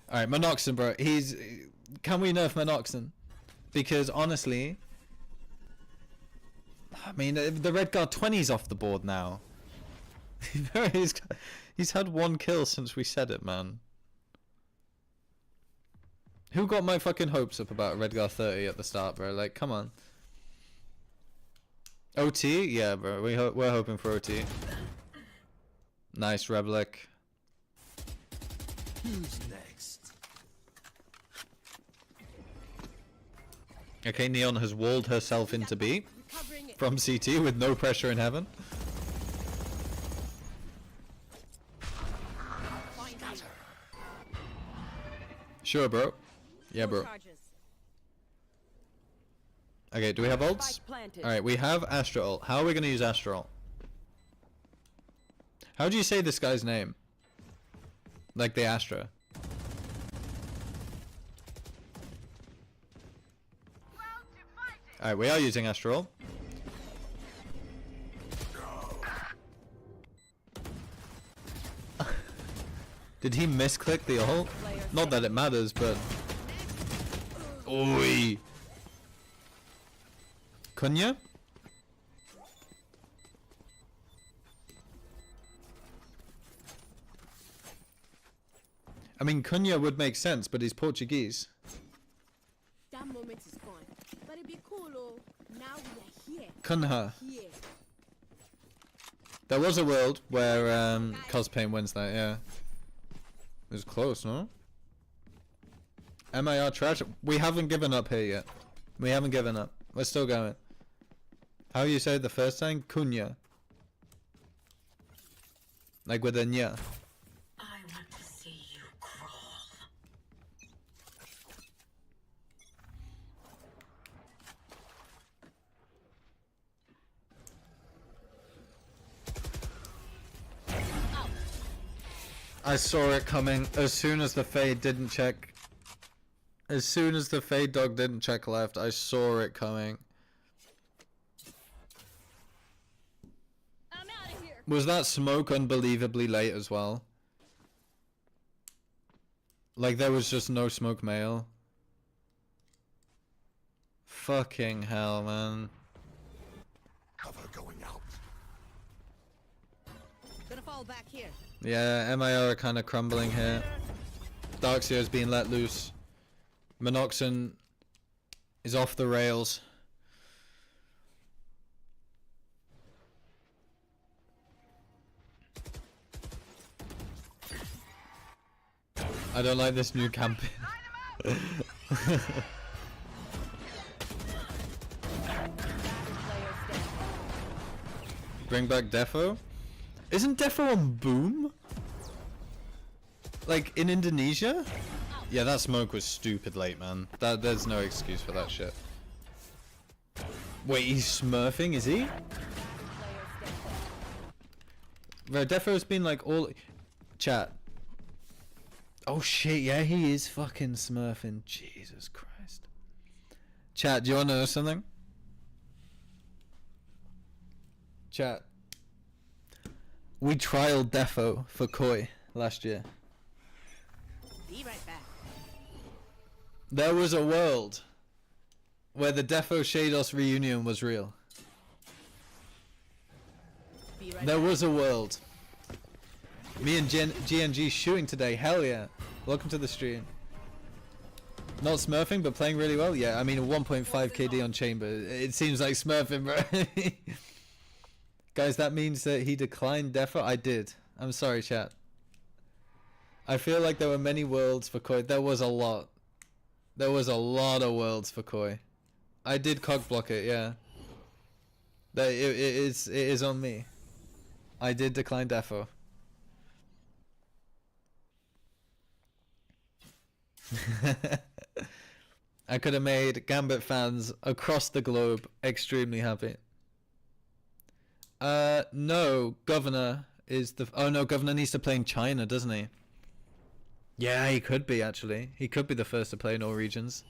Alright, Monoxen, bro. Can we nerf Monoxen? Because honestly, I mean, the Redguard 20's off the board now. He's had 1 kill since we said it, man. Who got my fucking hopes up about Redguard 30 at the start, bro? Like, come on. OT? Yeah, bro. We're hoping for OT. Nice, Reblik. Who's next? Okay, Neon has walled herself into B from CT with no pressure in heaven. Sure, bro. Yeah, bro. Okay, do we have ults? Alright, we have Astra ult. How are we going to use Astra ult? How do you say this guy's name? Like the Astra. Alright, we are using Astra ult. Did he misclick the ult? Not that it matters, but... Oi! Cunha? I mean, Cunha would make sense, but he's Portuguese. That moment is gone. But it'd be cool, oh. Now we are here. Cunha. Here. There was a world where Cospain wins that, yeah. It was close, no? MIR trash. We haven't given up here yet. We haven't given up. We're still going. How you said it the first time? Cunha. Like with a nya. I want to see you crawl. I saw it coming as soon as the fade didn't check. As soon as the fade dog didn't check left, I saw it coming. I'm out of here. Was that smoke unbelievably late as well? Like there was just no smoke mail. Fucking hell, man. Cover going out. Gonna fall back here. Yeah, MIR are kind of crumbling here. Darkseer's being let loose. Monoxen is off the rails. I don't like this new campaign. Bring back Defo? Isn't Defo on Boom? Like in Indonesia? Yeah, that smoke was stupid late, man. There's no excuse for that shit. Wait, he's smurfing, is he? Bro, Defo's been like all... Chat. Oh shit, yeah, he is fucking smurfing. Jesus Christ. Chat, do you want to know something? Chat. We trialed Defo for Koi last year. Be right back. There was a world where the Defo Shados reunion was real. Be right There back. was a world. Me and GNG shooting today, hell yeah. Welcome to the stream. Not smurfing, but playing really well? Yeah, I mean 1.5 KD on chamber. It seems like smurfing, bro. Guys, that means that he declined Defo? I did. I'm sorry, chat. I feel like there were many worlds for Koi. There was a lot. There was a lot of worlds for Koi. I did cock block it, yeah. It is on me. I did decline Defo. I could have made Gambit fans across the globe extremely happy. No, Governor is the... Oh no, Governor needs to play in China, doesn't he? Yeah, he could be actually. He could be the first to play in all regions.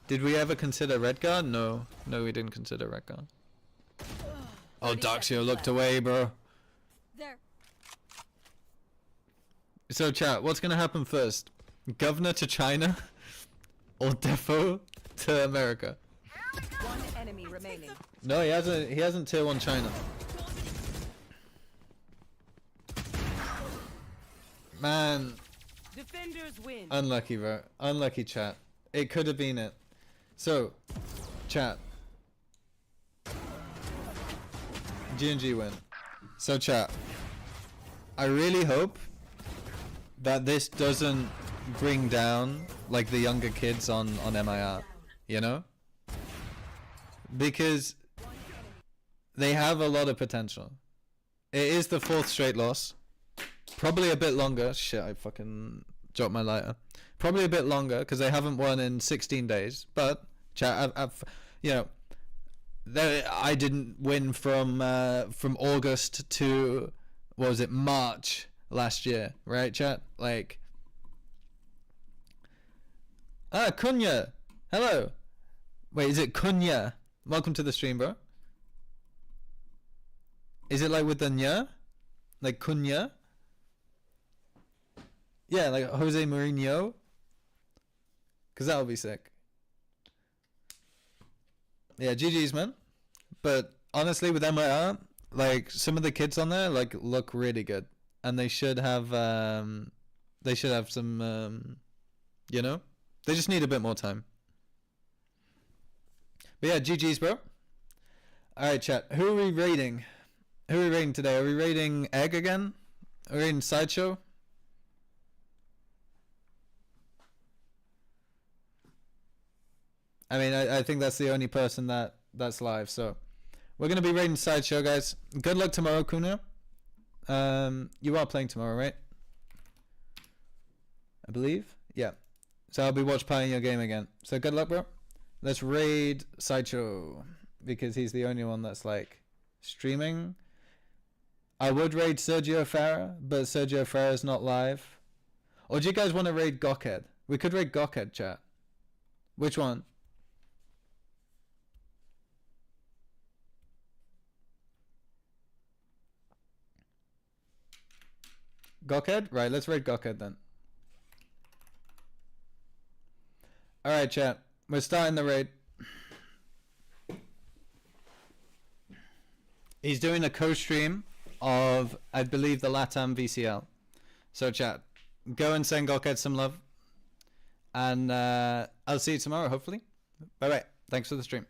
Did we ever consider Redguard? No. No, we didn't consider Redguard. Oh, Darkseer looked away, bro. There. So chat, what's gonna happen first? Governor to China? Or Defo to America? One enemy remaining. No, he hasn't tier 1 China. Man, Defenders win. unlucky, bro. Unlucky, chat. It could have been it. So, chat. GNG win. So, chat. I really hope that this doesn't bring down, like, the younger kids on MIR. You know? Because they have a lot of potential. It is the 4th straight loss. Probably a bit longer. Shit, I fucking dropped my lighter. Probably a bit longer because they haven't won in 16 days. But chat, you know, I didn't win from August to what was it, March last year, right, chat? Like, Cunha, hello. Wait, is it Cunha? Welcome to the stream, bro. Is it like with the nya? Like Cunha? Yeah, like Jose Mourinho. Because that'll be sick. Yeah, GG's, man. But honestly, with MIR, like some of the kids on there like look really good, and they should have some you know, they just need a bit more time. But yeah, GG's, bro. Alright, chat. Who are we raiding? Who are we raiding today? Are we raiding Egg again? Are we raiding Sideshow? I mean, I think that's the only person that's live, so we're gonna be raiding Sideshow, guys. Good luck tomorrow, Kuna. You are playing tomorrow, right? I believe. Yeah. So I'll be watch partying your game again. So good luck, bro. Let's raid Sideshow because he's the only one that's like streaming. I would raid Sergio Farah, but Sergio Farah's not live. Or do you guys want to raid Gokhead? We could raid Gokhead, chat. Which one? Gokhead? Right, let's raid Gokhead then. Alright, chat. We're starting the raid. He's doing a co-stream of, I believe, the LATAM VCL. So, chat, go and send Gokhead some love. And I'll see you tomorrow, hopefully. Bye-bye. Thanks for the stream.